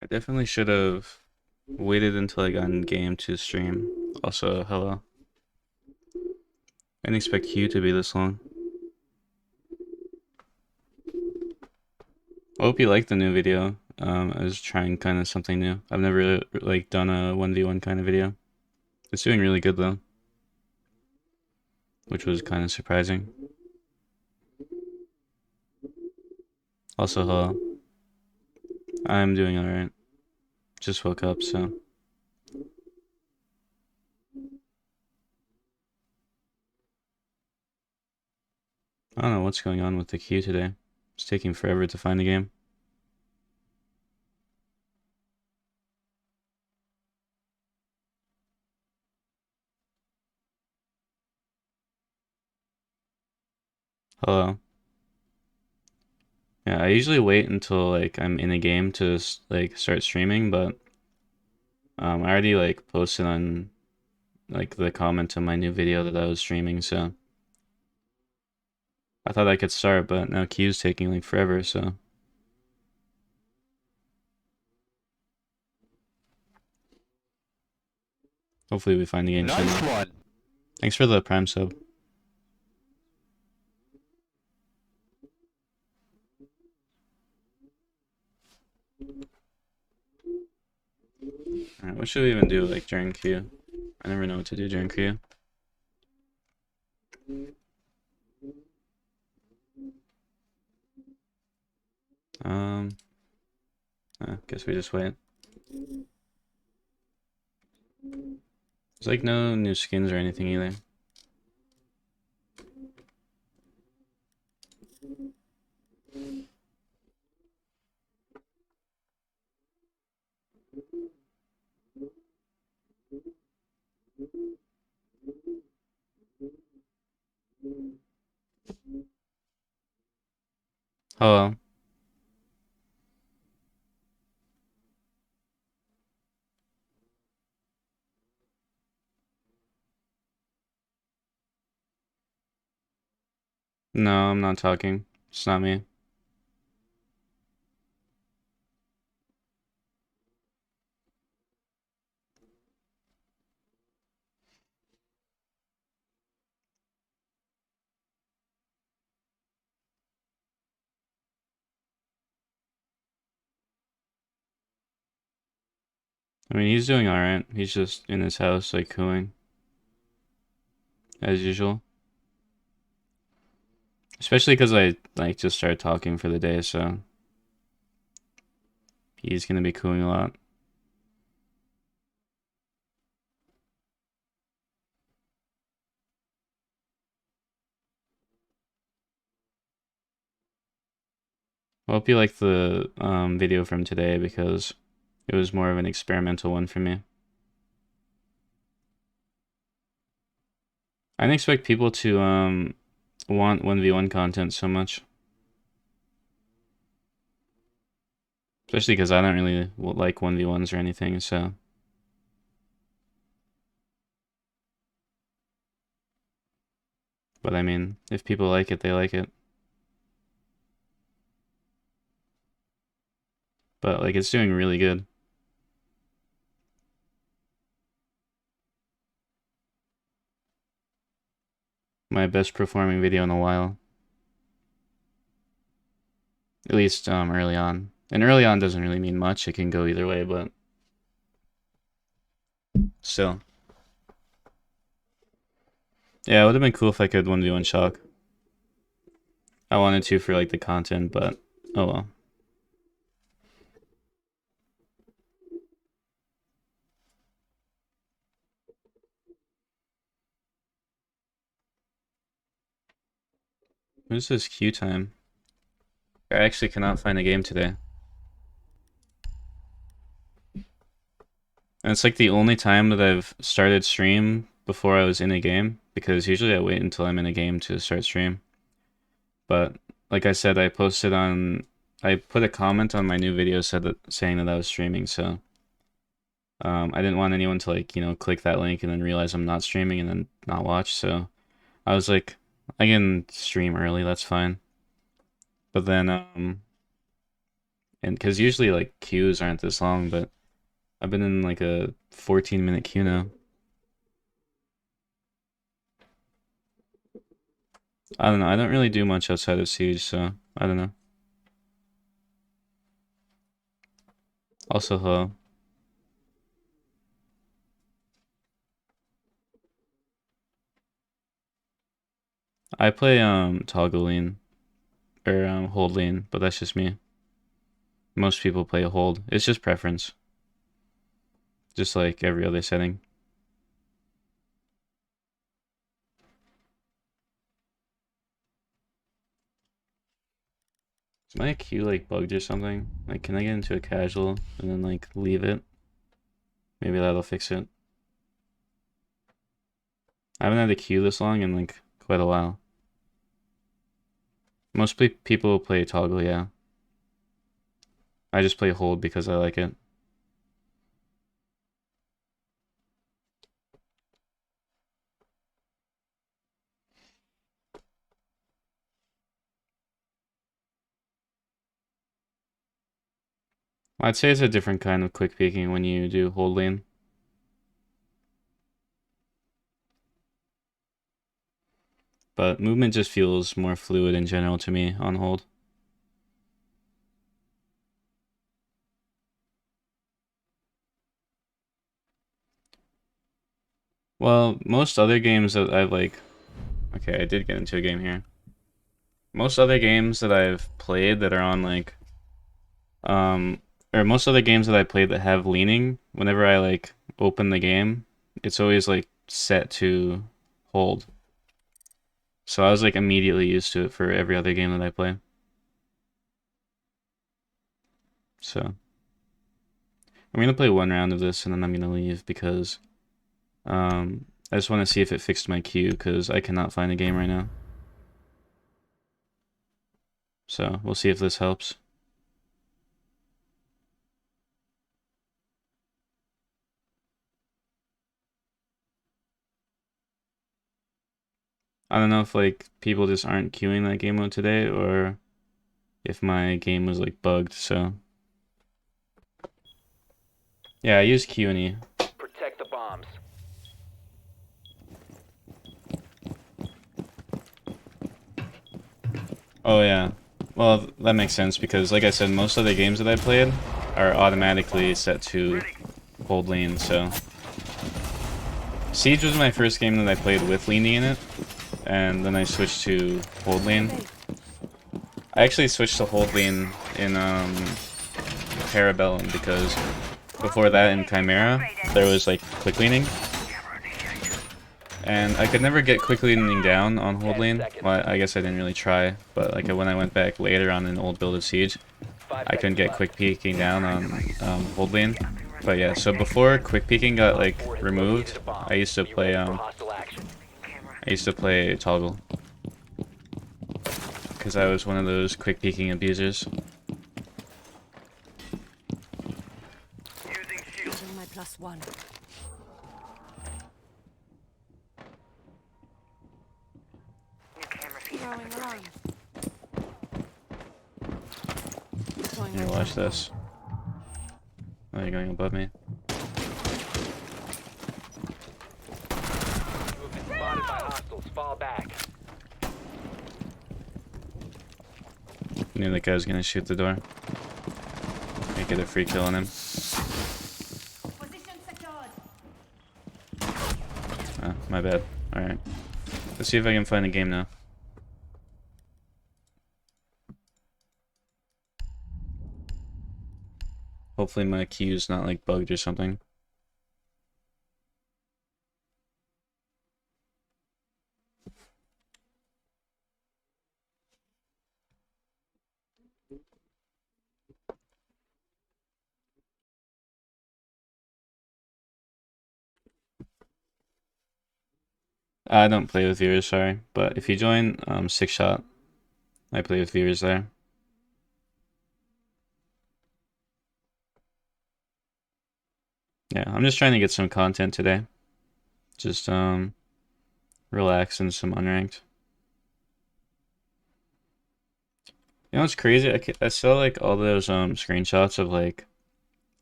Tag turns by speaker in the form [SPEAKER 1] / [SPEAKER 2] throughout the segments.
[SPEAKER 1] I definitely should have waited until I got in game to stream. Also, hello. I didn't expect Q to be this long. I hope you liked the new video. I was trying kind of something new. I've never like done a 1v1 kind of video. It's doing really good though, which was kind of surprising. Also, hello. I'm doing alright. Just woke up, so. I don't know what's going on with the queue today. It's taking forever to find the game. Hello. Yeah, I usually wait until like I'm in a game to like start streaming, but I already like posted on like the comment on my new video that I was streaming, so I thought I could start, but now queue's taking like forever, so hopefully we find the game soon.
[SPEAKER 2] Nice one.
[SPEAKER 1] Thanks for the Prime sub. Alright, what should we even do like during queue? I never know what to do during queue. I guess we just wait. There's like no new skins or anything either. Hello. No, I'm not talking. It's not me. I mean, he's doing alright. He's just in his house, like, cooing. As usual. Especially because I, like, just started talking for the day, so he's gonna be cooing a lot. I hope you liked the video from today because it was more of an experimental one for me. I didn't expect people to want 1v1 content so much. Especially because I don't really like 1v1s or anything, so. But I mean, if people like it, they like it. But like, it's doing really good. My best performing video in a while. At least early on. And early on doesn't really mean much. It can go either way, but still. Yeah, it would have been cool if I could 1v1 Shock. I wanted to for like the content, but oh well. What is this queue time? I actually cannot find a game today. And it's like the only time that I've started stream before I was in a game, because usually I wait until I'm in a game to start stream. But like I said, I put a comment on my new video saying that I was streaming, so I didn't want anyone to like, click that link and then realize I'm not streaming and then not watch, so I was like, I can stream early, that's fine. But then And because usually like queues aren't this long, but I've been in like a 14-minute queue now. I don't know. I don't really do much outside of Siege, so I don't know. Also, hello. I play toggle lane or hold lane, but that's just me. Most people play hold. It's just preference. Just like every other setting. Is my queue like bugged or something? Like, can I get into a casual and then like leave it? Maybe that'll fix it. I haven't had a queue this long in like quite a while. Most people play toggle, yeah. I just play hold because I like it. I'd say it's a different kind of quick peeking when you do hold lane. But movement just feels more fluid in general to me on hold. Well, most other games that I've like... Okay, I did get into a game here. Most other games that I've played that are on like... or most other games that I played that have leaning, whenever I like open the game, it's always like set to hold. So I was like immediately used to it for every other game that I play. So I'm gonna play one round of this and then I'm gonna leave because I just want to see if it fixed my queue because I cannot find a game right now. So we'll see if this helps. I don't know if like people just aren't queuing that game mode today or if my game was like bugged, so. Yeah, I use Q and E.
[SPEAKER 2] Protect the bombs.
[SPEAKER 1] Oh yeah. Well, that makes sense because like I said, most of the games that I played are automatically set to hold lane, so. Siege was my first game that I played with leaning in it, and then I switched to hold lane. I actually switched to hold lane in Parabellum because before that in Chimera there was like quick leaning, and I could never get quick leaning down on hold lane. Well, I guess I didn't really try, but like when I went back later on an old build of Siege, I couldn't get quick peeking down on hold lane. But yeah, so before quick peeking got like removed, I used to play toggle because I was one of those quick peeking abusers.
[SPEAKER 3] Using my +1. Throwing alarm.
[SPEAKER 1] Here, watch this. Oh, you're going above me.
[SPEAKER 2] You have been spotted by hostiles. Fall back.
[SPEAKER 1] Knew that guy was gonna shoot the door. I get a free kill on him. Ah, my bad. Alright. Let's see if I can find a game now. Hopefully my queue's not like bugged or something. I don't play with viewers, sorry. But if you join 6shot, I play with viewers there. Yeah, I'm just trying to get some content today. Just relax and some unranked. You know what's crazy? I saw like all those screenshots of like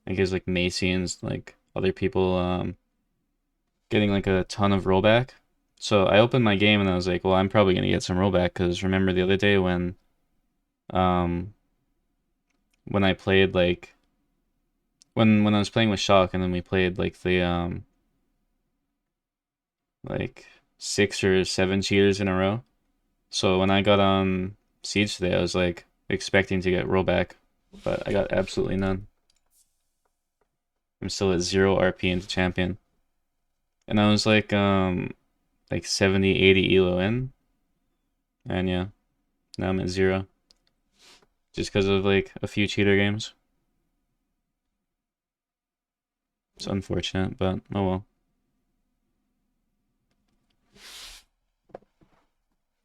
[SPEAKER 1] I guess like Macy and like other people getting like a ton of rollback. So I opened my game and I was like, well, I'm probably gonna get some rollback because remember the other day um when I played like when I was playing with Shock and then we played like the like 6 or 7 cheaters in a row. So when I got on Siege today, I was like expecting to get rollback, but I got absolutely none. I'm still at 0 RP into champion. And I was like 70, 80 elo in. And yeah, now I'm at 0. Just because of like a few cheater games. It's unfortunate, but oh well.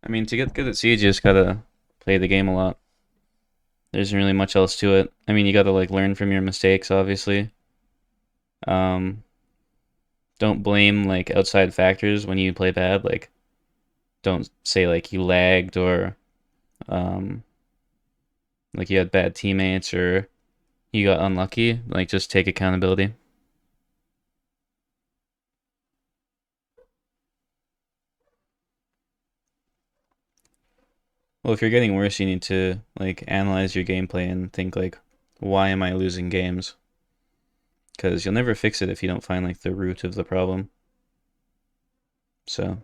[SPEAKER 1] I mean, to get good at Siege, you just gotta play the game a lot. There isn't really much else to it. I mean, you gotta like learn from your mistakes, obviously. Um, don't blame like outside factors when you play bad. Like, don't say like you lagged or um, like you had bad teammates or you got unlucky. Like, just take accountability. Well, if you're getting worse, you need to like analyze your gameplay and think like, why am I losing games? Because you'll never fix it if you don't find like the root of the problem. So,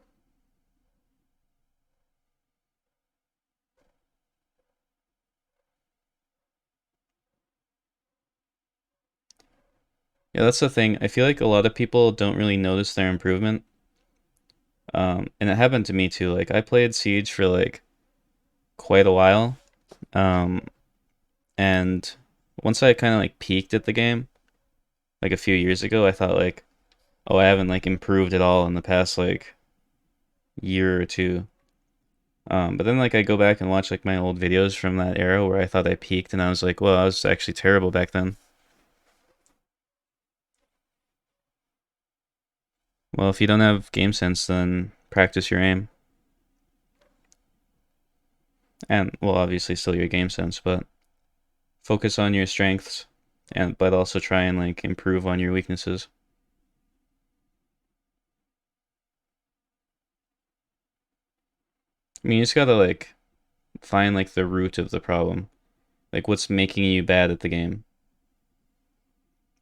[SPEAKER 1] yeah, that's the thing. I feel like a lot of people don't really notice their improvement. And it happened to me too. Like I played Siege for like quite a while. Um, and once I kind of like peaked at the game, like a few years ago, I thought like, oh, I haven't like improved at all in the past like year or two. But then like I go back and watch like my old videos from that era where I thought I peaked and I was like, well, I was actually terrible back then. Well, if you don't have game sense, then practice your aim. And well, obviously still your game sense, but focus on your strengths and but also try and like improve on your weaknesses. I mean, you just gotta like find like the root of the problem. Like what's making you bad at the game.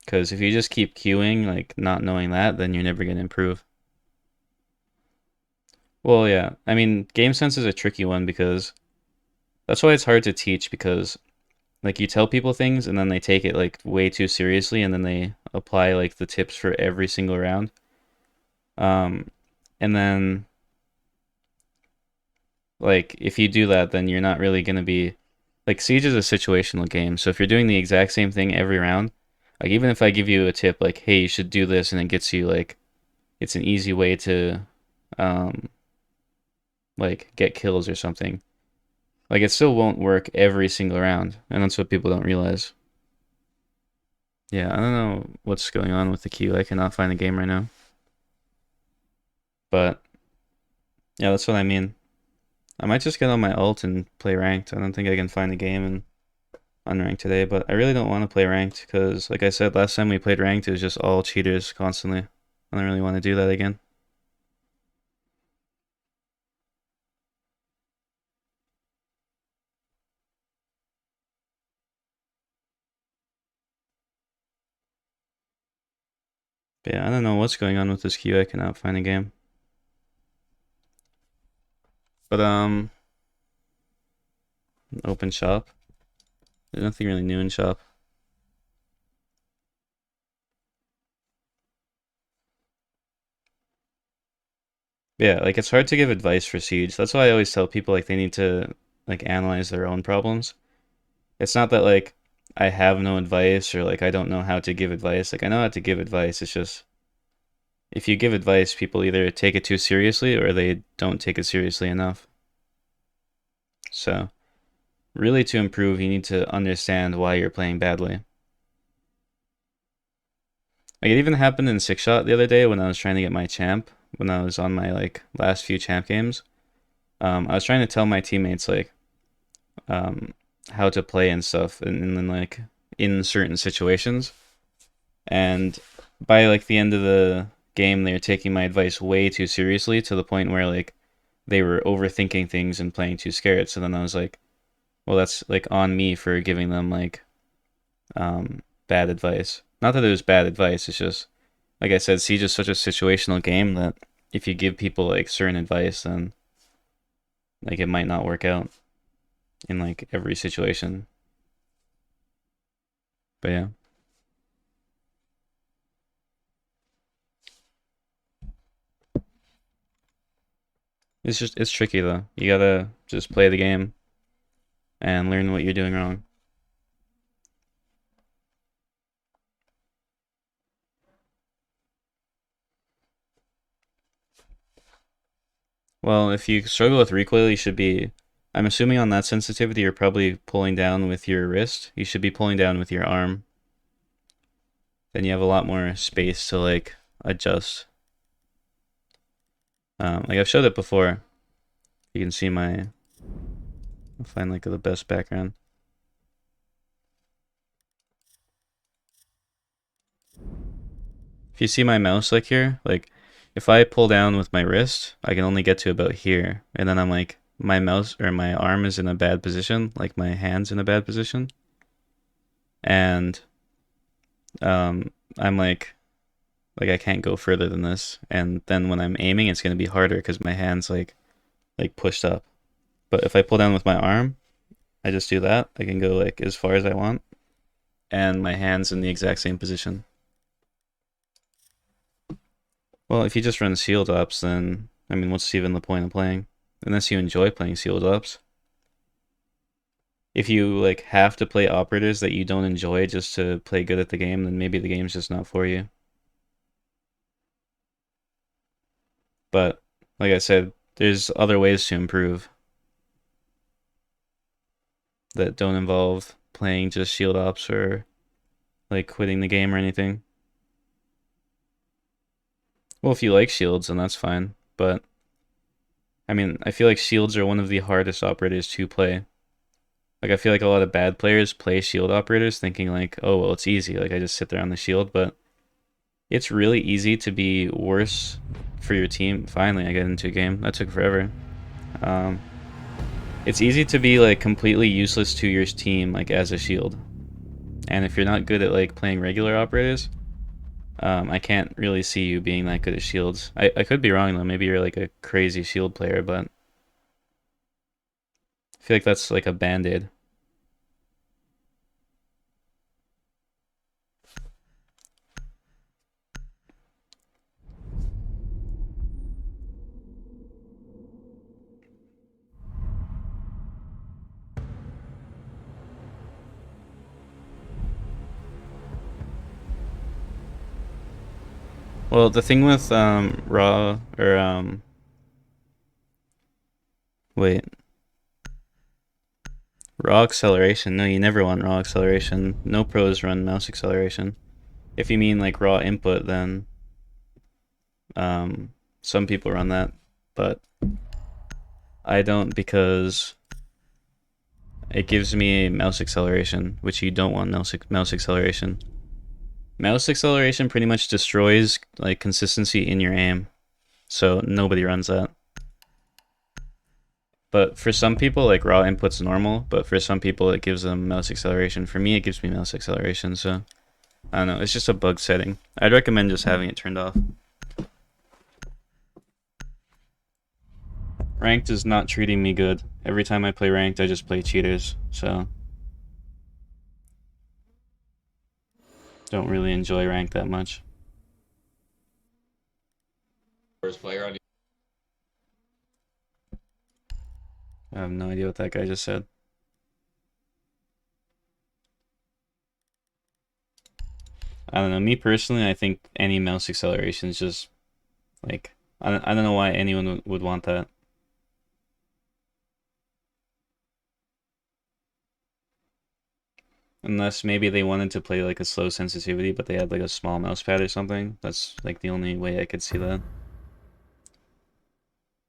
[SPEAKER 1] Because if you just keep queuing, like not knowing that, then you're never gonna improve. Well, yeah. I mean, game sense is a tricky one because that's why it's hard to teach because like you tell people things and then they take it like way too seriously and then they apply like the tips for every single round. Um, and then like if you do that, then you're not really gonna be like Siege is a situational game. So if you're doing the exact same thing every round, like even if I give you a tip like, hey, you should do this, and it gets you like it's an easy way to um like get kills or something. Like it still won't work every single round, and that's what people don't realize. Yeah, I don't know what's going on with the queue. I cannot find the game right now. But yeah, that's what I mean. I might just get on my ult and play ranked. I don't think I can find the game in unranked today, but I really don't want to play ranked because, like I said, last time we played ranked, it was just all cheaters constantly. I don't really want to do that again. But yeah, I don't know what's going on with this queue. I cannot find a game. But open shop. There's nothing really new in shop. Yeah, like it's hard to give advice for Siege. That's why I always tell people like they need to like analyze their own problems. It's not that like I have no advice or like I don't know how to give advice. Like I know how to give advice. It's just if you give advice, people either take it too seriously or they don't take it seriously enough. So, really to improve, you need to understand why you're playing badly. Like it even happened in Six Shot the other day when I was trying to get my champ, when I was on my like last few champ games. I was trying to tell my teammates like how to play and stuff, and like in certain situations. And by like the end of the game, they were taking my advice way too seriously to the point where like they were overthinking things and playing too scared. So then I was like, well, that's like on me for giving them like bad advice. Not that it was bad advice. It's just like I said, Siege is such a situational game that if you give people like certain advice, then like it might not work out in like every situation. But yeah. It's tricky though. You gotta just play the game and learn what you're doing wrong. Well, if you struggle with recoil, you should be. I'm assuming on that sensitivity, you're probably pulling down with your wrist. You should be pulling down with your arm. Then you have a lot more space to like adjust. Like I've showed it before. You can see my. I'll find like the best background. If you see my mouse like here, like if I pull down with my wrist, I can only get to about here. And then I'm like, my mouse or my arm is in a bad position, like my hand's in a bad position. And I'm like I can't go further than this. And then when I'm aiming, it's gonna be harder because my hand's like pushed up. But if I pull down with my arm, I just do that. I can go like as far as I want, and my hand's in the exact same position. Well, if you just run sealed ops, then I mean, what's even the point of playing? Unless you enjoy playing sealed ops. If you like have to play operators that you don't enjoy just to play good at the game, then maybe the game's just not for you. But like I said, there's other ways to improve that don't involve playing just shield ops or like quitting the game or anything. Well, if you like shields, then that's fine. But I mean, I feel like shields are one of the hardest operators to play. Like I feel like a lot of bad players play shield operators thinking like, oh well, it's easy. Like I just sit there on the shield, but it's really easy to be worse for your team. Finally, I get into a game. That took forever. Um, it's easy to be like completely useless to your team like as a shield. And if you're not good at like playing regular operators, I can't really see you being that good at shields. I could be wrong though. Maybe you're like a crazy shield player, but I feel like that's like a band-aid. Well, the thing with raw or wait, raw acceleration. No, you never want raw acceleration. No pros run mouse acceleration. If you mean like raw input, then some people run that, but I don't because it gives me mouse acceleration, which you don't want mouse acceleration. Mouse acceleration pretty much destroys like consistency in your aim, so nobody runs that. But for some people, like raw input's normal, but for some people it gives them mouse acceleration. For me, it gives me mouse acceleration, so I don't know, it's just a bug setting. I'd recommend just having it turned off. Ranked is not treating me good. Every time I play ranked, I just play cheaters, so don't really enjoy ranked that much.
[SPEAKER 4] First player on.
[SPEAKER 1] I have no idea what that guy just said. I don't know. Me personally, I think any mouse acceleration is just like I don't know why anyone would want that. Unless maybe they wanted to play like a slow sensitivity, but they had like a small mouse pad or something. That's like the only way I could see that.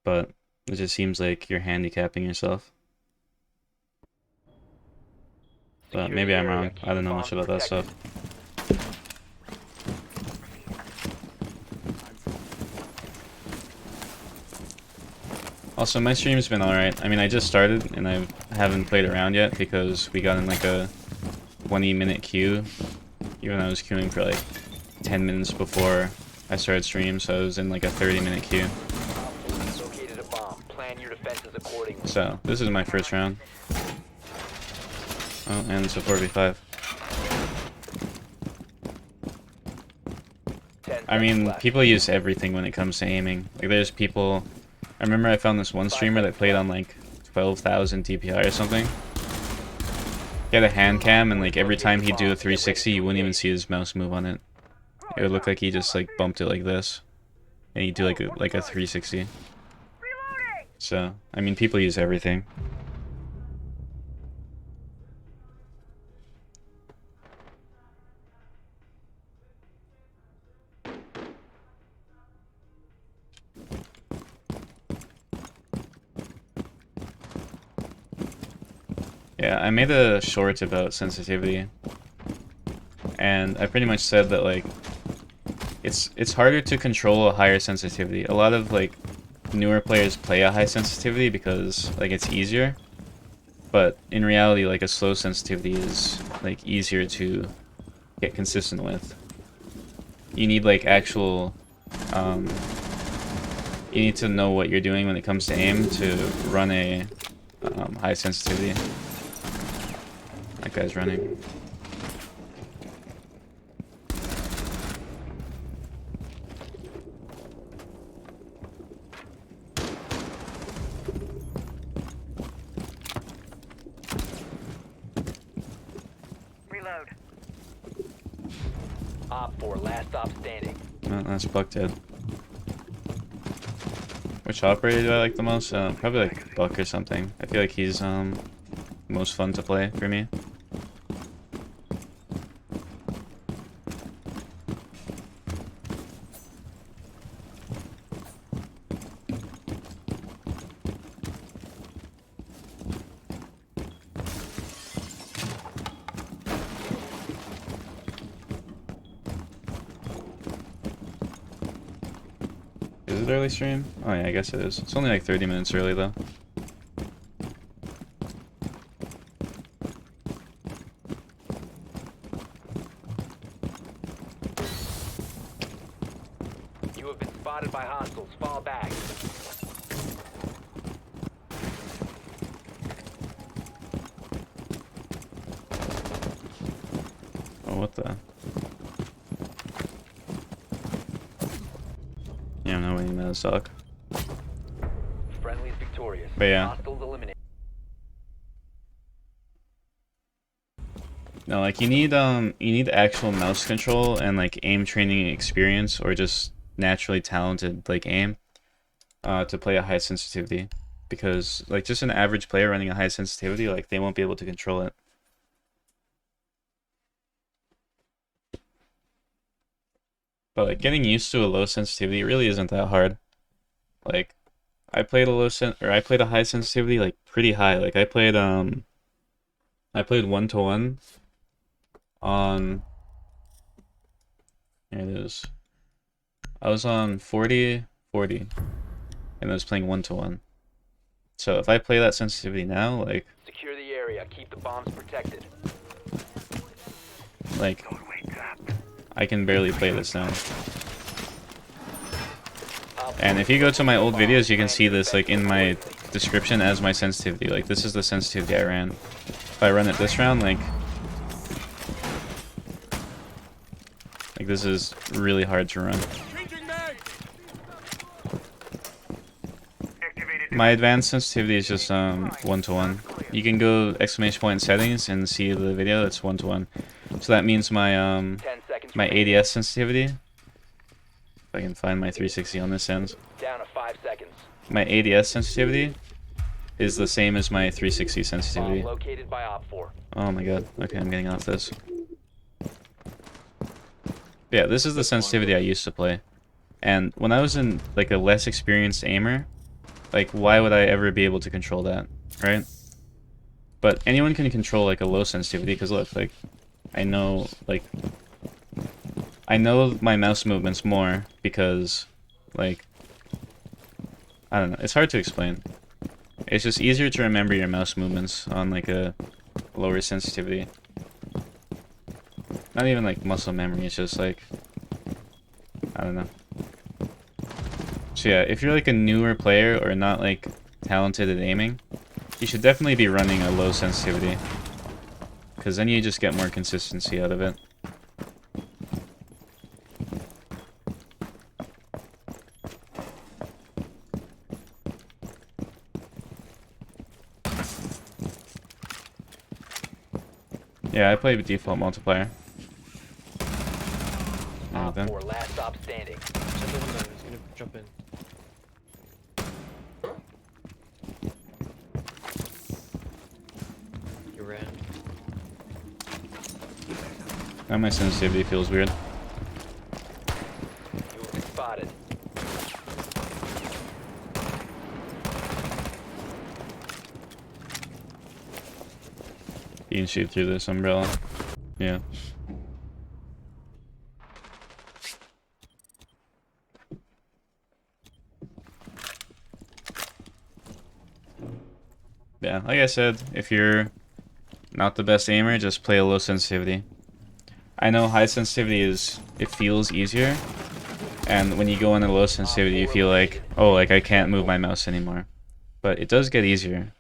[SPEAKER 1] But it just seems like you're handicapping yourself. But
[SPEAKER 2] Secure
[SPEAKER 1] maybe
[SPEAKER 2] the
[SPEAKER 1] I'm
[SPEAKER 2] area.
[SPEAKER 1] wrong.
[SPEAKER 2] Keep
[SPEAKER 1] I don't know
[SPEAKER 2] the
[SPEAKER 1] much
[SPEAKER 2] bombs
[SPEAKER 1] about that
[SPEAKER 2] protected.
[SPEAKER 1] stuff. Also, my stream's been alright. I mean, I just started and I haven't played around yet because we got in like a 20-minute queue. Even though I was queuing for like 10 minutes before I started stream, so I was in like a 30-minute queue.
[SPEAKER 2] Located a bomb. Plan your defenses accordingly.
[SPEAKER 1] So, this is my first round. Oh, and it's a 4v5.
[SPEAKER 2] 10
[SPEAKER 1] I
[SPEAKER 2] seconds
[SPEAKER 1] mean,
[SPEAKER 2] left.
[SPEAKER 1] people use everything when it comes to aiming. Like, there's people... I remember I found this one streamer that played on like 12,000 DPI or something. He had a hand cam, and like every time he'd do a 360, you wouldn't even see his mouse move on it. It would look like he just like bumped it like this, and he'd do like a 360. So, I mean, people use everything. Yeah, I made a short about sensitivity, and I pretty much said that like it's harder to control a higher sensitivity. A lot of like newer players play a high sensitivity because like it's easier, but in reality like a slow sensitivity is like easier to get consistent with. You need like actual you need to know what you're doing when it comes to aim to run a high sensitivity. That guy's running.
[SPEAKER 2] Reload. Op 4, last stop standing.
[SPEAKER 1] Oh, that's Buck dead. Which operator do I like the most? Probably like Buck or something. I feel like he's most fun to play for me. Is it early stream? Oh yeah, I guess it is. It's only like 30 minutes early though.
[SPEAKER 2] You have been spotted by hostiles. Fall back.
[SPEAKER 1] Oh, what the? Yeah, I'm not waiting to suck.
[SPEAKER 2] Friendly's victorious.
[SPEAKER 1] But yeah.
[SPEAKER 2] Hostiles eliminated.
[SPEAKER 1] No, like you need actual mouse control and like aim training experience, or just naturally talented like aim to play a high sensitivity, because like just an average player running a high sensitivity, like they won't be able to control it. But like getting used to a low sensitivity really isn't that hard. Like I played a high sensitivity like pretty high. Like I played 1-to-1 on, here it is. I was on 40 40 and I was playing 1-to-1. So if I play that sensitivity now,
[SPEAKER 2] Secure the area. Keep the bombs protected.
[SPEAKER 1] like I can barely play this now. And if you go to my old videos, you can see this like in my description as my sensitivity. Like this is the sensitivity I ran. If I run it this round, like this is really hard to run. My advanced sensitivity is just 1-to-1. You can go exclamation point settings and see the video. It's 1-to-1. So that means my
[SPEAKER 2] 10 seconds
[SPEAKER 1] my
[SPEAKER 2] remaining.
[SPEAKER 1] ADS sensitivity. If I can find my 360 on this end.
[SPEAKER 2] Down to 5 seconds.
[SPEAKER 1] My ADS sensitivity is the same as my 360 sensitivity.
[SPEAKER 2] Bomb located by Op 4.
[SPEAKER 1] Oh my god. Okay, I'm getting off this. Yeah, this is the sensitivity I used to play. And when I was in like a less experienced aimer, like why would I ever be able to control that, right? But anyone can control like a low sensitivity, because look, like I know my mouse movements more because like I don't know, it's hard to explain. It's just easier to remember your mouse movements on like a lower sensitivity. Not even like muscle memory, it's just like I don't know. So yeah, if you're like a newer player or not like talented at aiming, you should definitely be running a low sensitivity, because then you just get more consistency out of it. Yeah, I play with default multiplier. Alright then.
[SPEAKER 2] 4, last stop standing.
[SPEAKER 5] Shut the window. He's gonna jump in. You ran.
[SPEAKER 1] Now my sensitivity feels weird.
[SPEAKER 2] You have been spotted.
[SPEAKER 1] You can shoot through this umbrella. Yeah. Yeah, like I said, if you're not the best aimer, just play a low sensitivity. I know high sensitivity it feels easier, and when you go in a low sensitivity, you feel like, oh, like I can't move my mouse anymore. But it does get easier.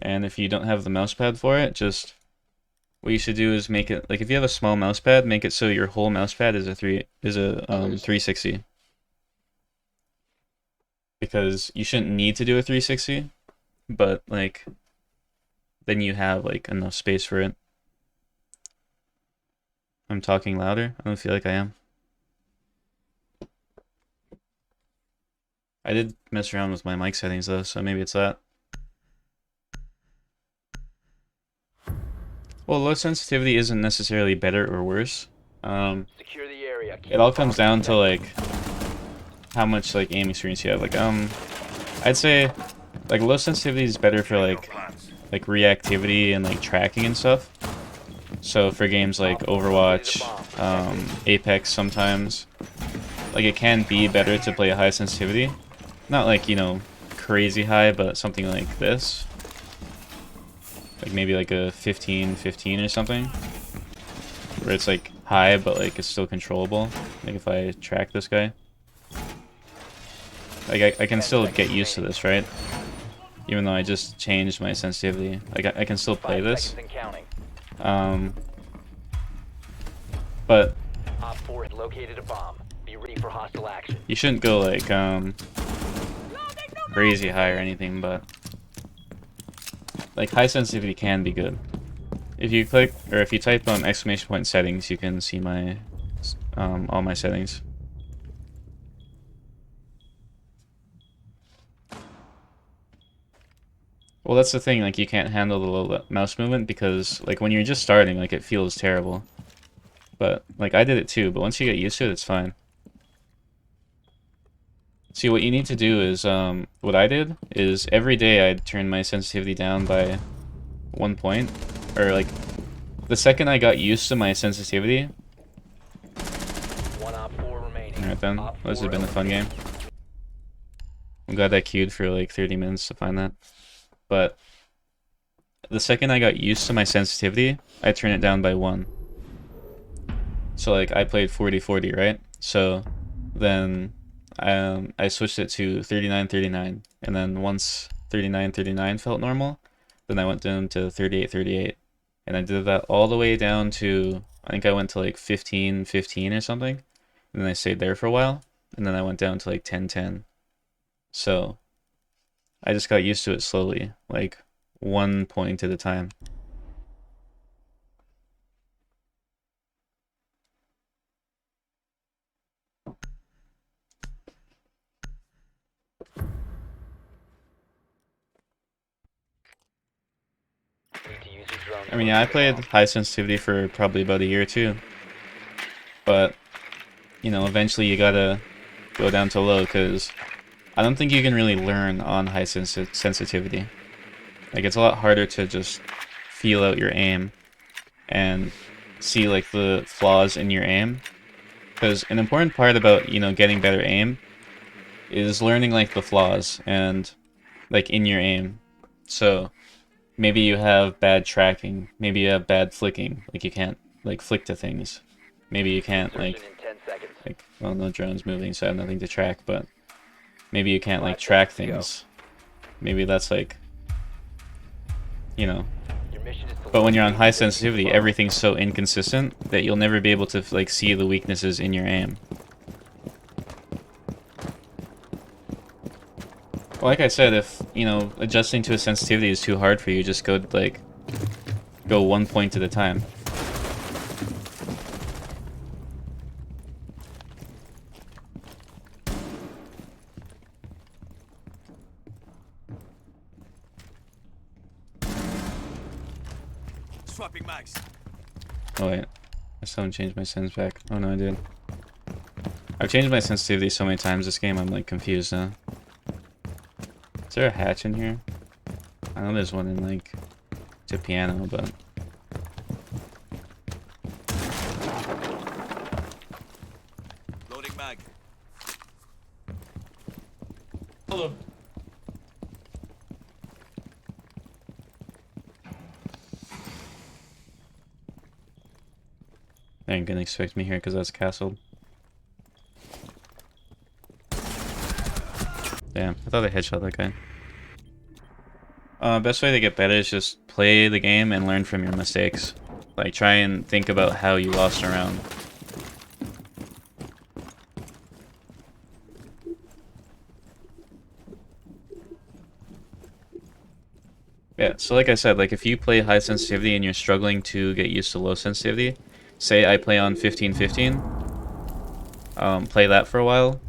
[SPEAKER 1] And if you don't have the mouse pad for it, just what you should do is make it like if you have a small mouse pad, make it so your whole mouse pad is a 360. Because you shouldn't need to do a 360, but like then you have like enough space for it. I'm talking louder. I don't feel like I am. I did mess around with my mic settings though, so maybe it's that. Well, low sensitivity isn't necessarily better or worse.
[SPEAKER 2] Secure the area.
[SPEAKER 1] It all comes down to like how much like aim experience you have. Like I'd say like low sensitivity is better for like reactivity and like tracking and stuff. So for games like Overwatch, Apex sometimes, like it can be better to play a high sensitivity. Not like, you know, crazy high, but something like this. Like maybe like a 15-15 or something. Where it's like high, but like it's still controllable. Like if I track this guy. Like I can still get used to this, right? Even though I just changed my sensitivity. Like I can still play
[SPEAKER 2] 5
[SPEAKER 1] this.
[SPEAKER 2] seconds and counting.
[SPEAKER 1] But
[SPEAKER 2] Op 4 has located a bomb. Be ready for hostile action.
[SPEAKER 1] you shouldn't go like crazy high or anything, but like high sensitivity can be good. If you click or if you type exclamation point settings, you can see my all my settings. Well, that's the thing, like you can't handle the low mouse movement because like when you're just starting, like it feels terrible. But like I did it too, but once you get used to it, it's fine. See, what you need to do is what I did is every day I'd turn my sensitivity down by 1 point, or like the second I got used to my sensitivity.
[SPEAKER 2] 1 Op 4 remaining.
[SPEAKER 1] Alright then,
[SPEAKER 2] Op
[SPEAKER 1] this has
[SPEAKER 2] 4
[SPEAKER 1] been a fun game. I'm glad I queued for like 30 minutes to find that. But the second I got used to my sensitivity, I turn it down by 1. So like I played 40-40, right? So then I switched it to 39-39, and then once 39-39 felt normal, then I went down to 38-38, and I did that all the way down to, I think I went to like 15-15 or something, and then I stayed there for a while, and then I went down to like 10-10. So I just got used to it slowly, like 1 point at a time.
[SPEAKER 2] Need to use your drone.
[SPEAKER 1] I mean, yeah, I played high sensitivity for probably about a year or two. But, you know, eventually you gotta go down to low, because I don't think you can really learn on high sensitivity. Like, it's a lot harder to just feel out your aim and see like the flaws in your aim. Because an important part about, you know, getting better aim is learning like the flaws and like in your aim. So maybe you have bad tracking, maybe you have bad flicking, like you can't like flick to things. Maybe you can't
[SPEAKER 2] Insertion in 10 seconds.
[SPEAKER 1] like well, no drone's moving, so I have nothing to track, but maybe you can't like track things. Maybe that's like, you know.
[SPEAKER 2] Your mission is to
[SPEAKER 1] But when you're on
[SPEAKER 2] locate
[SPEAKER 1] high
[SPEAKER 2] and defuse
[SPEAKER 1] sensitivity,
[SPEAKER 2] the bomb.
[SPEAKER 1] everything's so inconsistent that you'll never be able to like see the weaknesses in your aim. Well, like I said, if, you know, adjusting to a sensitivity is too hard for you, just go like go 1 point at a time.
[SPEAKER 6] Swapping mags.
[SPEAKER 1] Oh wait, I still haven't changed my sens back. Oh no, I did. I've changed my sensitivity so many times this game, I'm like confused now. Is there a hatch in here? I know there's one in like to piano, but
[SPEAKER 6] Loading mag.
[SPEAKER 4] Hello.
[SPEAKER 1] they ain't gonna expect me here because that's castled. Damn, I thought I headshot that guy. Best way to get better is just play the game and learn from your mistakes. Like, try and think about how you lost a round. Yeah, so like I said, like if you play high sensitivity and you're struggling to get used to low sensitivity, say I play on 15-15, play that for a while,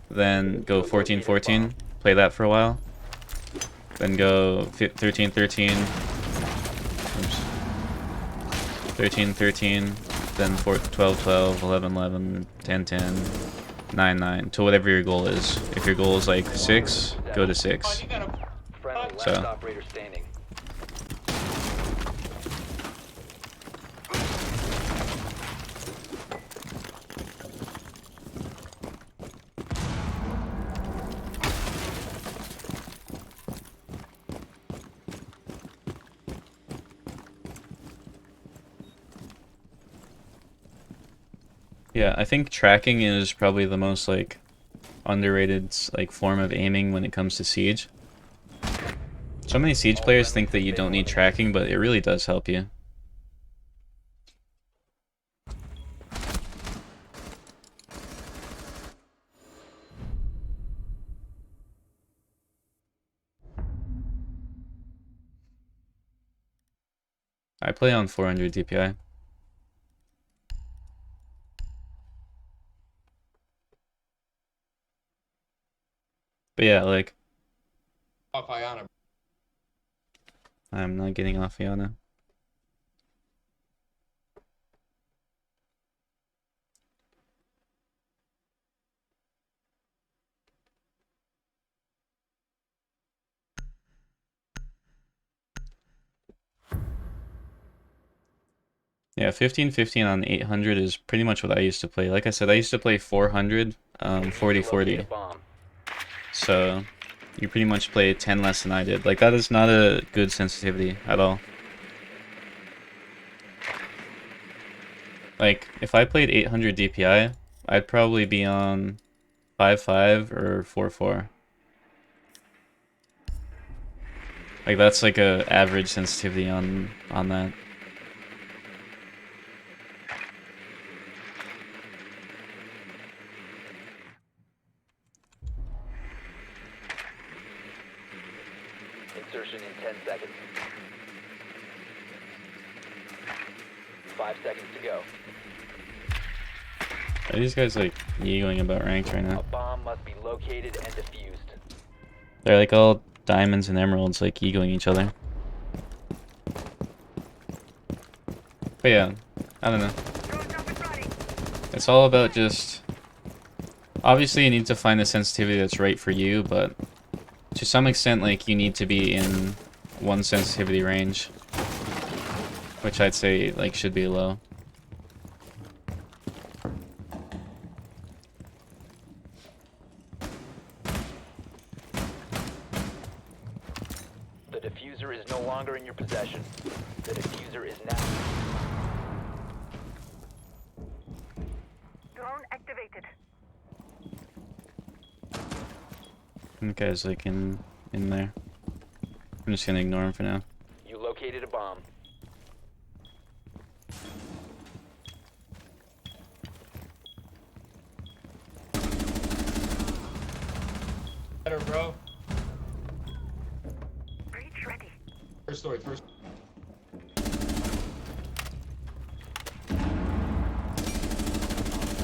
[SPEAKER 1] then go 14-14, play that for a while, then go 13-13, 13-13, then 12-12, 11-11, 10-10, 9-9, to whatever your goal is. If your goal is like 6, go to 6.
[SPEAKER 2] Friendly, last
[SPEAKER 1] So.
[SPEAKER 2] operator standing.
[SPEAKER 1] Yeah, I think tracking is probably the most like underrated like form of aiming when it comes to Siege. So many Siege players think that you don't need tracking, but it really does help you. I play on 400 DPI. But yeah, like,
[SPEAKER 4] Off Iana.
[SPEAKER 1] I'm not getting off Iana. Yeah, 15-15 on 800 is pretty much what I used to play. Like I said, I used to play 400,
[SPEAKER 2] Locate
[SPEAKER 1] 40-40.
[SPEAKER 2] a bomb.
[SPEAKER 1] So you pretty much play 10 less than I did. Like, that is not a good sensitivity at all. Like, if I played 800 DPI, I'd probably be on 5.5 or 4.4. Like, that's like a average sensitivity on that.
[SPEAKER 2] Insertion in 10 seconds. 5 seconds to go.
[SPEAKER 1] Are these guys like egoing about ranked right
[SPEAKER 2] A
[SPEAKER 1] now?
[SPEAKER 2] bomb must be located and defused.
[SPEAKER 1] They're like all diamonds and emeralds, like egoing each other. But yeah, I don't know. It's all about just Obviously you need to find the sensitivity that's right for you, but to some extent, like, you need to be in one sensitivity range, which I'd say, like, should be low.
[SPEAKER 2] The diffuser is no longer in your possession. The diffuser is now.
[SPEAKER 3] Drone activated.
[SPEAKER 1] Guy's like in there. I'm just gonna ignore him for now.
[SPEAKER 2] You located a bomb.
[SPEAKER 4] Better, bro.
[SPEAKER 3] Breach ready.
[SPEAKER 4] First story, first.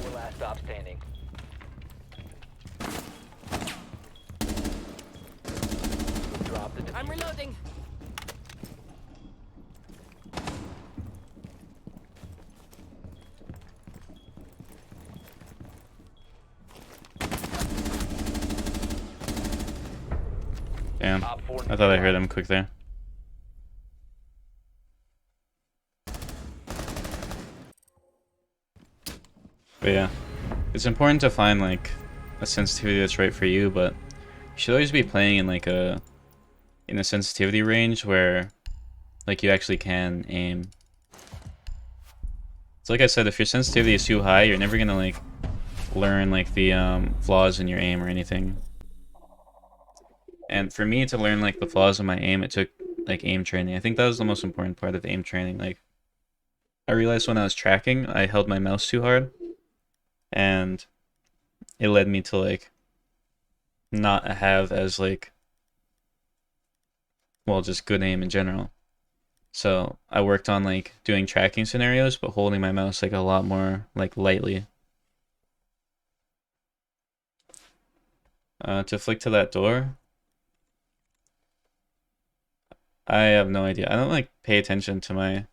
[SPEAKER 2] Four last stop standing. Drop the diffuser.
[SPEAKER 3] I'm reloading.
[SPEAKER 1] Damn.
[SPEAKER 2] Op 4
[SPEAKER 1] I thought I heard him quick there. But yeah, it's important to find like a sensitivity that's right for you, but you should always be playing in like a sensitivity range where like you actually can aim. So like I said, if your sensitivity is too high, you're never gonna like learn like the flaws in your aim or anything. And for me to learn like the flaws in my aim, it took like aim training. I think that was the most important part of aim training. Like I realized when I was tracking, I held my mouse too hard, and it led me to like not have as like, well, just good aim in general. So I worked on like doing tracking scenarios, but holding my mouse like a lot more like lightly. To flick to that door, I have no idea. I don't like pay attention to my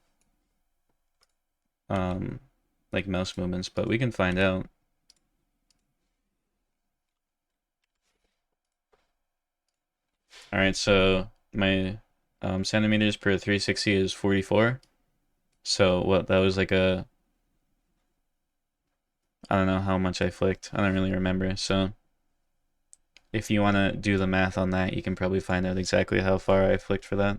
[SPEAKER 1] like mouse movements, but we can find out. All right, so my centimeters per 360 is 44. So what, that was like a, I don't know how much I flicked. I don't really remember. So if you want to do the math on that, you can probably find out exactly how far I flicked for that.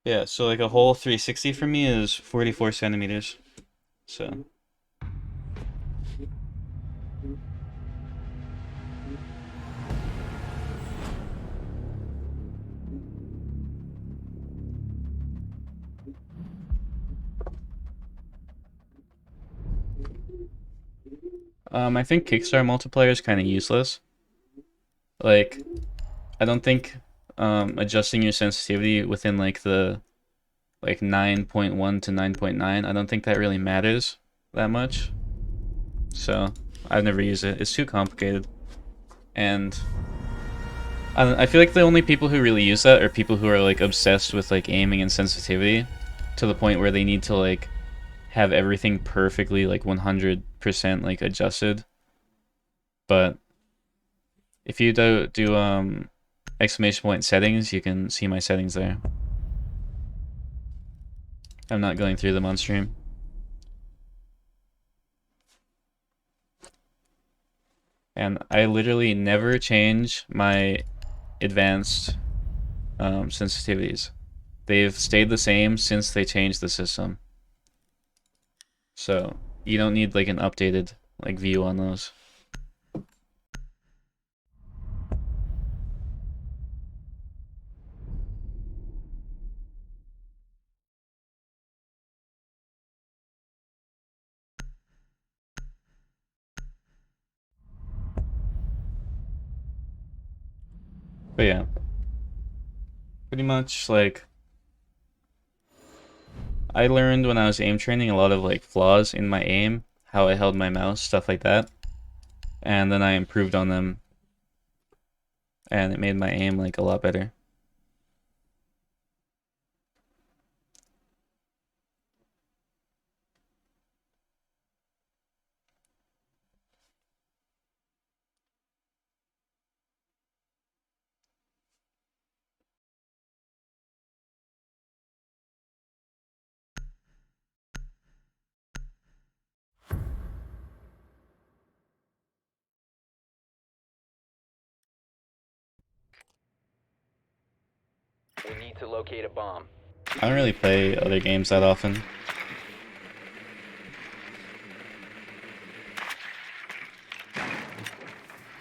[SPEAKER 1] Yeah, so like a whole 360 for me is 44 centimeters. So I think Kickstar multiplier is kind of useless. Like, I don't think adjusting your sensitivity within like the 9.1 to 9.9, I don't think that really matters that much. So I've never used it. It's too complicated, and I feel like the only people who really use that are people who are like obsessed with like aiming and sensitivity to the point where they need to like have everything perfectly like 100% like adjusted. But if you do exclamation point settings, you can see my settings there. I'm not going through them on stream. And I literally never change my advanced sensitivities. They've stayed the same since they changed the system. So you don't need like an updated like view on those. But yeah, pretty much like I learned when I was aim training a lot of like flaws in my aim, how I held my mouse, stuff like that. And then I improved on them, and it made my aim like a lot better.
[SPEAKER 2] We need to locate a bomb.
[SPEAKER 1] I don't really play other games that often.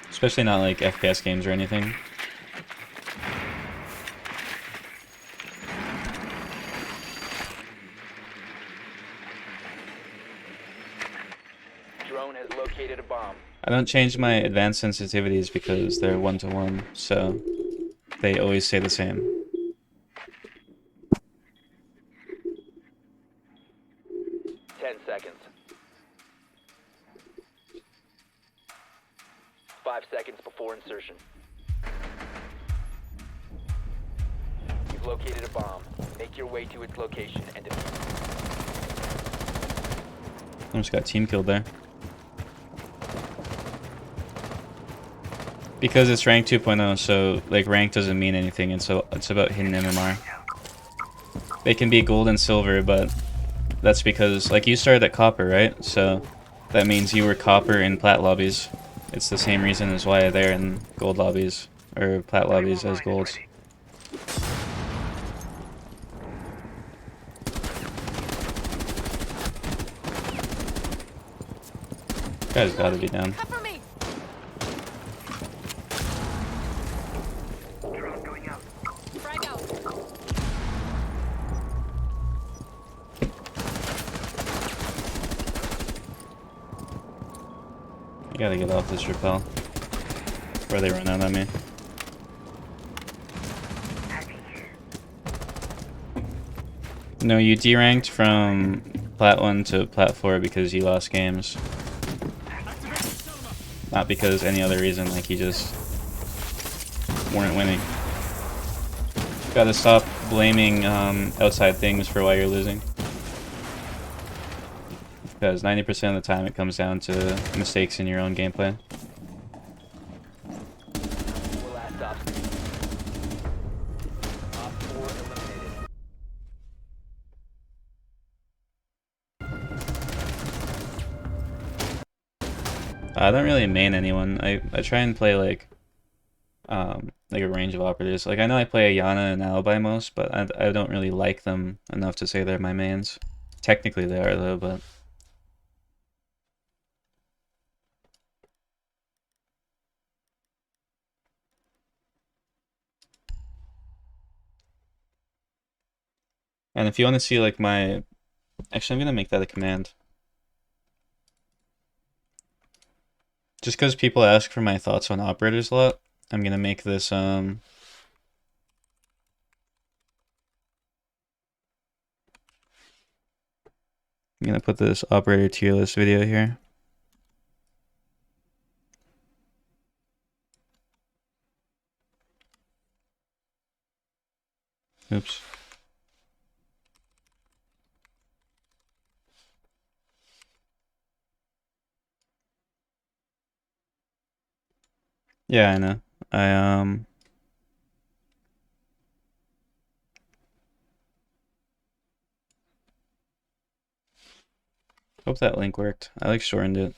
[SPEAKER 1] Especially not like FPS games or anything.
[SPEAKER 2] Drone has located a bomb.
[SPEAKER 1] I don't change my advanced sensitivities because they're 1-to-1, so they always stay the same.
[SPEAKER 2] Seconds. 5 seconds before insertion. You've located a bomb. Make your way to its location and defuse
[SPEAKER 1] I just got team killed there. Because it's rank 2.0, so like rank doesn't mean anything, and so it's about hidden MMR. They can be gold and silver, but that's because like you started at copper, right? So that means you were copper in plat lobbies. It's the same reason as why they're in gold lobbies or plat lobbies as golds. Guy's gotta be down.
[SPEAKER 3] Cover me. Drone going out. Frag out.
[SPEAKER 1] I gotta get off this rappel before they run out on me. No, you deranked from plat 1 to plat 4 because you lost games. Not because any other reason, like you just weren't winning. Gotta stop blaming outside things for why you're losing. Because 90% of the time it comes down to mistakes in your own gameplay.
[SPEAKER 2] Four last stops. Op 4 eliminated.
[SPEAKER 1] I don't really main anyone. I try and play like a range of operators. Like I know I play Ayana and Alibi most, but I don't really like them enough to say they're my mains. Technically they are though, but and if you want to see like my, actually I'm gonna make that a command. Just because people ask for my thoughts on operators a lot, I'm gonna make this I'm gonna put this operator tier list video here. Oops. Yeah, I know. Hope that link worked. I like shortened it.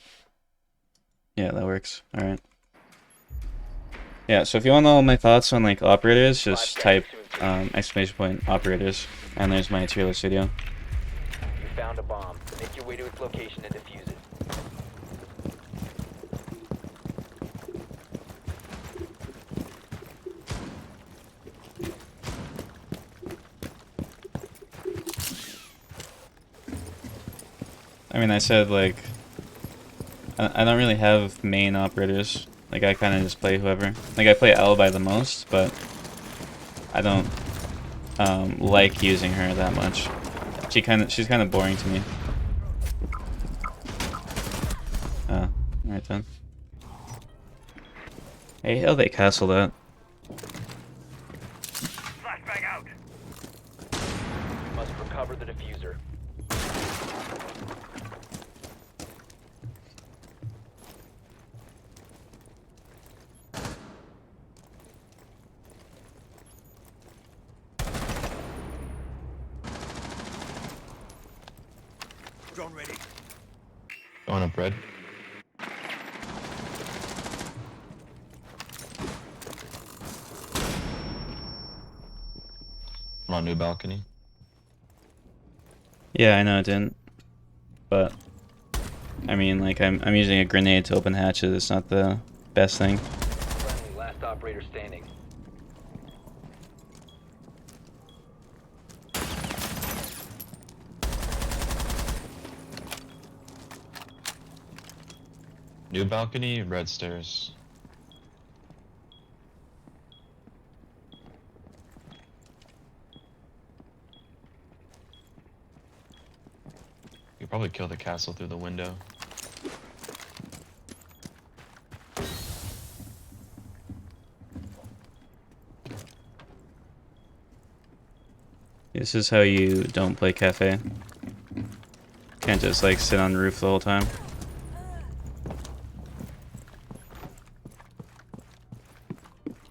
[SPEAKER 1] Yeah, that works. Alright. Yeah, so if you want all my thoughts on like operators, just type exclamation point operators, and there's my tier list video.
[SPEAKER 2] You found a bomb. Make your way to its location and defuse it.
[SPEAKER 1] I mean, I said like I don't really have main operators. Like I kind of just play whoever. Like I play Alibi the most, but I don't like using her that much. She's kind of boring to me. Oh, alright then. Hey, how they castle that?
[SPEAKER 3] Flashbang out.
[SPEAKER 2] You must recover the diffuser.
[SPEAKER 6] Drone ready.
[SPEAKER 4] Going up red. on new balcony.
[SPEAKER 1] Yeah, I know it didn't. But I mean, like I'm using a grenade to open hatches. It's not the best thing.
[SPEAKER 2] Friendly, last operator standing.
[SPEAKER 4] New balcony, red stairs. You probably kill the castle through the window.
[SPEAKER 1] This is how you don't play cafe. Can't just like sit on the roof the whole time.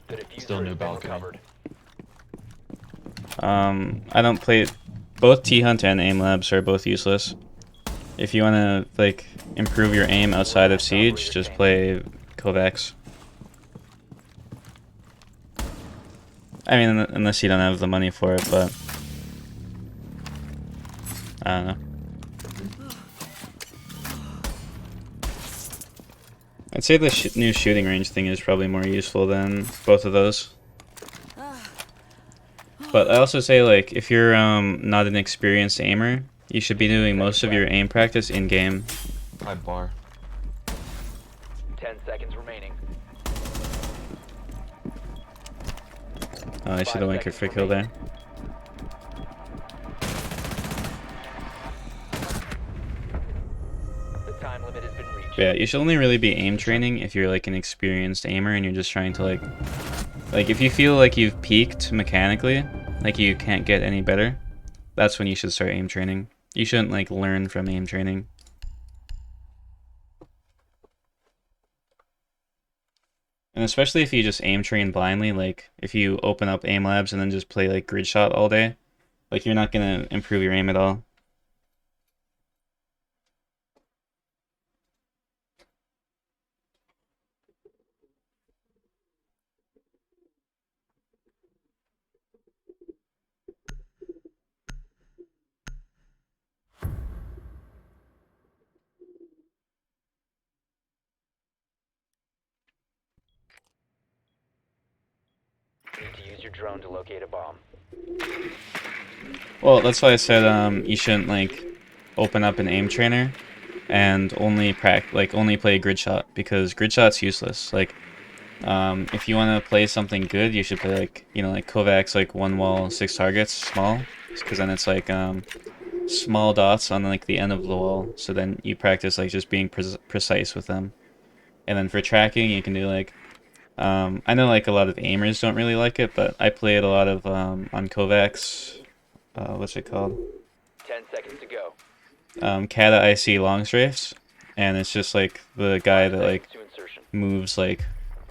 [SPEAKER 2] The diffuser
[SPEAKER 4] Still new
[SPEAKER 2] has been
[SPEAKER 4] balcony.
[SPEAKER 2] recovered.
[SPEAKER 1] I don't play. Both T-Hunt and Aim Labs are both useless. If you want to like improve your aim outside of Siege, just play Kovacs. I mean, unless you don't have the money for it, but I don't know. I'd say the new shooting range thing is probably more useful than both of those. But I also say, like, if you're not an experienced aimer, you should be doing most of your aim practice in-game.
[SPEAKER 4] High bar.
[SPEAKER 2] 10 seconds remaining.
[SPEAKER 1] Oh, I should have went for kill there.
[SPEAKER 2] The time limit has been reached.
[SPEAKER 1] Yeah, you should only really be aim training if you're like an experienced aimer and you're just trying to like if you feel like you've peaked mechanically, like you can't get any better, that's when you should start aim training. You shouldn't like learn from aim training. And especially if you just aim train blindly, like if you open up Aim Labs and then just play like grid shot all day, like you're not gonna improve your aim at all.
[SPEAKER 2] You need to use your drone to locate a bomb.
[SPEAKER 1] Well, that's why I said you shouldn't like open up an aim trainer and only play grid shot, because grid shot's useless. Like if you want to play something good, you should play like like Kovacs, like one wall 6 targets small, because then it's like small dots on like the end of the wall, so then you practice like just being precise with them. And then for tracking you can do like I know like a lot of aimers don't really like it, but I play it a lot of on Kovacs. What's it called?
[SPEAKER 2] 10 seconds to go.
[SPEAKER 1] Kata IC long strafes, and it's just like the guy that like
[SPEAKER 2] To insertion.
[SPEAKER 1] moves like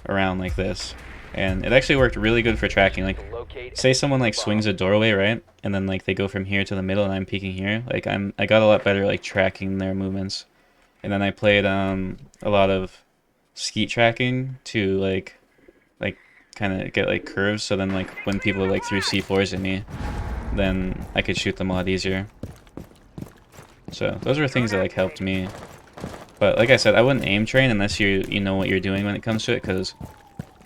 [SPEAKER 1] around like this, and it actually worked really good for tracking. Like,
[SPEAKER 2] Locate
[SPEAKER 1] say someone like swings a doorway, right, and then like they go from here to the middle, and I'm peeking here. Like I got a lot better like tracking their movements, and then I played a lot of skeet tracking to like kind of get like curves. So then like when people like threw C4s at me, then I could shoot them a lot easier. So those were things that like helped me. But like I said, I wouldn't aim train unless you know what you're doing when it comes to it, because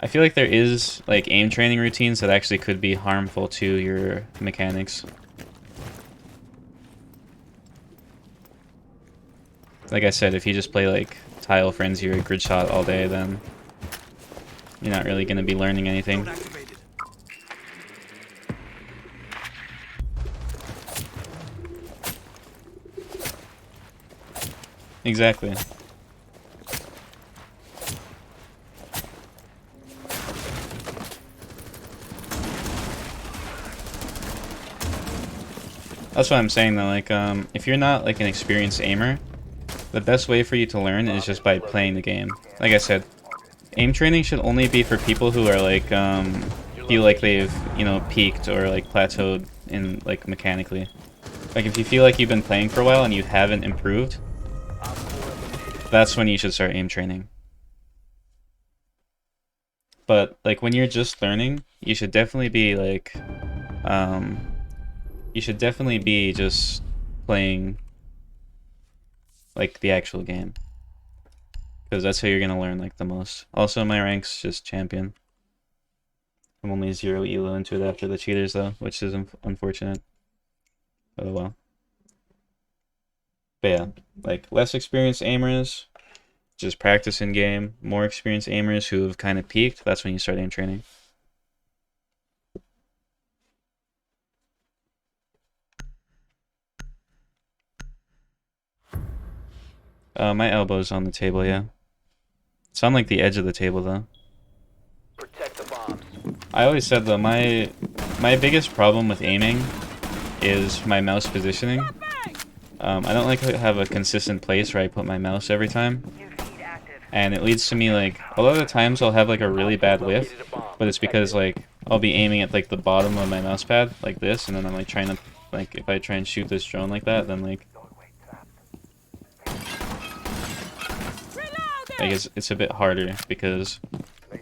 [SPEAKER 1] I feel like there is like aim training routines that actually could be harmful to your mechanics. Like I said, if you just play like Tile Frenzy or Grid Shot all day, then you're not really going to be learning anything.
[SPEAKER 6] Drone activated.
[SPEAKER 1] Exactly. That's what I'm saying though, like if you're not like an experienced aimer, the best way for you to learn is just by playing the game. Like I said, aim training should only be for people who are like feel like they've peaked or like plateaued in like mechanically. Like if you feel like you've been playing for a while and you haven't improved, that's when you should start aim training. But like when you're just learning, you should definitely be like you should definitely be just playing like the actual game, because that's how you're gonna learn like the most. Also, my rank's just champion. I'm only 0 elo into it after the cheaters though, which is unfortunate. Oh well. But yeah, like less experienced aimers, just practice in game. More experienced aimers who have kind of peaked, that's when you start aim training. My elbow's on the table, yeah. It's on like the edge of the table though.
[SPEAKER 2] Protect the bombs.
[SPEAKER 1] I always said though, my biggest problem with aiming is my mouse positioning. I don't like to have a consistent place where I put my mouse every time. And it leads to me like, a lot of the times I'll have like a really bad whiff, but it's because like, I'll be aiming at like the bottom of my mouse pad, like this, and then I'm like trying to, like if I try and shoot this drone like that, then like I guess it's a bit harder because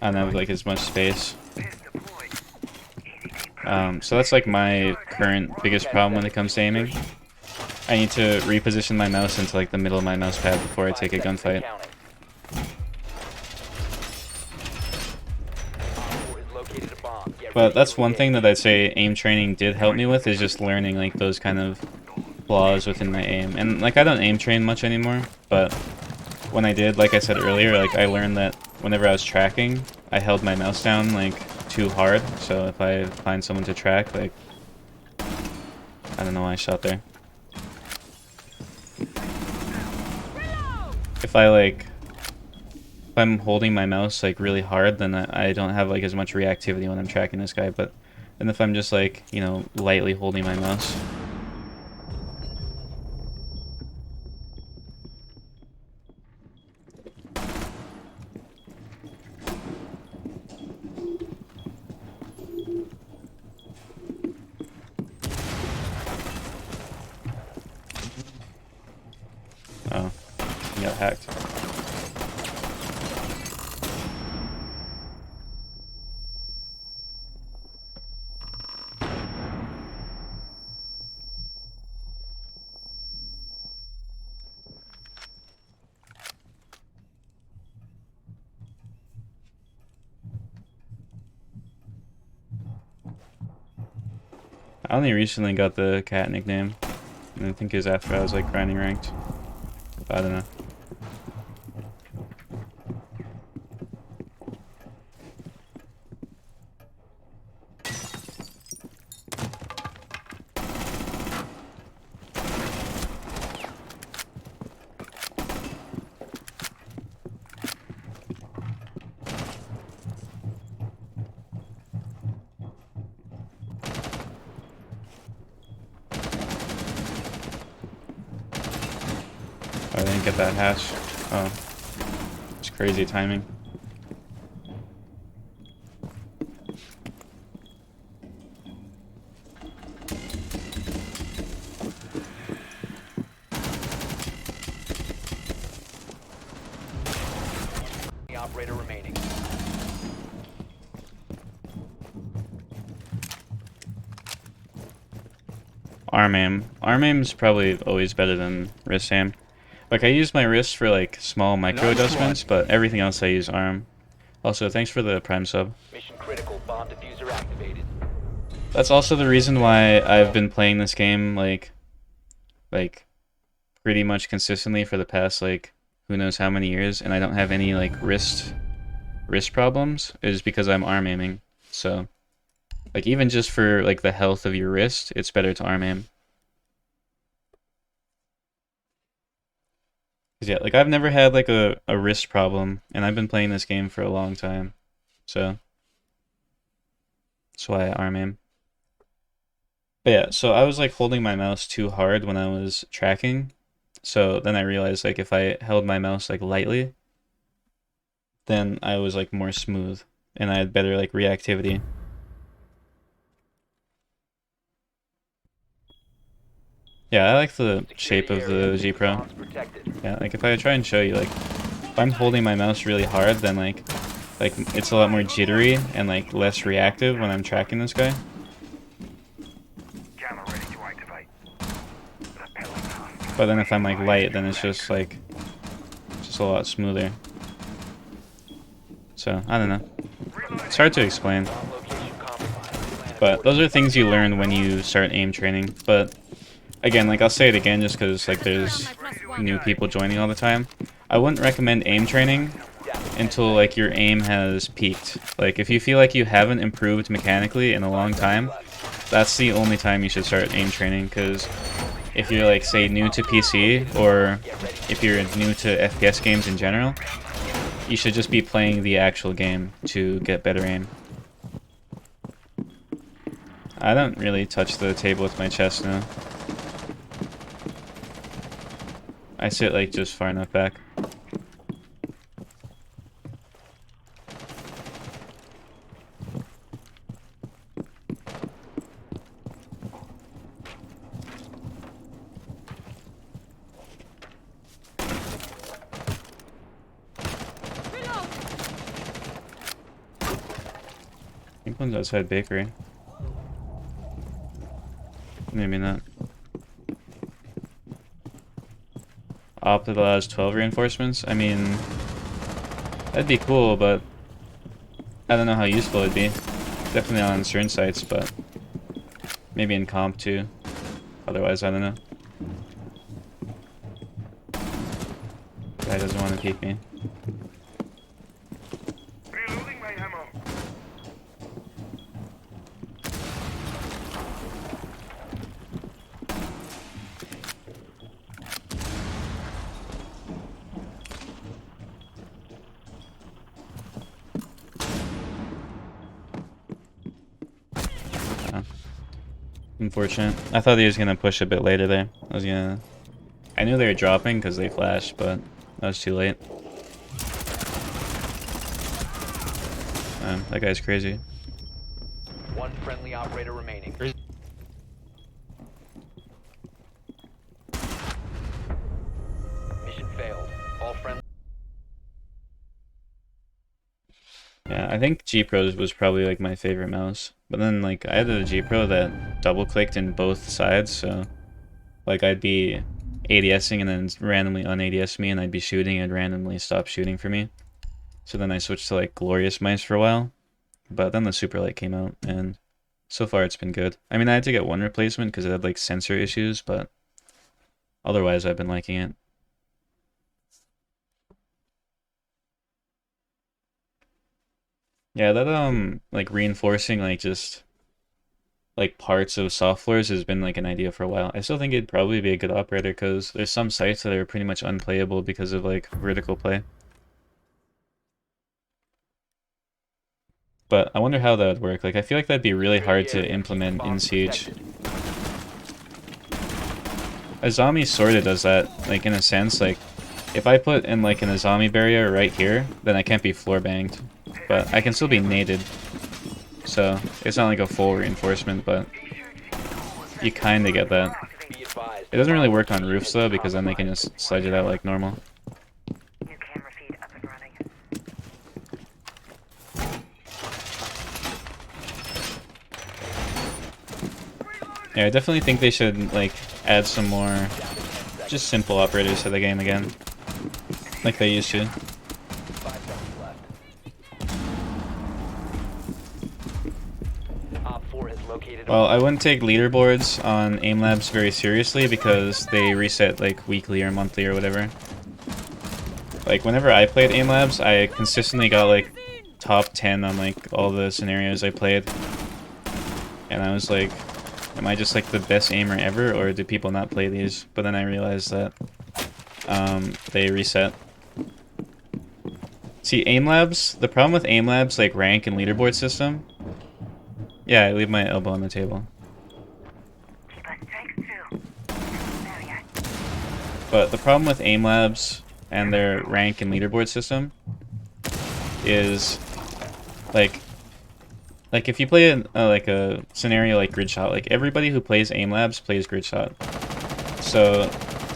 [SPEAKER 1] I don't have like as much space. So that's like my current biggest problem when it comes to aiming. I need to reposition my mouse into like the middle of my mouse pad before I take a gunfight. But that's one thing that I'd say aim training did help me with, is just learning like those kind of flaws within my aim. And like I don't aim train much anymore, but when I did, like I said earlier, like I learned that whenever I was tracking, I held my mouse down like too hard. So if I find someone to track, like I don't know why I shot there. If I'm holding my mouse like really hard, then I don't have like as much reactivity when I'm tracking this guy. But then if I'm just like, you know, lightly holding my mouse. Oh, he got hacked. I only recently got the cat nickname, and I think it was after I was like grinding ranked. I don't know. Oh, I didn't get that hash. Oh. It's crazy timing.
[SPEAKER 2] The operator remaining.
[SPEAKER 1] Arm aim. Arm aim is probably always better than wrist aim. Like, I use my wrist for, like, small micro adjustments, but everything else I use arm. Also, thanks for the Prime sub.
[SPEAKER 2] Mission critical. Bomb diffuser activated.
[SPEAKER 1] That's also the reason why I've been playing this game, like, pretty much consistently for the past, like, who knows how many years, and I don't have any, like, wrist problems, is because I'm arm aiming. So, like, even just for, like, the health of your wrist, it's better to arm aim. Yeah, like I've never had like a wrist problem, and I've been playing this game for a long time, so that's why I arm aim. But yeah, so I was like holding my mouse too hard when I was tracking, so then I realized like if I held my mouse like lightly, then I was like more smooth, and I had better like reactivity. Yeah, I like the shape of the G Pro.
[SPEAKER 2] Bombs protected.
[SPEAKER 1] Yeah, like if I try and show you, like if I'm holding my mouse really hard, then like it's a lot more jittery and like less reactive when I'm tracking this guy.
[SPEAKER 3] Jammer ready to
[SPEAKER 1] But then if I'm like light, then it's just a lot smoother. So I don't know. It's hard to explain.
[SPEAKER 2] Bomb location compromised. Plan
[SPEAKER 1] But those are things you learn when you start aim training. But again, like I'll say it again just because like there's new people joining all the time. I wouldn't recommend aim training until like your aim has peaked. Like if you feel like you haven't improved mechanically in a long time, that's the only time you should start aim training. Because if you're like say new to PC or if you're new to FPS games in general, you should just be playing the actual game to get better aim. I don't really touch the table with my chest now. I sit like just far enough back. I think one's outside bakery. Maybe not. Op that allows 12 reinforcements? I mean, that'd be cool, but I don't know how useful it'd be. Definitely not on certain sites, but maybe in comp too. Otherwise, I don't know. Guy doesn't want to peek me.
[SPEAKER 3] Reloading my ammo.
[SPEAKER 1] Unfortunate. I thought he was gonna push a bit later there. I knew they were dropping because they flashed, but that was too late. That guy's crazy.
[SPEAKER 2] One friendly operator remaining. Mission failed. All friendly.
[SPEAKER 1] Yeah, I think G Pro was probably like my favorite mouse. But then like I had a G Pro that double clicked in both sides, so like I'd be ADSing and then randomly un-ADS me and I'd be shooting and randomly stop shooting for me. So then I switched to like Glorious mice for a while. But then the Superlight came out and so far it's been good. I mean I had to get one replacement because it had like sensor issues, but otherwise I've been liking it. Yeah, that like reinforcing like just like parts of soft floors has been like an idea for a while. I still think it'd probably be a good operator because there's some sites that are pretty much unplayable because of like vertical play. But I wonder how that would work. Like I feel like that'd be really hard to implement in Siege. Azami sorta does that, like in a sense, like if I put in like an Azami barrier right here, then I can't be floor banged. But I can still be naded. So it's not like a full reinforcement, but you kinda get that.
[SPEAKER 2] Be advised.
[SPEAKER 1] It doesn't really work on roofs though, because then they can just slide it out like normal.
[SPEAKER 3] New camera feed up and running.
[SPEAKER 1] Yeah, I definitely think they should like add some more just simple operators to the game again. Like they used to.
[SPEAKER 2] 5 seconds left. Op 4 has located.
[SPEAKER 1] Well, I wouldn't take leaderboards on Aim Labs very seriously because they reset like weekly or monthly or whatever. Like whenever I played Aim Labs, I consistently got like top 10 on like all the scenarios I played. And I was like, am I just like the best aimer ever or do people not play these? But then I realized that they reset. See, Aim Labs, the problem with Aim Labs like rank and leaderboard system. Yeah, I leave my elbow on the table.
[SPEAKER 3] Keep us strength through. There we are.
[SPEAKER 1] But the problem with Aim Labs and their rank and leaderboard system is like if you play like a scenario like Gridshot, like everybody who plays Aim Labs plays Gridshot. So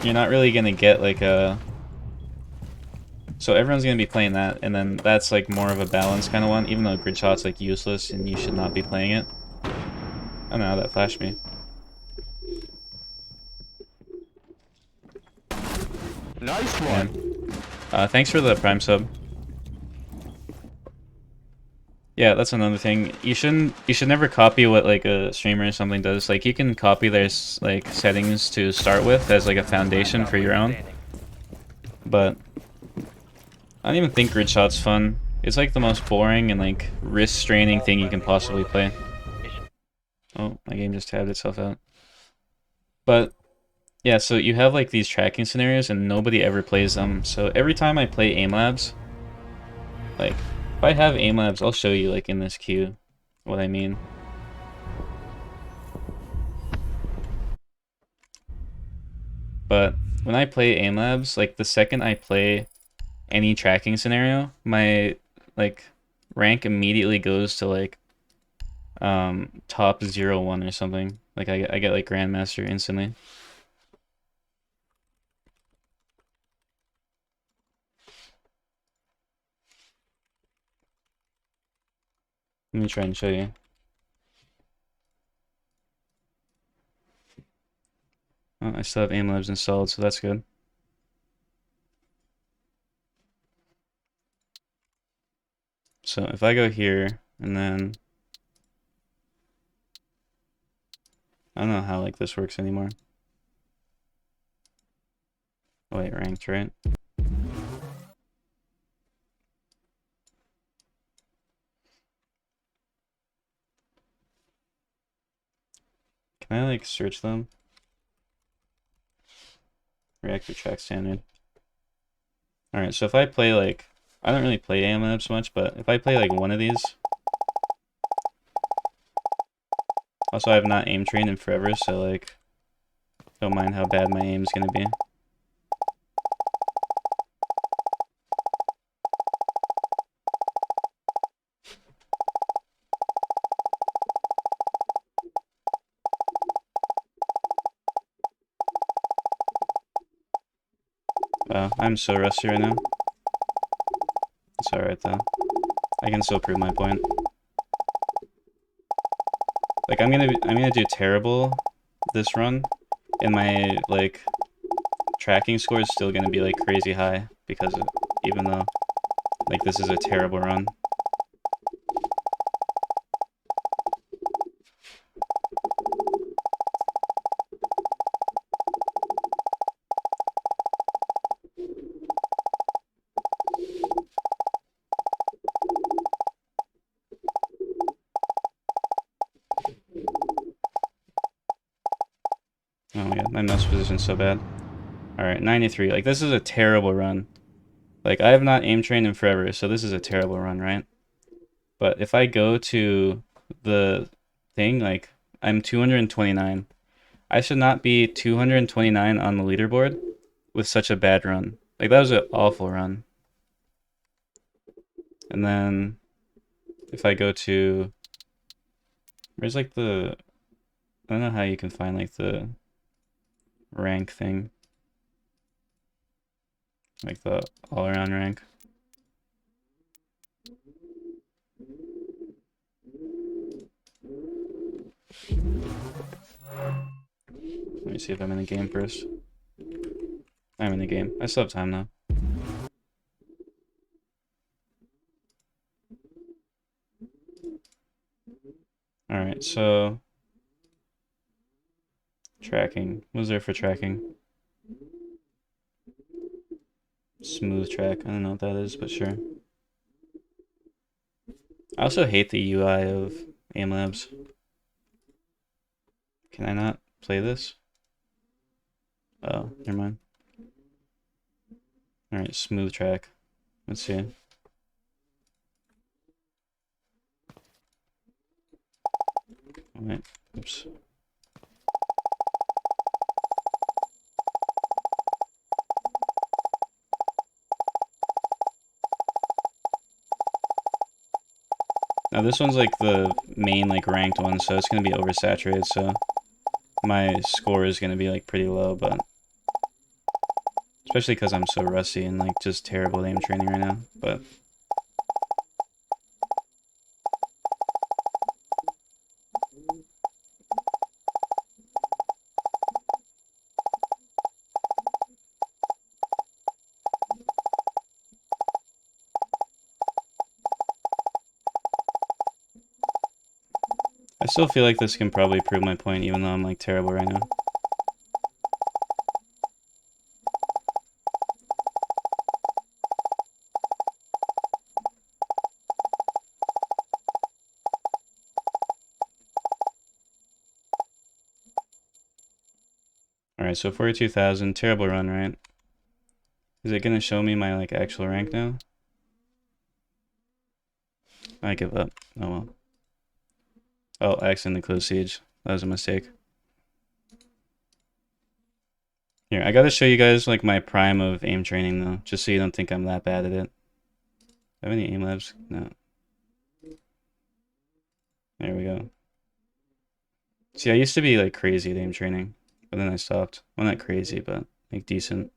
[SPEAKER 1] you're not really gonna get like a. So everyone's gonna be playing that, and then that's like more of a balanced kind of one. Even though Gridshot's like useless and you should not be playing it. I don't know how that flashed me.
[SPEAKER 4] Nice
[SPEAKER 1] Yeah.
[SPEAKER 4] one.
[SPEAKER 1] Thanks for the Prime sub. Yeah, that's another thing. You should never copy what like a streamer or something does. Like you can copy their like settings to start with as like a foundation for your own.
[SPEAKER 2] Standing.
[SPEAKER 1] But I don't even think grid shot's fun. It's like the most boring and like wrist straining thing you can possibly play. Oh, my game just tabbed itself out. But yeah, so you have like these tracking scenarios and nobody ever plays them. So every time I play aim labs, like if I have aim labs, I'll show you like in this queue what I mean. But when I play aim labs, like the second I play any tracking scenario, my like rank immediately goes to like top 0-1 or something. Like I get like Grandmaster instantly. Let me try and show you. Oh, I still have aim labs installed, so that's good. So if I go here and then I don't know how like this works anymore. Oh, wait, ranked, right? Can I like search them? Reactor track standard. Alright, so if I play like I don't really play aim labs much, but if I play like one of these. Also I have not aim trained in forever, so like don't mind how bad my aim's gonna be. Wow, I'm so rusty right now. It's alright though. I can still prove my point. Like I'm gonna do terrible this run, and my like tracking score is still gonna be like crazy high because of, even though like this is a terrible run. Oh my god, my mouse position's so bad. Alright, 93. Like, this is a terrible run. Like, I have not aim trained in forever, so this is a terrible run, right? But if I go to the thing, like, I'm 229. I should not be 229 on the leaderboard with such a bad run. Like, that was an awful run. And then, if I go to... Where's, like, the... I don't know how you can find, like, the rank thing. Like the all-around rank. Let me see if I'm in the game first. I'm in the game. I still have time though. Alright, so... Tracking. What was there for tracking? Smooth track. I don't know what that is, but sure. I also hate the UI of aim labs. Can I not play this? Oh, never mind. Alright, smooth track. Let's see. Alright, oops. Now this one's like the main like ranked one, so it's gonna be oversaturated, so my score is gonna be like pretty low, but especially because I'm so rusty and like just terrible at aim training right now, but I still feel like this can probably prove my point, even though I'm like terrible right now. Alright, so 42,000, terrible run, right? Is it gonna show me my like actual rank now? I give up. Oh well. Oh, I accidentally closed Siege. That was a mistake. Here, I gotta show you guys like my prime of aim training though, just so you don't think I'm that bad at it. Do I have any aim labs? No. There we go. See, I used to be like crazy at aim training, but then I stopped. Well, not crazy, but like decent.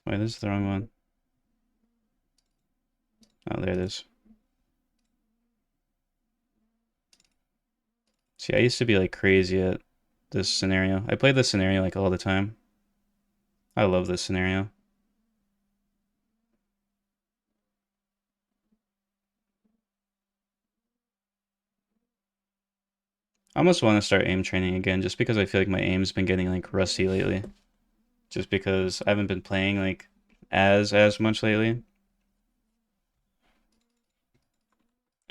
[SPEAKER 1] Wait, this is the wrong one. Oh, there it is. See, I used to be like crazy at this scenario. I played this scenario like all the time. I love this scenario. I almost want to start aim training again just because I feel like my aim's been getting like rusty lately. Just because I haven't been playing like as much lately.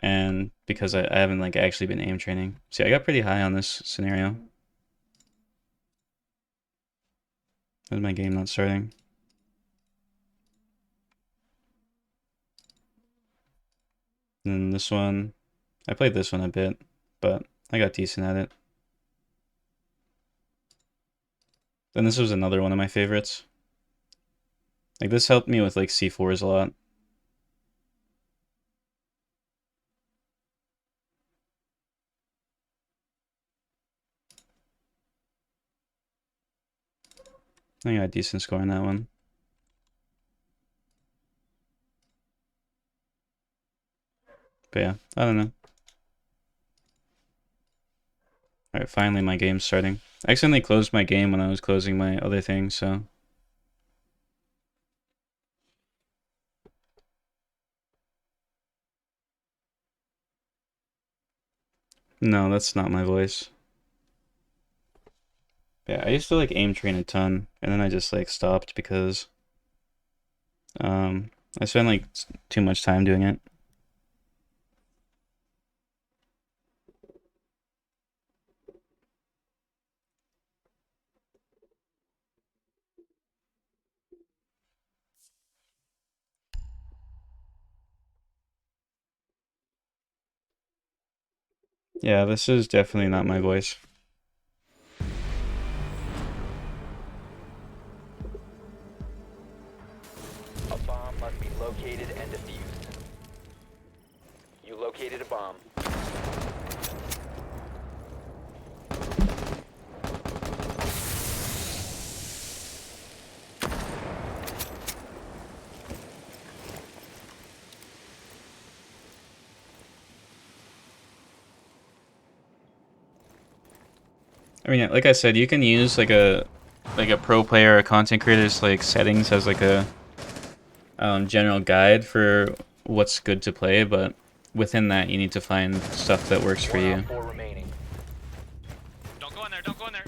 [SPEAKER 1] And because I haven't like actually been aim training. See, I got pretty high on this scenario. Where's my game not starting? And this one, I played this one a bit, but I got decent at it. Then this was another one of my favorites. Like this helped me with like C4s a lot. I got a decent score on that one. But yeah, I don't know. Alright, finally my game's starting. I accidentally closed my game when I was closing my other thing, so... No, that's not my voice. Yeah, I used to like aim train a ton, and then I just like stopped because I spent like too much time doing it. Yeah, this is definitely not my voice.
[SPEAKER 2] A bomb must be located and defused. You located a bomb.
[SPEAKER 1] I mean, like I said, you can use like a pro player or content creator's like settings as like a general guide for what's good to play, but within that you need to find stuff that works for you.
[SPEAKER 2] 4 remaining.
[SPEAKER 6] Don't go in there, don't go in there.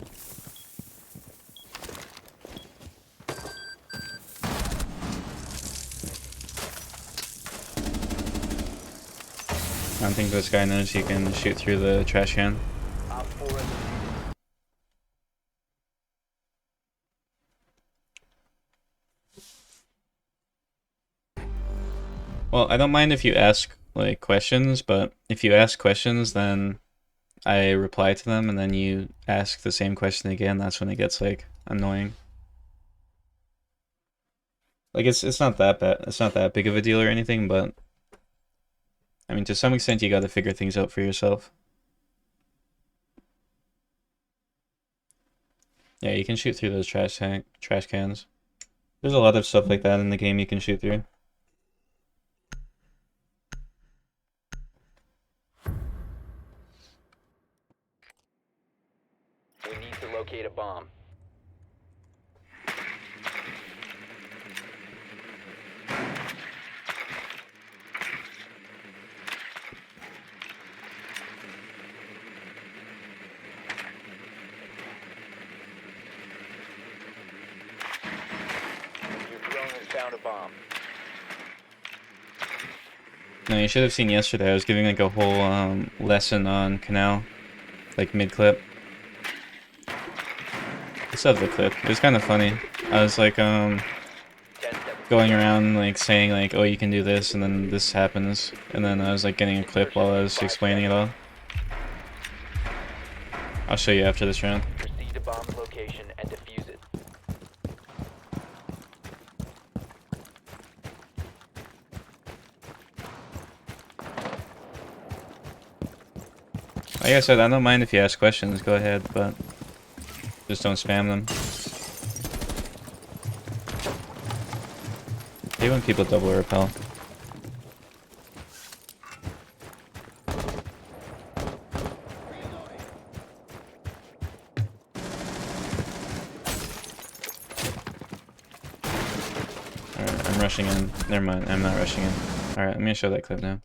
[SPEAKER 1] I don't think this guy knows you can shoot through the trash can.
[SPEAKER 2] Op 4 in the
[SPEAKER 1] Well, I don't mind if you ask like questions, but if you ask questions, then I reply to them, and then you ask the same question again. That's when it gets like annoying. Like it's not that bad. It's not that big of a deal or anything, but I mean, to some extent, you got to figure things out for yourself. Yeah, you can shoot through those trash cans. There's a lot of stuff like that in the game you can shoot through.
[SPEAKER 2] locate a bomb. Your drone has found a bomb.
[SPEAKER 1] No, you should have seen yesterday. I was giving like a whole lesson on Canal, like mid clip. I still have the clip. It was kind of funny. I was like
[SPEAKER 2] 10 seconds.
[SPEAKER 1] going around like saying like, oh, you can do this, and then this happens, and then I was like getting a clip while I was explaining it all. I'll show you after this round.
[SPEAKER 2] Proceed to bomb's location and defuse it.
[SPEAKER 1] Like I said, I don't mind if you ask questions. Go ahead, but just don't spam them. I hate when people double repel. Alright, I'm rushing in. Never mind, I'm not rushing in. Alright, I'm gonna show that clip now.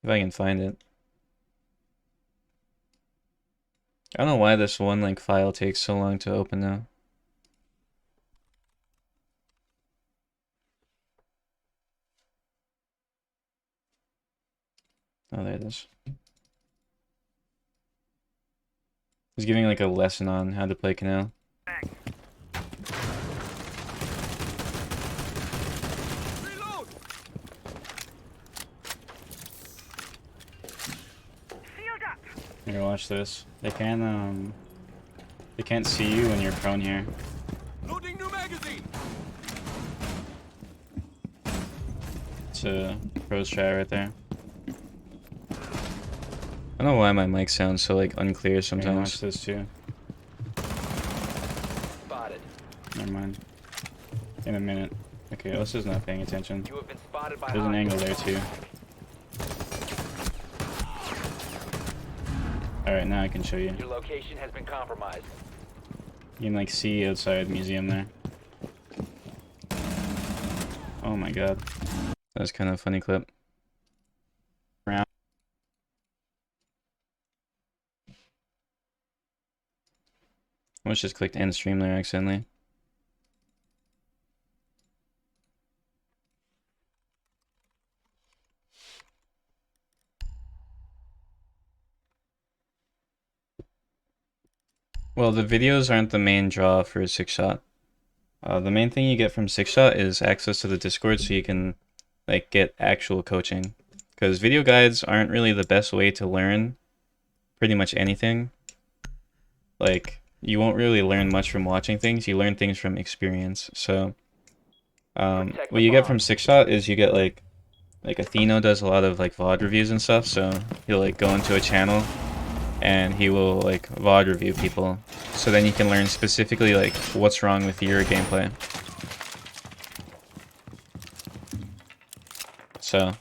[SPEAKER 1] If I can find it. I don't know why this one like file takes so long to open now. Oh, there it is. He's giving like a lesson on how to play Canal.
[SPEAKER 3] Shield up.
[SPEAKER 1] Here, watch this. They can't see you when you're prone here.
[SPEAKER 7] Loading new magazine.
[SPEAKER 1] It's a pro strat right there. I don't know why my mic sounds so like unclear sometimes. Watch this too.
[SPEAKER 2] Spotted.
[SPEAKER 1] Never mind. In a minute. Okay, Osa's not paying attention.
[SPEAKER 2] You have been spotted by
[SPEAKER 1] There's an angle
[SPEAKER 2] hostiles.
[SPEAKER 1] there too. Alright, now I can show you.
[SPEAKER 2] Your location has been compromised.
[SPEAKER 1] You can like see outside museum there. Oh my god. That was kind of a funny clip. Round. I almost just clicked end stream there accidentally. Well, the videos aren't the main draw for Six Shot. The main thing you get from Six Shot is access to the Discord so you can like get actual coaching. Because video guides aren't really the best way to learn pretty much anything. Like, you won't really learn much from watching things, you learn things from experience. So, what you get from Six Shot is you get like Atheno does a lot of like VOD reviews and stuff, so he'll like go into a channel and he will like VOD review people. So then you can learn specifically like what's wrong with your gameplay. So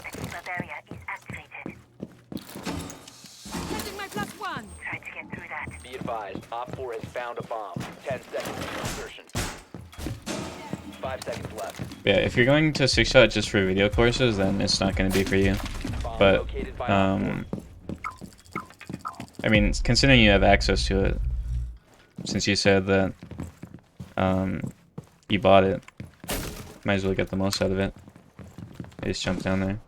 [SPEAKER 3] Activa barrier is activated.
[SPEAKER 8] Setting my plus one.
[SPEAKER 3] Try to get through that.
[SPEAKER 2] Be advised, Op 4 has found a bomb. 10 seconds to insertion. 5 seconds left.
[SPEAKER 1] yeah, if you're going to Six Shot just for video courses, then it's not going to be for you.
[SPEAKER 2] Bomb
[SPEAKER 1] But
[SPEAKER 2] located by Op 4.
[SPEAKER 1] I mean, considering you have access to it, since you said that you bought it, might as well get the most out of it. I just jumped down there.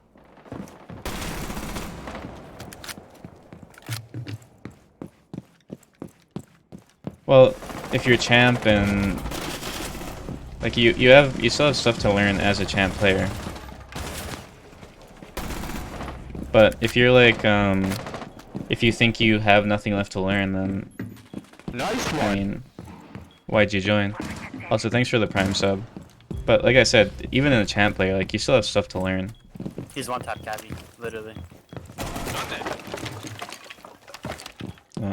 [SPEAKER 1] Well, if you're champ and like you still have stuff to learn as a champ player. But if you're like if you think you have nothing left to learn, then
[SPEAKER 7] Nice
[SPEAKER 1] I
[SPEAKER 7] one.
[SPEAKER 1] mean, why'd you join? Also, thanks for the Prime sub. But like I said, even in a champ player, like you still have stuff to learn.
[SPEAKER 9] He's one tap Gabby, literally.
[SPEAKER 6] I'm dead.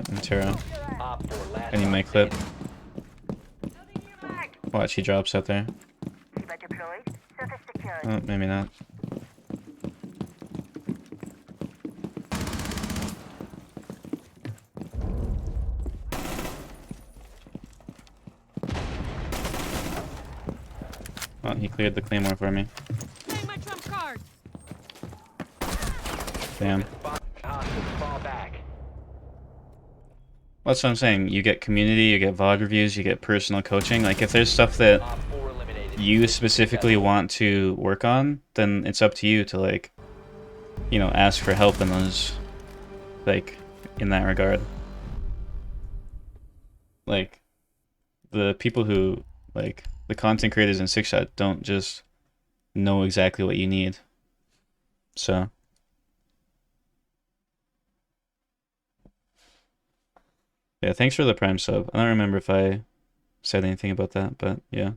[SPEAKER 1] Intero.
[SPEAKER 2] Op 4 last
[SPEAKER 1] I need my
[SPEAKER 2] stop
[SPEAKER 1] clip.
[SPEAKER 3] Loading new mag.
[SPEAKER 1] Watch, he drops out there.
[SPEAKER 3] Shiba deployed. Surface secured.
[SPEAKER 1] Oh, maybe not. Oh, he cleared the claymore for me.
[SPEAKER 3] Playing my trump card.
[SPEAKER 1] Damn.
[SPEAKER 2] Hostiles fall back.
[SPEAKER 1] That's what I'm saying. You get community, you get VOD reviews, you get personal coaching. Like, if there's stuff that
[SPEAKER 2] Op 4 eliminated.
[SPEAKER 1] you specifically want to work on, then it's up to you to, like, you know, ask for help in those, like, in that regard. Like, the people who, like, the content creators in Sixshot don't just know exactly what you need. So. Yeah, thanks for the Prime sub. I don't remember if I said anything about that, but yeah.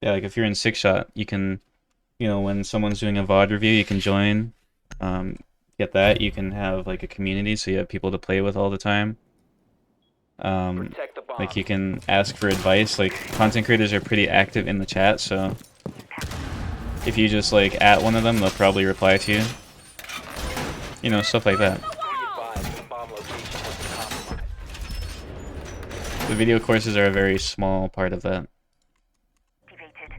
[SPEAKER 1] Yeah, like if you're in Sixshot, you can, you know, when someone's doing a VOD review, you can join, get that. You can have like a community, so you have people to play with all the time.
[SPEAKER 2] Protect the bomb.
[SPEAKER 1] Like you can ask for advice. Like content creators are pretty active in the chat, so if you just like at one of them, they'll probably reply to you. You know, stuff like that.
[SPEAKER 2] Be advised, the bomb location has been compromised.
[SPEAKER 1] The video courses are a very small part of that.
[SPEAKER 3] Activated.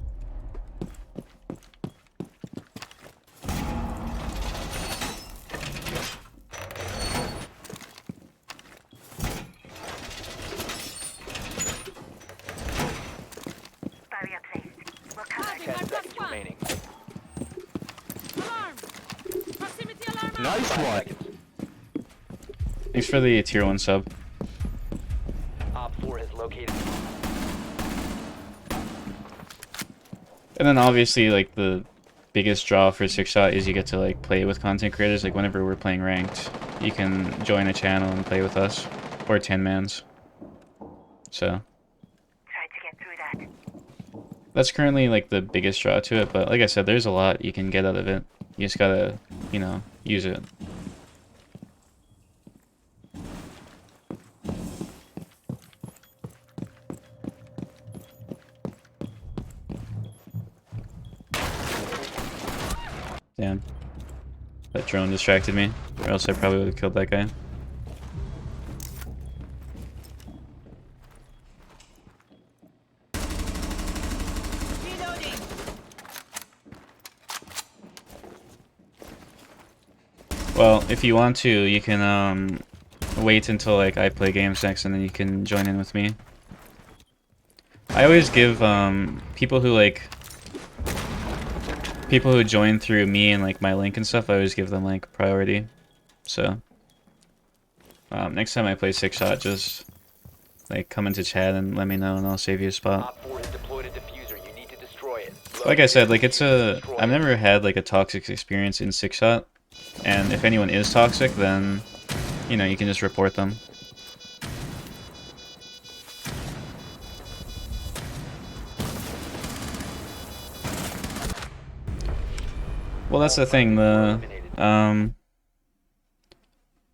[SPEAKER 3] Barrier placed. We're covered.
[SPEAKER 2] 10 seconds remaining.
[SPEAKER 3] Alarm! Proximity alarm!
[SPEAKER 7] Nice
[SPEAKER 2] 5
[SPEAKER 7] one.
[SPEAKER 2] seconds.
[SPEAKER 1] Thanks for the tier 1 sub.
[SPEAKER 2] Op 4 has located.
[SPEAKER 1] And then obviously like the biggest draw for Sixshot is you get to like play with content creators. Like whenever we're playing ranked, you can join a channel and play with us, or 10-mans. So
[SPEAKER 3] Try to get through that.
[SPEAKER 1] that's currently like the biggest draw to it. But like I said, there's a lot you can get out of it. You just gotta, you know, use it. Damn. That drone distracted me, or else I probably would have killed that guy.
[SPEAKER 3] Reloading.
[SPEAKER 1] Well, if you want to, you can wait until like I play games next, and then you can join in with me. I always give people who join through me and like my link and stuff, I always give them like priority. So next time I play Sixshot, just like come into chat and let me know, and I'll save you a spot.
[SPEAKER 2] Op 4 has deployed a diffuser. You need to destroy it.
[SPEAKER 1] Like I said, like it's
[SPEAKER 2] Destroy
[SPEAKER 1] I've
[SPEAKER 2] it.
[SPEAKER 1] never had like a toxic experience in Sixshot, and if anyone is toxic, then you know you can just report them. Well, that's the thing.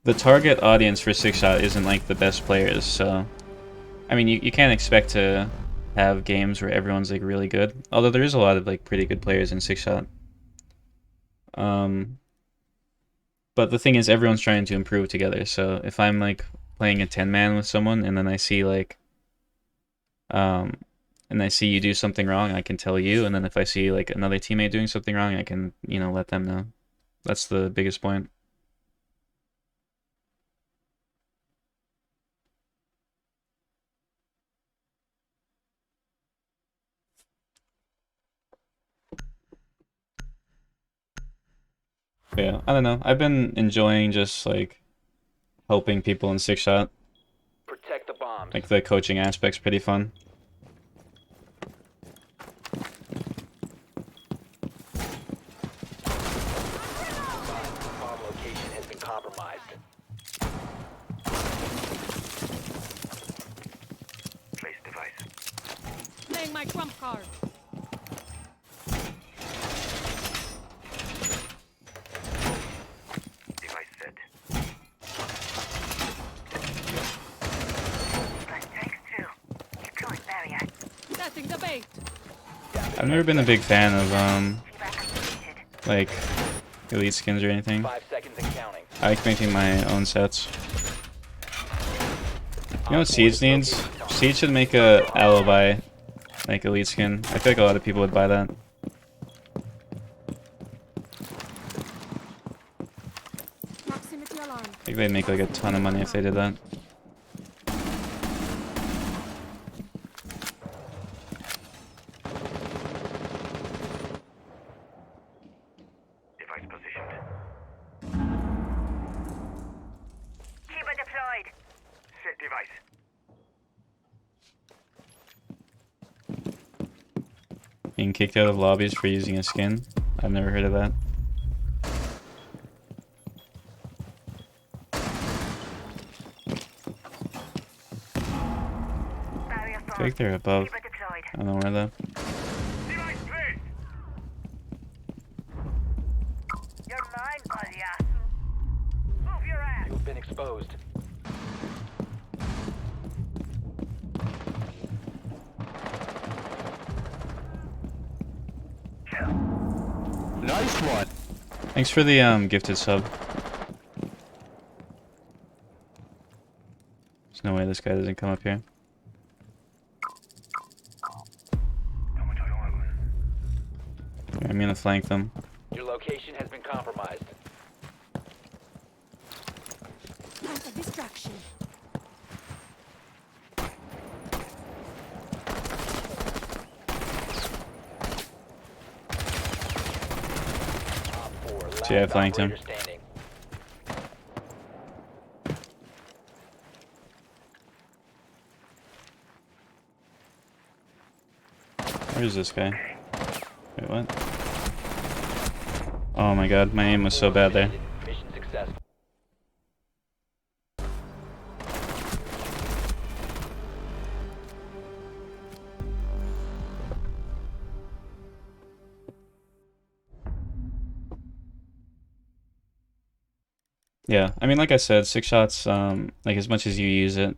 [SPEAKER 1] The target audience for Sixshot isn't like the best players, so I mean you can't expect to have games where everyone's like really good. Although there is a lot of like pretty good players in Sixshot. But the thing is, everyone's trying to improve together. So if I'm like playing a 10-man with someone, and then I see like and I see you do something wrong, I can tell you, and then if I see like another teammate doing something wrong, I can, you know, let them know. That's the biggest point. But yeah, I don't know. I've been enjoying just like helping people in Sixshot.
[SPEAKER 2] Protect the bombs.
[SPEAKER 1] Like the coaching aspect's pretty fun.
[SPEAKER 2] Bomb location has been compromised.
[SPEAKER 3] Place device.
[SPEAKER 8] Playing my trump card. Planting the bait.
[SPEAKER 1] I've never been a big fan of
[SPEAKER 3] Feedback completed.
[SPEAKER 1] like elite skins or anything.
[SPEAKER 2] 5 seconds and counting.
[SPEAKER 1] I like making my own sets. You know what
[SPEAKER 2] Op 4
[SPEAKER 1] Siege
[SPEAKER 2] is
[SPEAKER 1] needs?
[SPEAKER 2] located Tom.
[SPEAKER 1] Siege should make a alibi, like elite skin. I feel like a lot of people would buy that.
[SPEAKER 8] Proximity alarm.
[SPEAKER 1] I think they'd make like a ton of money if they did that.
[SPEAKER 7] Device positioned.
[SPEAKER 3] Kiba deployed.
[SPEAKER 7] Set device.
[SPEAKER 1] Being kicked out of lobbies for using a skin. I've never heard of that.
[SPEAKER 3] Barrier
[SPEAKER 1] I
[SPEAKER 3] formed.
[SPEAKER 1] think they're above.
[SPEAKER 3] Kiba deployed.
[SPEAKER 1] I don't know where though.
[SPEAKER 7] Device placed.
[SPEAKER 3] You're mine, Palyasu. Move your ass.
[SPEAKER 2] You've been exposed.
[SPEAKER 7] Nice one.
[SPEAKER 1] Thanks for the gifted sub. There's no way this guy doesn't come up here. I'm gonna flank them.
[SPEAKER 2] Your location has been compromised.
[SPEAKER 8] Plant a distraction.
[SPEAKER 2] Op 4, last
[SPEAKER 1] See, I flanked him.
[SPEAKER 2] operator standing.
[SPEAKER 1] Where's this guy? Wait, what? Oh my god, my aim was so bad there.
[SPEAKER 2] Mission successful.
[SPEAKER 1] Yeah, I mean, like I said, 6 shots, like as much as you use it,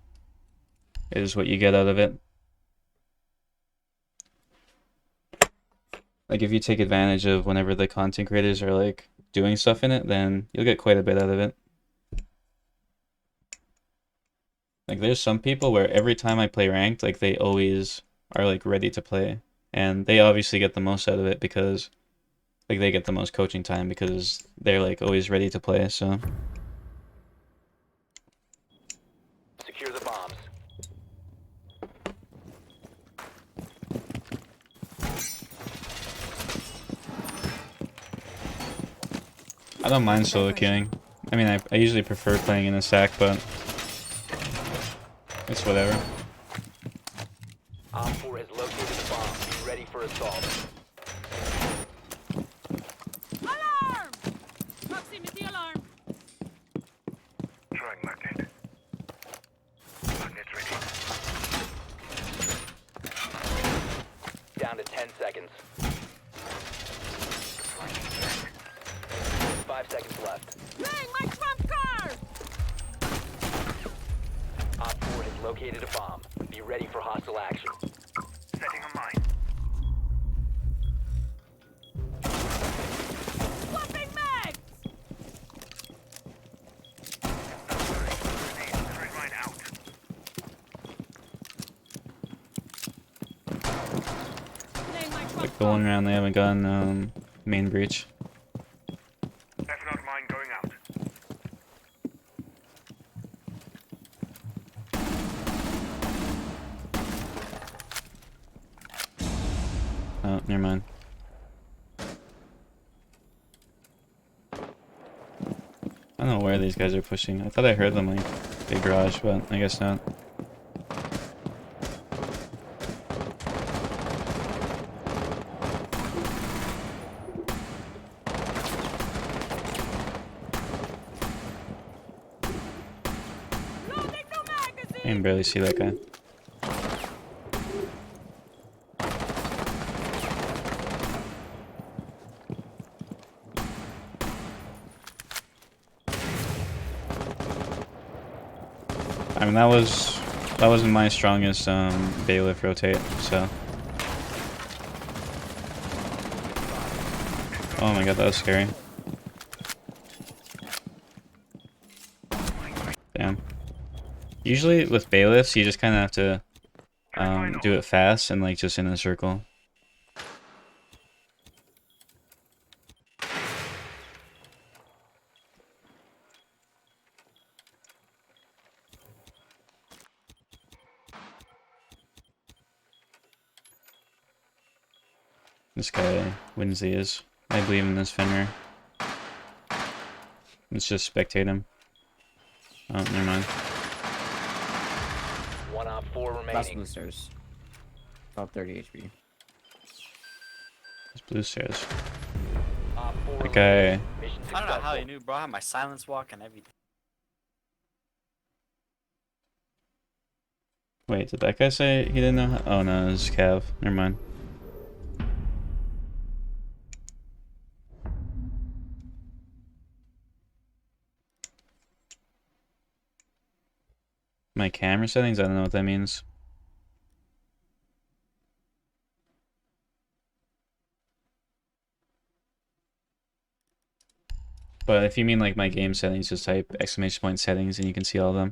[SPEAKER 1] is what you get out of it. Like if you take advantage of whenever the content creators are like doing stuff in it, then you'll get quite a bit out of it. Like there's some people where every time I play ranked, like they always are like ready to play, and they obviously get the most out of it because like they get the most coaching time because they're like always ready to play, so
[SPEAKER 2] Secure the bombs.
[SPEAKER 1] I don't mind solo queuing. I mean, I usually prefer playing in a stack, but it's whatever.
[SPEAKER 2] Op 4 has located the bomb. Be ready for assault.
[SPEAKER 8] Alarm! Proximity alarm.
[SPEAKER 7] Throwing magnet. Magnet ready.
[SPEAKER 2] Down to 10 seconds. 5 seconds left.
[SPEAKER 8] Playing my trump card!
[SPEAKER 2] Op 4 has located a bomb. Be ready for hostile action.
[SPEAKER 7] Setting a mine.
[SPEAKER 8] Swapping mags!
[SPEAKER 7] Grenade mine out.
[SPEAKER 8] Playing my trump
[SPEAKER 1] Like the one round they haven't gotten main breach.
[SPEAKER 7] That's not mine going out.
[SPEAKER 1] Oh, never mind. I don't know where these guys are pushing. I thought I heard them like big garage, but I guess not.
[SPEAKER 8] Loading new magazine!
[SPEAKER 1] I can barely see that guy. I mean, that wasn't my strongest bailiff rotate, so Oh my god, that was scary. Damn. Usually with bailiffs, you just kind of have to do it fast and like just in a circle. This guy wins these. I believe in this Fenrir. Let's just spectate him. Oh, never mind.
[SPEAKER 2] 1 op 4
[SPEAKER 9] Last
[SPEAKER 2] remaining.
[SPEAKER 9] blue stairs. Top 30 HP.
[SPEAKER 1] It's blue stairs.
[SPEAKER 2] Op 4
[SPEAKER 1] That guy.
[SPEAKER 2] eliminated. Mission
[SPEAKER 9] I don't know how he
[SPEAKER 2] successful.
[SPEAKER 9] knew, bro. I had my silence walk and everything.
[SPEAKER 1] Wait, did that guy say he didn't know how? Oh no, it was Cav. Never mind. My camera settings? I don't know what that means. But if you mean like my game settings, just type !point settings and you can see all of them.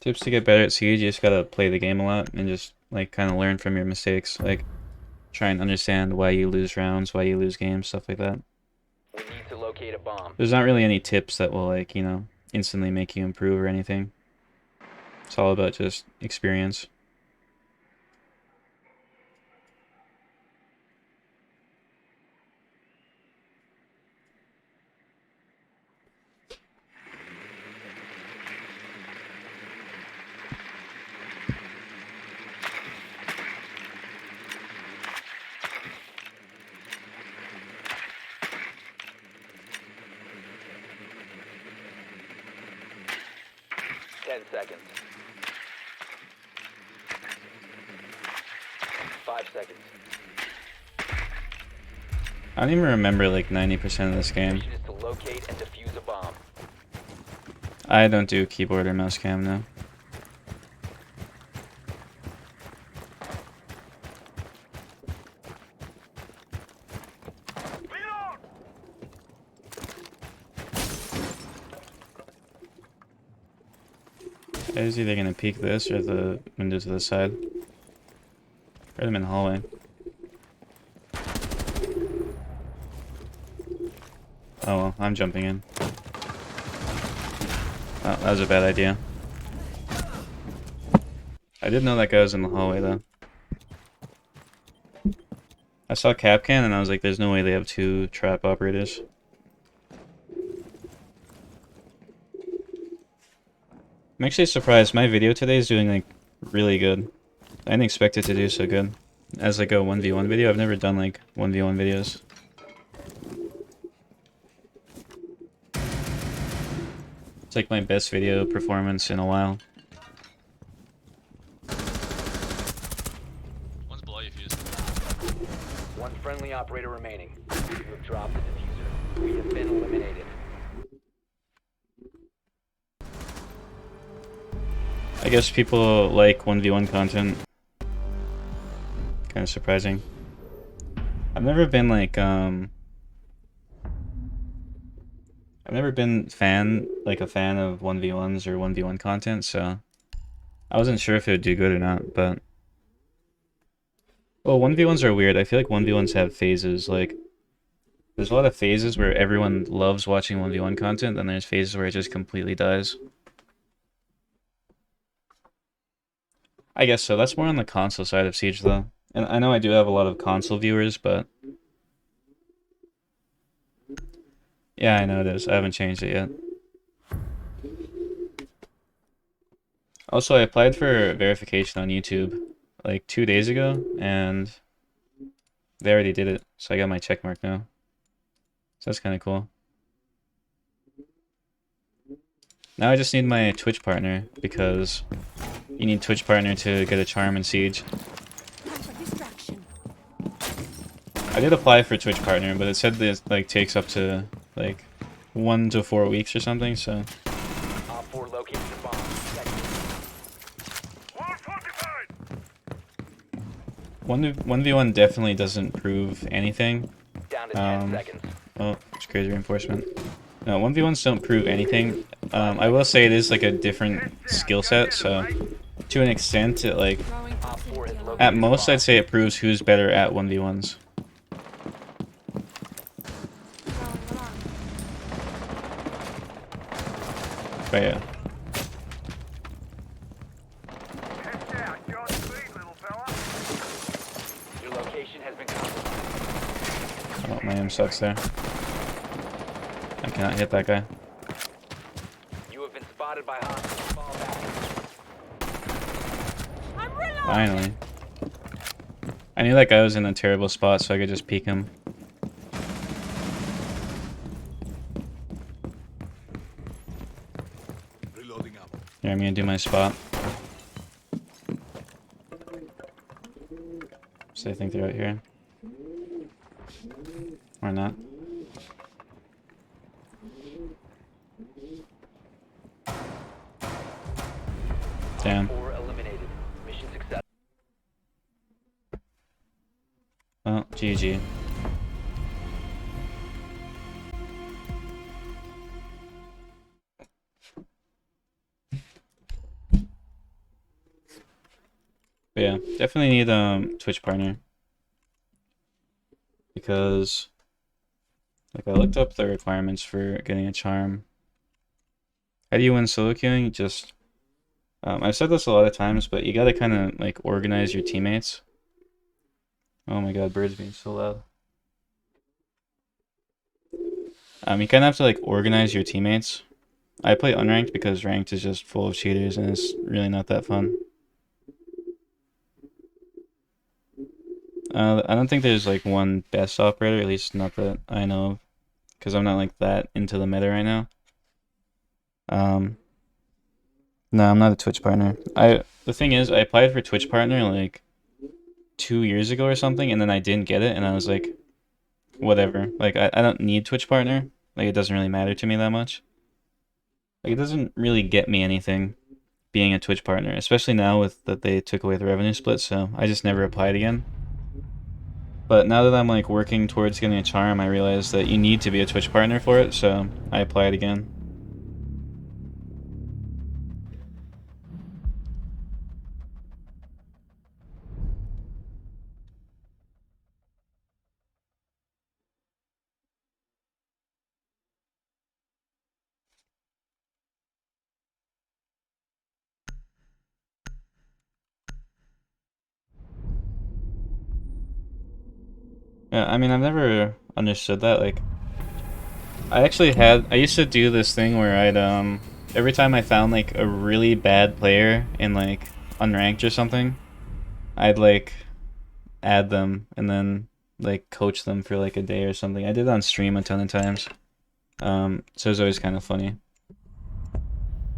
[SPEAKER 1] Tips to get better at Siege, you just gotta play the game a lot and just like kind of learn from your mistakes. Like try and understand why you lose rounds, why you lose games, stuff like that.
[SPEAKER 2] We need to locate a bomb.
[SPEAKER 1] There's not really any tips that will like, instantly make you improve or anything. It's all about just experience.
[SPEAKER 2] Seconds. 5 seconds.
[SPEAKER 1] I don't even remember like 90% of this game.
[SPEAKER 2] Mission is to locate and defuse a bomb.
[SPEAKER 1] I don't do keyboard or mouse cam now. I was either gonna peek this or the window to the side. Heard him in the hallway. Oh well, I'm jumping in. Oh, that was a bad idea. I did know that guy was in the hallway though. I saw Capcan and I was like, there's no way they have 2 trap operators. I'm actually surprised. My video today is doing like really good. I didn't expect it to do so good. As like a 1v1 video, I've never done like 1v1 videos. It's like my best video performance in a while.
[SPEAKER 6] One's below you, Fuse.
[SPEAKER 2] One friendly operator remaining. You have dropped the diffuser. We have been eliminated.
[SPEAKER 1] I guess people like 1v1 content. Kind of surprising. I've never been like I've never been a fan of 1v1s or 1v1 content, so I wasn't sure if it would do good or not, but well, 1v1s are weird. I feel like 1v1s have phases. Like there's a lot of phases where everyone loves watching 1v1 content, then there's phases where it just completely dies. I guess so. That's more on the console side of Siege, though. And I know I do have a lot of console viewers, but yeah, I know it is. I haven't changed it yet. Also, I applied for verification on YouTube like 2 days ago, and they already did it, so I got my check mark now. So that's kind of cool. Now I just need my Twitch partner, because you need Twitch partner to get a charm in Siege.
[SPEAKER 8] Time for distraction.
[SPEAKER 1] I did apply for Twitch partner, but it said this like takes up to like 1 to 4 weeks or something, so
[SPEAKER 2] Op 4 located the bomb. Second.
[SPEAKER 1] 1v1 definitely doesn't prove anything.
[SPEAKER 2] Down to 10
[SPEAKER 1] Um,
[SPEAKER 2] seconds.
[SPEAKER 1] Oh, it's crazy reinforcement. No, 1v1s don't prove anything. I will say it is like a different skill set, so to an extent, it like
[SPEAKER 8] Throwing
[SPEAKER 2] Op 4 has
[SPEAKER 8] proximity alarm.
[SPEAKER 1] at most I'd say it proves who's better at 1v1s.
[SPEAKER 8] Throwing alarm.
[SPEAKER 1] But yeah,
[SPEAKER 7] Head down. You're on speed, little fella.
[SPEAKER 2] Your location has been compromised.
[SPEAKER 1] oh, my aim sucks there. I cannot hit that guy.
[SPEAKER 2] You have been spotted by hostiles. Fall back.
[SPEAKER 8] I'm reloading.
[SPEAKER 1] Finally. I knew that guy was in a terrible spot, so I could just peek him. Here, I'm gonna do my spot. So I think they're out here. Or not. Damn.
[SPEAKER 2] 4 eliminated. Mission success.
[SPEAKER 1] Well, GG. But yeah, definitely need Twitch partner. Because like I looked up the requirements for getting a charm. How do you win solo queuing? Just I've said this a lot of times, but you gotta kind of like organize your teammates. Oh my god, birds being so loud. You kind of have to like organize your teammates. I play unranked because ranked is just full of cheaters and it's really not that fun. I don't think there's like one best operator, at least not that I know of, because I'm not like that into the meta right now. No, I'm not a Twitch partner. The thing is, I applied for Twitch partner like 2 years ago or something, and then I didn't get it, and I was like, whatever. Like I don't need Twitch partner. Like it doesn't really matter to me that much. Like it doesn't really get me anything being a Twitch partner, especially now with that they took away the revenue split, so I just never applied again. But now that I'm like working towards getting a charm, I realize that you need to be a Twitch partner for it, so I applied again. Yeah, I mean, I've never understood that. Like, I used to do this thing where I'd, every time I found, like, a really bad player in, like, unranked or something, I'd, like, add them and then, like, coach them for, like, a day or something. I did it on stream a ton of times. So it was always kind of funny.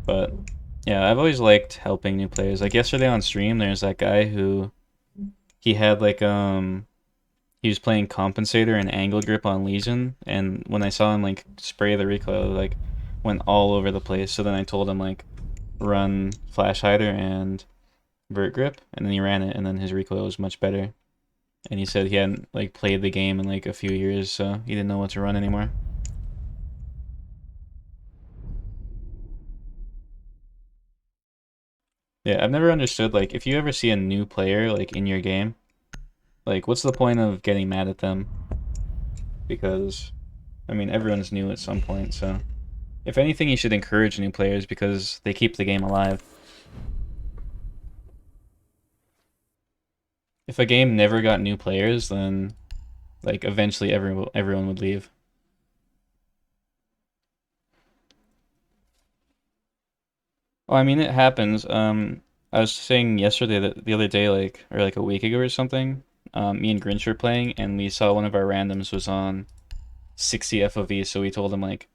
[SPEAKER 1] But, yeah, I've always liked helping new players. Like, yesterday on stream, there's that guy who, he had, like, he was playing Compensator and Angle Grip on Legion, and when I saw him like spray the recoil, like went all over the place. So then I told him like run Flash Hider and Vert Grip, and then he ran it, and then his recoil was much better. And he said he hadn't like played the game in like a few years, so he didn't know what to run anymore. Yeah, I've never understood like if you ever see a new player like in your game, like, what's the point of getting mad at them? Because, I mean, everyone's new at some point, so... If anything, you should encourage new players because they keep the game alive. If a game never got new players, then, like, eventually everyone would leave. Well, I mean, it happens. I was saying yesterday, that the other day, like, or like a week ago or something, me and Grinch were playing, and we saw one of our randoms was on 60 FOV, so we told him, like,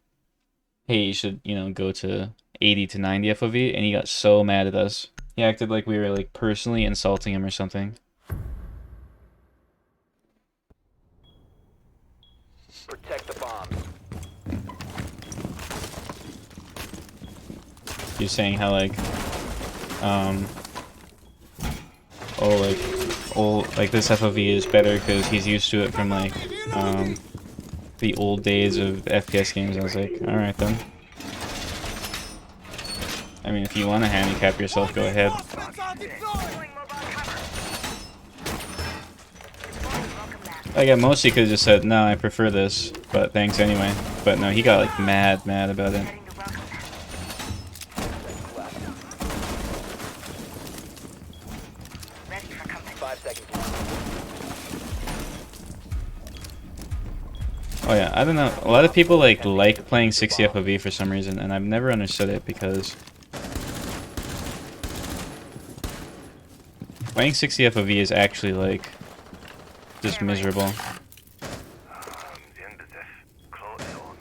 [SPEAKER 1] hey, you should, you know, go to 80 to 90 FOV, and he got so mad at us. He acted like we were, like, personally insulting him or something.
[SPEAKER 2] Protect the bomb.
[SPEAKER 1] He was saying how, like, oh, like, old, like this FOV is better because he's used to it from like the old days of FPS games. I was like, all right then. I mean, if you want to handicap yourself, go ahead.
[SPEAKER 3] Deploying mobile cover. Welcome back.
[SPEAKER 1] Like at most he could have just said, no, I prefer this, but thanks anyway. But no, he got like mad about it.
[SPEAKER 3] Heading to welcome back.
[SPEAKER 2] Left.
[SPEAKER 3] Ready for company.
[SPEAKER 2] 5 seconds left.
[SPEAKER 1] Oh yeah, I don't know. A lot of people like playing 60 FOV for some reason, and I've never understood it because playing 60 FOV is actually like just miserable.
[SPEAKER 7] The end of this. Close it on.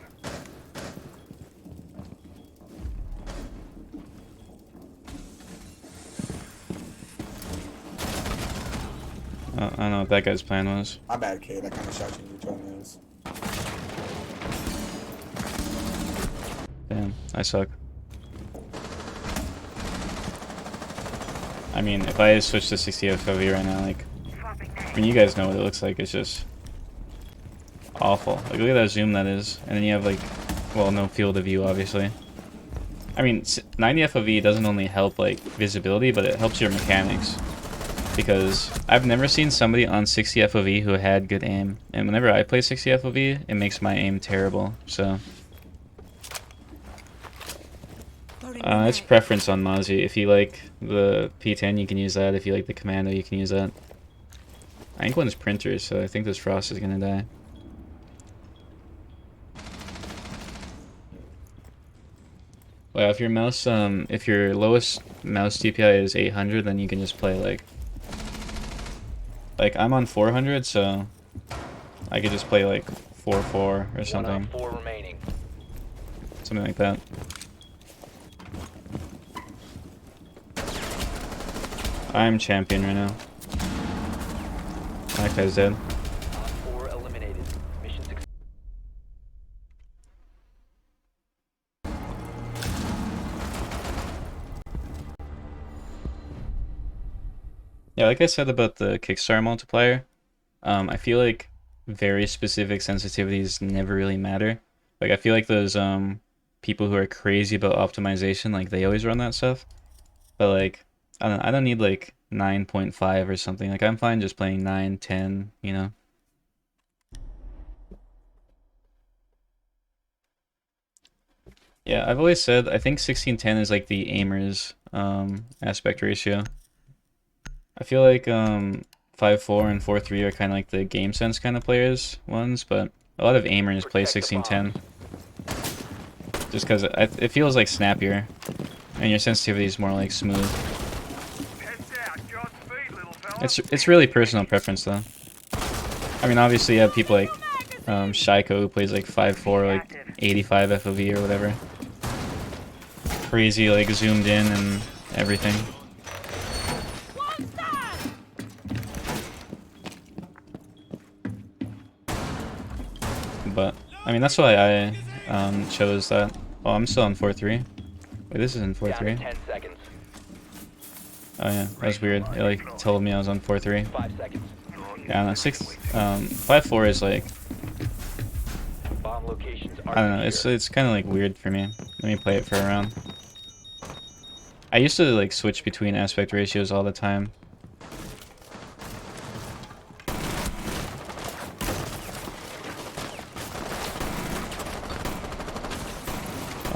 [SPEAKER 1] I don't know what that guy's plan was.
[SPEAKER 10] My bad, kid. I kind of shot you in your toenails.
[SPEAKER 1] Damn, I suck. I mean, if I switch to 60 FOV right now, like,
[SPEAKER 3] Swapping
[SPEAKER 1] I
[SPEAKER 3] names.
[SPEAKER 1] mean, you guys know what it looks like. It's just awful. Like, look at that zoom that is. And then you have, like, well, no field of view, obviously. I mean, 90 FOV doesn't only help, like, visibility, but it helps your mechanics. Because I've never seen somebody on 60 FOV who had good aim. And whenever I play 60 FOV, it makes my aim terrible. So it's preference on Mozzie. If you like the P10, you can use that. If you like the Commando, you can use that. I think one's printers, so I think this Frost is gonna die. Well, if your mouse, if your lowest mouse DPI is 800, then you can just play like I'm on 400, so I could just play like 4-4 or
[SPEAKER 2] 1
[SPEAKER 1] something,
[SPEAKER 2] on 4 remaining.
[SPEAKER 1] something like that. I'm champion right now. That guy's dead.
[SPEAKER 2] Op 4 eliminated. Mission success.
[SPEAKER 1] Yeah, like I said about the Kickstarter multiplier, I feel like very specific sensitivities never really matter. Like I feel like those people who are crazy about optimization, like they always run that stuff. But like I don't need like 9.5 or something. Like I'm fine just playing 9, 10, you know. Yeah, I've always said I think 16:10 is like the aimers aspect ratio. I feel like 5-4 and 4-3 are kind of like the game sense kind of players ones, but a lot of aimers play 16:10 just because it feels like snappier, and your sensitivity is more like smooth.
[SPEAKER 7] Heads out. Godspeed, little fella.
[SPEAKER 1] It's really personal preference though. I mean, obviously you have people like Shaiko who plays like 5-4, like 85 FOV or whatever. Crazy, like zoomed in and everything. But I mean, that's why I chose that. Oh, I'm still on 4-3. Wait, this is in
[SPEAKER 2] Down to
[SPEAKER 1] 4-3.
[SPEAKER 2] 10 seconds.
[SPEAKER 1] Oh yeah, that was weird. It like told me I was on 4-3.
[SPEAKER 2] 5 seconds.
[SPEAKER 1] Yeah, no, 5-4 is like,
[SPEAKER 2] Bomb locations are
[SPEAKER 1] I don't know.
[SPEAKER 2] secure.
[SPEAKER 1] It's kind of like weird for me. Let me play it for a round. I used to like switch between aspect ratios all the time.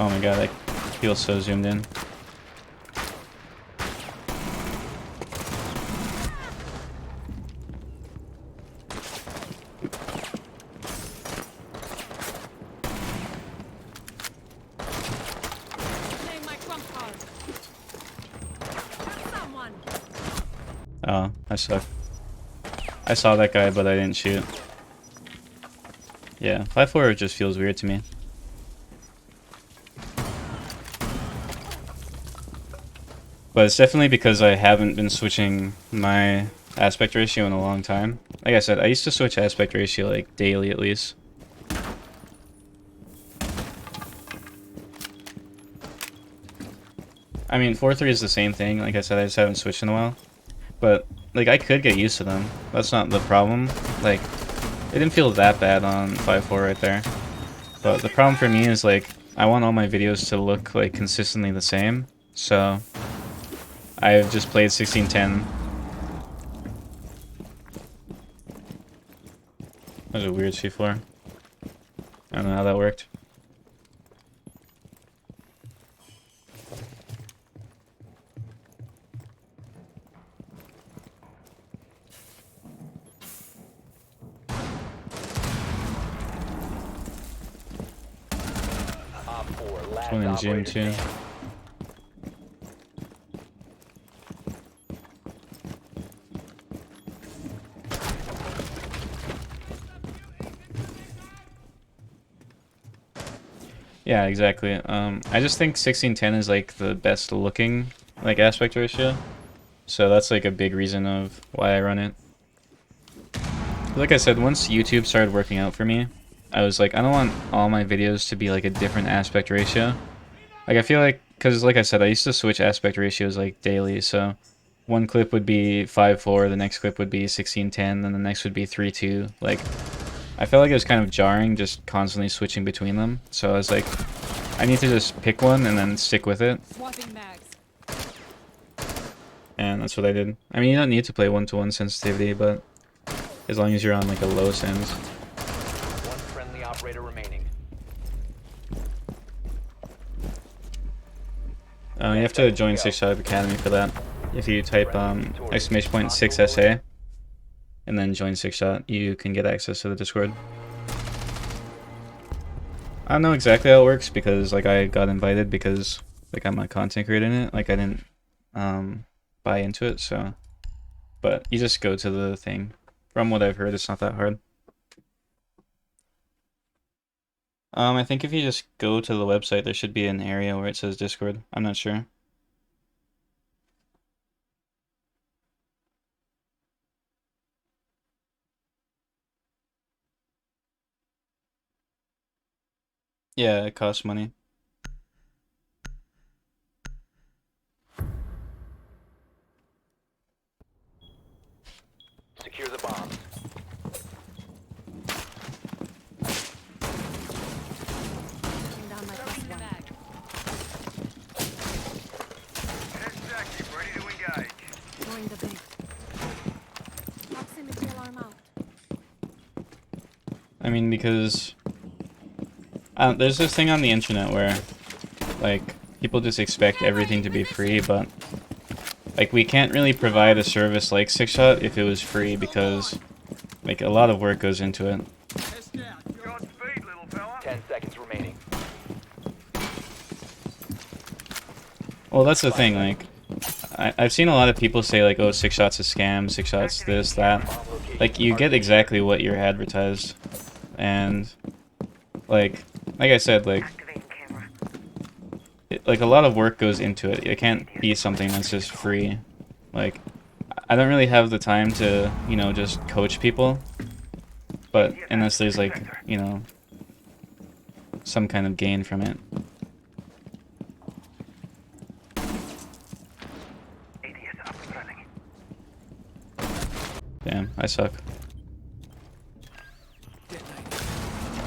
[SPEAKER 1] Oh my god, I feel so zoomed in.
[SPEAKER 8] Playing my trump card. Someone.
[SPEAKER 1] Oh, I suck. I saw that guy, but I didn't shoot. Yeah, 5-4 just feels weird to me. But it's definitely because I haven't been switching my aspect ratio in a long time. Like I said, I used to switch aspect ratio like daily at least. I mean, 4-3 is the same thing. Like I said, I just haven't switched in a while. But like, I could get used to them. That's not the problem. Like, it didn't feel that bad on 5.4 right there. But the problem for me is, like, I want all my videos to look, like, consistently the same. So, I've just played 1610. That was a weird C4. I don't know how that worked.
[SPEAKER 2] Op 4, last
[SPEAKER 1] One in gym
[SPEAKER 2] operator
[SPEAKER 1] too.
[SPEAKER 2] standing.
[SPEAKER 1] Yeah, exactly. I just think 1610 is like the best looking like aspect ratio. So that's like a big reason of why I run it. Like I said, once YouTube started working out for me, I was like, I don't want all my videos to be like a different aspect ratio. Like I feel like, because like I said, I used to switch aspect ratios like daily. So one clip would be 5.4, the next clip would be 1610, then the next would be 3.2. Like I felt like it was kind of jarring just constantly switching between them. So I was like, I need to just pick one and then stick with it.
[SPEAKER 8] Swapping mags.
[SPEAKER 1] And that's what I did. I mean, you don't need to play 1-to-1 sensitivity, but as long as you're on like a low sens.
[SPEAKER 2] One friendly operator remaining.
[SPEAKER 1] You have to join 6shot Academy for that. If you type exclamation point 6SA and then join 6shot, you can get access to the Discord. I don't know exactly how it works because like I got invited because like I'm a content creator in it. Like I didn't buy into it, so but you just go to the thing. From what I've heard, it's not that hard. I think if you just go to the website, there should be an area where it says Discord. I'm not sure. Yeah, it costs money.
[SPEAKER 2] Secure the bomb.
[SPEAKER 8] Putting down my plus one.
[SPEAKER 7] Test active, ready to engage.
[SPEAKER 8] Throwing the bait. Proximity alarm out.
[SPEAKER 1] I mean, because there's this thing on the internet where, like, people just expect everything to be free, but, like, we can't really provide a service like 6shot if it was free because, like, a lot of work goes into it.
[SPEAKER 7] Godspeed, little fella.
[SPEAKER 2] 10 seconds remaining.
[SPEAKER 1] Well, that's the thing, like, I've seen a lot of people say, like, oh, 6shot's a scam, 6shot's this, that.
[SPEAKER 2] Bomb location.
[SPEAKER 1] Like, you get exactly what you're advertised. And, like I said, like,
[SPEAKER 3] Activating camera.
[SPEAKER 1] like a lot of work goes into it. It can't be something that's just free. Like, I don't really have the time to, you know, just coach people. But unless there's like, you know, some kind of gain from it.
[SPEAKER 7] ADS up and running.
[SPEAKER 1] Damn, I suck.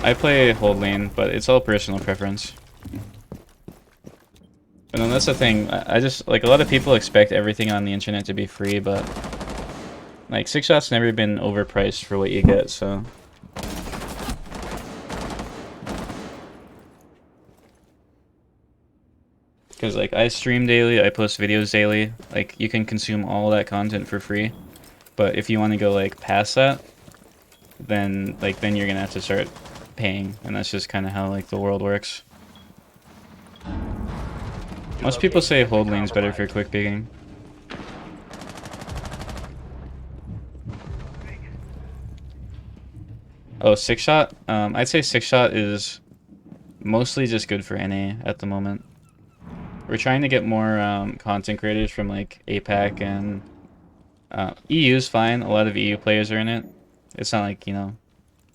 [SPEAKER 1] I play hold lane, but it's all personal preference. But then that's the thing. I just like a lot of people expect everything on the internet to be free, but like 6shot's never been overpriced for what you get, so. Because like I stream daily, I post videos daily. Like you can consume all that content for free, but if you want to go like past that, then you're gonna have to start paying, and that's just kind of how like the world works. Most people say hold lane's better for quick picking. Oh, 6shot? I'd say 6shot is mostly just good for NA at the moment. We're trying to get more content creators from like APAC and EU's fine. A lot of EU players are in it. It's not like, you know,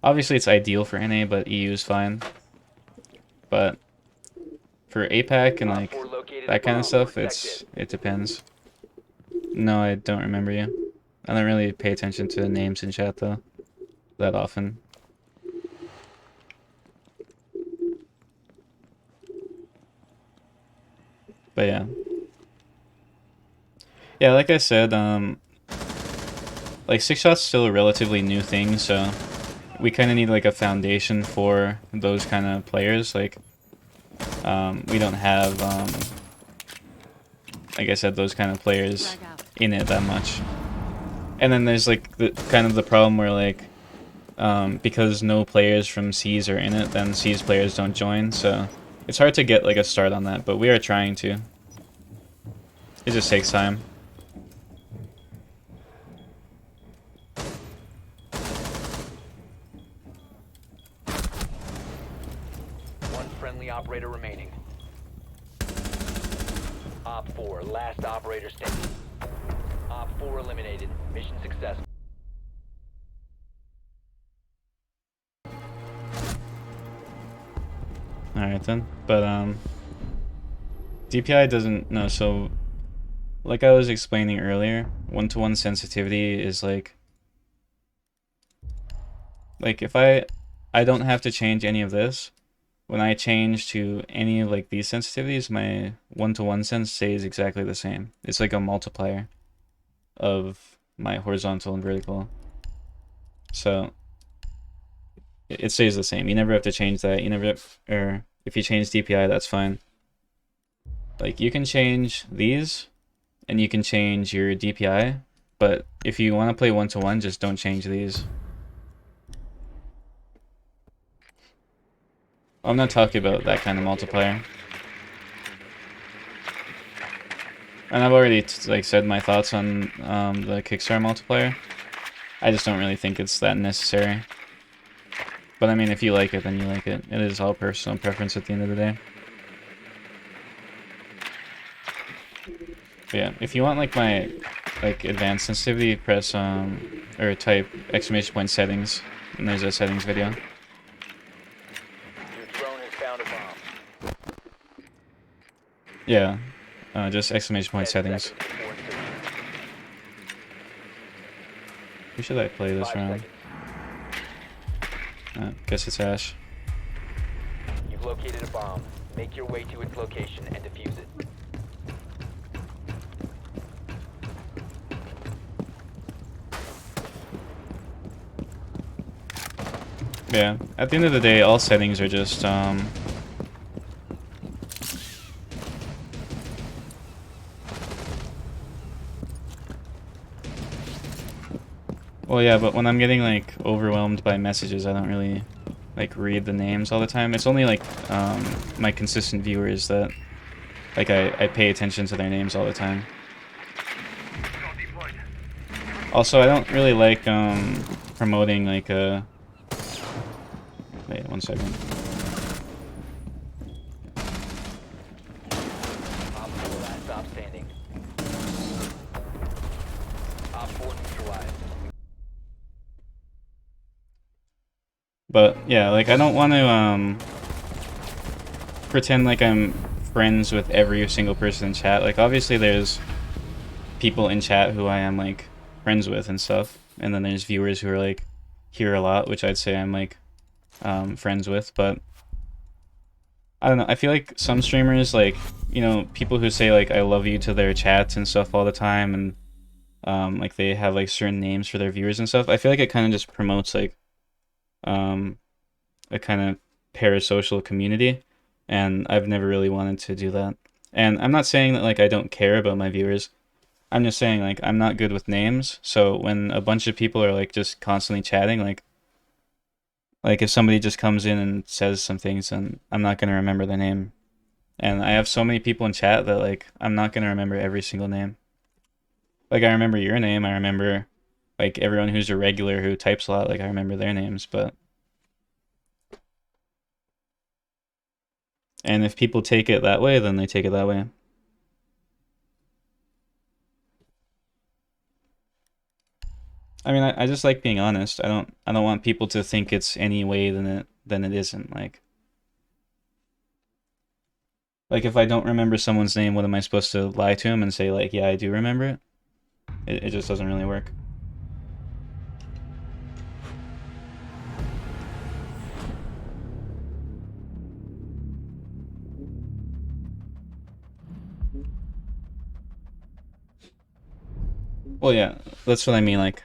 [SPEAKER 1] obviously it's ideal for NA, but EU's fine. But for APAC and like that kind of stuff, it depends. No, I don't remember you. I don't really pay attention to names in chat though that often. But yeah. Yeah, like I said, like Six Shot's still a relatively new thing, so we kind of need like a foundation for those kind of players. Like, we don't have, like I said, those kind of players
[SPEAKER 8] Drag out.
[SPEAKER 1] in it that much. And then there's like the kind of the problem where like, because no players from C's are in it, then C's players don't join, so it's hard to get like a start on that, but we are trying to. It just takes time.
[SPEAKER 2] One friendly operator remaining. Op 4, last operator standing. Op 4 eliminated. Mission successful.
[SPEAKER 1] Alright then, but DPI doesn't know, so like I was explaining earlier, one-to-one sensitivity is like if I don't have to change any of this. When I change to any of like these sensitivities, my one-to-one sense stays exactly the same. It's like a multiplier of my horizontal and vertical. So it stays the same. You never have to change that. You never, or if you change DPI, that's fine. Like you can change these, and you can change your DPI, but if you want to play one-to-one, just don't change these. I'm not talking about that kind of multiplier. And I've already like said my thoughts on the Kickstarter multiplier. I just don't really think it's that necessary. But I mean, if you like it, then you like it. It is all personal preference at the end of the day. But yeah, if you want like my advanced sensitivity, press or type ! settings, and there's a settings video.
[SPEAKER 2] Your drone has found a bomb.
[SPEAKER 1] Yeah, just !
[SPEAKER 2] 10
[SPEAKER 1] settings.
[SPEAKER 2] seconds before insertion.
[SPEAKER 1] Who should I play this
[SPEAKER 2] 5
[SPEAKER 1] round?
[SPEAKER 2] seconds.
[SPEAKER 1] Guess it's Ash.
[SPEAKER 2] You've located a bomb. Make your way to its location and defuse it.
[SPEAKER 1] Yeah, at the end of the day, all settings are just well, yeah, but when I'm getting like overwhelmed by messages, I don't really like read the names all the time. It's only like my consistent viewers that like I pay attention to their names all the time. Also, I don't really like promoting like a wait 1 second.
[SPEAKER 2] Op 4 last stop standing. Op 4 neutralized.
[SPEAKER 1] But yeah, like I don't want to pretend like I'm friends with every single person in chat. Like obviously there's people in chat who I am like friends with and stuff, and then there's viewers who are like here a lot, which I'd say I'm like friends with. But I don't know, I feel like some streamers, like, you know, people who say like I love you to their chats and stuff all the time, and like they have like certain names for their viewers and stuff, I feel like it kind of just promotes like a kind of parasocial community, and I've never really wanted to do that. And I'm not saying that like I don't care about my viewers. I'm just saying like I'm not good with names, so when a bunch of people are like just constantly chatting, like if somebody just comes in and says some things, then I'm not going to remember their name. And I have so many people in chat that like I'm not going to remember every single name. Like I remember your name, I remember like everyone who's a regular who types a lot, like I remember their names, but and if people take it that way, then they take it that way. I mean, I just like being honest. I don't want people to think it's any way than it isn't. Like if I don't remember someone's name, what am I supposed to lie to him and say like, yeah, I do remember it? It just doesn't really work. Well, yeah, that's what I mean. Like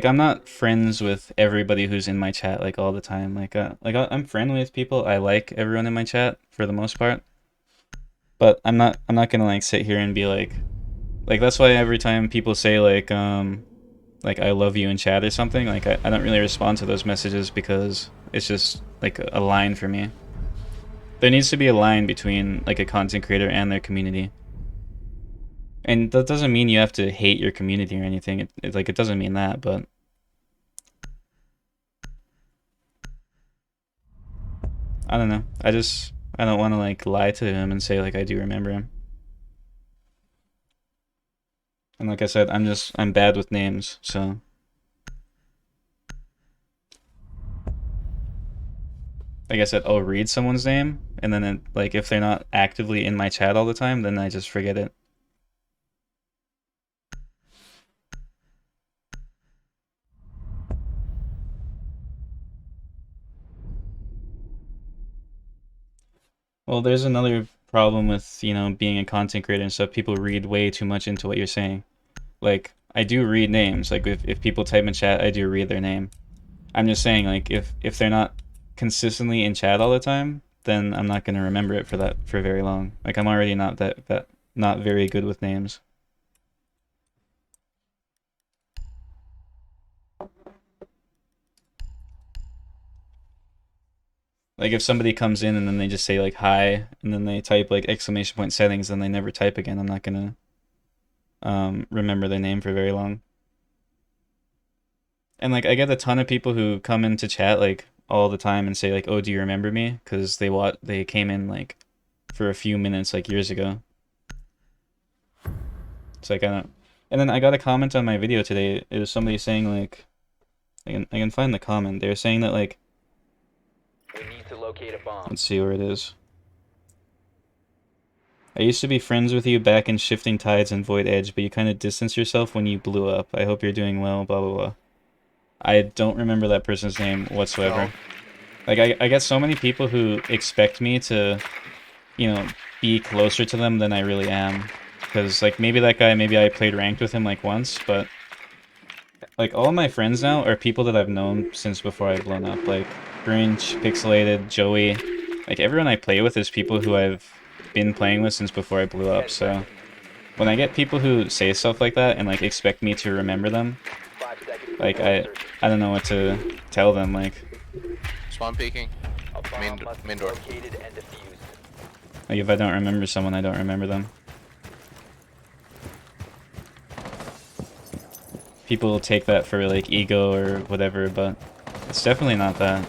[SPEAKER 1] I'm not friends with everybody who's in my chat like all the time. I'm friendly with people. I like everyone in my chat for the most part. But I'm not gonna like sit here and be like that's why every time people say like I love you in chat or something, like I don't really respond to those messages because it's just like a line for me. There needs to be a line between like a content creator and their community. And that doesn't mean you have to hate your community or anything. It doesn't mean that, but I don't know. I don't want to like lie to him and say like I do remember him. And like I said, I'm bad with names, so like I said, I'll read someone's name and then like if they're not actively in my chat all the time, then I just forget it. Well, there's another problem with, being a content creator and stuff. People read way too much into what you're saying. Like, I do read names. Like, if people type in chat, I do read their name. I'm just saying, like, if they're not consistently in chat all the time, then I'm not gonna remember it for very long. Like, I'm already not not very good with names. Like if somebody comes in and then they just say like hi and then they type like exclamation point settings and they never type again, I'm not gonna remember their name for very long. And like I get a ton of people who come into chat like all the time and say like, oh, do you remember me? Because they came in like for a few minutes like years ago. It's like I don't. And then I got a comment on my video today. It was somebody saying like, I can find the comment. They were saying that like.
[SPEAKER 2] We need to locate a bomb.
[SPEAKER 1] Let's see where it is. I used to be friends with you back in Shifting Tides and Void Edge, but you kind of distanced yourself when you blew up. I hope you're doing well, blah, blah, blah. I don't remember that person's name whatsoever. Like, I get so many people who expect me to, be closer to them than I really am. Because, like, maybe that guy, maybe I played ranked with him, like, once, but... Like, all of my friends now are people that I've known since before I've blown up. Like, Grinch, Pixelated, Joey. Like, everyone I play with is people who I've been playing with since before I blew up, so... When I get people who say stuff like that and, like, expect me to remember them, like, I don't know what to tell them, like...
[SPEAKER 11] Spawn peeking. Main door.
[SPEAKER 1] Like, if I don't remember someone, I don't remember them. People take that for, like, ego or whatever, but it's definitely not that.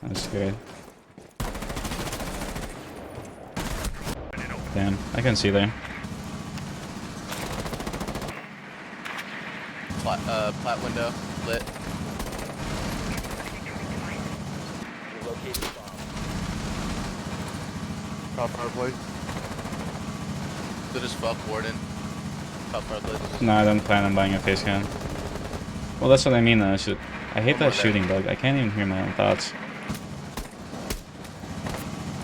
[SPEAKER 1] I'm scared. Damn, I couldn't see there.
[SPEAKER 11] Plat window, lit.
[SPEAKER 7] Top fireplace.
[SPEAKER 11] Good as fuck, Warden. Top fireplace.
[SPEAKER 1] No, I don't plan on buying a face cam. Well, that's what I mean, though. I hate that shooting bug. I can't even hear my own thoughts.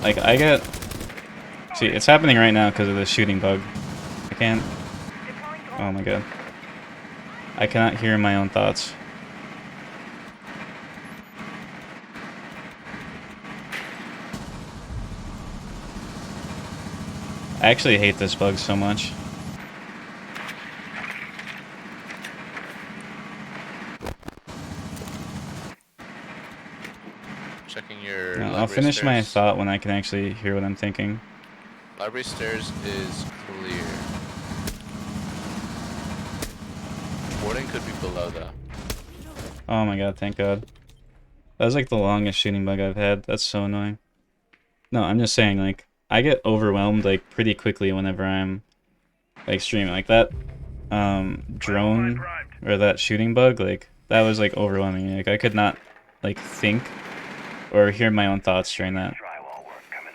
[SPEAKER 1] Like, I get... See, it's happening right now because of the shooting bug. I can't... Oh my god. I cannot hear my own thoughts. I actually hate this bug so much.
[SPEAKER 11] Checking your
[SPEAKER 1] No, I'll
[SPEAKER 11] library
[SPEAKER 1] finish my
[SPEAKER 11] stairs.
[SPEAKER 1] thought when I can actually hear what I'm thinking.
[SPEAKER 11] Library stairs is clear. Warden could be below though.
[SPEAKER 1] Oh my god, thank god. That was like the longest shooting bug I've had. That's so annoying. No, I'm just saying, like, I get overwhelmed, like, pretty quickly whenever I'm, like, streaming. Like, that, drone, or that shooting bug, like, that was, like, overwhelming. Like, I could not, like, think or hear my own thoughts during that.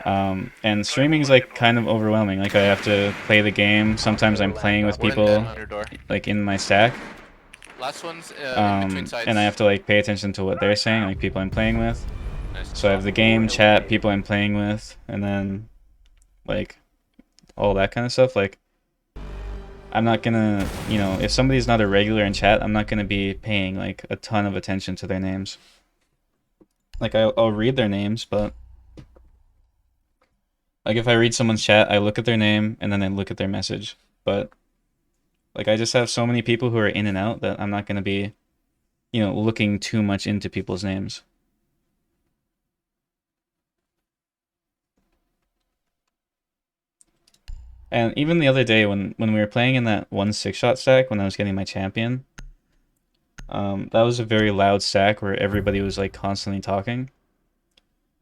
[SPEAKER 1] And streaming's, like, kind of overwhelming. Like, I have to play the game. Sometimes I'm playing with
[SPEAKER 11] Warden
[SPEAKER 1] people,
[SPEAKER 11] down on your door.
[SPEAKER 1] like, in my stack.
[SPEAKER 11] Last one's in between sides.
[SPEAKER 1] And I have to, like, pay attention to what they're saying, like, people I'm playing with.
[SPEAKER 11] Nice.
[SPEAKER 1] So I have the game, chat, people I'm playing with, and then like all that kind of stuff. Like, I'm not gonna, you know, if somebody's not a regular in chat, I'm not gonna be paying like a ton of attention to their names. Like, I'll read their names, but like if I read someone's chat, I look at their name and then I look at their message. But like, I just have so many people who are in and out that I'm not gonna be, you know, looking too much into people's names. And even the other day when we were playing in that 1 6-shot stack when I was getting my champion, that was a very loud stack where everybody was like constantly talking.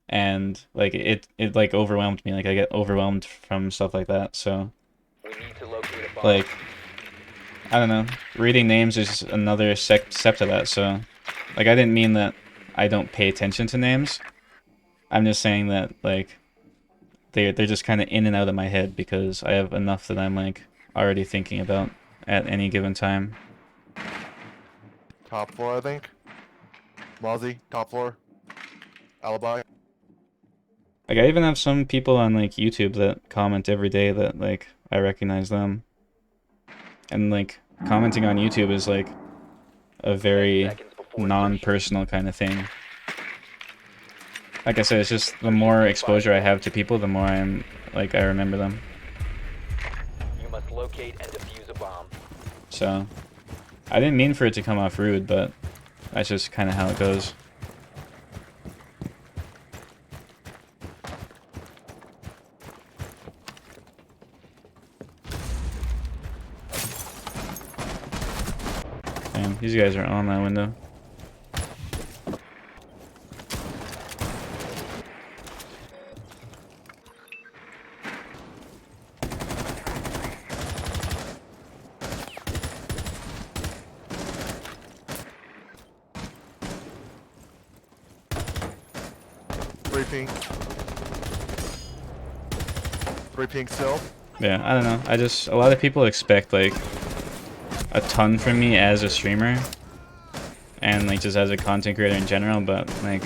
[SPEAKER 1] And like it like overwhelmed me. Like I get overwhelmed from stuff like that. So
[SPEAKER 2] We need to locate a bomb.
[SPEAKER 1] like, I don't know, reading names is another step to that. So like, I didn't mean that I don't pay attention to names. I'm just saying that like they're just kind of in and out of my head because I have enough that I'm like already thinking about at any given time.
[SPEAKER 7] Top floor, I think. Mozzie, top floor. Alibi.
[SPEAKER 1] Like, I even have some people on like YouTube that comment every day that like I recognize them. And like, commenting on YouTube is like a very
[SPEAKER 2] Seconds before
[SPEAKER 1] non-personal kind of thing. Like I said, it's just the more exposure I have to people, the more I'm like, I remember them.
[SPEAKER 2] you must locate and defuse a bomb.
[SPEAKER 1] So I didn't mean for it to come off rude, but that's just kind of how it goes. Damn, these guys are on that window.
[SPEAKER 7] Three pink. Three pink still.
[SPEAKER 1] Yeah, I don't know. A lot of people expect like a ton from me as a streamer and like just as a content creator in general, but like,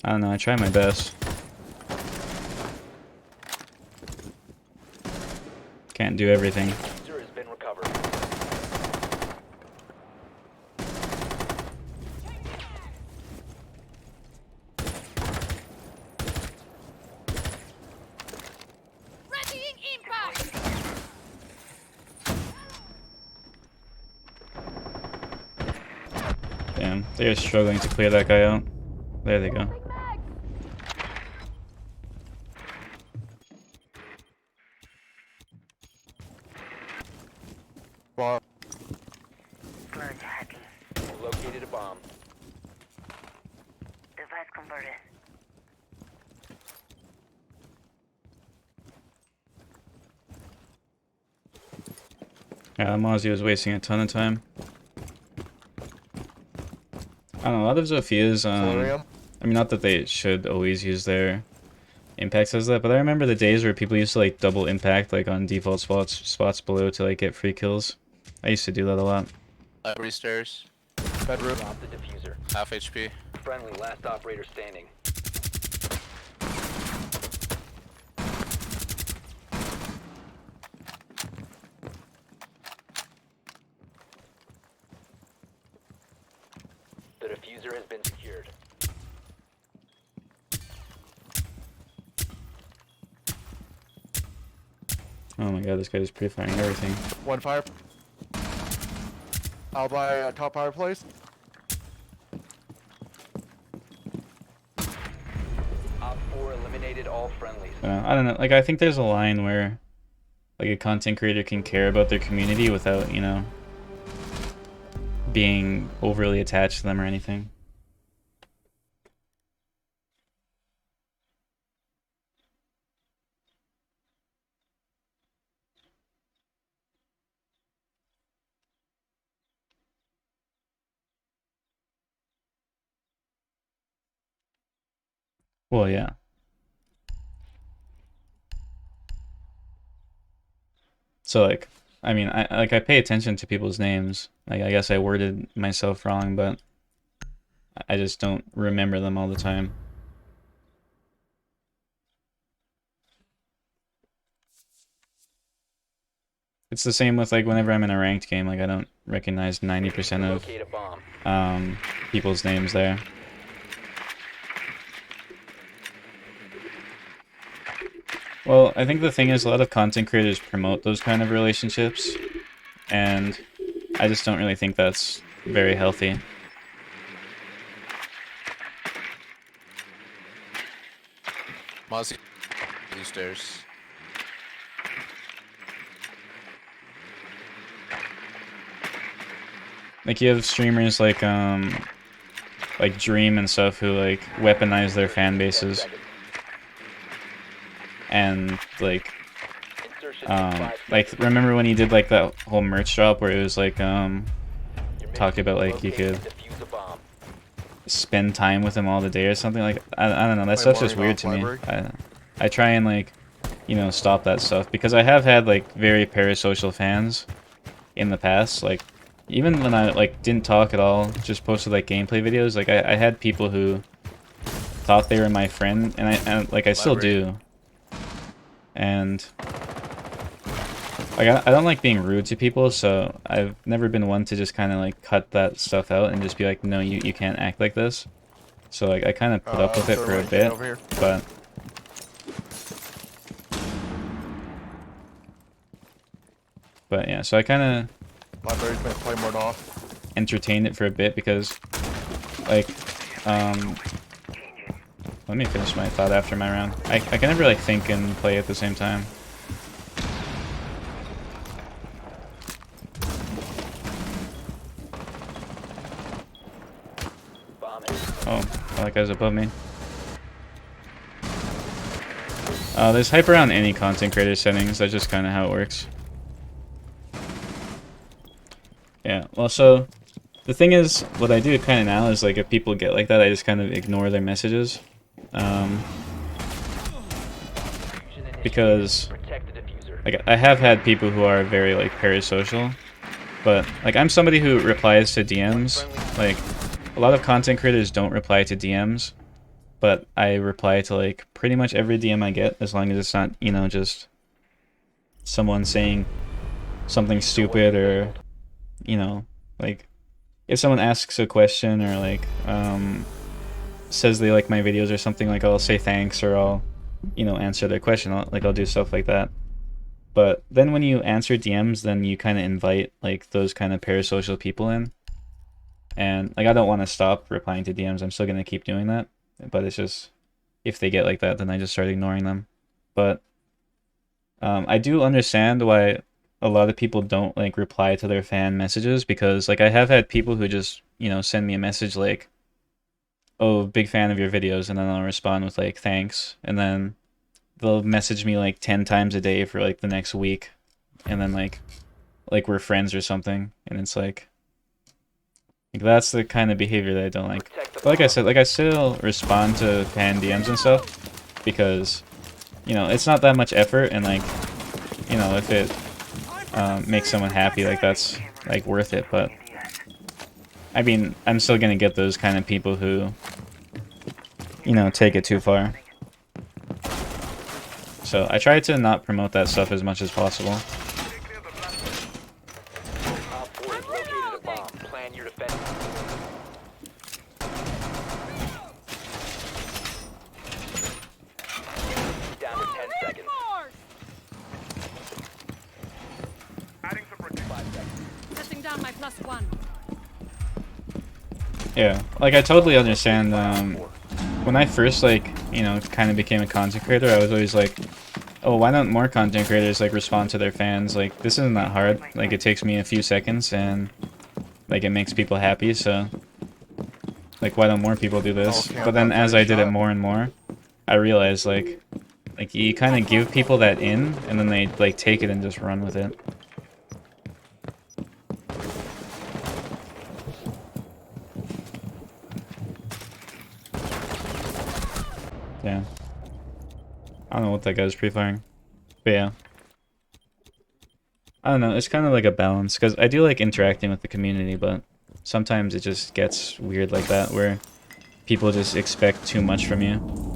[SPEAKER 1] I don't know, I try my best. Can't do everything.
[SPEAKER 2] Diffuser has been recovered.
[SPEAKER 1] Damn, they're struggling to clear that guy out. There they go.
[SPEAKER 7] Bomb.
[SPEAKER 3] Close hacking.
[SPEAKER 2] You located a bomb.
[SPEAKER 3] Device converted.
[SPEAKER 1] Yeah, Mozzie was wasting a ton of time. I don't know, a lot of Zophia's,
[SPEAKER 7] Solarium.
[SPEAKER 1] I mean, not that they should always use their impacts as that, but I remember the days where people used to like double impact like on default spots below to like get free kills. I used to do that a lot.
[SPEAKER 11] Library stairs.
[SPEAKER 7] Bedroom.
[SPEAKER 2] Drop the diffuser.
[SPEAKER 11] Half HP.
[SPEAKER 2] Friendly, last operator standing. The diffuser has been secured.
[SPEAKER 1] Oh my god, this guy's pre-firing everything.
[SPEAKER 7] One fire. Alibi, top fireplace.
[SPEAKER 2] Op 4 eliminated all friendlies.
[SPEAKER 1] I don't know, like, I think there's a line where like a content creator can care about their community without, you know, being overly attached to them or anything. Well, yeah. So like, I mean, I pay attention to people's names. Like, I guess I worded myself wrong, but I just don't remember them all the time. It's the same with like whenever I'm in a ranked game, like I don't recognize 90% of
[SPEAKER 2] Locate a bomb.
[SPEAKER 1] people's names there. Well, I think the thing is a lot of content creators promote those kind of relationships, and I just don't really think that's very healthy.
[SPEAKER 11] Mozzie, blue stairs.
[SPEAKER 1] Like you have streamers like Dream and stuff who like weaponize their fan
[SPEAKER 2] 10
[SPEAKER 1] bases,
[SPEAKER 2] seconds.
[SPEAKER 1] and like
[SPEAKER 2] Insertion in 5
[SPEAKER 1] like
[SPEAKER 2] seconds.
[SPEAKER 1] remember when he did like that whole merch drop where it was like
[SPEAKER 2] Your
[SPEAKER 1] talk
[SPEAKER 2] mission
[SPEAKER 1] about
[SPEAKER 2] is
[SPEAKER 1] like you
[SPEAKER 2] locate
[SPEAKER 1] could
[SPEAKER 2] and defuse a bomb.
[SPEAKER 1] spend time with him all the day or something, like I don't know, that
[SPEAKER 7] Play
[SPEAKER 1] stuff's just
[SPEAKER 7] Mario
[SPEAKER 1] weird to me.
[SPEAKER 7] Library.
[SPEAKER 1] I try and like, you know, stop that stuff because I have had like very parasocial fans in the past. Like even when I like didn't talk at all, just posted like gameplay videos, like I had people who thought they were my friend, and like I still do. And like I don't like being rude to people, so I've never been one to just kind of like cut that stuff out and just be like, no, you can't act like this. So like I kind of put up with it for a
[SPEAKER 7] Thermite
[SPEAKER 1] bit,
[SPEAKER 7] over here.
[SPEAKER 1] but yeah, so I kind of
[SPEAKER 7] Library's been play more off.
[SPEAKER 1] entertained it for a bit because like let me finish my thought after my round. I can never like think and play at the same time.
[SPEAKER 2] Bomb is
[SPEAKER 1] Oh, that guy's above me. There's hype around any content creator settings. That's just kind of how it works. Yeah, well, so the thing is, what I do kind of now is like if people get like that, I just kind of ignore their messages. Because
[SPEAKER 2] protect the diffuser.
[SPEAKER 1] like I have had people who are very like parasocial, but like I'm somebody who replies to DMs. Like a lot of content creators don't reply to DMs, but I reply to like pretty much every DM I get, as long as it's not, you know, just someone saying something stupid, or you know, like if someone asks a question or like says they like my videos or something, like I'll say thanks, or I'll, you know, answer their question. I'll do stuff like that. But then when you answer DMs, then you kind of invite like those kind of parasocial people in, and like I don't want to stop replying to DMs. I'm still gonna keep doing that, but it's just if they get like that, then I just start ignoring them. But I do understand why a lot of people don't like reply to their fan messages, because like I have had people who just, you know, send me a message like, oh, big fan of your videos, and then I'll respond with like thanks, and then they'll message me like 10 times a day for like the next week, and then like we're friends or something, and it's like that's the kind of behavior that I don't like.
[SPEAKER 2] Protect the
[SPEAKER 1] But like I
[SPEAKER 2] bomb.
[SPEAKER 1] said, like I still respond to fan DMs and stuff, because you know it's not that much effort, and like, you know, if it makes someone happy, like that's like worth it. But I mean, I'm still gonna get those kind of people who, you know, take it too far. So I try to not promote that stuff as much as possible.
[SPEAKER 2] Op 4 has located a bomb. Plan your defense. Down to 10 seconds. 5 seconds.
[SPEAKER 8] Setting down my +1.
[SPEAKER 1] Yeah, like I totally understand. When I first like, you know, kind of became a content creator, I was always like, oh, why don't more content creators like respond to their fans? Like this isn't that hard. Like it takes me a few seconds, and like it makes people happy. So like why don't more people do this?
[SPEAKER 7] Okay,
[SPEAKER 1] But then
[SPEAKER 7] I'm
[SPEAKER 1] as I did it
[SPEAKER 7] shot.
[SPEAKER 1] more and more, I realized like you kind of give people that in, and then they like take it and just run with it. Yeah. I don't know what that guy's pre-firing. But yeah. I don't know, it's kind of like a balance, because I do like interacting with the community, but sometimes it just gets weird like that, where people just expect too much from you.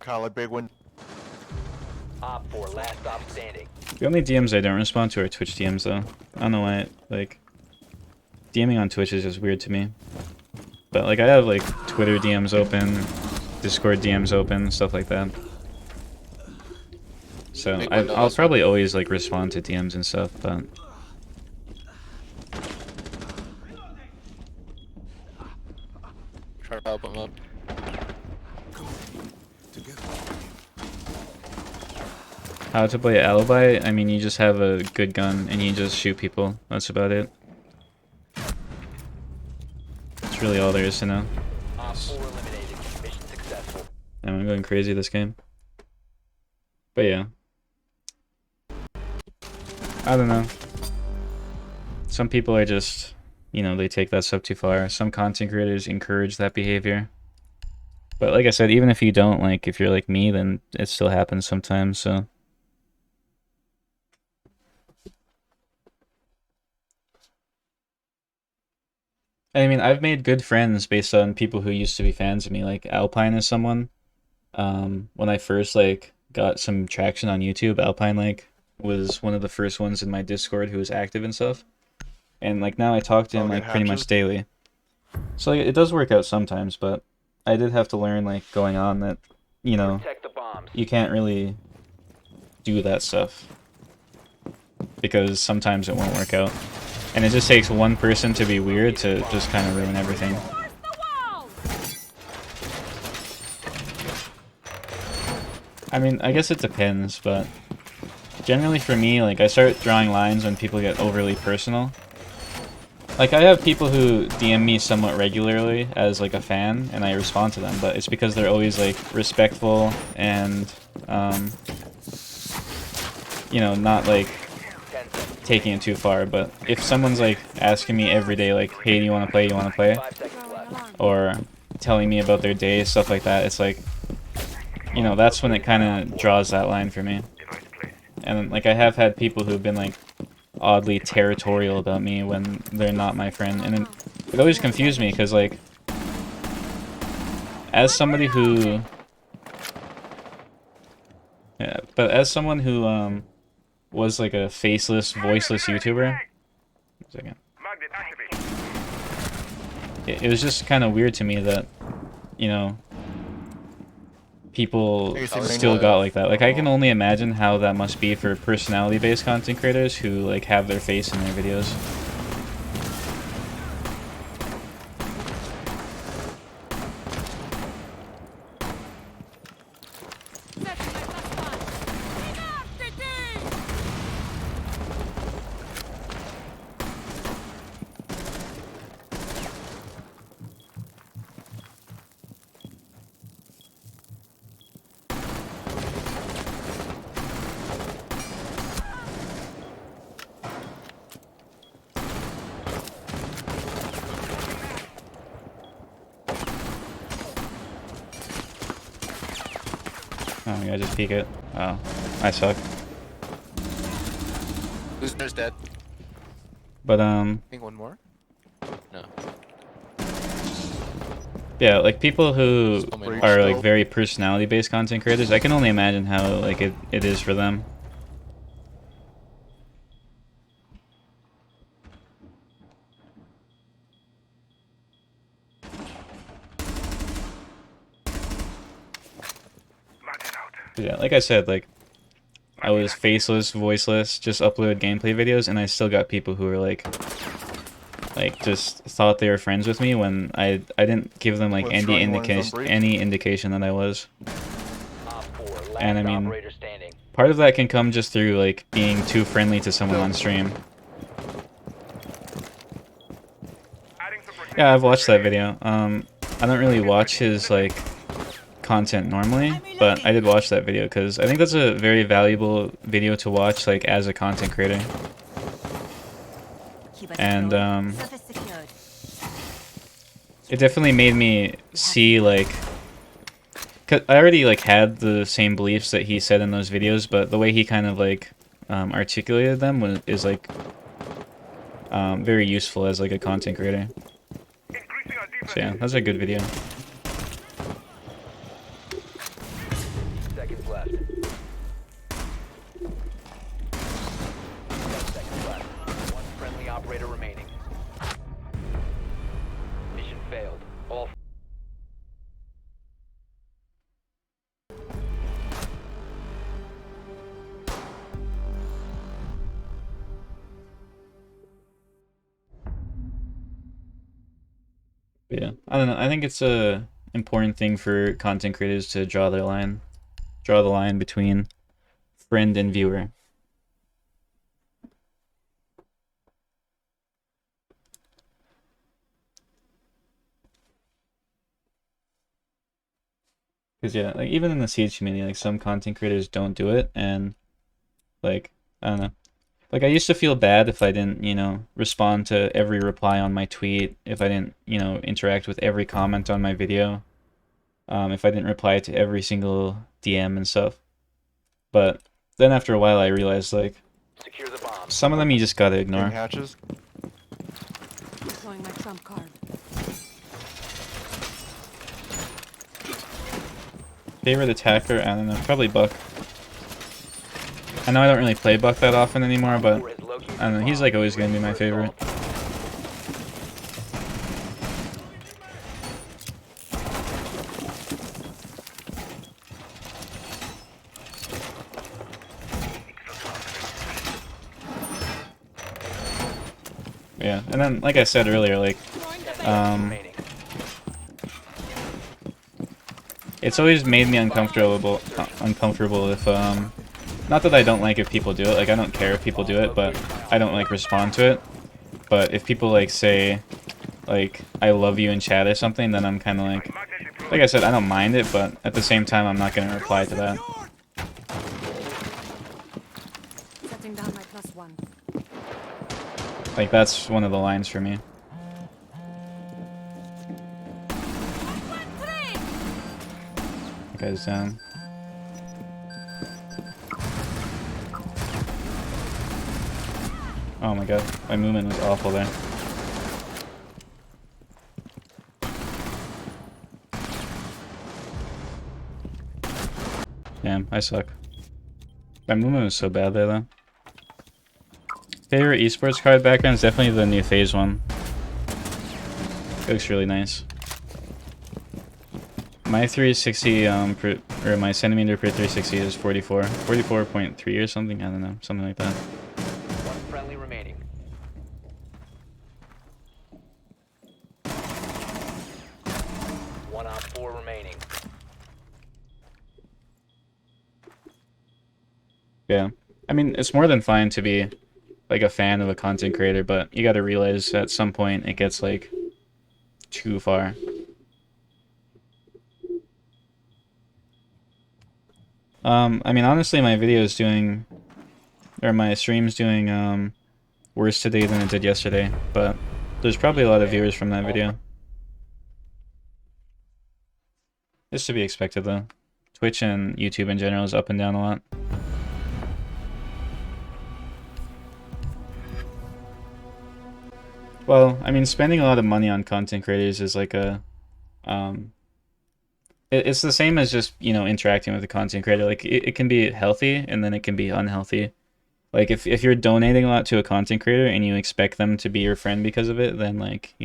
[SPEAKER 7] Kind of like big win.
[SPEAKER 2] Op 4, last stop standing.
[SPEAKER 1] The only DMs I don't respond to are Twitch DMs though. I don't know why, like, DMing on Twitch is just weird to me. But like I have like Twitter DMs open, Discord DMs open, stuff like that. So
[SPEAKER 11] Big
[SPEAKER 1] I'll
[SPEAKER 11] windows.
[SPEAKER 1] probably always like respond to DMs and stuff, but
[SPEAKER 11] Try to help him up.
[SPEAKER 1] how to play Alibi? I mean, you just have a good gun and you just shoot people. That's about it. That's really all there is to know.
[SPEAKER 2] Op 4 eliminated. Mission successful.
[SPEAKER 1] I'm going crazy this game. But yeah. I don't know. Some people are just, you know, they take that stuff too far. Some content creators encourage that behavior. But like I said, even if you don't, like, if you're like me, then it still happens sometimes, so. I mean, I've made good friends based on people who used to be fans of me. Like, Alpine is someone. When I first, like, got some traction on YouTube, Alpine, like, was one of the first ones in my Discord who was active and stuff. And, like, now I talk to him,
[SPEAKER 7] Okay,
[SPEAKER 1] like, pretty much
[SPEAKER 7] hatches.
[SPEAKER 1] daily. So, like, it does work out sometimes, but I did have to learn, like, going on that, you know,
[SPEAKER 2] Protect the bombs.
[SPEAKER 1] you can't really do that stuff. Because sometimes it won't work out. And it just takes one person to be weird to just kind of ruin everything. I mean, I guess it depends, but generally for me, like, I start drawing lines when people get overly personal. Like, I have people who DM me somewhat regularly as, like, a fan, and I respond to them, but it's because they're always, like, respectful and, you know, not, like,
[SPEAKER 2] 10 seconds.
[SPEAKER 1] taking it too far. But if someone's, like, asking me every day, like, hey, do you want to play,
[SPEAKER 2] 5 seconds
[SPEAKER 8] Throwing
[SPEAKER 2] left.
[SPEAKER 8] alarm.
[SPEAKER 1] or telling me about their day, stuff like that, it's like, you know, that's when it kind of draws that line for me. And, like, I have had people who've been, like, oddly territorial about me when they're not my friend, and it always confused me, because, like, as somebody who... Yeah, but as someone who, was, like, a faceless, voiceless YouTuber... One second. It was just kind of weird to me that, you know, people
[SPEAKER 7] You see what I
[SPEAKER 1] still
[SPEAKER 7] mean?
[SPEAKER 1] got like that. Like, I can only imagine how that must be for personality-based content creators who, like, have their face in their videos. Oh my god, just peek it. Oh, I suck.
[SPEAKER 11] Who's there's dead?
[SPEAKER 1] But,
[SPEAKER 11] I think one more? No.
[SPEAKER 1] yeah, like, people who
[SPEAKER 11] So many
[SPEAKER 1] are,
[SPEAKER 11] more.
[SPEAKER 1] like, very personality-based content creators, I can only imagine how, like, it is for them. Yeah, like I said, like, I was faceless, voiceless, just uploaded gameplay videos, and I still got people who were like just thought they were friends with me when I didn't give them like
[SPEAKER 7] What's
[SPEAKER 1] any
[SPEAKER 7] wrong, one's on
[SPEAKER 1] indication
[SPEAKER 7] break?
[SPEAKER 1] any indication that I was.
[SPEAKER 2] Op 4, last
[SPEAKER 1] And I mean-
[SPEAKER 2] operator standing.
[SPEAKER 1] Part of that can come just through like being too friendly to someone on stream. Yeah, I've watched that video. I don't really watch his like content normally, but I did watch that video because I think that's a very valuable video to watch like as a content creator. And it definitely made me see like, 'cause I already like had the same beliefs that he said in those videos, but the way he kind of like articulated them is like very useful as like a content creator. So yeah, that's a good video. Yeah, I don't know. I think it's a important thing for content creators to draw the line between friend and viewer. Because yeah, like even in the Siege community, like some content creators don't do it, and like I don't know. Like I used to feel bad if I didn't, respond to every reply on my tweet, if I didn't, interact with every comment on my video, if I didn't reply to every single DM and stuff. But then after a while, I realized like
[SPEAKER 2] Secure the bomb.
[SPEAKER 1] some of them you just gotta
[SPEAKER 7] King
[SPEAKER 1] ignore.
[SPEAKER 7] hatches.
[SPEAKER 8] Showing my trump card.
[SPEAKER 1] Favorite attacker? I don't know, probably Buck. I know I don't really play Buck that often anymore, but
[SPEAKER 2] Four has located
[SPEAKER 1] I don't know,
[SPEAKER 2] the
[SPEAKER 1] he's
[SPEAKER 2] bomb.
[SPEAKER 1] like always gonna be my
[SPEAKER 2] Ready for
[SPEAKER 1] favorite.
[SPEAKER 2] assault.
[SPEAKER 1] Yeah, and then like I said earlier, like
[SPEAKER 2] Remaining.
[SPEAKER 1] it's always made me uncomfortable if not that I don't like if people do it, like I don't care if people do it, but I don't like respond to it. But if people like say like I love you in chat or something, then I'm kind of like I said, I don't mind it, but at the same time I'm not going to reply to that.
[SPEAKER 8] Setting down my +1.
[SPEAKER 1] Like that's one of the lines for me. That guy's down. Oh my god, my movement was awful there. Damn, I suck. My movement was so bad there though. Favorite esports card background is definitely the new phase one. It looks really nice. My 360 or my centimeter per 360 is 44.3 or something. I don't know, something like that.
[SPEAKER 2] One friendly remaining. One op 4 remaining.
[SPEAKER 1] Yeah, I mean it's more than fine to be like a fan of a content creator, but you got to realize at some point it gets like too far. I mean honestly my video is doing, or my stream's doing worse today than it did yesterday, but there's probably a lot of viewers from that video. It's to be expected though. Twitch and YouTube in general is up and down a lot. Well, I mean, spending a lot of money on content creators is like it's the same as just, interacting with a content creator. Like, it can be healthy, and then it can be unhealthy. Like, if you're donating a lot to a content creator and you expect them to be your friend because of it, then, like,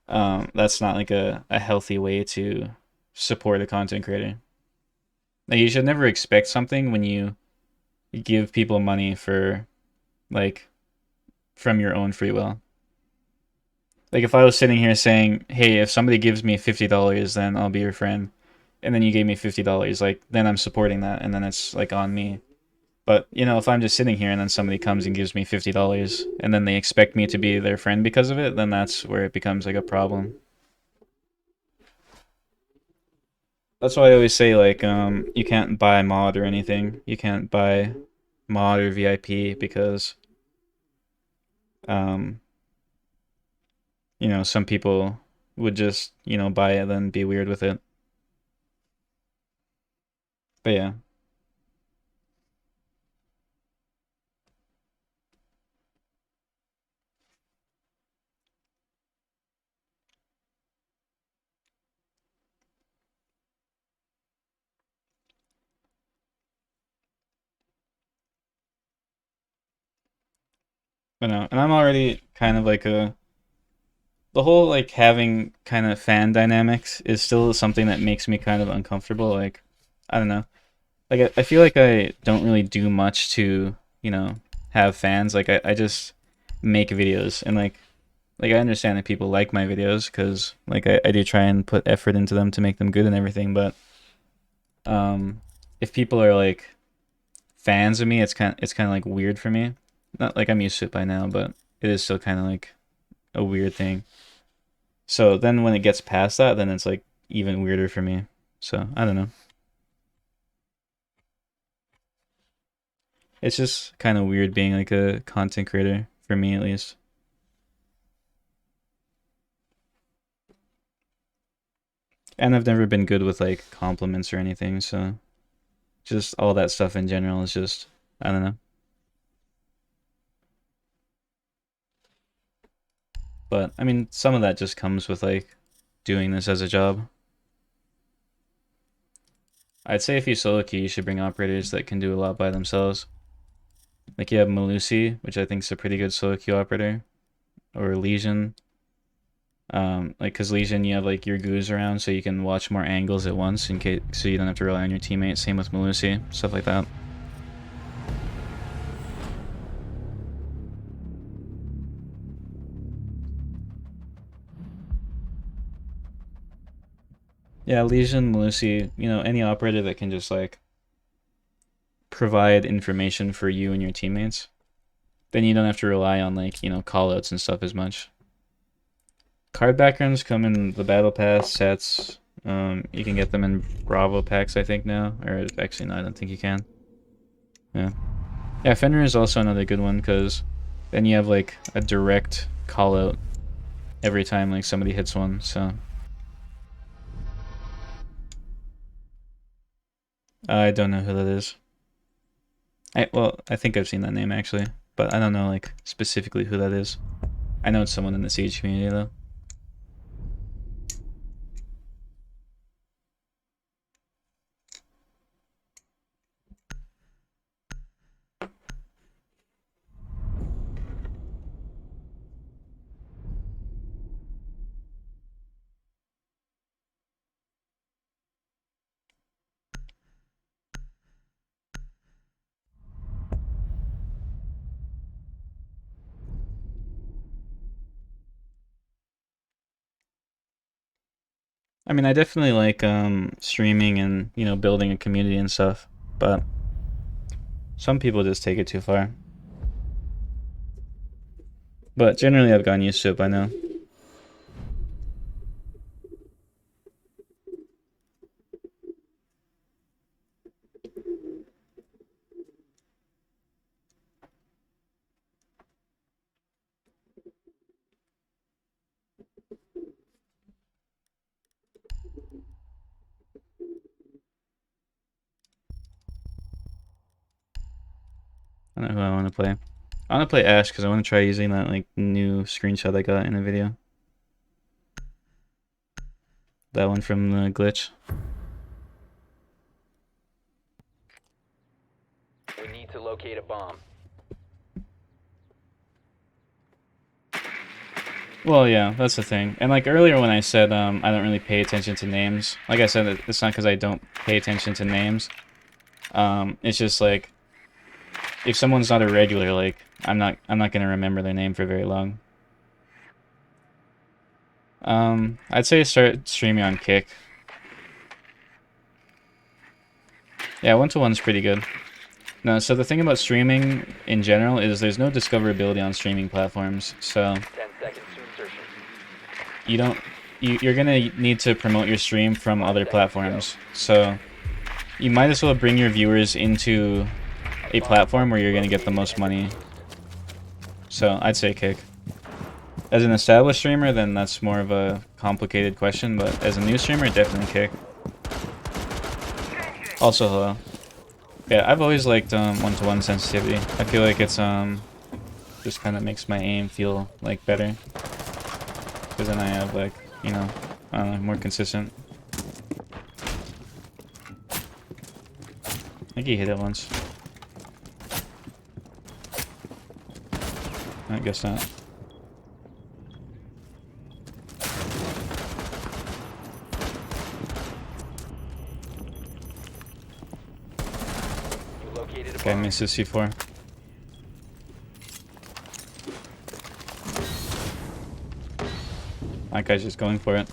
[SPEAKER 1] that's not, like, a healthy way to support a content creator. Like, you should never expect something when you give people money for, like, from your own free will. Like if I was sitting here saying, hey, if somebody gives me $50, then I'll be your friend, and then you gave me $50, like then I'm supporting that, and then it's like on me. But if I'm just sitting here and then somebody comes and gives me $50 and then they expect me to be their friend because of it, then that's where it becomes like a problem. That's why I always say like you can't buy mod or anything. You can't buy mod or VIP because some people would just, buy it and then be weird with it. But yeah. But no, and I'm already kind of like the whole like having kind of fan dynamics is still something that makes me kind of uncomfortable. Like, I don't know. Like I feel like I don't really do much to, have fans. Like I just make videos, and like like I understand that people like my videos because like I do try and put effort into them to make them good and everything, but if people are like fans of me, it's kind of like weird for me. Not like I'm used to it by now, but it is still kind of like a weird thing. So then when it gets past that, then it's like even weirder for me. So I don't know. It's just kind of weird being like a content creator for me at least. And I've never been good with like compliments or anything, so just all that stuff in general is just, I don't know. But I mean, some of that just comes with like doing this as a job. I'd say if you solo queue, you should bring operators that can do a lot by themselves. Like you have Melusi, which I think is a pretty good solo queue operator, or Lesion. Like cause Lesion, you have like your goos around, so you can watch more angles at once in case, so you don't have to rely on your teammates. Same with Melusi, stuff like that. Yeah, Lesion, Melusi, you know, any operator that can just like provide information for you and your teammates, then you don't have to rely on like, you know, callouts and stuff as much. Card backgrounds come in the battle pass sets. You can get them in Bravo packs, I think now, or actually no, I don't think you can. Yeah, yeah. Fenrir is also another good one because then you have like a direct callout every time like somebody hits one. So I don't know who that is. Well, I think I've seen that name actually, but I don't know like specifically who that is. I know it's someone in the Siege community though. I mean, I definitely like streaming and, you know, building a community and stuff, but some people just take it too far. But generally I've gotten used to it by now. I don't know who I want to play. I want to play Ash because I want to try using that like new screenshot I got in a video. That one from the glitch.
[SPEAKER 2] We need to locate a bomb.
[SPEAKER 1] Well, yeah, that's the thing. And like earlier when I said I don't really pay attention to names, like I said, it's not because I don't pay attention to names. It's just like if someone's not a regular, like I'm not gonna remember their name for very long. I'd say start streaming on Kick. Yeah, 1-to-1's pretty good. No, so the thing about streaming in general is there's no discoverability on streaming platforms. So
[SPEAKER 2] 10 seconds to insertion.
[SPEAKER 1] you don't you're gonna need to promote your stream from other platforms. So you might as well bring your viewers into a platform where you're gonna get the most money. So I'd say Kick. As an established streamer, then that's more of a complicated question, but as a new streamer, definitely Kick. Also Hello. Yeah, I've always liked 1-to-1 sensitivity. I feel like it's just kind of makes my aim feel like better. Because then I have like, you know, I don't know, more consistent. I think he hit it once. I guess not.
[SPEAKER 2] You located a
[SPEAKER 1] Okay,
[SPEAKER 2] bomb.
[SPEAKER 1] misses C4. That guy's just going for it.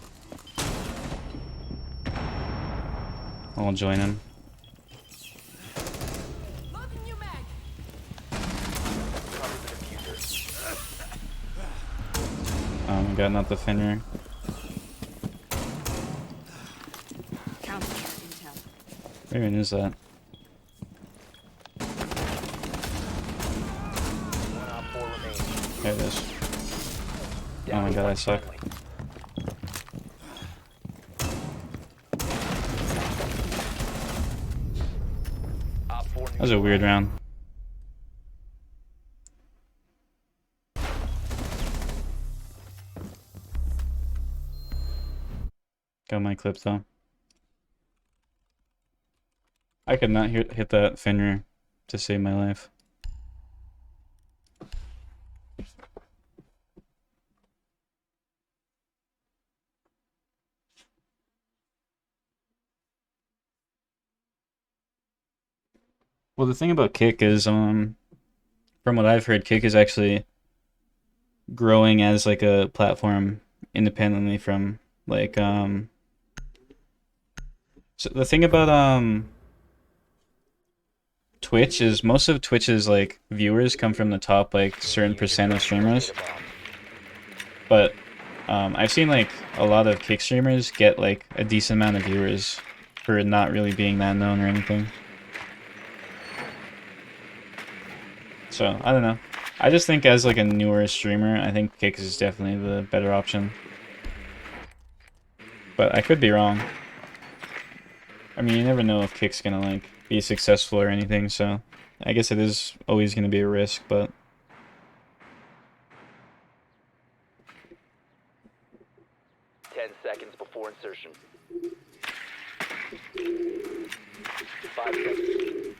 [SPEAKER 1] I'll join him.
[SPEAKER 8] Loading new mag.
[SPEAKER 2] Cover the diffuser.
[SPEAKER 1] Oh my god, not the Fenrir.
[SPEAKER 8] Counter intel.
[SPEAKER 1] Where even is that?
[SPEAKER 2] One op 4 remaining.
[SPEAKER 1] There it is.
[SPEAKER 2] Down
[SPEAKER 1] Oh my
[SPEAKER 2] to
[SPEAKER 1] god,
[SPEAKER 2] one
[SPEAKER 1] I suck.
[SPEAKER 2] friendly. Op 4
[SPEAKER 1] That was a weird round. Got my clip though. I could not hit that Fenrir to save my life. Well, the thing about Kick is, from what I've heard, Kick is actually growing as like a platform independently from like So the thing about Twitch is most of Twitch's like viewers come from the top like certain percent of streamers, but I've seen like a lot of Kick streamers get like a decent amount of viewers for not really being that known or anything. So, I don't know. I just think as like a newer streamer, I think Kick is definitely the better option. But I could be wrong. I mean, you never know if Kick's gonna like be successful or anything, so I guess it is always gonna be a risk, but
[SPEAKER 2] 10 seconds before insertion. 5 seconds.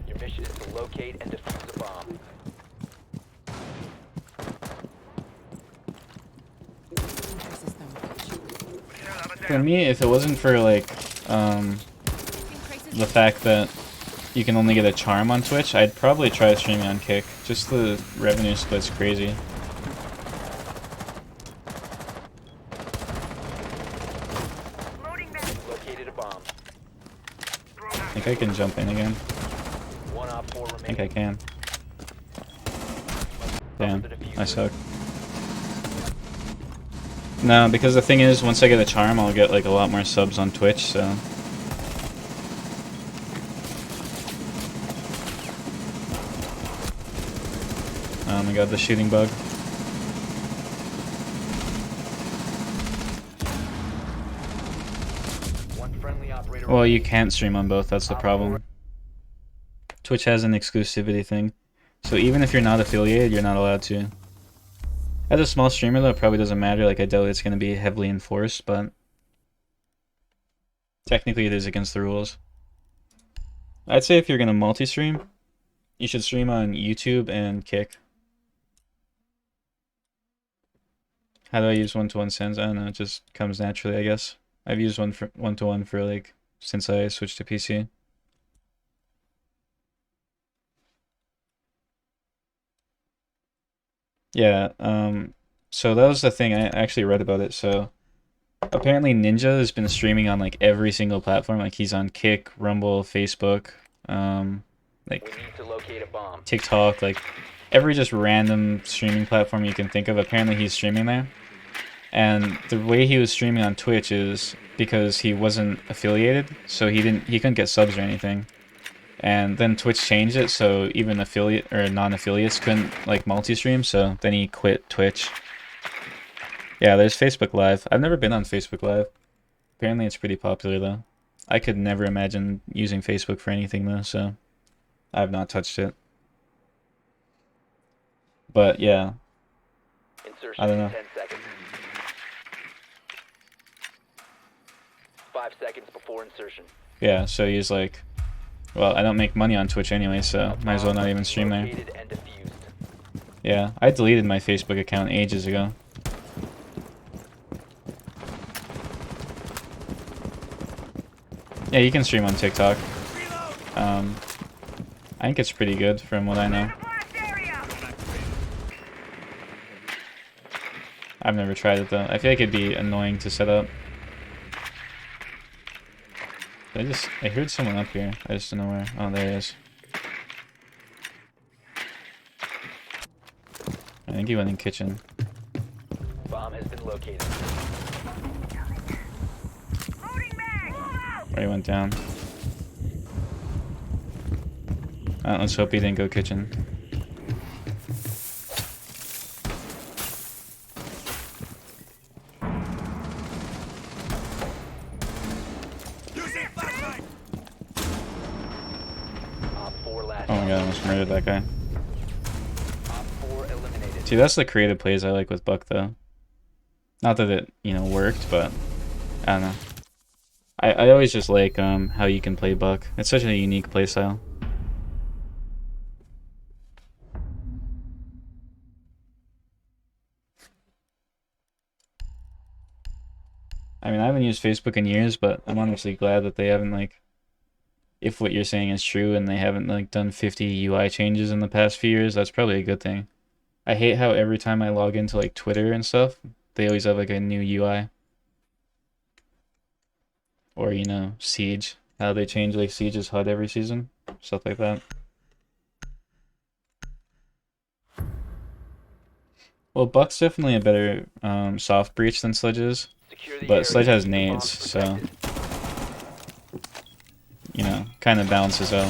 [SPEAKER 2] Your mission is to locate and defuse the bomb.
[SPEAKER 8] System.
[SPEAKER 1] for me, if it wasn't for like the fact that you can only get a charm on Twitch, I'd probably try streaming on Kick. Just the revenue split's crazy.
[SPEAKER 2] Located a bomb.
[SPEAKER 1] I think I can jump in again.
[SPEAKER 2] One op 4
[SPEAKER 1] I
[SPEAKER 2] remaining.
[SPEAKER 1] think I can. Damn, I suck. No, because the thing is, once I get a charm, I'll get like a lot more subs on Twitch, so. Oh my god, the shooting bug.
[SPEAKER 2] One friendly operator.
[SPEAKER 1] Well, you can't stream on both, that's the problem. Twitch has an exclusivity thing. So even if you're not affiliated, you're not allowed to. As a small streamer though, it probably doesn't matter, like I doubt it's going to be heavily enforced, but technically it is against the rules. I'd say if you're going to multi-stream, you should stream on YouTube and Kick. How do I use one-to-one sends? I don't know, it just comes naturally, I guess. I've used one-to-one for like since I switched to PC. Yeah, so that was the thing, I actually read about it. So apparently Ninja has been streaming on like every single platform, like he's on Kick, Rumble, Facebook, like
[SPEAKER 2] We need to locate a bomb.
[SPEAKER 1] TikTok, like every just random streaming platform you can think of. Apparently he's streaming there. And the way he was streaming on Twitch is because he wasn't affiliated, so he couldn't get subs or anything. And then Twitch changed it so even affiliate or non-affiliates couldn't like multi-stream, so then he quit Twitch. Yeah, there's Facebook Live. I've never been on Facebook Live. Apparently it's pretty popular though. I could never imagine using Facebook for anything though, so I've not touched it. But yeah,
[SPEAKER 2] Insertion
[SPEAKER 1] I don't
[SPEAKER 2] in
[SPEAKER 1] know.
[SPEAKER 2] 10 seconds. 5 seconds before insertion.
[SPEAKER 1] Yeah, so he's like, well, I don't make money on Twitch anyway, so might as well not even stream there.
[SPEAKER 2] Located and defused.
[SPEAKER 1] Yeah, I deleted my Facebook account ages ago. Yeah, you can stream on TikTok. I think it's pretty good from what I know. I've never tried it though. I feel like it'd be annoying to set up. I heard someone up here. I just don't know where. Oh, there he is. I think he went in kitchen.
[SPEAKER 2] Bomb has been located.
[SPEAKER 1] Or he went down. Let's hope he didn't go kitchen.
[SPEAKER 2] Op 4 last.
[SPEAKER 1] Oh my god, I almost murdered that guy.
[SPEAKER 2] Op 4 eliminated.
[SPEAKER 1] See, that's the creative plays I like with Buck, though. Not that it, you know, worked, but I don't know. I always just like how you can play Buck. It's such a unique playstyle. I mean, I haven't used Facebook in years, but I'm honestly glad that they haven't, like, if what you're saying is true and they haven't, like, done 50 UI changes in the past few years, that's probably a good thing. I hate how every time I log into, like, Twitter and stuff, they always have, like, a new UI. Or, you know, Siege. How they change, like, Siege's HUD every season. Stuff like that. Well, Buck's definitely a better soft breach than Sledge is.
[SPEAKER 2] Secure the
[SPEAKER 1] But
[SPEAKER 2] area.
[SPEAKER 1] Sledge has
[SPEAKER 2] Bombs
[SPEAKER 1] nades, so,
[SPEAKER 2] protected.
[SPEAKER 1] you know, kind of balances out.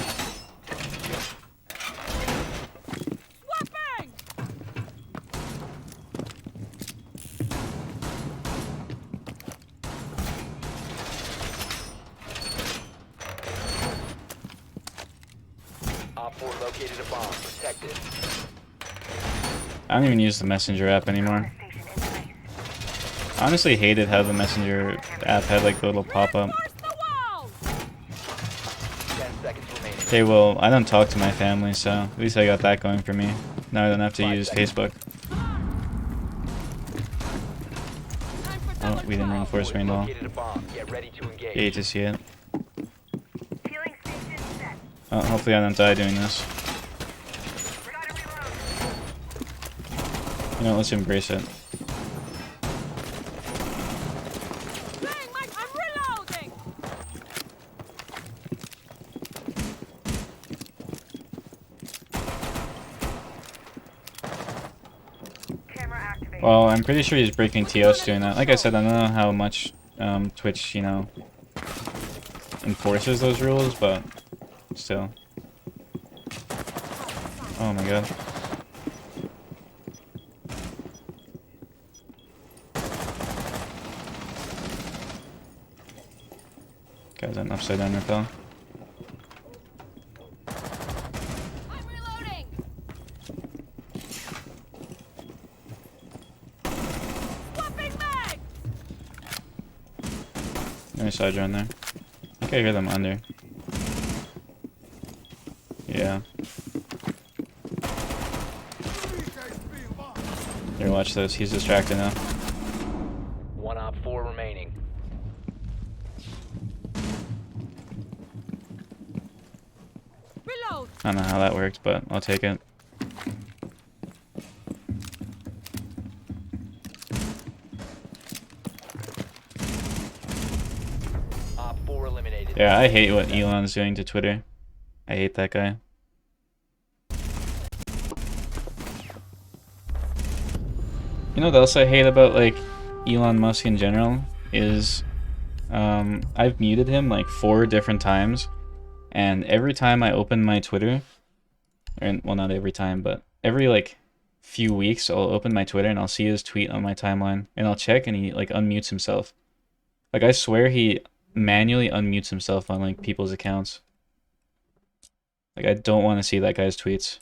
[SPEAKER 2] Op 4 located a bomb. Protected.
[SPEAKER 1] I don't even use the Messenger app anymore. I honestly hated how the Messenger app had like the little pop-up.
[SPEAKER 2] 10 seconds remaining.
[SPEAKER 1] Okay, well, I don't talk to my family, so at least I got that going for me. Now I don't have to use Facebook. Oh, we didn't reinforce main wall.
[SPEAKER 2] Located a bomb. Get ready to engage.
[SPEAKER 1] Hate to see it.
[SPEAKER 3] Fueling station set.
[SPEAKER 1] Oh, hopefully I don't die doing this.
[SPEAKER 3] Gotta reload.
[SPEAKER 1] You know, let's embrace it.
[SPEAKER 8] I'm reloading.
[SPEAKER 3] Camera activated.
[SPEAKER 1] Well, I'm pretty sure he's breaking TOS doing that. Like I said, I don't know how much Twitch, you know, enforces those rules, but still. Oh my god. Guys, an upside down repel.
[SPEAKER 8] I'm reloading. Swapping mag.
[SPEAKER 1] There's side drone there. I think I hear them under. Yeah. Here, watch this. He's distracted now.
[SPEAKER 2] One Op 4 remaining.
[SPEAKER 8] Reload.
[SPEAKER 1] I don't know how that worked, but I'll take it.
[SPEAKER 2] Op 4 eliminated.
[SPEAKER 1] Yeah, I hate what Elon's doing to Twitter. I hate that guy. You know what else I hate about, like, Elon Musk in general is I've muted him like 4 different times, and every time I open my Twitter, or, well, not every time, but every like few weeks I'll open my Twitter and I'll see his tweet on my timeline, and I'll check and he like unmutes himself. Like, I swear he manually unmutes himself on like people's accounts. Like, I don't want to see that guy's tweets.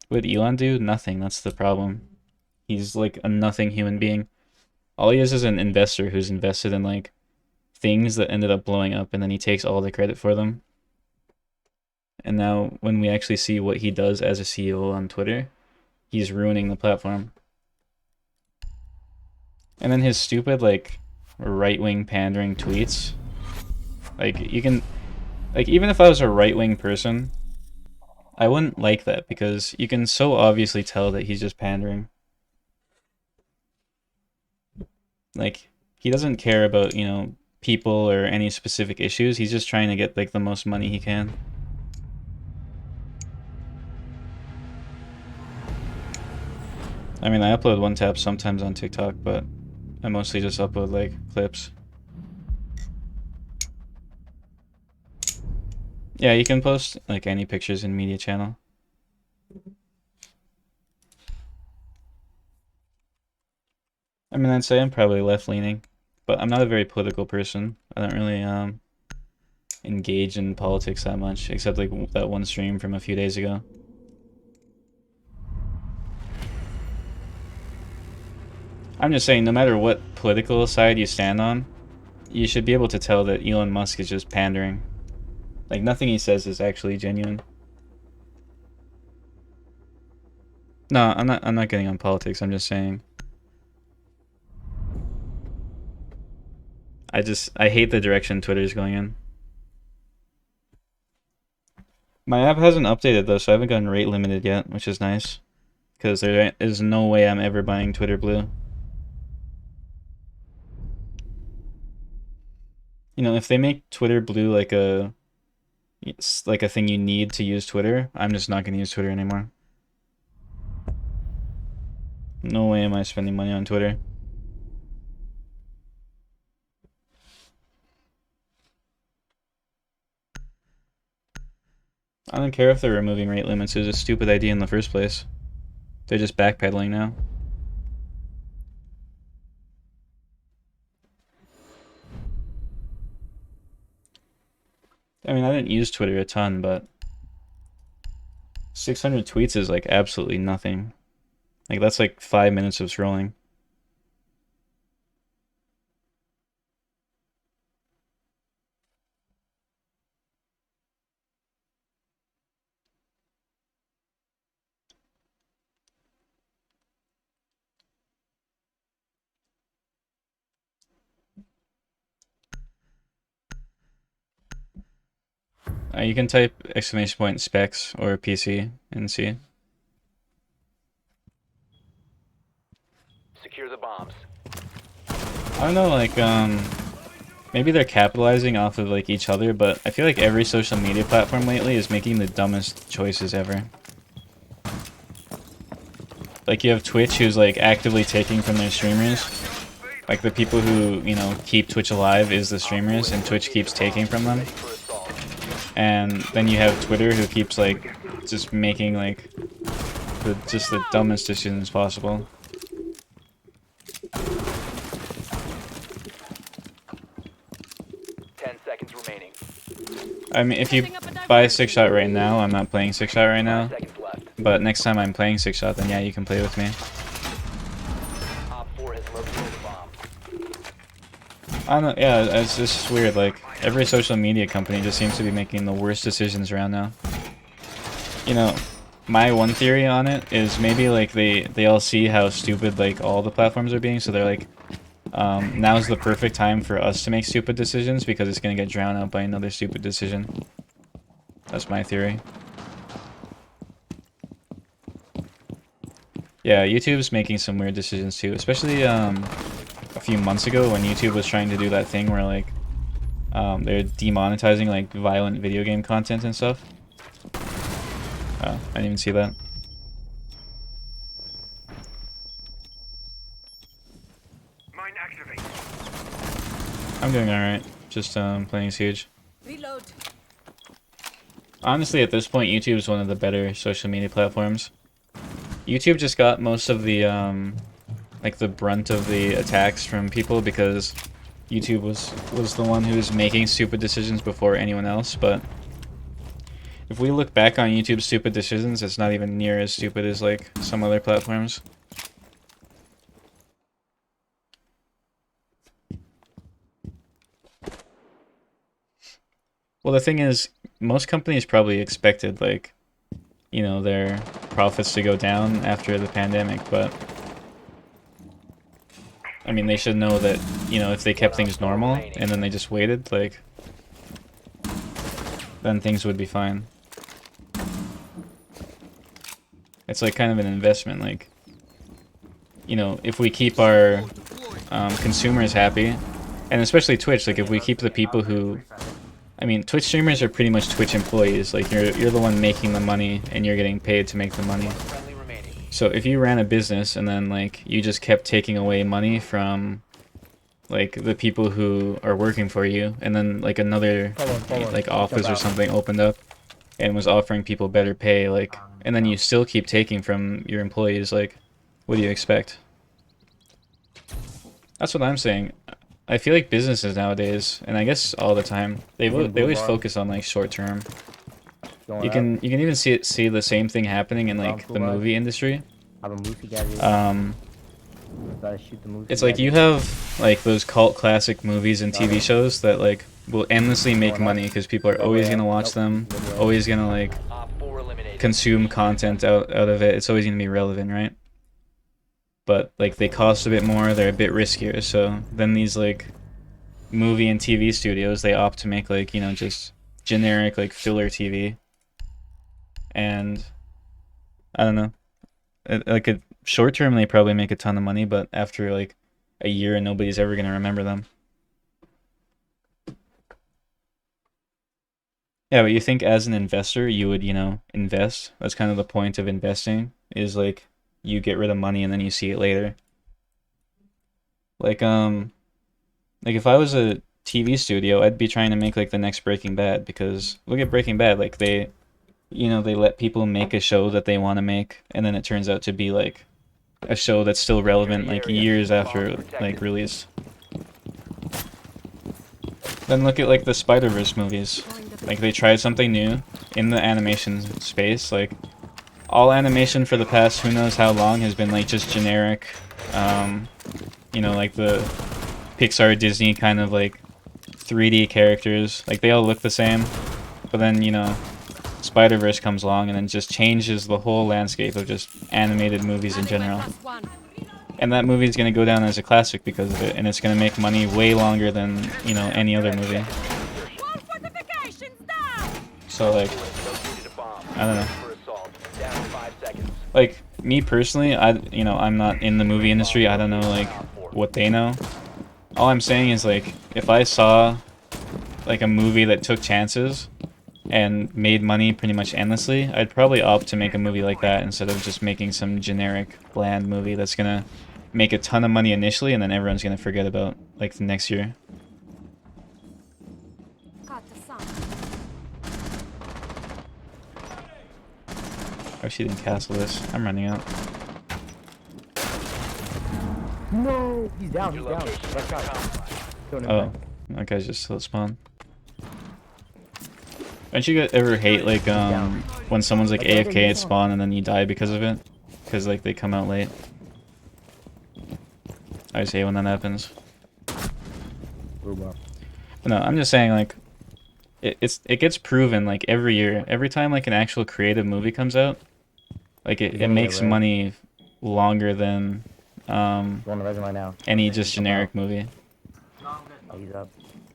[SPEAKER 1] What did Elon do? Nothing. That's the problem. He's like a nothing human being. All he is an investor who's invested in like things that ended up blowing up, and then he takes all the credit for them. And now when we actually see what he does as a CEO on Twitter, he's ruining the platform. And then his stupid like right-wing pandering tweets. Like, you can, like, even if I was a right-wing person, I wouldn't like that, because you can so obviously tell that he's just pandering. Like, he doesn't care about, you know, people or any specific issues. He's just trying to get like the most money he can. I mean, I upload one tap sometimes on TikTok, but I mostly just upload like clips. Yeah, you can post like any pictures in media channel. I mean, I'd say I'm probably left leaning, but I'm not a very political person. I don't really engage in politics that much, except like that one stream from a few days ago. I'm just saying, no matter what political side you stand on, you should be able to tell that Elon Musk is just pandering. Like, nothing he says is actually genuine. No, I'm not getting on politics. I'm just saying. I hate the direction Twitter's going in. My app hasn't updated though, so I haven't gotten rate limited yet, which is nice. Because there is no way I'm ever buying Twitter Blue. You know, if they make Twitter Blue like a thing you need to use Twitter, I'm just not gonna use Twitter anymore. No way am I spending money on Twitter. I don't care if they're removing rate limits. It was a stupid idea in the first place. They're just backpedaling now. I mean, I didn't use Twitter a ton, but 600 tweets is like absolutely nothing. Like, that's like 5 minutes of scrolling. You can type ! specs or PC and see.
[SPEAKER 2] Secure the bombs.
[SPEAKER 1] I don't know, like, maybe they're capitalizing off of like each other, but I feel like every social media platform lately is making the dumbest choices ever. Like, you have Twitch, who's like actively taking from their streamers. Like, the people who, you know, keep Twitch alive is the streamers, and Twitch keeps taking from them. And then you have Twitter, who keeps like just making like just the dumbest decisions possible.
[SPEAKER 2] Remaining.
[SPEAKER 1] I mean, if you buy Six Shot right now, I'm not playing Six Shot right now. But next time I'm playing Six Shot, then yeah, you can play with me.
[SPEAKER 2] Op 4 has located the bomb.
[SPEAKER 1] I don't know, yeah, it's just weird. Like, every social media company just seems to be making the worst decisions around now. You know, my one theory on it is maybe like they all see how stupid like all the platforms are being, so they're like, now's the perfect time for us to make stupid decisions because it's gonna get drowned out by another stupid decision. That's my theory. Yeah, YouTube's making some weird decisions too, especially a few months ago when YouTube was trying to do that thing where like they're demonetizing like violent video game content and stuff. Oh, I didn't even see that. I'm doing alright. Just playing Siege.
[SPEAKER 8] Reload.
[SPEAKER 1] Honestly, at this point, YouTube is one of the better social media platforms. YouTube just got most of the like the brunt of the attacks from people because YouTube was the one who was making stupid decisions before anyone else. But if we look back on YouTube's stupid decisions, it's not even near as stupid as like some other platforms. Well, the thing is, most companies probably expected, like, you know, their profits to go down after the pandemic, but I mean, they should know that, you know, if they kept things normal and then they just waited, like, then things would be fine. It's like kind of an investment, like, you know, if we keep our consumers happy, and especially Twitch. Like if we keep the people who, I mean, Twitch streamers are pretty much Twitch employees. Like you're the one making the money and you're getting paid to make the money.
[SPEAKER 2] Friendly remaining.
[SPEAKER 1] So if you ran a business and then like you just kept taking away money from like the people who are working for you, and then like another like office or something opened up and was offering people better pay, like, and then you still keep taking from your employees, like, what do you expect? That's what I'm saying. I feel like businesses nowadays, and I guess all the time, they always focus on like short term. You can even see the same thing happening in like the movie industry. It's like you have like those cult classic movies and TV shows that like will endlessly make money because people are always gonna watch them, always gonna like
[SPEAKER 2] Op 4 eliminated.
[SPEAKER 1] consume content out of it. It's always gonna be relevant, right? But like they cost a bit more, they're a bit riskier. So then these like movie and TV studios, they opt to make like, you know, just generic like filler TV. And I don't know. Short term they probably make a ton of money, but after like a year nobody's ever gonna remember them. Yeah, but you think as an investor you would, you know, invest? That's kind of the point of investing, is like you get rid of money and then you see it later. Like if I was a TV studio, I'd be trying to make like the next Breaking Bad, because look at Breaking Bad, like they, you know, they let people make a show that they want to make, and then it turns out to be like a show that's still relevant like years after like release. Then look at like the Spider-Verse movies. Like they tried something new in the animation space. Like all animation for the past who knows how long has been like just generic, you know, like the Pixar Disney kind of like 3D characters. Like they all look the same, but then, you know, Spider-Verse comes along and then just changes the whole landscape of just animated movies in general. And that movie is going to go down as a classic because of it, and it's going to make money way longer than, you know, any other movie. So like, I don't know.
[SPEAKER 2] For assault. Down to 5 seconds.
[SPEAKER 1] Like me personally, you know, I'm not in the movie industry. I don't know like what they know. All I'm saying is like if I saw like a movie that took chances and made money pretty much endlessly, I'd probably opt to make a movie like that instead of just making some generic bland movie that's gonna make a ton of money initially and then everyone's gonna forget about like the next year. Oh, she didn't castle this. I'm running out.
[SPEAKER 9] No, he's down.
[SPEAKER 2] Your
[SPEAKER 9] He's down.
[SPEAKER 2] location
[SPEAKER 9] Left
[SPEAKER 2] is
[SPEAKER 9] side.
[SPEAKER 2] compromised.
[SPEAKER 9] Don't
[SPEAKER 1] Oh, that guy's just still at spawn. Don't you ever hate like when someone's like AFK at spawn and then you die because of it? Because like they come out late. I just hate when that happens. But no, I'm just saying like it gets proven like every year. Every time like an actual creative movie comes out, like it makes money longer than any just generic movie.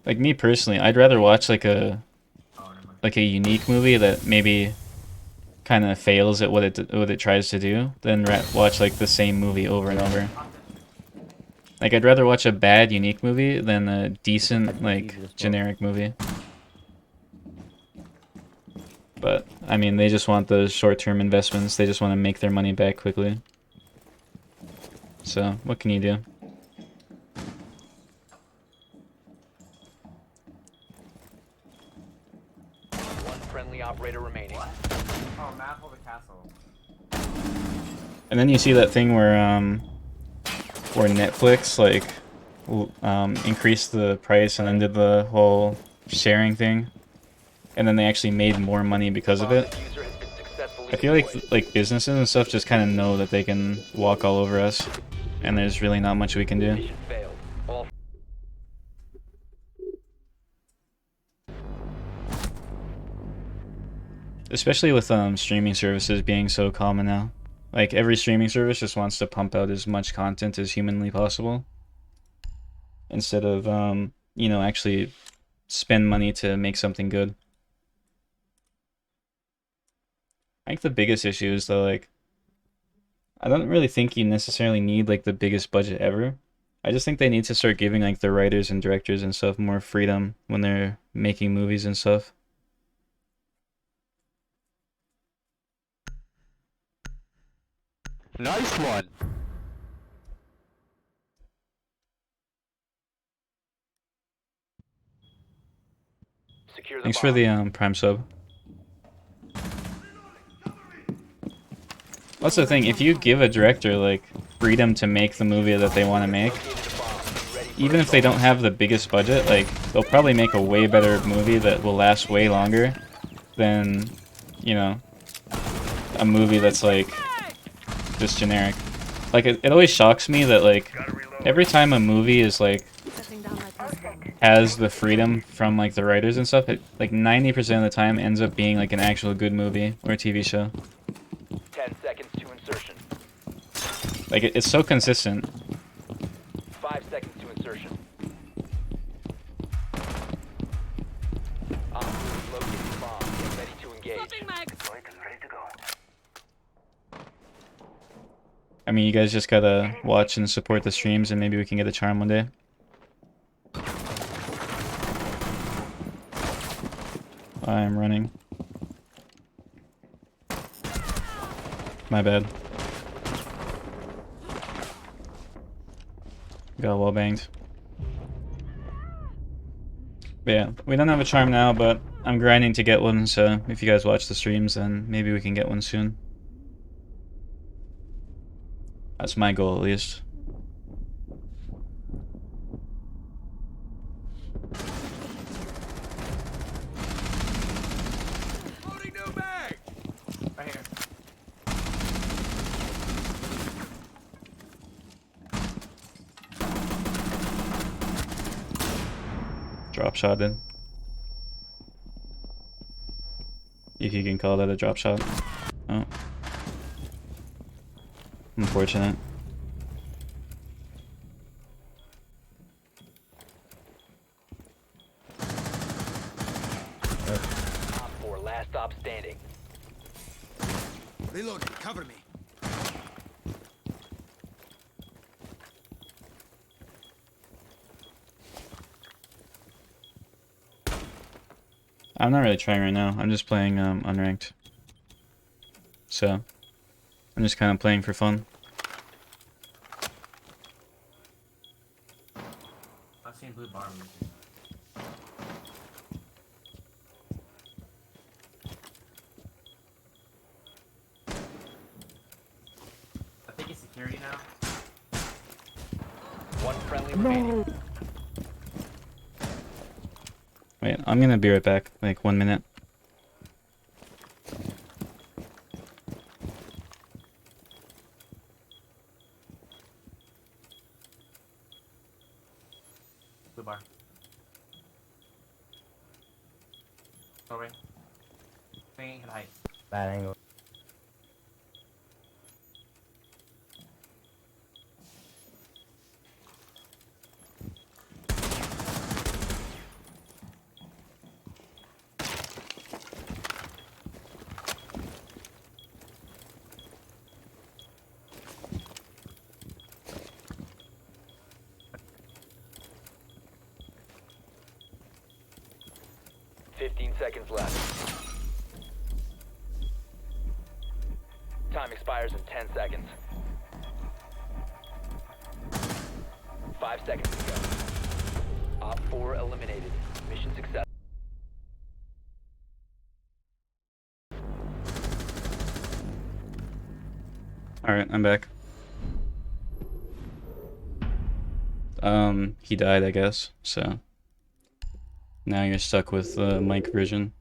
[SPEAKER 1] Like me personally, I'd rather watch like a unique movie that maybe kind of fails at what it tries to do than watch like the same movie over and over. Like I'd rather watch a bad unique movie than a decent like generic movie. But I mean, they just want the short-term investments. They just want to make their money back quickly. So what can you do?
[SPEAKER 2] One friendly operator remaining.
[SPEAKER 9] Oh, map of the castle.
[SPEAKER 1] And then you see that thing where Netflix like increased the price and then did the whole sharing thing, and then they actually made more money because of it.
[SPEAKER 2] User has been successfully
[SPEAKER 1] I feel
[SPEAKER 2] deployed.
[SPEAKER 1] like businesses and stuff just kind of know that they can walk all over us, and there's really not much we can do.
[SPEAKER 2] Mission failed. All
[SPEAKER 1] Especially with streaming services being so common now. Like every streaming service just wants to pump out as much content as humanly possible, instead of you know, actually spend money to make something good. I think the biggest issue is though, like, I don't really think you necessarily need like the biggest budget ever. I just think they need to start giving like the writers and directors and stuff more freedom when they're making movies and stuff.
[SPEAKER 7] Nice one.
[SPEAKER 2] Secure the
[SPEAKER 1] Thanks
[SPEAKER 2] bomb.
[SPEAKER 1] for the Prime sub. That's the thing, if you give a director like freedom to make the movie that they want to make,
[SPEAKER 2] Located a bomb. Be ready for
[SPEAKER 1] even if they
[SPEAKER 2] assault.
[SPEAKER 1] don't have the biggest budget, like they'll probably make a way better movie that will last way longer than, you know, a movie that's like just generic. Like it always shocks me that like every time a movie is like
[SPEAKER 8] Setting down my pistol.
[SPEAKER 1] has the freedom from like the writers and stuff, it like 90% of the time ends up being like an actual good movie or a TV show.
[SPEAKER 2] 10 seconds to insertion.
[SPEAKER 1] Like it's so consistent.
[SPEAKER 2] 5 seconds to insertion. Op 4 has located the bomb. Get ready to engage.
[SPEAKER 8] Swapping mags.
[SPEAKER 3] Deployed and ready to go.
[SPEAKER 1] I mean, you guys just gotta watch and support the streams and maybe we can get a charm one day. I'm running. My bad. Got wall banged. But yeah, we don't have a charm now, but I'm grinding to get one, so if you guys watch the streams, then maybe we can get one soon. That's my goal, at least.
[SPEAKER 9] Right here.
[SPEAKER 1] Drop shot in. If you can call that a drop shot. Oh. Unfortunate.
[SPEAKER 2] Op 4, last stop standing.
[SPEAKER 10] Reload, cover me.
[SPEAKER 1] I'm not really trying right now. I'm just playing unranked. So, I'm just kind of playing for fun.
[SPEAKER 9] I've seen blue bar. I think it's security now.
[SPEAKER 2] One friendly remaining.
[SPEAKER 1] Wait, I'm gonna be right back. Like 1 minute.
[SPEAKER 9] Blue bar. Sorry. Thinking can hide. Bad angle.
[SPEAKER 2] Seconds left. Time expires in 10 seconds. 5 seconds to go. Op 4 eliminated. Mission success.
[SPEAKER 1] Alright, I'm back. He died, I guess, so now you're stuck with mic version.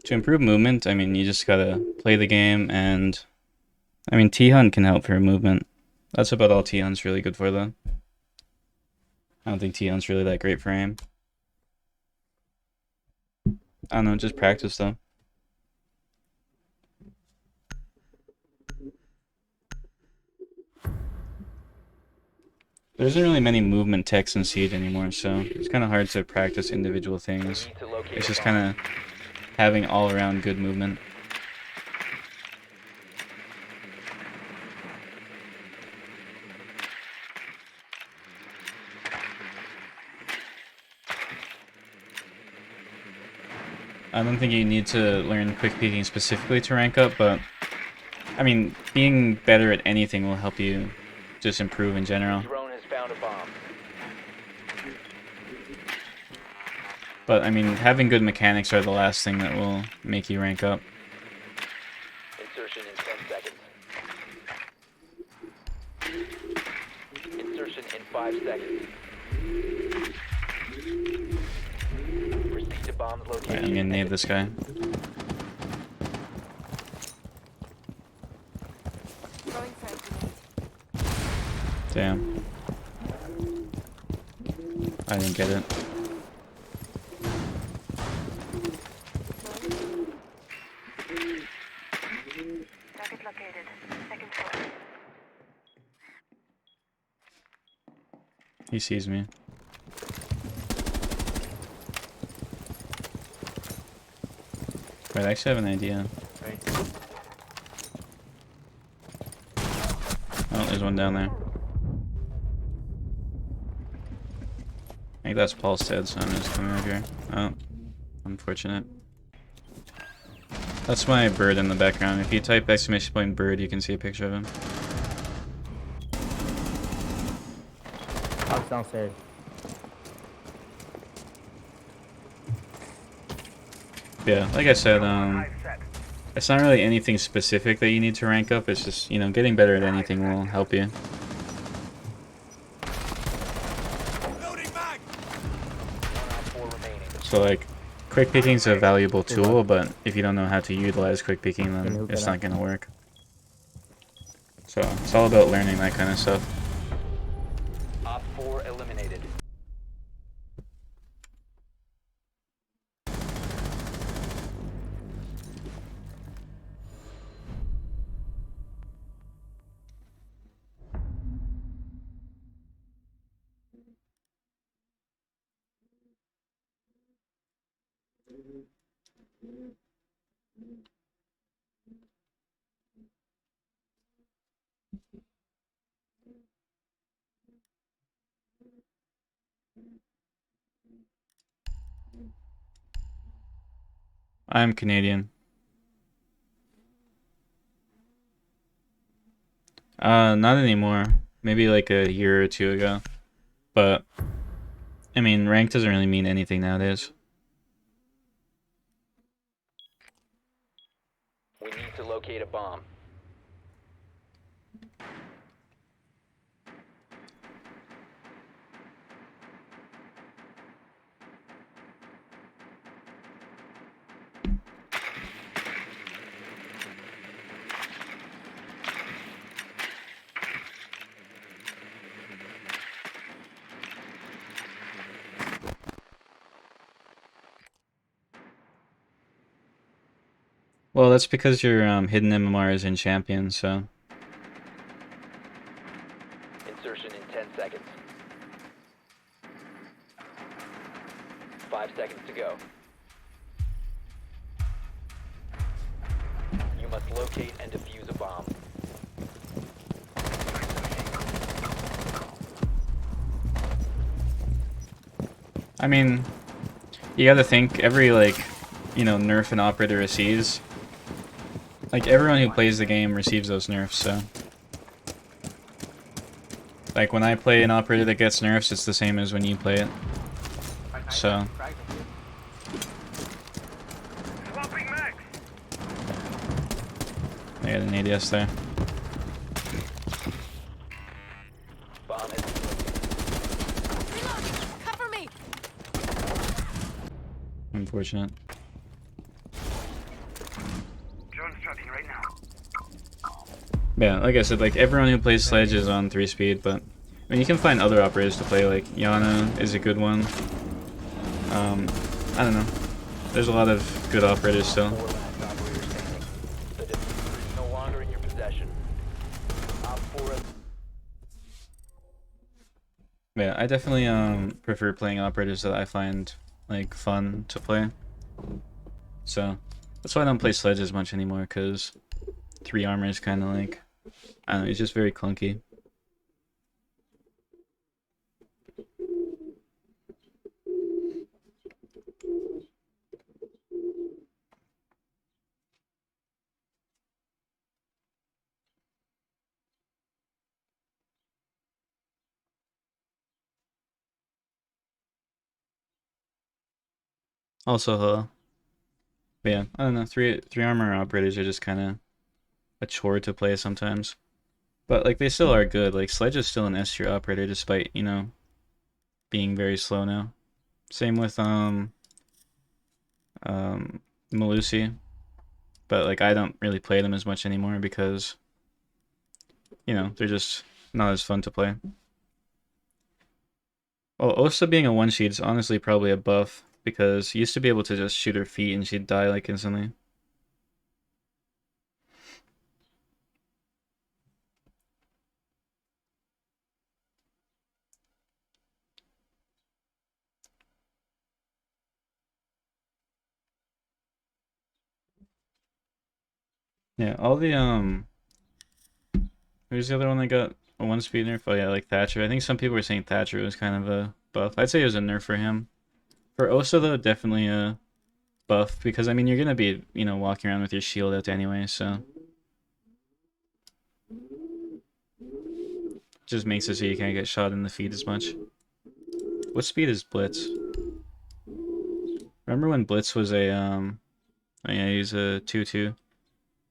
[SPEAKER 1] To improve movement, I mean, you just gotta play the game, and I mean, T-Hunt can help for movement. That's about all T-Hunt's really good for, though. I don't think T-Hunt's really that great for aim. I don't know, just practice, though. There isn't really many movement techs in Siege anymore, so it's kind of hard to practice individual things.
[SPEAKER 2] Need to locate
[SPEAKER 1] It's
[SPEAKER 2] a
[SPEAKER 1] just
[SPEAKER 2] bomb.
[SPEAKER 1] kind of having all-around good movement. I don't think you need to learn quick peeking specifically to rank up, but I mean, being better at anything will help you just improve in general.
[SPEAKER 2] Drone has found a bomb.
[SPEAKER 1] But I mean, having good mechanics are the last thing that will make you rank up.
[SPEAKER 2] Insertion in 10 seconds. Insertion in 5 seconds. Proceed to bomb's location.
[SPEAKER 1] Right, I'm gonna nade this guy.
[SPEAKER 8] Throwing frag grenade.
[SPEAKER 1] Damn. I didn't get it.
[SPEAKER 3] Target located. Second floor.
[SPEAKER 1] He sees me. Wait, I actually have an idea.
[SPEAKER 9] Right.
[SPEAKER 1] Oh, there's one down there. I think that's Paul's head, so I'm just coming over here. Oh, unfortunate. That's my bird in the background. If you type !bird, you can see a picture of him.
[SPEAKER 9] House downstairs.
[SPEAKER 1] Yeah, like I said, it's not really anything specific that you need to rank up. It's just, you know, getting better at anything will help you. So like, quick picking's a valuable tool, but if you don't know how to utilize quick picking, then it's not gonna work. So it's all about learning that kind of stuff.
[SPEAKER 2] Op 4 eliminated.
[SPEAKER 1] I'm Canadian. Not anymore. Maybe like a year or two ago. But, I mean, rank doesn't really mean anything nowadays.
[SPEAKER 2] We need to locate a bomb.
[SPEAKER 1] Well, that's because your hidden MMR is in champion, so...
[SPEAKER 2] Insertion in 10 seconds. 5 seconds to go. You must locate and defuse a bomb.
[SPEAKER 1] I mean, you gotta think, every, like, you know, nerf an operator receives. Like, everyone who plays the game receives those nerfs, so... Like, when I play an operator that gets nerfs, it's the same as when you play it. So... I got an ADS there.
[SPEAKER 2] Bomb has
[SPEAKER 8] Reloading. Cover me.
[SPEAKER 1] Unfortunate.
[SPEAKER 3] Drone starting right now.
[SPEAKER 1] Yeah, like I said, like, everyone who plays Sledge is on 3-speed, but... I mean, you can find other operators to play, like, Yana is a good one. I don't know. There's a lot of good operators still.
[SPEAKER 2] 4 last operator standing. The diffuser is no longer in your possession. Op 4
[SPEAKER 1] Yeah, I definitely prefer playing operators that I find like fun to play. So that's why I don't play Sledge as much anymore, because 3 armor is kind of like, I don't know, it's just very clunky. Also, but yeah, I don't know. Three armor operators are just kind of a chore to play sometimes. But like they still are good. Like Sledge is still an S tier operator despite, you know, being very slow now. Same with Melusi. But like I don't really play them as much anymore because, you know, they're just not as fun to play. Well, Osa being a one sheet is honestly probably a buff because you used to be able to just shoot her feet and she'd die like instantly. Yeah, all the who's the other one that got a one speed nerf? Oh yeah, like Thatcher. I think some people were saying Thatcher was kind of a buff. I'd say it was a nerf for him. For Osa though, definitely a buff because I mean you're gonna be, you know, walking around with your shield out anyway, so just makes it so you can't get shot in the feet as much. What speed is Blitz? Remember when Blitz was a oh yeah, he's a 2-2.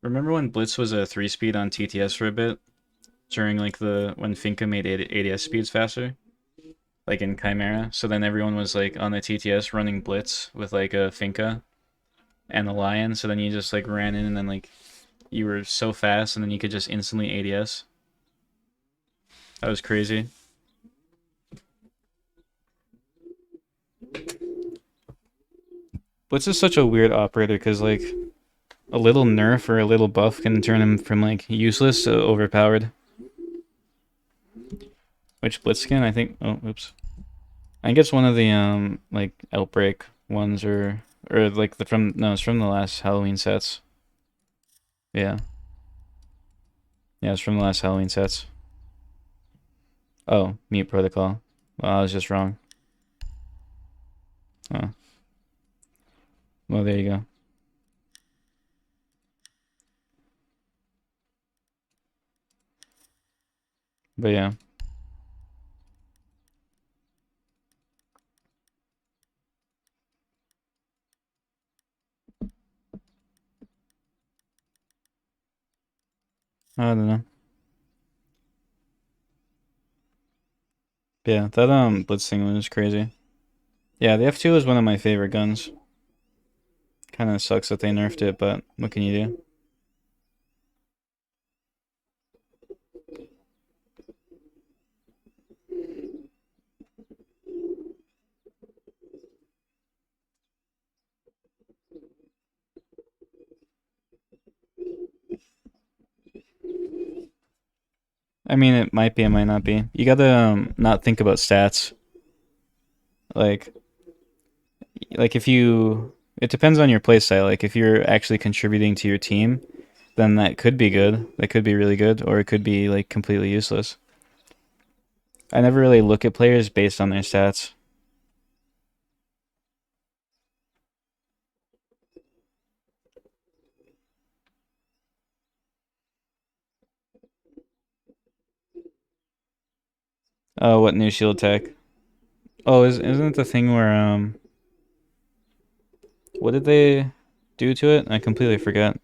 [SPEAKER 1] Remember when Blitz was a 3-speed on TTS for a bit? During like when Finka made ADS speeds faster? Like in Chimera. So then everyone was like on the TTS running Blitz with like a Finka and a Lion. So then you just like ran in and then like you were so fast and then you could just instantly ADS. That was crazy. Blitz is such a weird operator because like a little nerf or a little buff can turn him from like useless to overpowered. Which Blitzskin, I think. Oh, oops. I think it's one of the like Outbreak ones or like it's from the last Halloween sets. Yeah. Yeah, it's from the last Halloween sets. Oh, Mute Protocol. Well, I was just wrong. Oh. Well, there you go. But yeah. I don't know. But yeah, that Blitz thing was crazy. Yeah, the F2 is one of my favorite guns. Kinda sucks that they nerfed it, but what can you do? I mean, it might be, it might not be. You gotta not think about stats. Like if you, it depends on your playstyle. Like if you're actually contributing to your team, then that could be good. That could be really good, or it could be like completely useless. I never really look at players based on their stats. What new shield tech? Oh, isn't it the thing where what did they do to it? I completely forget.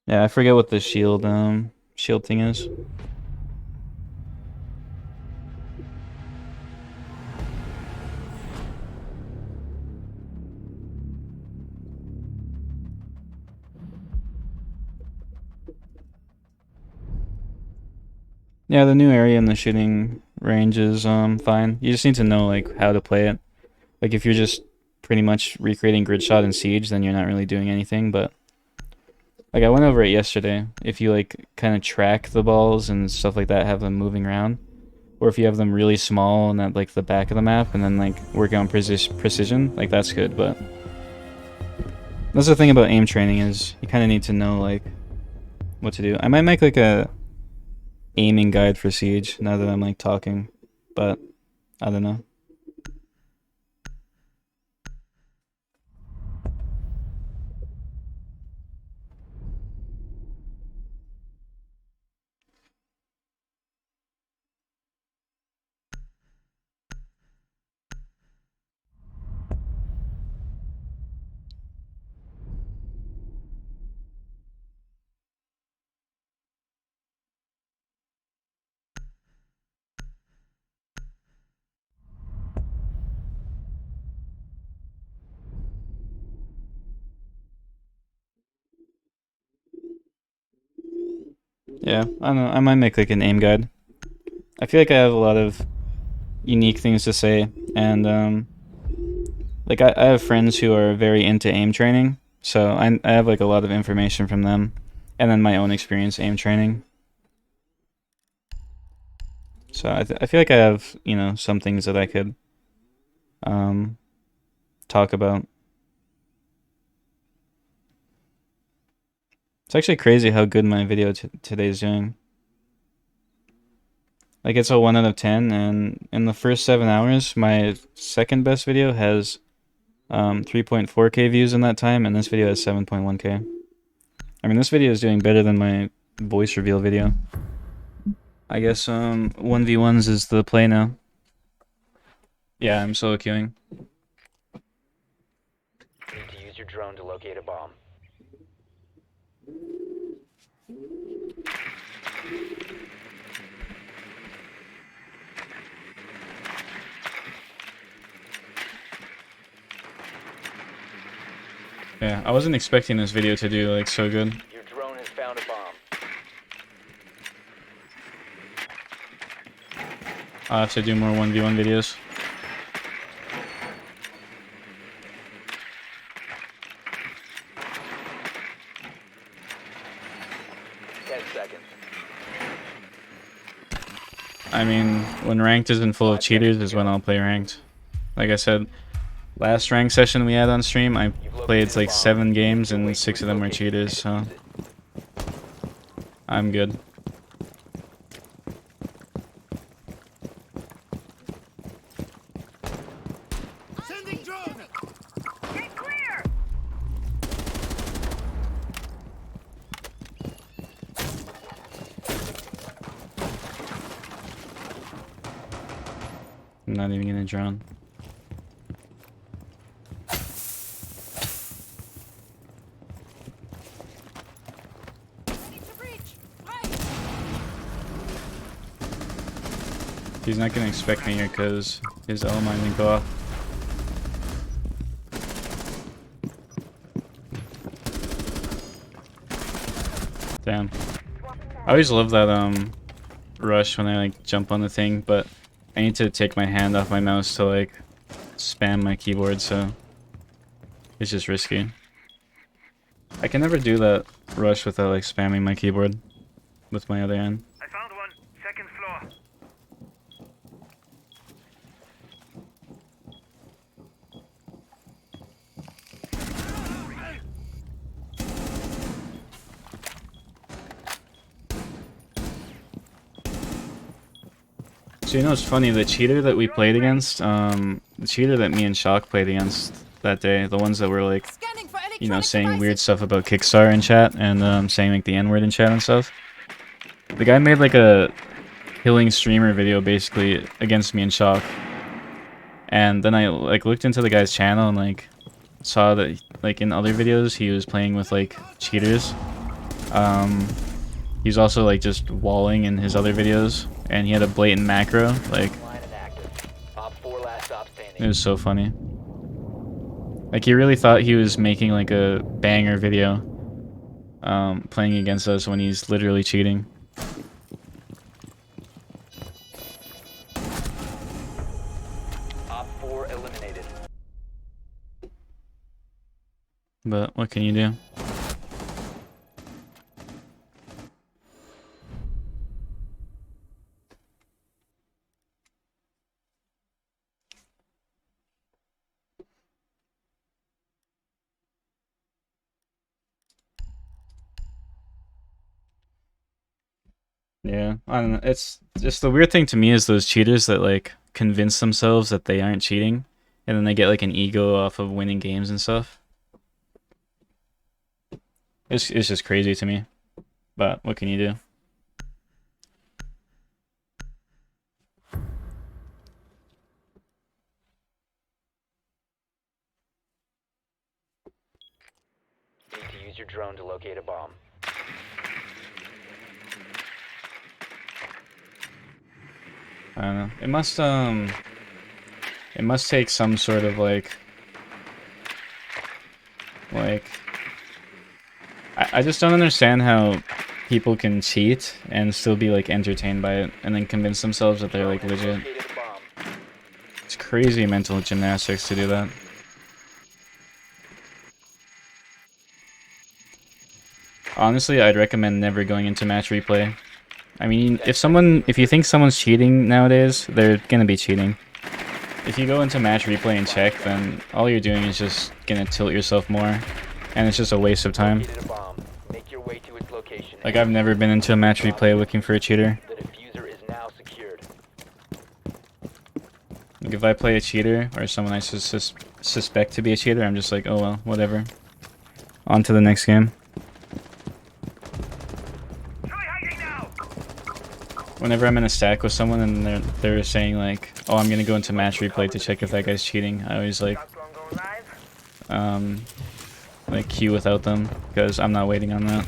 [SPEAKER 1] Yeah, I forget what the shield thing is. Yeah, the new area in the shooting range is fine. You just need to know like how to play it. Like if you're just pretty much recreating grid shot and siege, then you're not really doing anything, but like I went over it yesterday. If you like kind of track the balls and stuff like that, have them moving around, or if you have them really small and at like the back of the map and then like working on precision, like that's good, but that's the thing about aim training is you kind of need to know like what to do. I might make like a aiming guide for Siege now that I'm like talking, but I don't know. Yeah, I don't know. I might make like an aim guide. I feel like I have a lot of unique things to say, and like I have friends who are very into aim training, so I have like a lot of information from them, and then my own experience aim training. So I feel like I have, you know, some things that I could talk about. It's actually crazy how good my video today is doing. Like, it's a 1 out of 10, and in the first 7 hours, my second best video has 3.4k views in that time, and this video has 7.1k. I mean, this video is doing better than my voice reveal video. I guess 1v1s is the play now. Yeah, I'm solo queuing.
[SPEAKER 2] Need to use your drone to locate a bomb.
[SPEAKER 1] Yeah, I wasn't expecting this video to do like so good.
[SPEAKER 2] Your drone has found a bomb.
[SPEAKER 1] I'll have to do more 1v1 videos. I mean, when ranked isn't full of cheaters is when I'll play ranked. Like I said, last ranked session we had on stream, I played like 7 games and 6 of them were cheaters, so I'm good.
[SPEAKER 3] Sending drone! Get clear!
[SPEAKER 1] I'm not even gonna drone. He's not gonna expect me here because his L mine didn't go off. Damn. I always love that rush when I like jump on the thing, but I need to take my hand off my mouse to like spam my keyboard, so it's just risky. I can never do that rush without like spamming my keyboard with my other hand.
[SPEAKER 3] I found one. Second floor.
[SPEAKER 1] So you know it's funny, the cheater that we played against, the cheater that me and Shock played against that day, the ones that were like, you know, saying weird stuff about Kickstarter in chat and saying like the N-word in chat and stuff. The guy made like a killing streamer video basically against me and Shock. And then I like looked into the guy's channel and like saw that like in other videos he was playing with like cheaters. He's also like just walling in his other videos, and he had a blatant macro. Like, it was so funny. Like, he really thought he was making like a banger video, playing against us when he's literally cheating.
[SPEAKER 2] Op 4 eliminated.
[SPEAKER 1] But what can you do? Yeah, I don't know. It's just the weird thing to me is those cheaters that like convince themselves that they aren't cheating, and then they get like an ego off of winning games and stuff. It's just crazy to me, but what can you do?
[SPEAKER 2] Need to use your drone to locate a bomb.
[SPEAKER 1] I don't know. It must take some sort of like I just don't understand how people can cheat and still be like entertained by it and then convince themselves that they're like
[SPEAKER 2] Drone has
[SPEAKER 1] legit.
[SPEAKER 2] located a bomb.
[SPEAKER 1] It's crazy mental gymnastics to do that. Honestly, I'd recommend never going into match replay. I mean, if you think someone's cheating nowadays, they're gonna be cheating. If you go into match replay and check, then all you're doing is just gonna tilt yourself more, and it's just a waste of time.
[SPEAKER 2] Located a bomb. Make your way to its location.
[SPEAKER 1] Like, I've never been into a match replay looking for a cheater.
[SPEAKER 2] The diffuser is now secured.
[SPEAKER 1] Like, if I play a cheater or someone I suspect to be a cheater, I'm just like, oh well, whatever. On to the next game. Whenever I'm in a stack with someone and they're saying like, oh, I'm gonna go into match replay to check if that guy's cheating, I always like queue without them because I'm not waiting on that.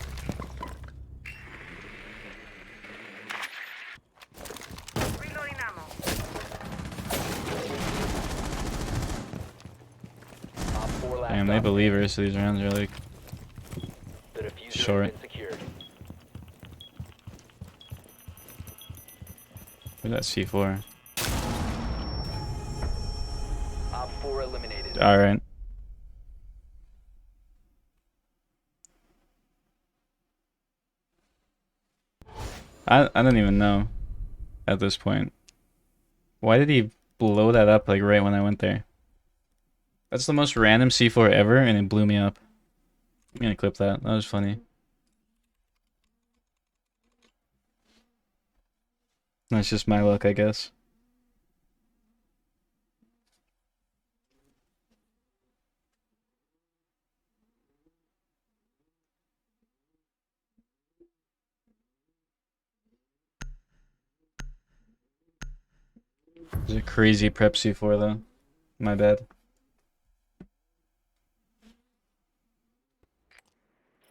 [SPEAKER 3] Reloading ammo.
[SPEAKER 2] Op 4 last
[SPEAKER 1] Damn, they
[SPEAKER 2] op.
[SPEAKER 1] believers, so these rounds are like
[SPEAKER 2] The diffuser
[SPEAKER 1] short.
[SPEAKER 2] has been secured.
[SPEAKER 1] Where's that C4?
[SPEAKER 2] Op 4 eliminated.
[SPEAKER 1] Alright. I don't even know at this point. Why did he blow that up like right when I went there? That's the most random C4 ever and it blew me up. I'm gonna clip that. That was funny. That's just my luck, I guess. It's a crazy prep C4 though. My bad.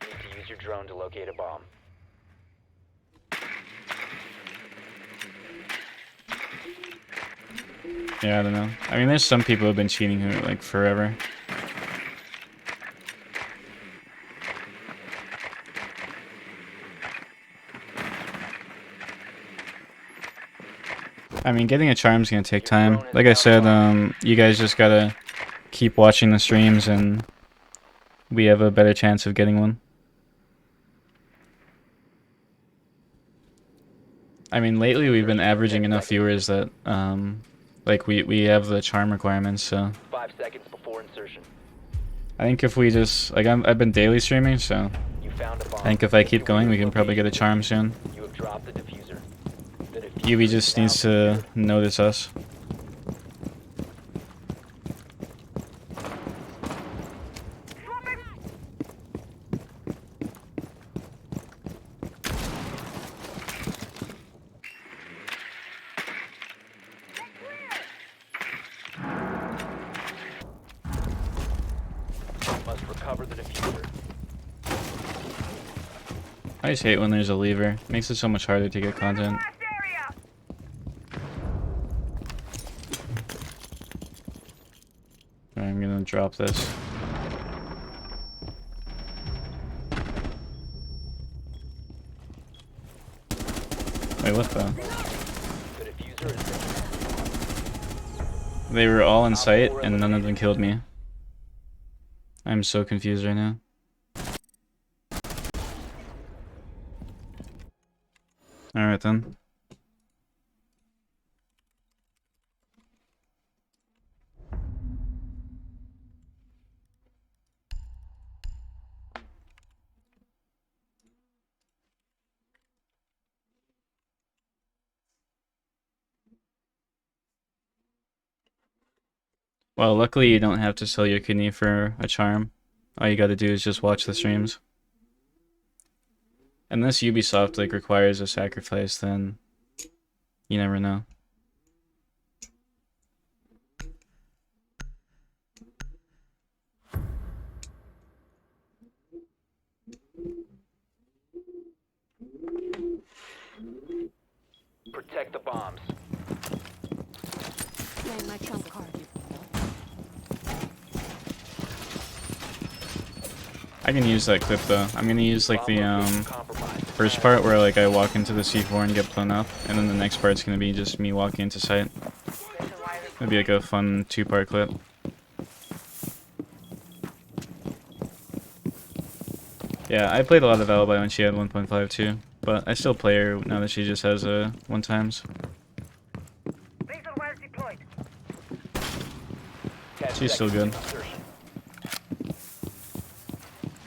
[SPEAKER 2] Need to use your drone to locate a bomb.
[SPEAKER 1] Yeah, I don't know. I mean, there's some people who have been cheating who like forever. I mean, getting a charm's gonna take time. Like I said, you guys just gotta keep watching the streams and we have a better chance of getting one. I mean, lately we've been averaging enough viewers that, like, we have the charm requirements, so...
[SPEAKER 2] 5 seconds before insertion.
[SPEAKER 1] I think if we just... Like, I've been daily streaming, so...
[SPEAKER 2] You found a bomb.
[SPEAKER 1] I think if I keep going, we can probably get a charm soon.
[SPEAKER 2] You have dropped the diffuser. The diffuser
[SPEAKER 1] UB
[SPEAKER 2] is
[SPEAKER 1] just
[SPEAKER 2] now
[SPEAKER 1] needs to notice us.
[SPEAKER 2] must recover the diffuser.
[SPEAKER 1] I just hate when there's a lever. It makes it so much harder to get content. Alright, I'm gonna drop this. Wait, what the?
[SPEAKER 2] The diffuser is
[SPEAKER 1] They were all in sight and none of them killed me. I'm so confused right now. Alright then. Well, luckily you don't have to sell your kidney for a charm. All you gotta do is just watch the streams. Unless Ubisoft like requires a sacrifice, then you never know.
[SPEAKER 2] protect the bombs.
[SPEAKER 8] Playing my trump card.
[SPEAKER 1] I can use that clip though. I'm gonna use like the
[SPEAKER 2] Bomb location compromised.
[SPEAKER 1] first part where like I walk into the C4 and get blown up, and then the next part's gonna be just me walking into site. It'd be like a fun 2-part clip. Yeah, I played a lot of Alibi when she had 1.5 too, but I still play her now that she just has 1x.
[SPEAKER 3] Lethal wires deployed.
[SPEAKER 2] 10
[SPEAKER 1] She's still
[SPEAKER 2] seconds
[SPEAKER 1] good.
[SPEAKER 2] to insertion.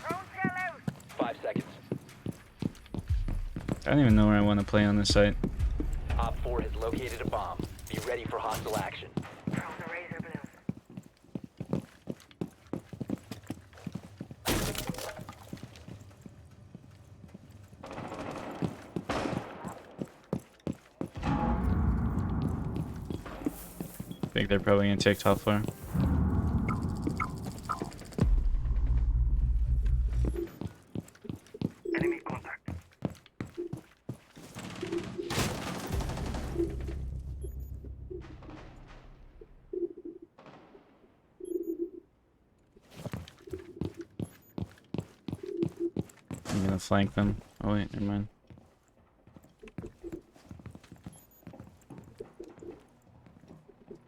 [SPEAKER 3] Drone shell out.
[SPEAKER 2] 5 seconds.
[SPEAKER 1] I don't even know where I want to play on this site.
[SPEAKER 2] Op 4 has located a bomb. Be ready for hostile action.
[SPEAKER 3] Drone the razor blue.
[SPEAKER 1] I think they're probably gonna take top floor.
[SPEAKER 3] Enemy contact.
[SPEAKER 1] I'm gonna flank them. Oh wait, never mind.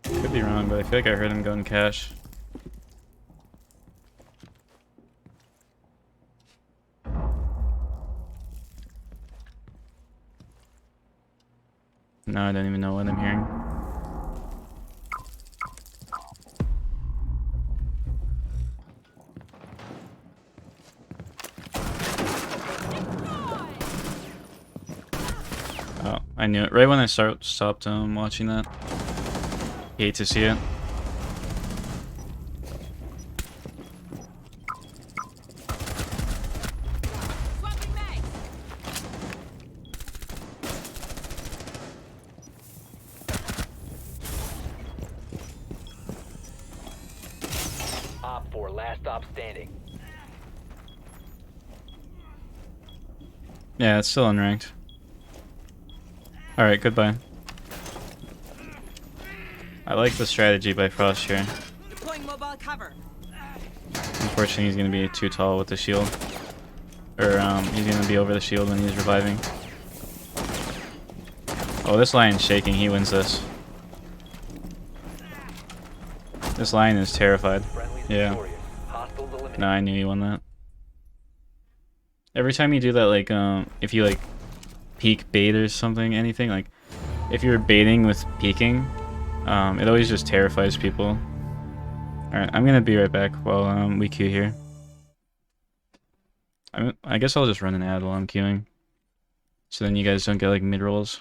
[SPEAKER 1] Could be wrong, but I feel like I heard him go in cash. No, I don't even know what I'm hearing. Oh, I knew it. Right when I stopped watching that. Hate to see it.
[SPEAKER 8] Swapping mags.
[SPEAKER 2] Op 4, last stop standing.
[SPEAKER 1] Yeah, it's still unranked. Alright, goodbye. I like the strategy by Frost here.
[SPEAKER 8] Deploying mobile cover.
[SPEAKER 1] Unfortunately, he's going to be too tall with the shield. Or, he's going to be over the shield when he's reviving. Oh, this lion's shaking. He wins this. This lion is terrified.
[SPEAKER 2] Friendly's
[SPEAKER 1] Yeah.
[SPEAKER 2] victorious. Hostiles eliminated.
[SPEAKER 1] No, I knew he won that. Every time you do that, like, if you, like, peek bait or something, anything, like, if you're baiting with peeking, it always just terrifies people. Alright, I'm gonna be right back while, we queue here. I guess I'll just run an ad while I'm queuing. So then you guys don't get, like, mid-rolls.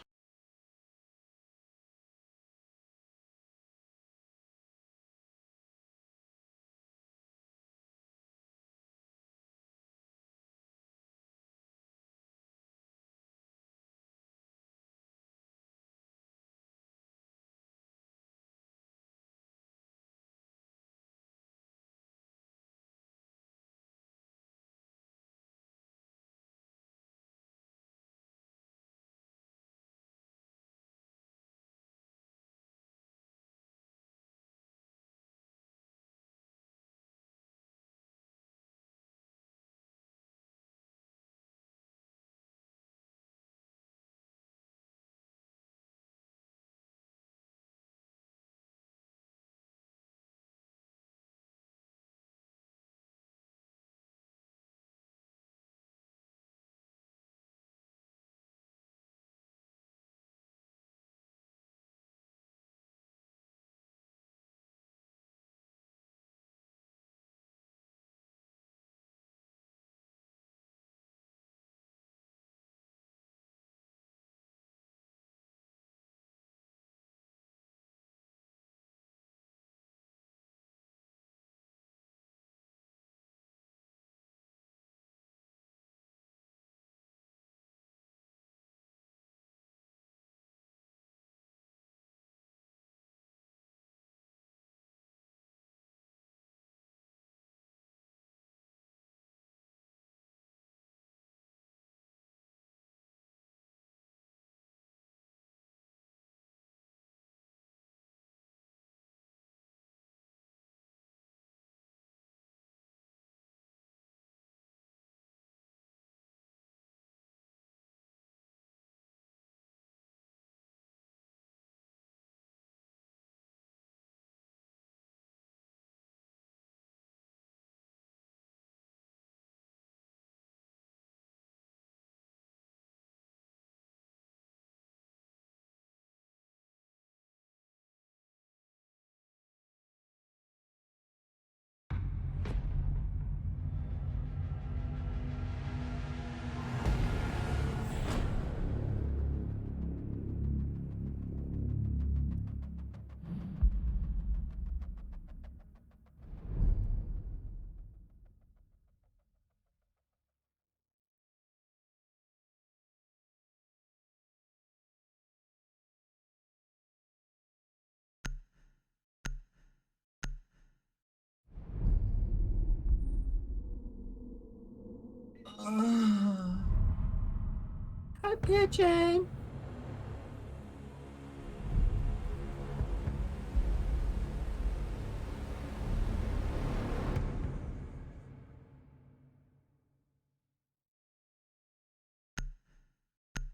[SPEAKER 10] pigeon.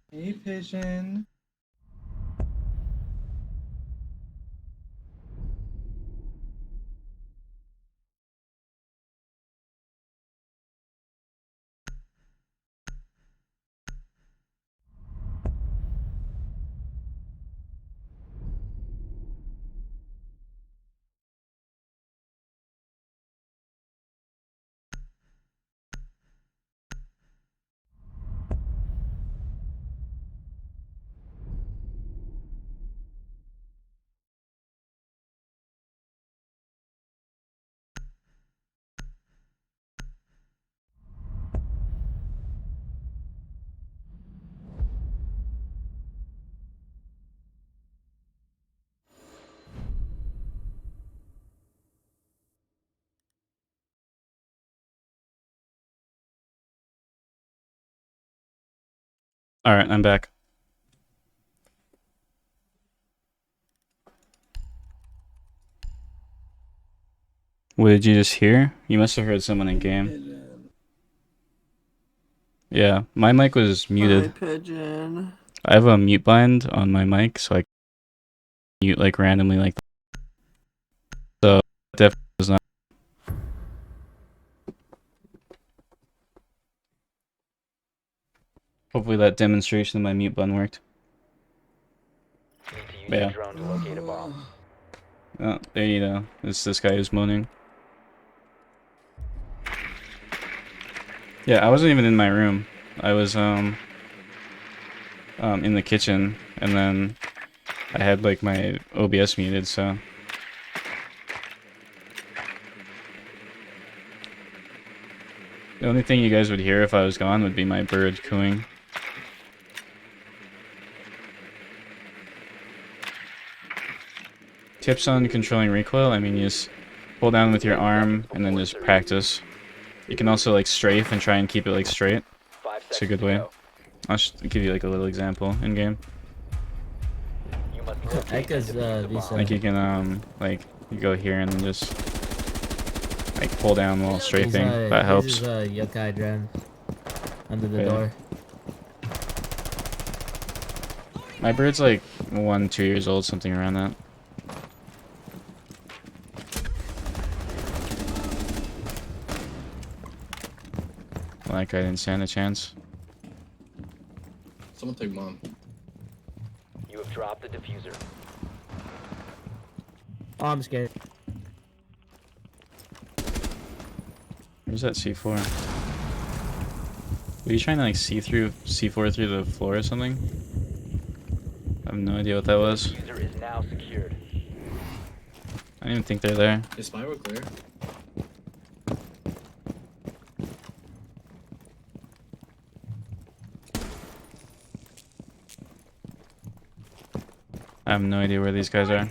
[SPEAKER 10] Hey, pigeon.
[SPEAKER 1] All right, I'm back. What did you just hear? You must have heard someone in game.
[SPEAKER 10] Pigeon.
[SPEAKER 1] Yeah, my mic was muted.
[SPEAKER 10] Pigeon.
[SPEAKER 1] I have a mute bind on my mic, so I can mute like randomly like that. So definitely was not. Hopefully that demonstration of my mute button worked.
[SPEAKER 2] Need to use
[SPEAKER 1] Yeah.
[SPEAKER 2] your drone to locate a bomb.
[SPEAKER 1] Oh, there you go. It's this guy who's moaning. Yeah, I wasn't even in my room. I was in the kitchen, and then I had like my OBS muted, so. The only thing you guys would hear if I was gone would be my bird cooing. Tips on controlling recoil, I mean, you just hold down with your arm and then just practice. You can also like strafe and try and keep it like straight.
[SPEAKER 2] 5
[SPEAKER 1] It's a
[SPEAKER 2] seconds
[SPEAKER 1] good
[SPEAKER 2] to
[SPEAKER 1] way.
[SPEAKER 2] go.
[SPEAKER 1] I'll just give you like a little example in game.
[SPEAKER 2] You must locate and
[SPEAKER 9] Because,
[SPEAKER 2] defuse the
[SPEAKER 9] these,
[SPEAKER 2] bomb.
[SPEAKER 1] Like you can like you go here and then just like pull down while strafing. That helps.
[SPEAKER 9] This is a yokai drone under the
[SPEAKER 1] Yeah.
[SPEAKER 9] door.
[SPEAKER 1] My bird's like 1-2 years old, something around that. Like I didn't stand a chance.
[SPEAKER 10] Someone take mom.
[SPEAKER 2] You have dropped the diffuser.
[SPEAKER 9] Oh, I'm scared.
[SPEAKER 1] Where's that C4? Were you trying to like see through C4 through the floor or something? I have no idea what that was.
[SPEAKER 2] Diffuser is now secured.
[SPEAKER 1] I don't even think they're there.
[SPEAKER 10] Is Spyro clear?
[SPEAKER 1] I have no idea where these guys are.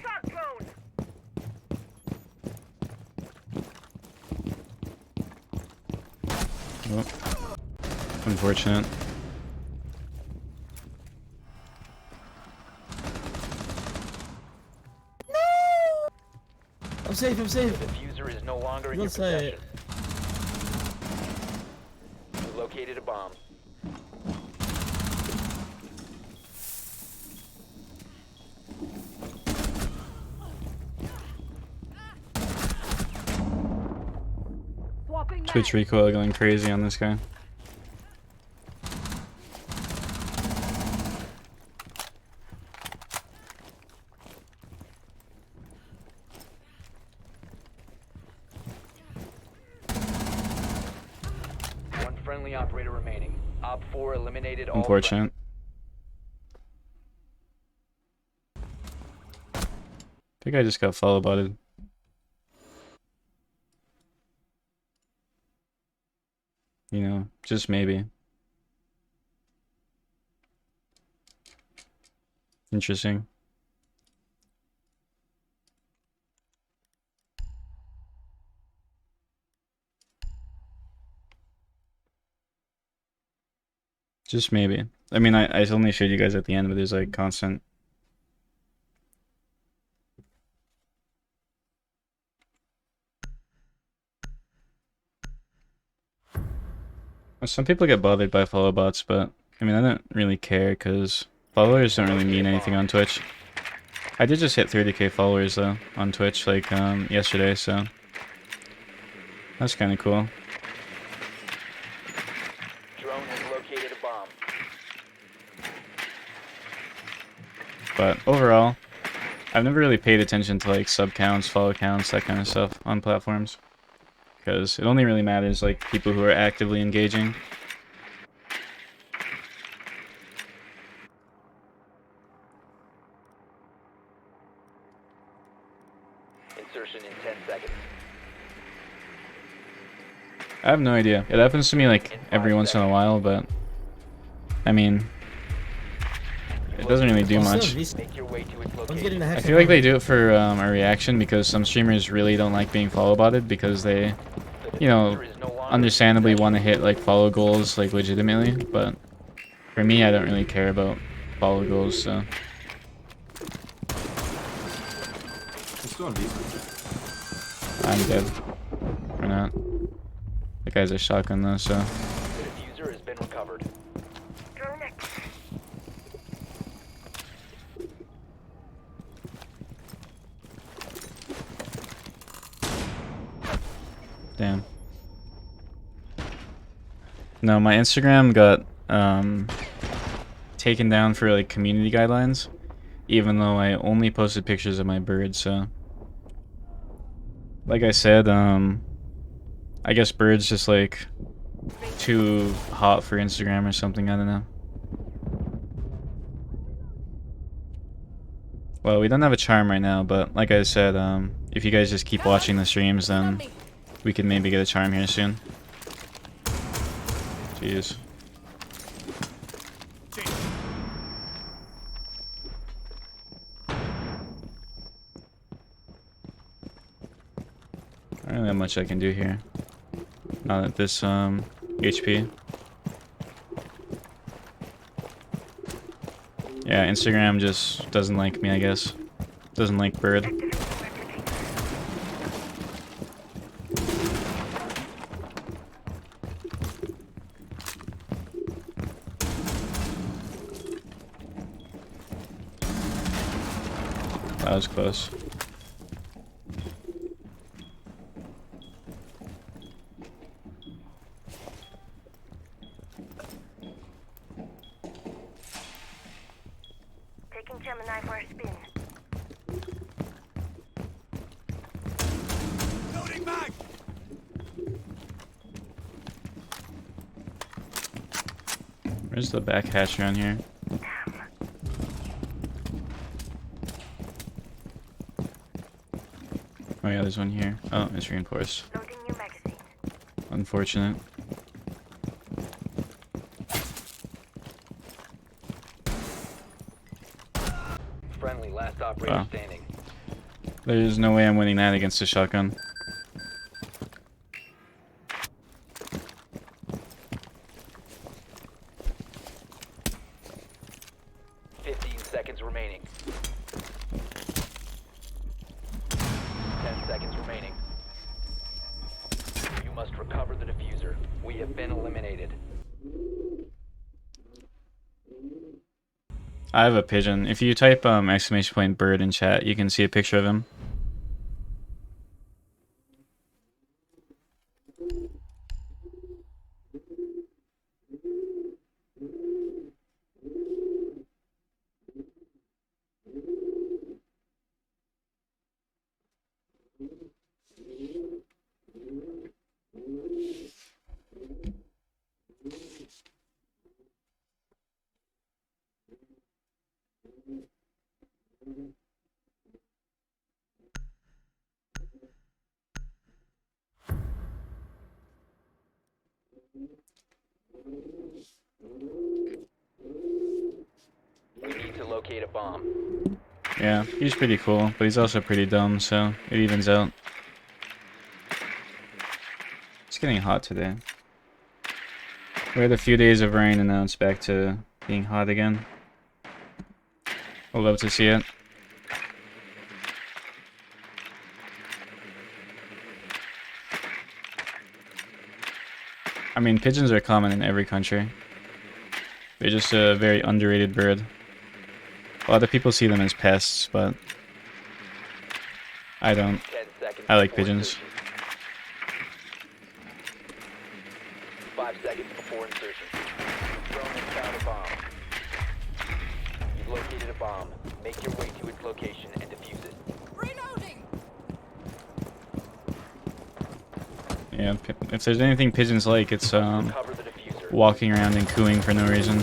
[SPEAKER 1] Oh. Unfortunate.
[SPEAKER 9] I'm safe, I'm safe.
[SPEAKER 2] The diffuser is no longer in
[SPEAKER 9] Don't
[SPEAKER 2] your
[SPEAKER 9] say
[SPEAKER 2] possession. You located a bomb.
[SPEAKER 8] Swapping
[SPEAKER 1] Twitch recoil going crazy on this guy.
[SPEAKER 2] One friendly operator remaining. Op 4 eliminated all
[SPEAKER 1] Unfortunate. I think I just got follow botted. You know, just maybe. Interesting. Just maybe. I mean, I only showed you guys at the end, but there's like constant. Some people get bothered by follow bots, but I mean, I don't really care because followers don't really mean anything on Twitch. I did just hit 30k followers though on Twitch like yesterday, so that's kind of cool.
[SPEAKER 2] Drone has located a bomb.
[SPEAKER 1] But overall, I've never really paid attention to like sub counts, follow counts, that kind of stuff on platforms. Because it only really matters like people who are actively engaging.
[SPEAKER 2] Insertion in 10 seconds.
[SPEAKER 1] I have no idea. It happens to me like every once in a while, but I mean, it doesn't really do much.
[SPEAKER 2] Make your way to its
[SPEAKER 9] One's
[SPEAKER 2] location.
[SPEAKER 9] getting the hex.
[SPEAKER 1] I feel like they do it for a reaction because some streamers really don't like being follow botted because they, you know, understandably want to hit like follow goals like legitimately, but for me I don't really care about follow goals, so I'm dead. Or not. The guy's a shotgun though, so
[SPEAKER 2] The diffuser has been recovered.
[SPEAKER 3] Drone active.
[SPEAKER 1] damn. No, my Instagram got taken down for like community guidelines, even though I only posted pictures of my bird, so like I said, I guess bird's just like too hot for Instagram or something, I don't know. Well, we don't have a charm right now, but like I said, if you guys just keep watching the streams, then we can maybe get a charm here soon. Jeez. I don't really have much I can do here. Not at this HP. Yeah, Instagram just doesn't like me, I guess. Doesn't like bird. That was close.
[SPEAKER 3] Taking Gemini for a spin.
[SPEAKER 1] Where's the back hatch around here? Oh yeah, there's one here. Oh, it's reinforced.
[SPEAKER 3] Loading new magazine.
[SPEAKER 1] Unfortunate.
[SPEAKER 2] Friendly, last operator
[SPEAKER 1] Wow.
[SPEAKER 2] standing.
[SPEAKER 1] There's no way I'm winning that against a shotgun.
[SPEAKER 2] Seconds remaining. 10 seconds remaining. You must recover the diffuser. We have been eliminated.
[SPEAKER 1] I have a pigeon. If you type exclamation point bird in chat, you can see a picture of him.
[SPEAKER 2] We need to locate a bomb.
[SPEAKER 1] Yeah, he's pretty cool, but he's also pretty dumb, so it evens out. It's getting hot today. We had a few days of rain and now it's back to being hot again. I'd love to see it. I mean, pigeons are common in every country. They're just a very underrated bird. A lot of people see them as pests, but I don't.
[SPEAKER 2] 10 seconds
[SPEAKER 1] I like
[SPEAKER 2] before
[SPEAKER 1] pigeons.
[SPEAKER 2] insertion. 5 seconds before insertion. Drone has found a bomb. You've located a bomb. Make your way to its location and defuse it.
[SPEAKER 8] Reloading.
[SPEAKER 1] Yeah, if there's anything pigeons like, it's
[SPEAKER 2] Cover the diffuser.
[SPEAKER 1] walking around and cooing for no reason.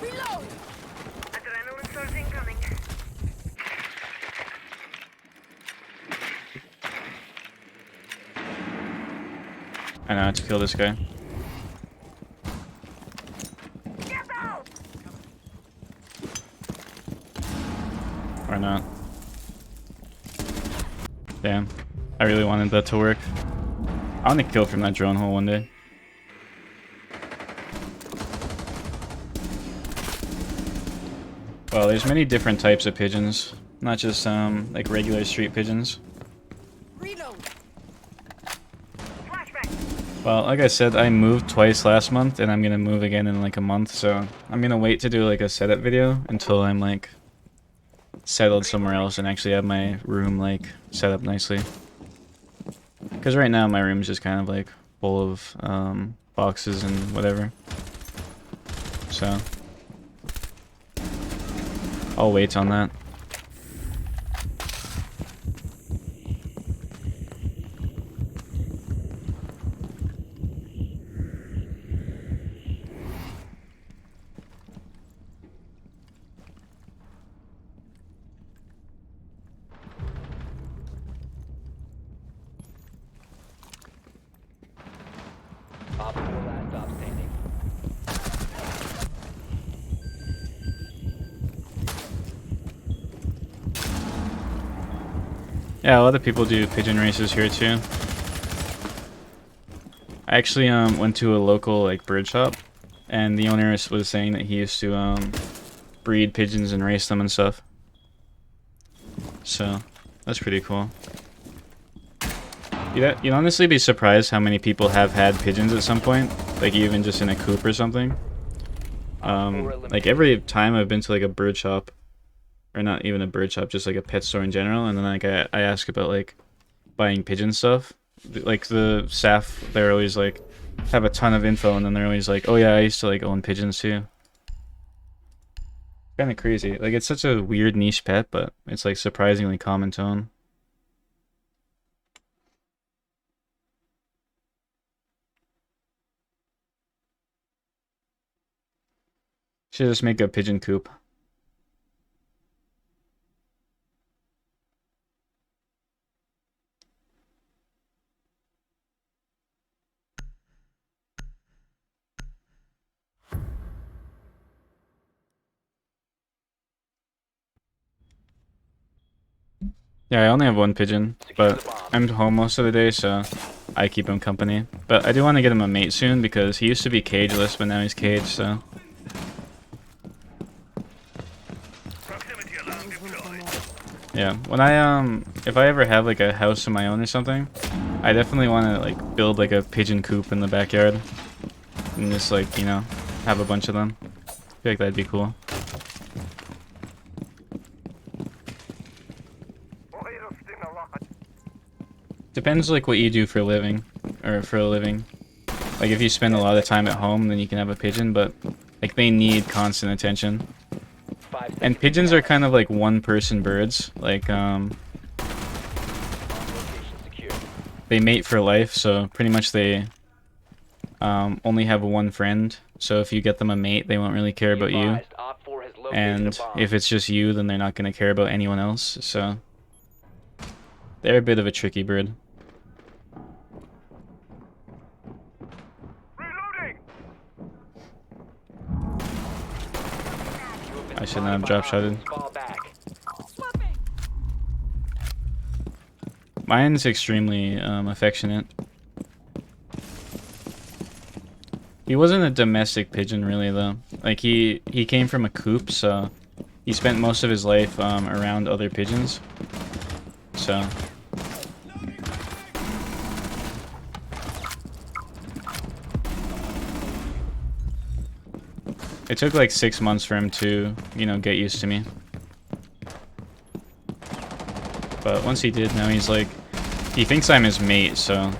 [SPEAKER 8] Reload.
[SPEAKER 3] Adrenaline source incoming.
[SPEAKER 1] I know how to kill this guy.
[SPEAKER 3] Get out!
[SPEAKER 1] Or not. Damn. I really wanted that to work. I want to kill from that drone hole one day. Well, there's many different types of pigeons. Not just like regular street pigeons.
[SPEAKER 8] Reload.
[SPEAKER 3] Flashback.
[SPEAKER 1] Well, like I said, I moved twice last month, and I'm gonna move again in like a month, so I'm gonna wait to do like a setup video until I'm like settled somewhere else and actually have my room like set up nicely. Because right now my room's just kind of like full of boxes and whatever. So I'll wait on that.
[SPEAKER 2] Op 4 last stop standing.
[SPEAKER 1] Yeah, a lot of people do pigeon races here too. I actually went to a local like bird shop, and the owner was saying that he used to breed pigeons and race them and stuff. So that's pretty cool. You'd honestly be surprised how many people have had pigeons at some point, like even just in a coop or something. Like every time I've been to like a bird shop, or not even a bird shop, just like a pet store in general, and then like I ask about like buying pigeon stuff, like the staff, they're always like have a ton of info, and then they're always like, oh yeah, I used to like own pigeons too. Kind of crazy. Like it's such a weird niche pet, but it's like surprisingly common to own. Should just make a pigeon coop. Yeah, I only have one pigeon, but I'm home most of the day, so I keep him company. But I do want to get him a mate soon, because he used to be cageless, but now he's caged, so... Yeah, when if I ever have like a house of my own or something, I definitely want to like build like a pigeon coop in the backyard. And just like, you know, have a bunch of them. I feel like that'd be cool. Depends like what you do for a living, or for a living. Like if you spend a lot of time at home, then you can have a pigeon, but like they need constant attention. And pigeons are kind of like one-person birds. Like they mate for life, so pretty much they only have one friend. So if you get them a mate, they won't really care about you. And if it's just you, then they're not going to care about anyone else. So they're a bit of a tricky bird. I should not have drop shotted. Mine's extremely affectionate. He wasn't a domestic pigeon really though. Like he came from a coop, so he spent most of his life around other pigeons. So it took like 6 months for him to, you know, get used to me. But once he did, now he's like, he thinks I'm his mate, so.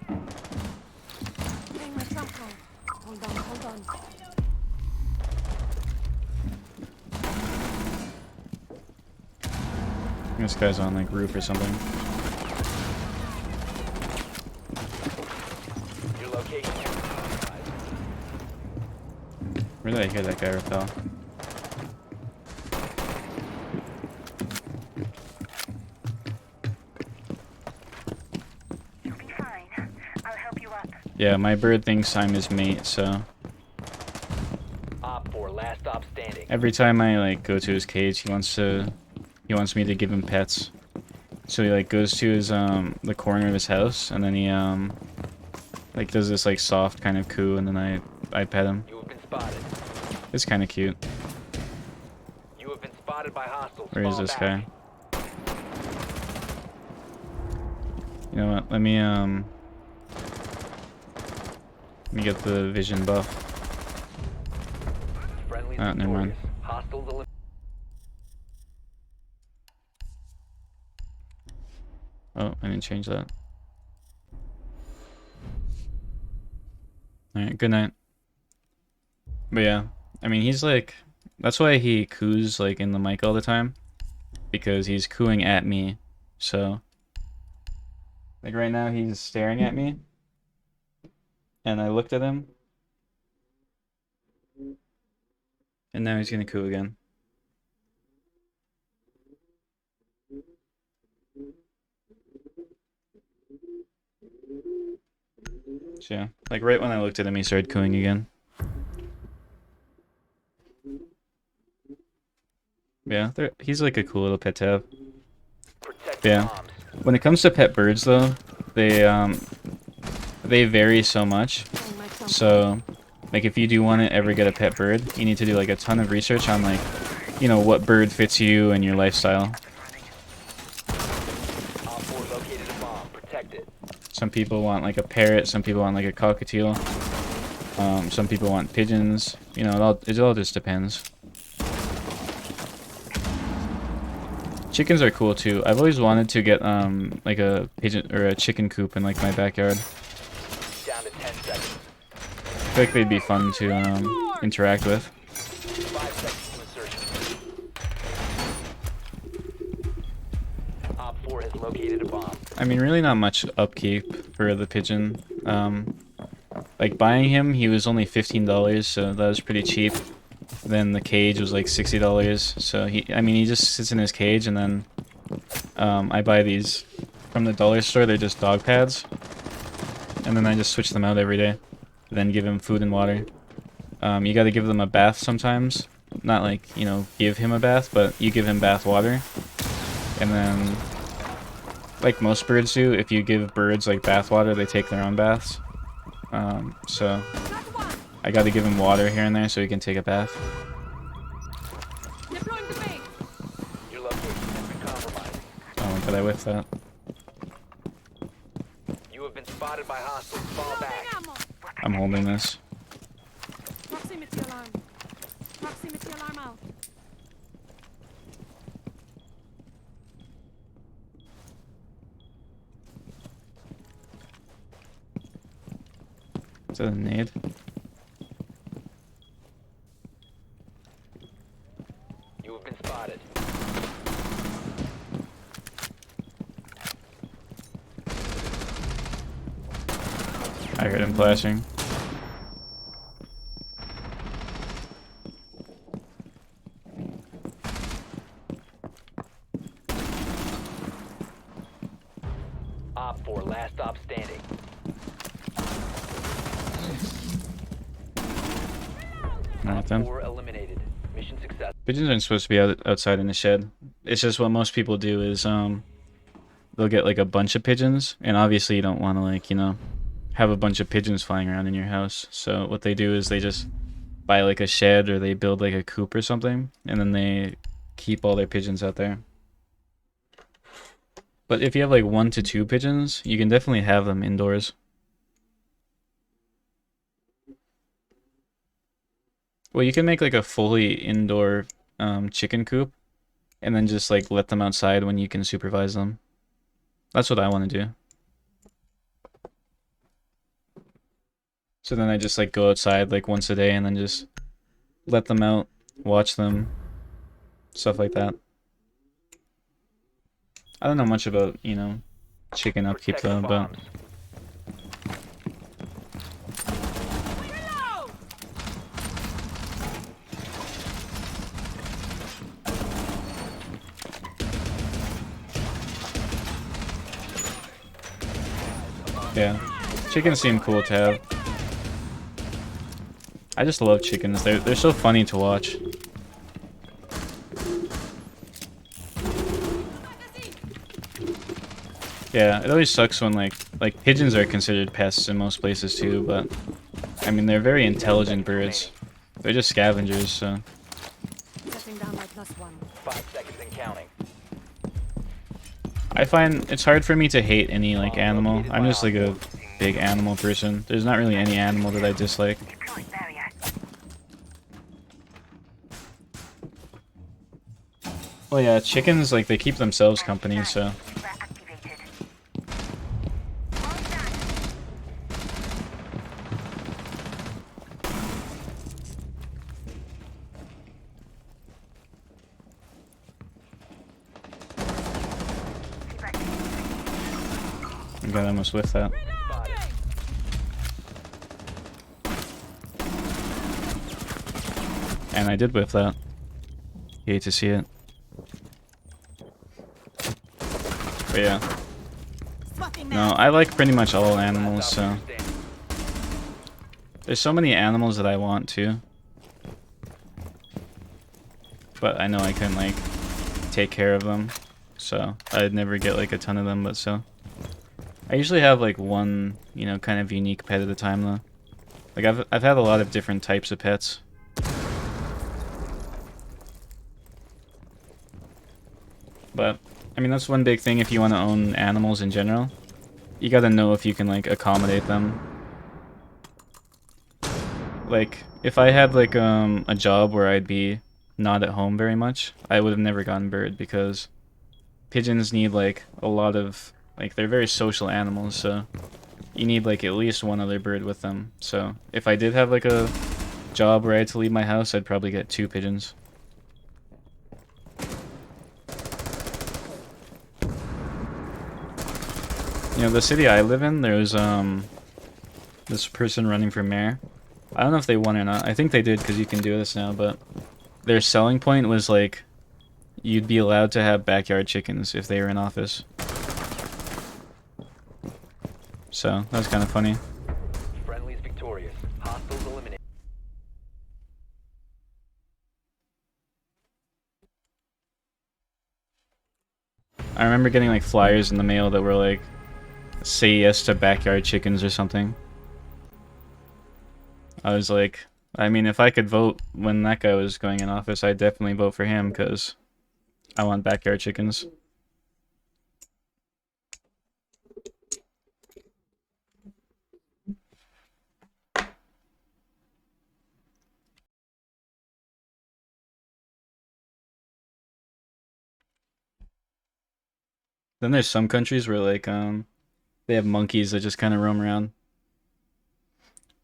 [SPEAKER 8] Bring my trunk home. Hold on, hold on.
[SPEAKER 1] This guy's on like roof or something.
[SPEAKER 2] Your location has been compromised.
[SPEAKER 1] Where did I hear that guy rappel?
[SPEAKER 3] You'll be fine. I'll help you up.
[SPEAKER 1] Yeah, my bird thinks I'm his mate, so
[SPEAKER 2] Op 4, last stop standing.
[SPEAKER 1] every time I like go to his cage, he wants me to give him pets. So he like goes to his the corner of his house, and then he like does this like soft kind of coo, and then I pet him.
[SPEAKER 2] You have been spotted.
[SPEAKER 1] It's kind of cute.
[SPEAKER 2] You have been spotted by hostiles.
[SPEAKER 1] Where is
[SPEAKER 2] Fall
[SPEAKER 1] this
[SPEAKER 2] back.
[SPEAKER 1] guy? You know what? Let me get the vision buff.
[SPEAKER 2] Friendly's
[SPEAKER 1] Ah, never mind.
[SPEAKER 2] victorious. Hostiles eliminated.
[SPEAKER 1] Oh, I didn't change that. Alright, good night. But yeah, I mean, he's like, that's why he coos like in the mic all the time, because he's cooing at me. So like right now he's staring at me, and I looked at him, and now he's gonna coo again. So yeah, like right when I looked at him, he started cooing again. Yeah, he's like a cool little pet to have.
[SPEAKER 2] Protect
[SPEAKER 1] Yeah.
[SPEAKER 2] bombs.
[SPEAKER 1] When it comes to pet birds, though, they vary so much.
[SPEAKER 8] Bring my trunk.
[SPEAKER 1] So, like, if you do want to ever get a pet bird, you need to do like a ton of research on like, you know, what bird fits you and your lifestyle.
[SPEAKER 2] Op 4 located a bomb. Protect it.
[SPEAKER 1] Some people want like a parrot, some people want like a cockatiel, some people want pigeons. You know, it all just depends. Chickens are cool too. I've always wanted to get like a pigeon or a chicken coop in like my backyard.
[SPEAKER 2] Down to 10 seconds.
[SPEAKER 1] I feel like they'd be fun to interact with.
[SPEAKER 2] 5 seconds to insertion. Op 4 has located a bomb.
[SPEAKER 1] I mean, really not much upkeep for the pigeon. Like buying him, he was only $15, so that was pretty cheap. Then the cage was like $60, so he just sits in his cage, and then I buy these from the dollar store. They're just dog pads, and then I just switch them out every day. Then give him food and water. You got to give them a bath sometimes. Not like, you know, give him a bath, but you give him bath water. And then, like most birds do, if you give birds like bath water, they take their own baths. So I got to give him water here and there so he can take a bath.
[SPEAKER 8] Deploying the bait.
[SPEAKER 2] Your location has been compromised.
[SPEAKER 1] Oh, but I whiffed that.
[SPEAKER 2] You have been spotted by hostiles. Fall back.
[SPEAKER 8] Ammo.
[SPEAKER 1] I'm holding this.
[SPEAKER 8] Proximity alarm. Proximity alarm out.
[SPEAKER 1] Is that a nade?
[SPEAKER 2] You have been spotted.
[SPEAKER 1] I heard him flashing.
[SPEAKER 2] Op 4, last stop standing.
[SPEAKER 1] Alright
[SPEAKER 2] Op
[SPEAKER 1] then.
[SPEAKER 2] 4 eliminated. Mission success.
[SPEAKER 1] Pigeons aren't supposed to be outside in the shed. It's just what most people do is they'll get like a bunch of pigeons, and obviously you don't want to like, you know, have a bunch of pigeons flying around in your house. So what they do is they just buy like a shed or they build like a coop or something, and then they keep all their pigeons out there. But if you have like 1 to 2 pigeons, you can definitely have them indoors. Well, you can make like a fully indoor chicken coop and then just like let them outside when you can supervise them. That's what I want to do. So then I just like go outside like once a day and then just let them out, watch them, stuff like that. I don't know much about, you know, chicken upkeep
[SPEAKER 2] Protect the
[SPEAKER 1] though, but
[SPEAKER 2] bombs.
[SPEAKER 1] yeah, chickens seem cool to have. I just love chickens. They're so funny to watch. Yeah, it always sucks when like pigeons are considered pests in most places too, but I mean they're very intelligent birds. They're just scavengers, so
[SPEAKER 8] Setting down my +1.
[SPEAKER 2] 5 seconds and counting.
[SPEAKER 1] I find it's hard for me to hate any like animal. I'm just like a big animal person. There's not really any animal that I dislike.
[SPEAKER 3] Deploying barrier.
[SPEAKER 1] Well, yeah, chickens like they keep themselves company, so
[SPEAKER 3] Super activated.
[SPEAKER 1] I'm gonna almost whiff that. And I did whiff that. You hate to see it. But yeah. No, I like pretty much all animals, so. There's so many animals that I want too. But I know I couldn't like take care of them. So I'd never get like a ton of them, but so. I usually have like one, you know, kind of unique pet at a time though. Like I've had a lot of different types of pets. But I mean that's one big thing if you want to own animals in general. You gotta know if you can like accommodate them. Like if I had like a job where I'd be not at home very much, I would have never gotten bird because pigeons need like a lot of like they're very social animals, so you need like at least one other bird with them. So if I did have like a job where I had to leave my house, I'd probably get 2 pigeons. You know, the city I live in, there's this person running for mayor. I don't know if they won or not. I think they did because you can do this now, but their selling point was like you'd be allowed to have backyard chickens if they were in office. So that was kind of funny.
[SPEAKER 2] Friendly's victorious. Hostiles eliminated.
[SPEAKER 1] I remember getting like flyers in the mail that were like, say yes to backyard chickens or something. I was like, I mean, if I could vote when that guy was going in office, I'd definitely vote for him because I want backyard chickens. Then there's some countries where like they have monkeys that just kind of roam around.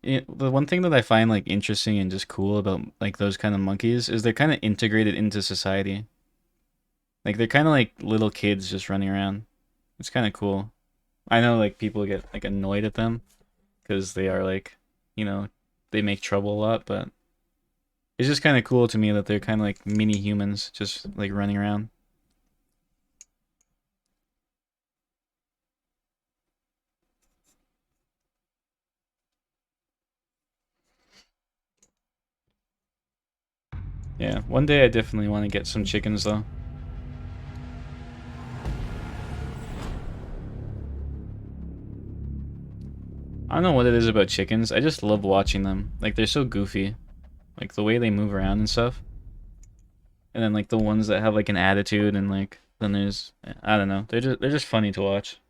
[SPEAKER 1] The one thing that I find like interesting and just cool about like those kind of monkeys is they're kind of integrated into society. Like they're kind of like little kids just running around. It's kind of cool. I know like people get like annoyed at them because they are like, you know, they make trouble a lot, but it's just kind of cool to me that they're kind of like mini humans just like running around. Yeah, one day I definitely want to get some chickens though. don't know what it is about chickens. I just love watching them. Like, they're so goofy. Like, the way they move around and stuff. And then, like, the ones that have, like, an attitude and, like, then there's... I don't know. They're just funny to watch.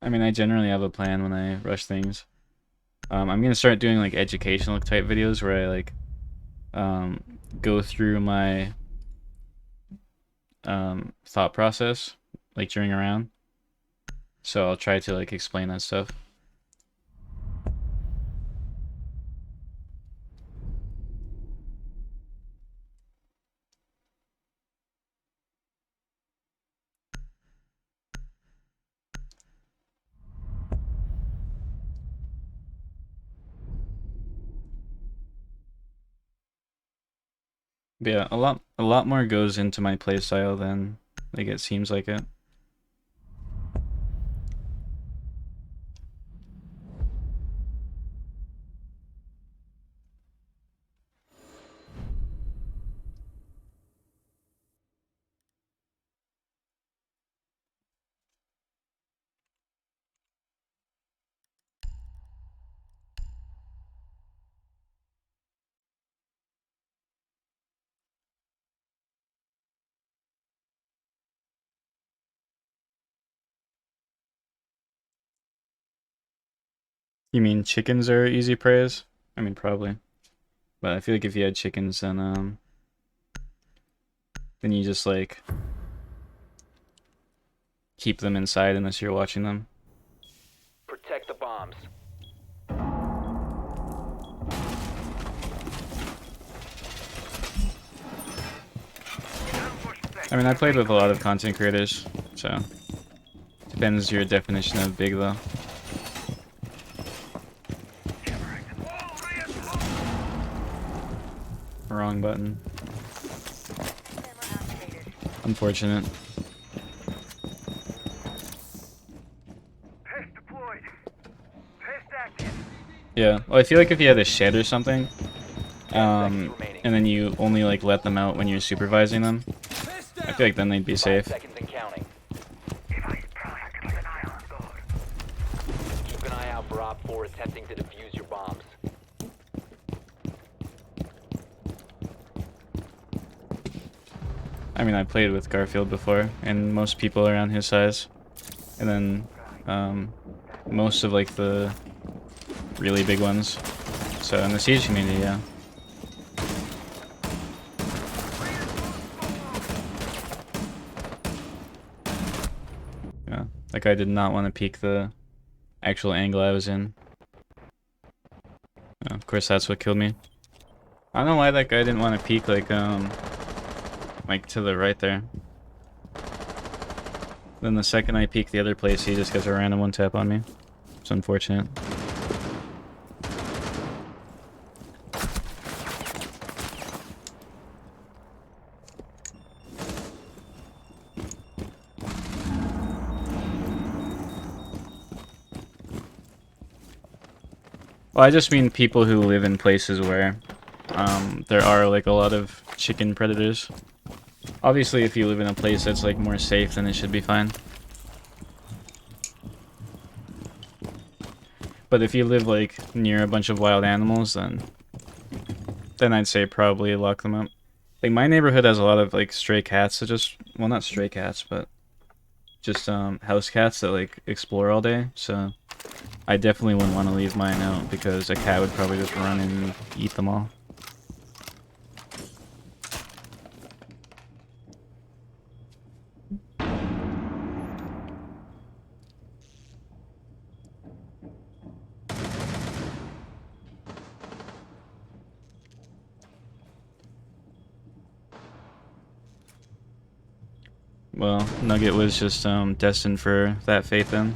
[SPEAKER 1] I mean, I generally have a plan when I rush things. I'm gonna start doing like educational type videos where I like go through my thought process like during a round. So I'll try to like explain that stuff. But yeah, a lot more goes into my playstyle than like it seems like it. You mean chickens are easy preys? I mean, probably. But I feel like if you had chickens, then you just like keep them inside unless you're watching them.
[SPEAKER 2] Protect the bombs.
[SPEAKER 1] I mean, I played with a lot of content creators, so depends your definition of big though. Wrong button. Unfortunate.
[SPEAKER 3] Pest deployed. Pest active.
[SPEAKER 1] Yeah, well, I feel like if you had a shed or something, and then you only like let them out when you're supervising them, I feel like then they'd be
[SPEAKER 2] 5
[SPEAKER 1] safe.
[SPEAKER 2] seconds and counting.
[SPEAKER 3] Device primed. Keep an eye on board.
[SPEAKER 2] Keep an eye out for Op 4 attempting to defuse your bombs.
[SPEAKER 1] I mean, I played with Garfield before, and most people around his size, and then most of like the really big ones. So in the Siege community, yeah. Yeah, like I did not want to peek the actual angle I was in. Of course, that's what killed me. I don't know why that guy didn't want to peek like to the right there. Then the second I peek the other place, he just gets a random one tap on me. It's unfortunate. Well, I just mean people who live in places where there are like a lot of chicken predators. Obviously, if you live in a place that's like more safe, then it should be fine. But if you live like near a bunch of wild animals, then I'd say probably lock them up. Like my neighborhood has a lot of like stray cats that just, well, not stray cats, but just house cats that like explore all day. So I definitely wouldn't want to leave mine out because a cat would probably just run in and eat them all. Well, Nugget was just destined for that fate then.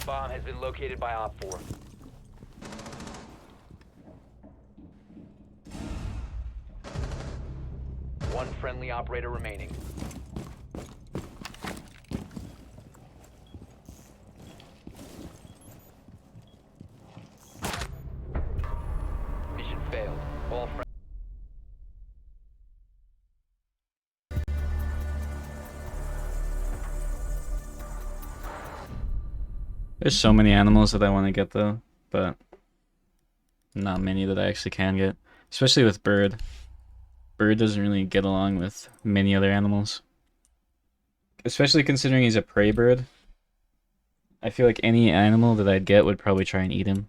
[SPEAKER 2] A bomb has been located by Op 4. One friendly operator remaining. Mission failed. All friendly.
[SPEAKER 1] There's so many animals that I want to get though, but not many that I actually can get. Especially with Bird. Bird doesn't really get along with many other animals. Especially considering he's a prey bird. I feel like any animal that I'd get would probably try and eat him.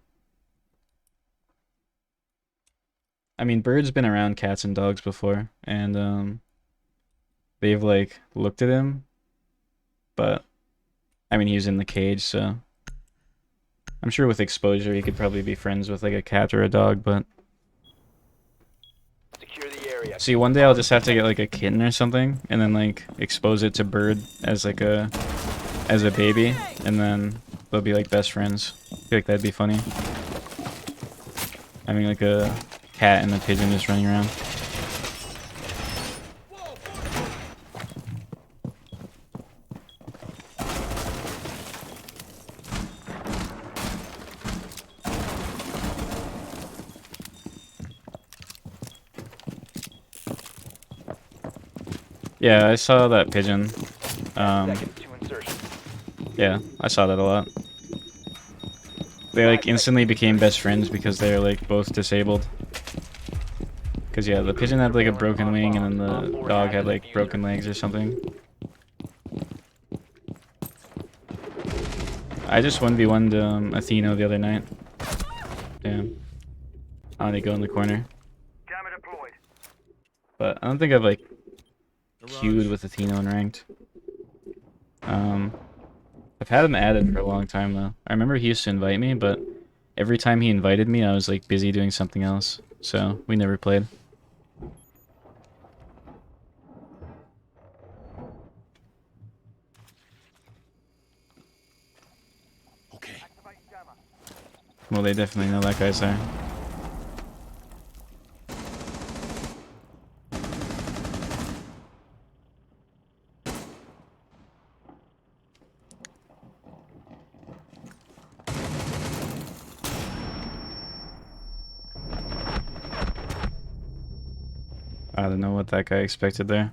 [SPEAKER 1] I mean, Bird's been around cats and dogs before, and they've like looked at him, but I mean, he was in the cage, so I'm sure with exposure he could probably be friends with like a cat or a dog, but
[SPEAKER 2] Secure the area.
[SPEAKER 1] see, one day I'll just have to get like a kitten or something, and then like expose it to Bird as like a baby, and then they'll be like best friends. I feel like that'd be funny. Having like a cat and a pigeon just running around. Yeah, I saw that pigeon.
[SPEAKER 2] Seconds to insertion.
[SPEAKER 1] Yeah, I saw that a lot. They like instantly became best friends because they're like both disabled. Cause yeah, the pigeon had like a broken wing and then the dog had like broken legs or something. I just 1v1'd Atheno the other night. Damn. I want to go in the corner.
[SPEAKER 3] Jammer deployed.
[SPEAKER 1] But I don't think I've like queued with Atheno in ranked. I've had him added for a long time though. I remember he used to invite me, but every time he invited me I was like busy doing something else, so we never played.
[SPEAKER 7] Okay.
[SPEAKER 1] Well, they definitely know that guy's there. I don't know what that guy expected there.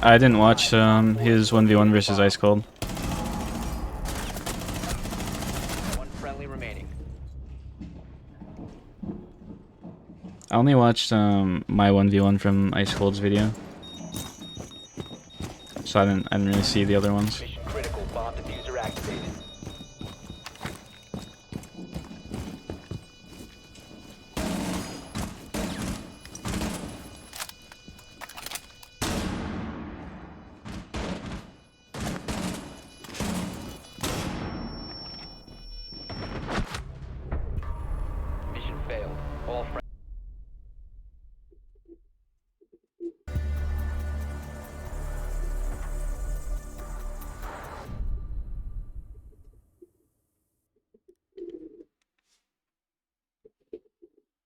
[SPEAKER 1] I didn't watch his 1v1 versus Ice Cold.
[SPEAKER 2] One friendly remaining.
[SPEAKER 1] I only watched my 1v1 from Ice Cold's video, so I didn't really see the other ones.
[SPEAKER 2] Mission critical. Bomb diffuser activated. Mission failed. All friendly.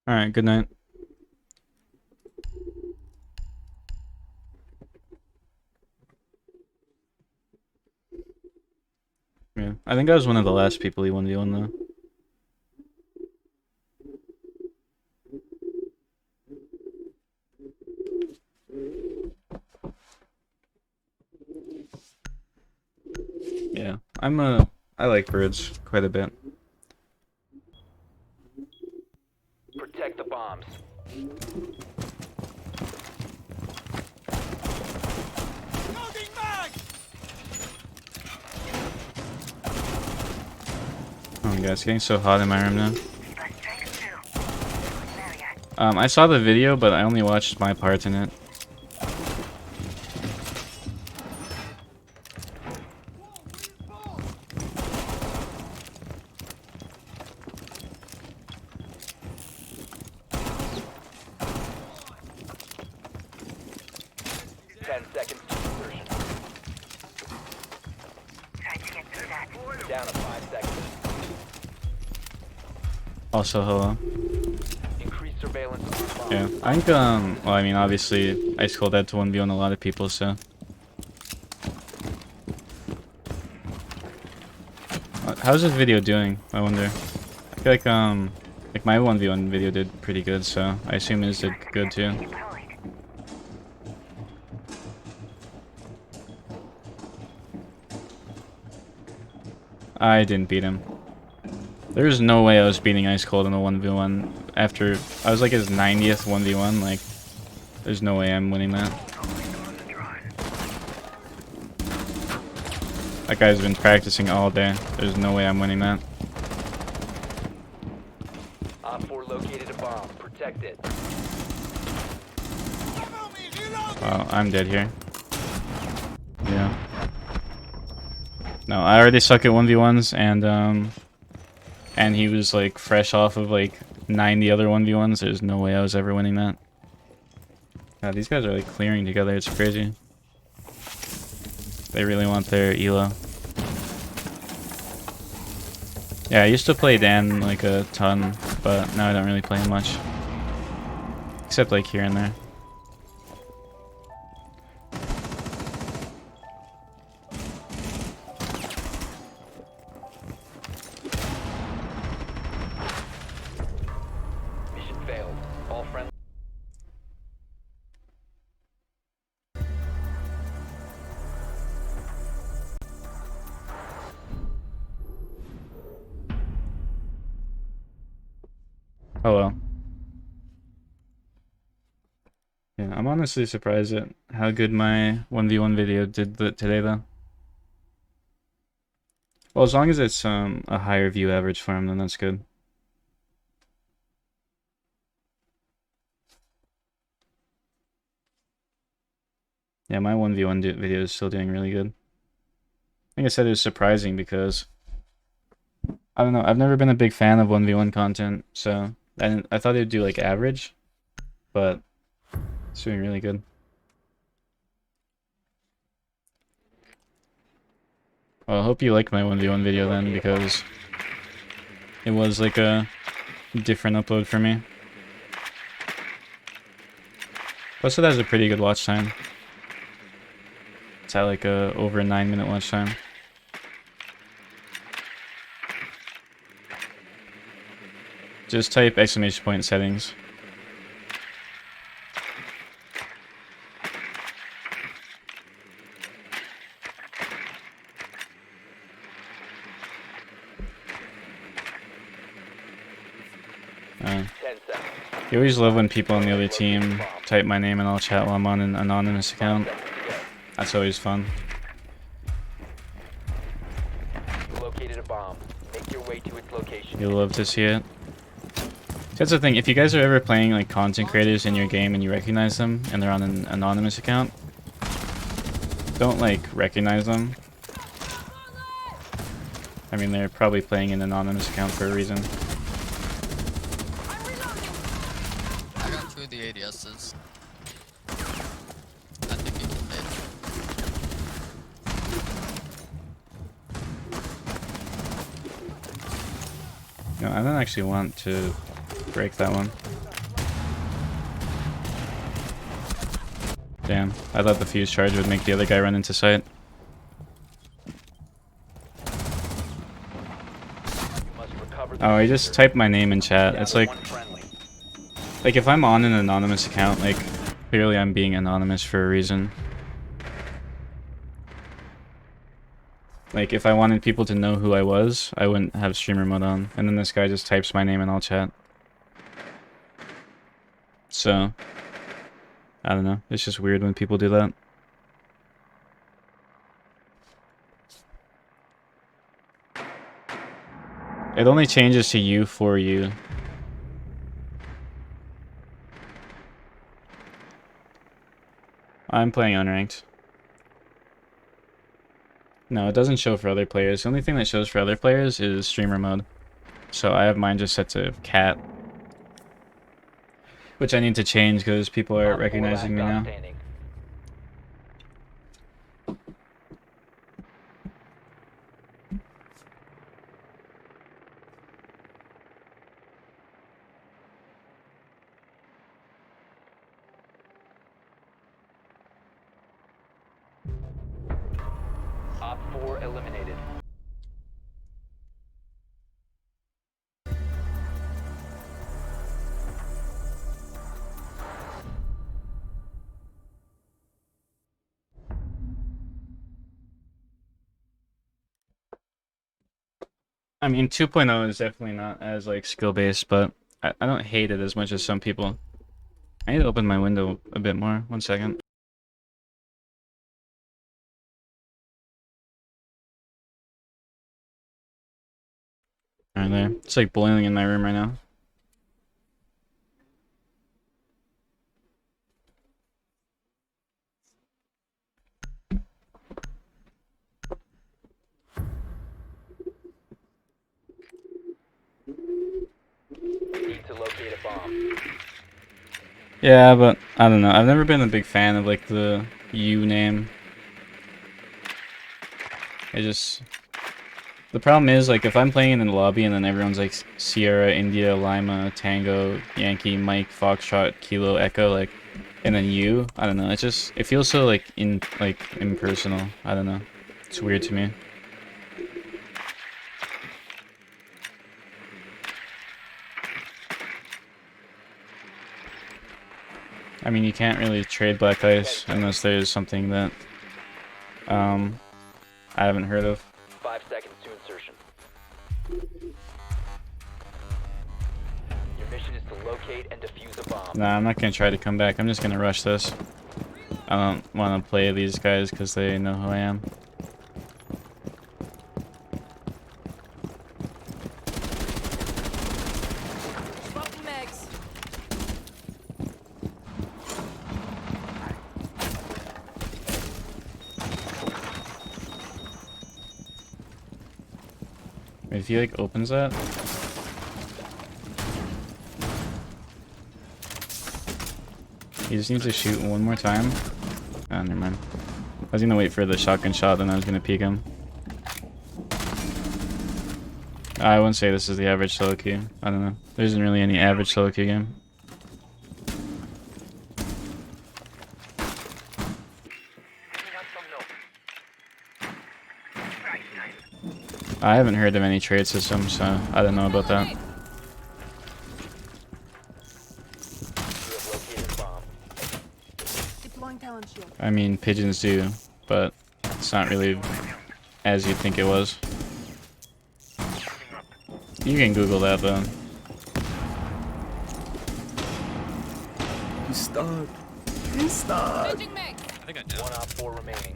[SPEAKER 1] Alright, good night. Yeah, I think I was one of the last people he 1v1 though. Yeah, I like birds quite a bit.
[SPEAKER 2] Protect the bombs.
[SPEAKER 1] Oh my god, it's getting so hot in my room now. I saw the video, but I only watched my part in it.
[SPEAKER 2] Seconds to insertion.
[SPEAKER 3] Trying to get through that.
[SPEAKER 2] Down to 5 seconds.
[SPEAKER 1] Also, hello.
[SPEAKER 2] Increase surveillance on bomb.
[SPEAKER 1] Yeah, I think, well, I mean, obviously, Ice Cold had to 1v1 a lot of people, so. How's this video doing, I wonder? I feel like my 1v1 video did pretty good, so I assume his did good too.
[SPEAKER 3] Deployed.
[SPEAKER 1] I didn't beat him. There's no way I was beating Ice Cold in a 1v1 after I was like his 90th 1v1. Like, there's no way I'm winning that. That guy's been practicing all day. There's no way I'm winning that.
[SPEAKER 2] Op 4 located a bomb. Protect it.
[SPEAKER 1] Wow, I'm dead here. Yeah. No, I already suck at 1v1s, and he was like fresh off of like 90 other 1v1s. There's no way I was ever winning that. God, these guys are like clearing together. It's crazy. They really want their elo. Yeah, I used to play Dan like a ton, but now I don't really play him much. Except like here and there.
[SPEAKER 2] Mission failed. All friendly.
[SPEAKER 1] Oh well. Yeah, I'm honestly surprised at how good my 1v1 video did today though. Well, as long as it's a higher view average for him, then that's good. Yeah, my 1v1 video is still doing really good. I think I said it was surprising because I don't know, I've never been a big fan of 1v1 content, so I thought it would do like average, but it's doing really good. Well, I hope you like my 1v1 video then, because it was like a different upload for me. Plus it has a pretty good watch time. It's at like a over 9-minute watch time. Just type exclamation point settings. Uh,
[SPEAKER 2] 10 seconds.
[SPEAKER 1] you always love when people on the other team type my name and I'll chat while I'm on an anonymous account. That's always fun.
[SPEAKER 2] You located a bomb. Make your way to its location.
[SPEAKER 1] You'll love to see it. That's the thing, if you guys are ever playing like content creators in your game and you recognize them and they're on an anonymous account, don't like recognize them. I mean, they're probably playing an anonymous account for a reason.
[SPEAKER 11] I got 2 of the ADSs. I think you can hit.
[SPEAKER 1] No, I don't actually want to break that one. Damn, I thought the fuse charge would make the other guy run into sight.
[SPEAKER 2] You must recover the
[SPEAKER 1] Oh, I just typed my name in chat. It's like if I'm on an anonymous account, like, clearly I'm being anonymous for a reason. Like, if I wanted people to know who I was, I wouldn't have streamer mode on. And then this guy just types my name and I'll chat. So, I don't know. It's just weird when people do that. It only changes to you for you. I'm playing unranked. No, it doesn't show for other players. The only thing that shows for other players is streamer mode. So I have mine just set to cat. Which I need to change because people are
[SPEAKER 2] Op 4
[SPEAKER 1] recognizing me
[SPEAKER 2] last
[SPEAKER 1] now.
[SPEAKER 2] stop standing. Op 4 eliminated.
[SPEAKER 1] I mean, 2.0 is definitely not as like skill based, but I don't hate it as much as some people. I need to open my window a bit more. 1 second. Right there. It's like boiling in my room right now.
[SPEAKER 2] Need to locate a bomb.
[SPEAKER 1] Yeah, but I don't know. I've never been a big fan of like the U name. I just... The problem is, like, if I'm playing in the lobby and then everyone's like Sierra, India, Lima, Tango, Yankee, Mike, Foxtrot, Kilo, Echo, like, and then you, I don't know. It just, it feels so like impersonal. I don't know. It's weird to me. I mean, you can't really trade Black Ice unless there's something that I haven't heard of.
[SPEAKER 2] 5 seconds to insertion. Your mission is to locate and defuse a bomb.
[SPEAKER 1] Nah, I'm not gonna try to come back. I'm just gonna rush this. I don't want to play these guys because they know who I am.
[SPEAKER 8] Swapping mags.
[SPEAKER 1] If he like opens that, he just needs to shoot one more time. Oh, never mind. I was gonna wait for the shotgun shot, then I was gonna peek him. I wouldn't say this is the average solo queue. I don't know. There isn't really any average solo queue game. I haven't heard of any trade systems, so I don't know about that.
[SPEAKER 2] You have located a bomb.
[SPEAKER 8] Deploying talent shield.
[SPEAKER 1] I mean, pigeons do, but it's not really as you think it was. You can Google that though.
[SPEAKER 10] He's stuck. He's stuck.
[SPEAKER 8] Changing mags.
[SPEAKER 6] I think I know.
[SPEAKER 2] One op 4 remaining.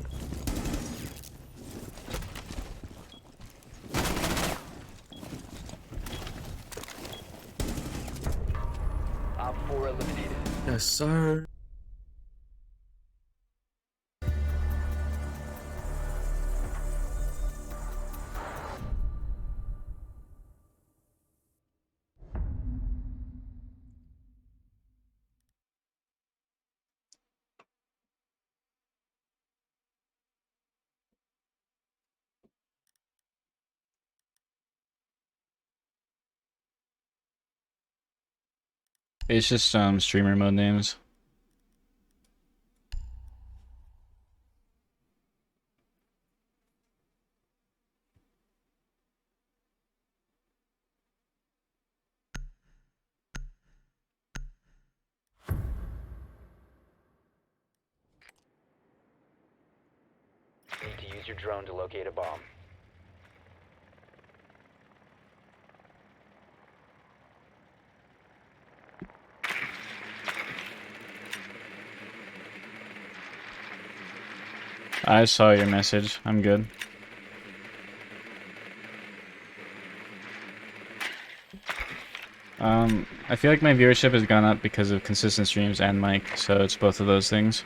[SPEAKER 2] Op 4 eliminated.
[SPEAKER 10] Yes, sir.
[SPEAKER 1] It's just streamer mode names.
[SPEAKER 2] Need to use your drone to locate a bomb.
[SPEAKER 1] I saw your message. I'm good. I feel like my viewership has gone up because of consistent streams and mic, so it's both of those things.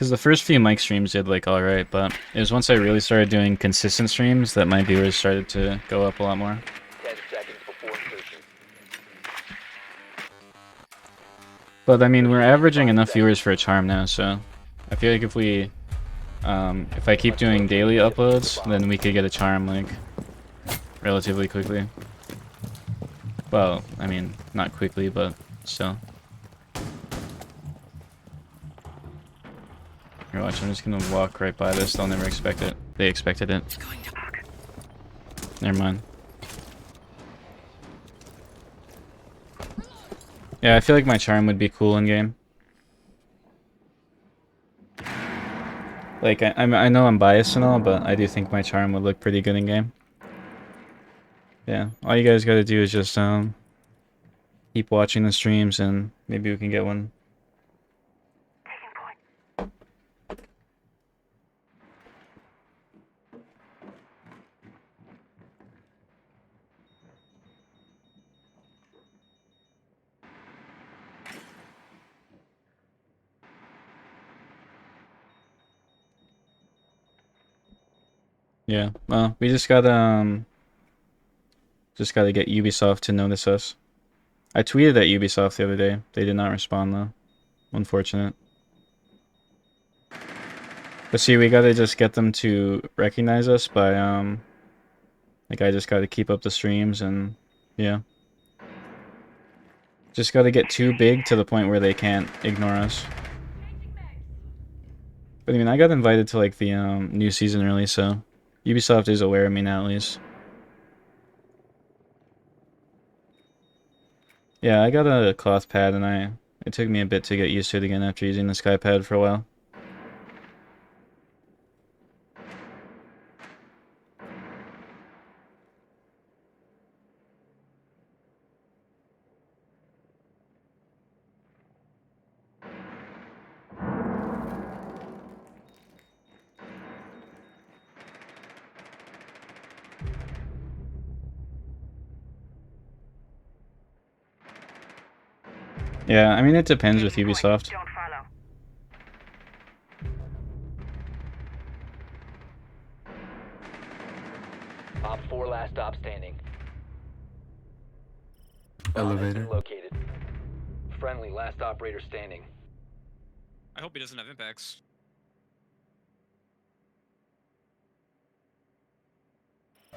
[SPEAKER 1] Because the first few mic streams did like alright, but it was once I really started doing consistent streams that my viewers started to go up a lot more.
[SPEAKER 2] 10 seconds before insertion.
[SPEAKER 1] But I mean, we're averaging enough viewers for a charm now, so I feel like if I keep doing daily uploads, then we could get a charm like relatively quickly. Well, I mean, not quickly, but still. Here, watch, I'm just gonna walk right by this. They'll never expect it. They expected it. Never mind. Yeah, I feel like my charm would be cool in game. Like, I know I'm biased and all, but I do think my charm would look pretty good in game. Yeah, all you guys gotta do is just keep watching the streams and maybe we can get one. Yeah, well, we just gotta get Ubisoft to notice us. I tweeted at Ubisoft the other day. They did not respond though. Unfortunate. But see, we gotta just get them to recognize us by like I just gotta keep up the streams and yeah. Just gotta get too big to the point where they can't ignore us. But I mean, I got invited to like the new season early, so Ubisoft is aware of me now at least. Yeah, I got a cloth pad and it took me a bit to get used to it again after using the sky pad for a while. Yeah, I mean, it depends with Ubisoft.
[SPEAKER 3] Don't follow.
[SPEAKER 2] Op 4 last stop standing. Bomb has been
[SPEAKER 10] Elevator.
[SPEAKER 2] located. Friendly last operator standing.
[SPEAKER 6] I hope he doesn't have impacts.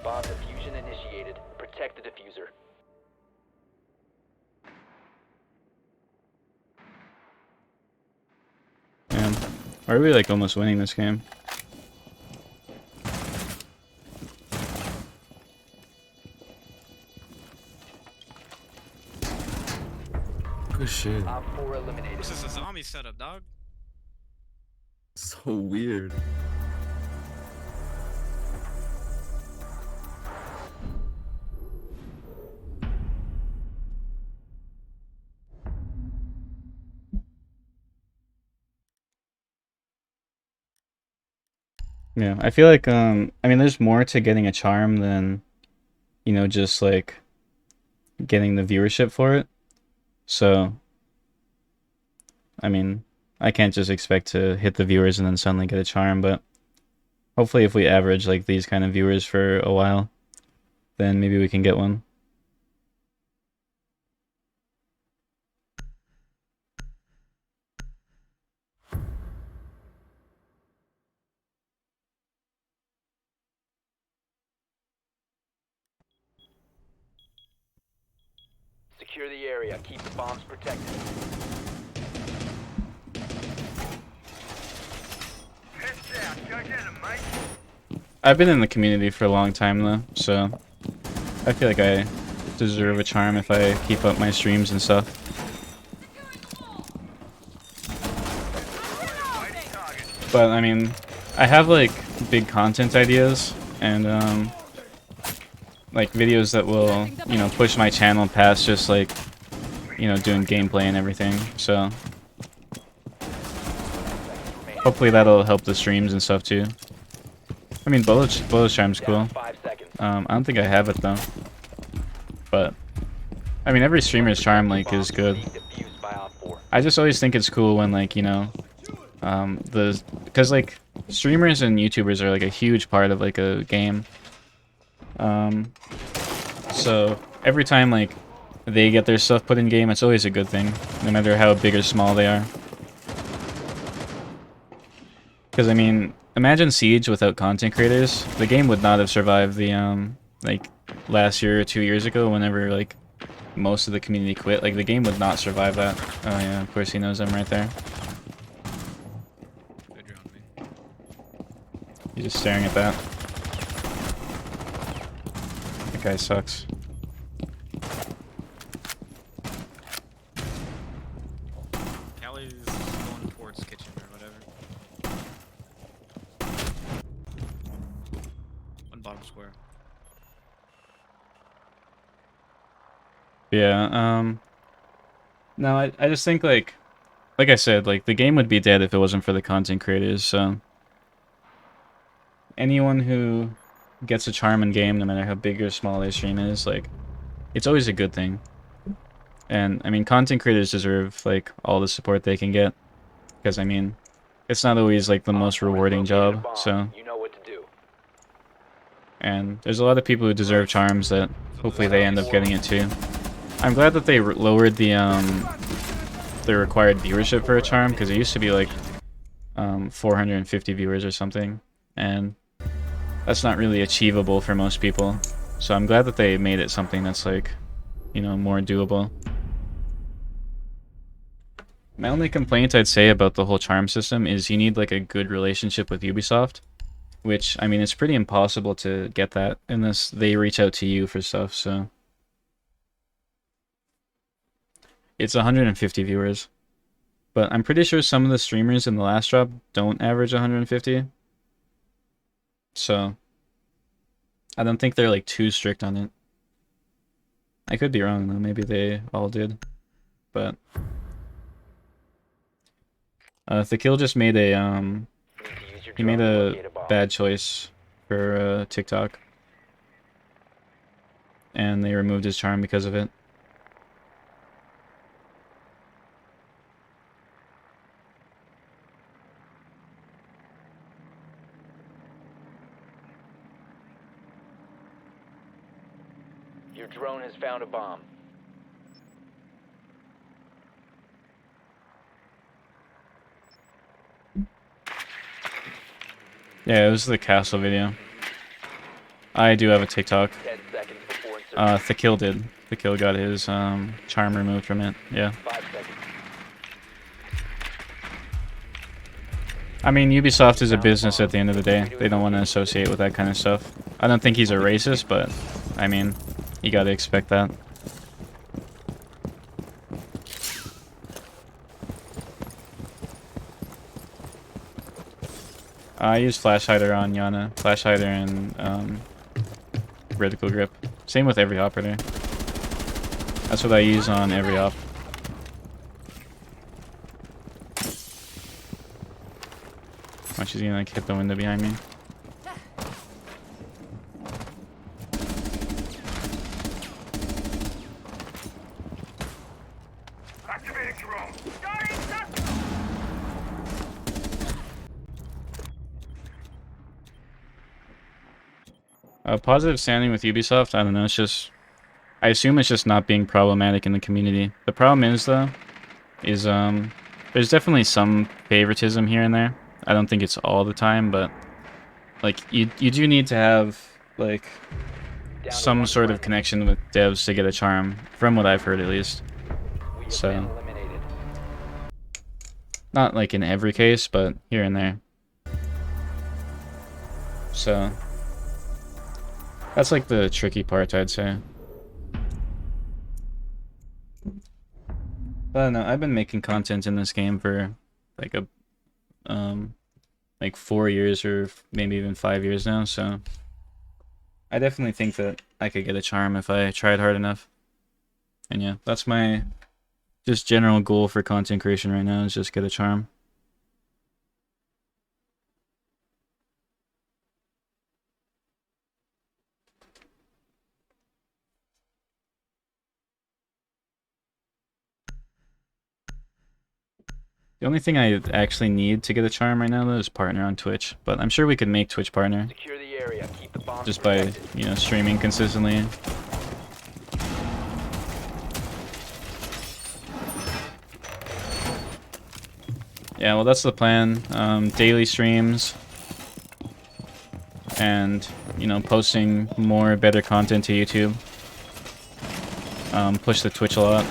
[SPEAKER 2] Bomb diffusion initiated. Protect the diffuser.
[SPEAKER 1] Man, why are we like almost winning this game?
[SPEAKER 10] Good shit.
[SPEAKER 2] Op 4 eliminated.
[SPEAKER 6] This is a zombie setup, dog.
[SPEAKER 10] So weird.
[SPEAKER 1] Yeah, I feel like I mean, there's more to getting a charm than, you know, just like getting the viewership for it. So, I mean, I can't just expect to hit the viewers and then suddenly get a charm, but hopefully if we average like these kind of viewers for a while, then maybe we can get one.
[SPEAKER 2] Secure the area. Keep the bombs protected.
[SPEAKER 1] I've been in the community for a long time though, so I feel like I deserve a charm if I keep up my streams and stuff. But I mean, I have like big content ideas and like videos that will, you know, push my channel past just like, you know, doing gameplay and everything. So hopefully that'll help the streams and stuff too. I mean, bullet charm's cool.
[SPEAKER 2] 5 seconds.
[SPEAKER 1] I don't think I have it though. But I mean, every streamer's charm like is good.
[SPEAKER 2] Being defused by Op 4.
[SPEAKER 1] I just always think it's cool when like, you know, Because like streamers and YouTubers are like a huge part of like a game. So every time like they get their stuff put in game, it's always a good thing, no matter how big or small they are. Because I mean, imagine Siege without content creators. The game would not have survived the like last year or 2 years ago, whenever like most of the community quit. Like the game would not survive that. Oh yeah, of course he knows I'm right there.
[SPEAKER 6] They drowned me.
[SPEAKER 1] He's just staring at that. That guy sucks.
[SPEAKER 6] Callie's going towards kitchen or whatever. One bottom square.
[SPEAKER 1] Yeah, no, I just think like I said, like the game would be dead if it wasn't for the content creators, so anyone who gets a charm in game, no matter how big or small their stream is, like it's always a good thing. And I mean, content creators deserve like all the support they can get, because I mean, it's not always like the most rewarding job, so.
[SPEAKER 2] You know what to do.
[SPEAKER 1] And there's a lot of people who deserve charms that hopefully they end up getting it too. I'm glad that they lowered the required viewership for a charm, because it used to be like 450 viewers or something, and that's not really achievable for most people. So I'm glad that they made it something that's like, you know, more doable. My only complaint I'd say about the whole charm system is you need like a good relationship with Ubisoft, which I mean it's pretty impossible to get that unless they reach out to you for stuff. So it's 150 viewers, but I'm pretty sure some of the streamers in the last drop don't average 150. So I don't think they're like too strict on it. I could be wrong though, maybe they all did. But the kill just made a he made a bad choice for TikTok, and they removed his charm because of it.
[SPEAKER 2] Your drone has found a bomb.
[SPEAKER 1] Yeah, it was the castle video. I do have a TikTok.
[SPEAKER 2] 10 seconds before insertion.
[SPEAKER 1] Thakil did. Thakil got his charm removed from it. Yeah.
[SPEAKER 2] 5 seconds.
[SPEAKER 1] I mean, Ubisoft is a business at the end of the day. They don't want to associate with that kind of stuff. I don't think he's a racist, but I mean, you gotta expect that. I use Flash Hider on Yana. Flash Hider and Reticle Grip. Same with every operator. That's what I use on every op. Watch, he's gonna like hit the window behind me.
[SPEAKER 3] Activating drone.
[SPEAKER 1] Positive standing with Ubisoft, I don't know, it's just... I assume it's just not being problematic in the community. The problem is, though, is there's definitely some favoritism here and there. I don't think it's all the time, but like you do need to have like some sort of connection with devs to get a charm, from what I've heard at least.
[SPEAKER 2] We have
[SPEAKER 1] So
[SPEAKER 2] been eliminated.
[SPEAKER 1] not like in every case, but here and there. So that's like the tricky part, I'd say. But I don't know, I've been making content in this game for like a like 4 years or maybe even 5 years now, so I definitely think that I could get a charm if I tried hard enough. And yeah, that's my just general goal for content creation right now, is just get a charm. The only thing I actually need to get a charm right now though is partner on Twitch, but I'm sure we could make Twitch partner
[SPEAKER 2] Secure the area. Keep the bombs
[SPEAKER 1] just by,
[SPEAKER 2] protected.
[SPEAKER 1] you know, streaming consistently. Yeah, well that's the plan. Daily streams and, you know, posting more better content to YouTube. Push the Twitch a lot.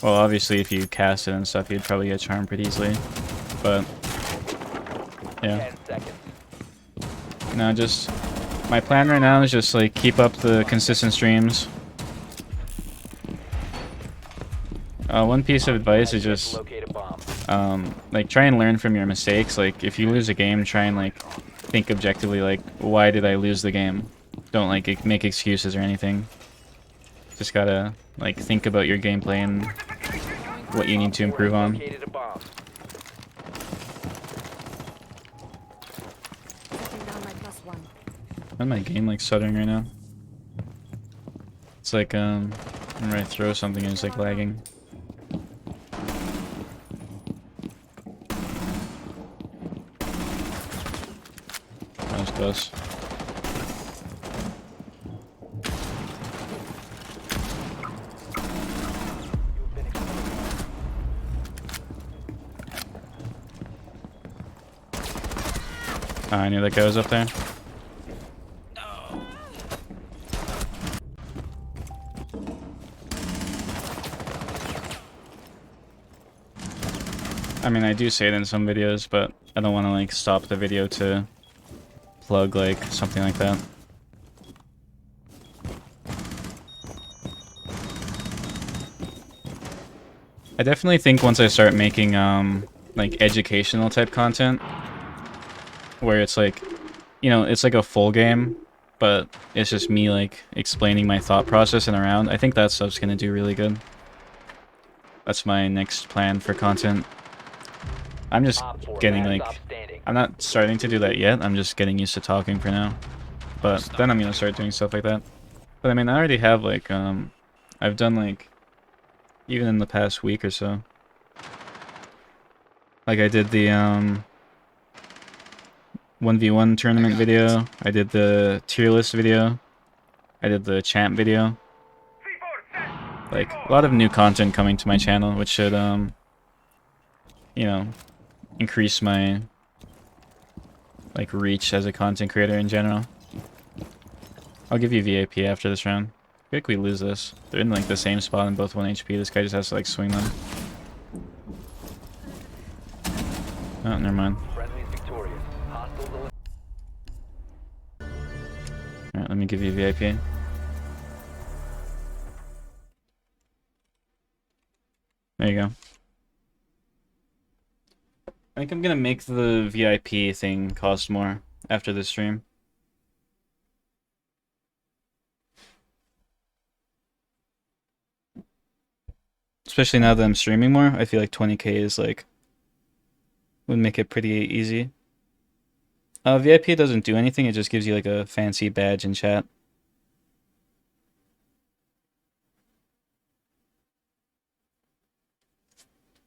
[SPEAKER 1] Well, obviously, if you cast it and stuff, you'd probably get charmed pretty easily. But yeah,
[SPEAKER 2] 10 seconds.
[SPEAKER 1] no, just my plan right now is just like keep up the consistent streams. One piece of advice is just
[SPEAKER 2] Locate a bomb.
[SPEAKER 1] like try and learn from your mistakes. Like if you lose a game, try and like think objectively, like why did I lose the game? Don't like make excuses or anything. Just gotta like think about your gameplay and what you need to improve on.
[SPEAKER 2] Located a bomb.
[SPEAKER 8] Setting down my +1.
[SPEAKER 1] Why my game like stuttering right now? It's like whenever I throw something, it's like lagging. That was close.
[SPEAKER 2] You've been exposed.
[SPEAKER 1] I knew that guy was up there. I mean, I do say it in some videos, but I don't want to like stop the video to plug like something like that. I definitely think once I start making like educational type content where it's like, you know, it's like a full game, but it's just me like explaining my thought process and around, I think that stuff's gonna do really good. That's my next plan for content. I'm just
[SPEAKER 2] Op 4,
[SPEAKER 1] getting
[SPEAKER 2] last
[SPEAKER 1] like,
[SPEAKER 2] stop standing.
[SPEAKER 1] I'm not starting to do that yet, I'm just getting used to talking for now. But then I'm gonna start doing stuff like that. But I mean, I already have like, I've done like, even in the past week or so. Like I did the 1v1 tournament video, I did the tier list video, I did the champ video. Like, a lot of new content coming to my channel, which should, you know, increase my, like, reach as a content creator in general. I'll give you VIP after this round. I feel like we lose this. They're in, like, the same spot in both 1 HP. This guy just has to, like, swing them. Oh, never mind.
[SPEAKER 2] Friendly's victorious. Hostiles
[SPEAKER 1] Alright, let me give you VIP. There you go. I think I'm gonna make the VIP thing cost more after this stream. Especially now that I'm streaming more, I feel like 20k is like, would make it pretty easy. VIP doesn't do anything, it just gives you like a fancy badge in chat.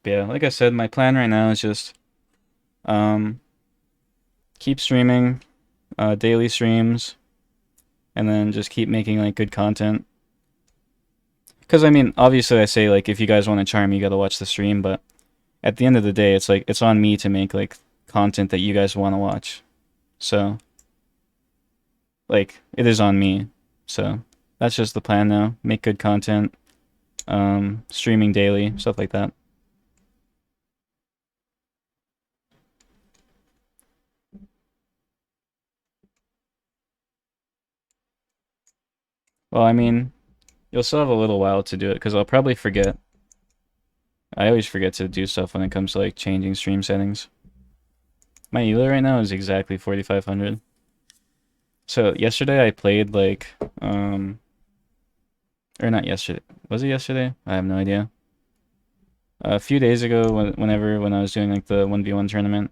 [SPEAKER 1] But yeah, like I said, my plan right now is just keep streaming, daily streams, and then just keep making like good content. Because I mean, obviously I say like if you guys want to charm, you gotta watch the stream, but at the end of the day, it's like it's on me to make like content that you guys want to watch. So like it is on me. So that's just the plan now. Make good content, streaming daily, stuff like that. Well, I mean, you'll still have a little while to do it because I'll probably forget. I always forget to do stuff when it comes to like changing stream settings. My ELO right now is exactly 4500. So yesterday I played like or not yesterday. Was it yesterday? I have no idea. A few days ago when I was doing like the 1v1 tournament,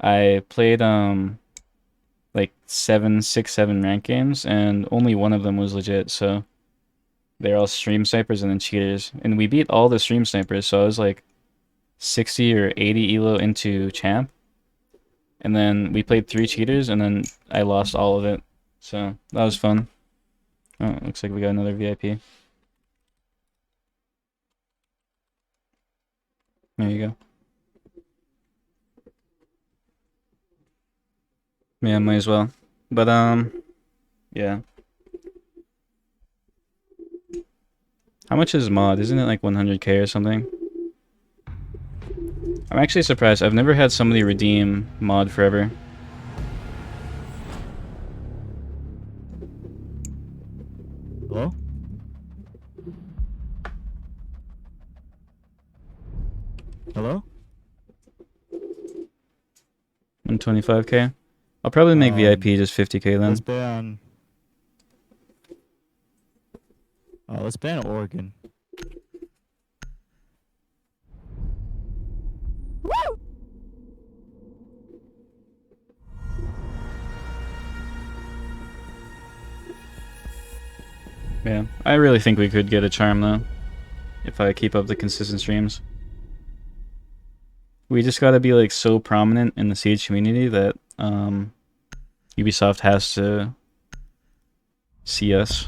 [SPEAKER 1] I played like 7 rank games, and only one of them was legit. So they're all stream snipers and then cheaters, and we beat all the stream snipers. So I was like 60 or 80 elo into champ, and then we played 3 cheaters, and then I lost all of it. So that was fun. Oh, looks like we got another VIP. There you go. Yeah, might as well. But yeah. How much is mod? Isn't it like 100k or something? I'm actually surprised. I've never had somebody redeem mod forever.
[SPEAKER 5] Hello? Hello?
[SPEAKER 1] 125k. I'll probably make VIP just 50k then.
[SPEAKER 5] Let's ban. Let's ban Oregon.
[SPEAKER 1] Yeah, I really think we could get a charm though, if I keep up the consistent streams. We just gotta be like so prominent in the Siege community that Ubisoft has to see us,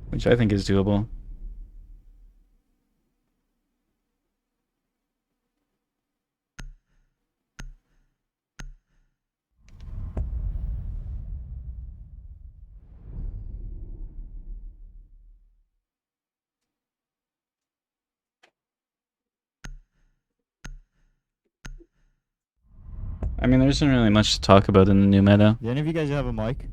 [SPEAKER 1] which I think is doable. I mean, there isn't really much to talk about in the new meta.
[SPEAKER 5] Do any of you guys have a mic?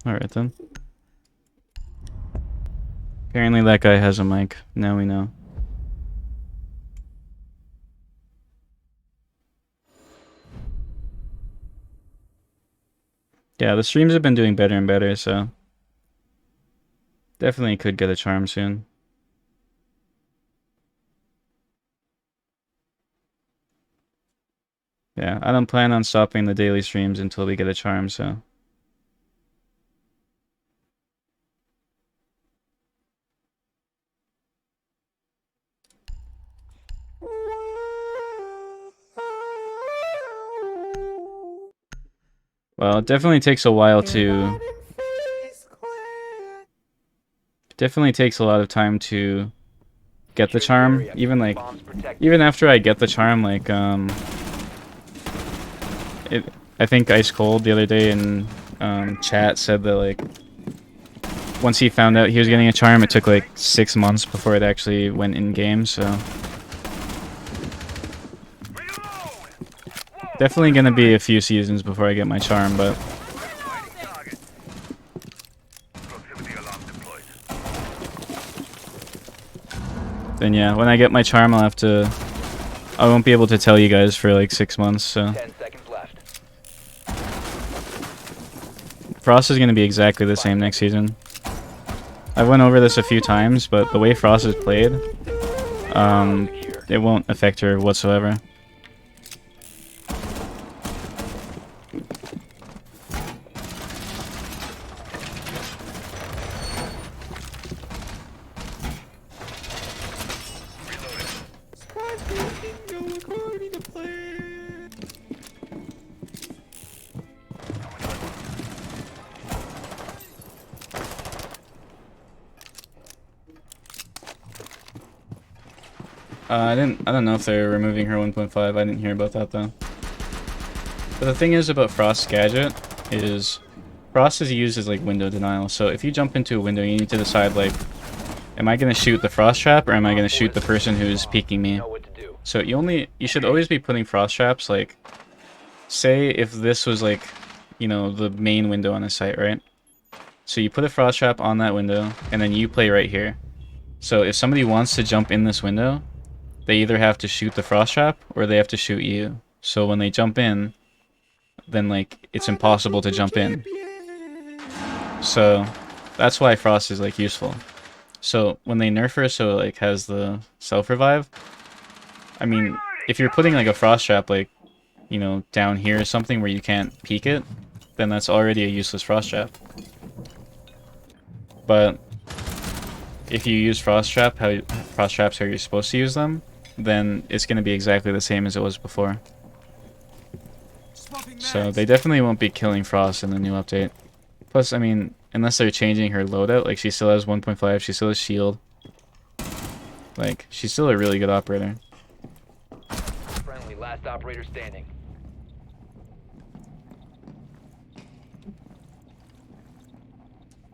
[SPEAKER 1] Alright then. Apparently that guy has a mic. Now we know. Yeah, the streams have been doing better and better, so definitely could get a charm soon. Yeah, I don't plan on stopping the daily streams until we get a charm, so. Well, it definitely takes a while to... Definitely takes a lot of time to get the charm. Even like, even after I get the charm, like, I think Ice Cold the other day in chat said that like once he found out he was getting a charm, it took like 6 months before it actually went in game. So definitely gonna be a few seasons before I get my charm, but then yeah, when I get my charm, I won't be able to tell you guys for like 6 months. So
[SPEAKER 2] 10 seconds left.
[SPEAKER 1] Frost is going to be exactly the same next season. I went over this a few times, but the way Frost is played, it won't affect her whatsoever. I don't know if they're removing her 1.5. I didn't hear about that though. But the thing is about Frost's gadget is Frost is used as like window denial. So if you jump into a window, you need to decide like, am I gonna shoot the Frost trap or am I gonna shoot the person who's peeking me? So you should always be putting Frost traps like, say if this was like, you know, the main window on a site, right? So you put a Frost trap on that window and then you play right here. So if somebody wants to jump in this window, they either have to shoot the Frost trap or they have to shoot you. So when they jump in, then like it's impossible to jump in. So that's why Frost is like useful. So when they nerf her, so like has the self revive. I mean, if you're putting like a frost trap, like, you know, down here or something where you can't peek it, then that's already a useless frost trap. But if you use frost traps how you're supposed to use them, then it's going to be exactly the same as it was before. So they definitely won't be killing Frost in the new update. Plus, I mean, unless they're changing her loadout, like she still has 1.5, she still has shield. Like, she's still a really good operator.
[SPEAKER 2] Friendly, last operator standing.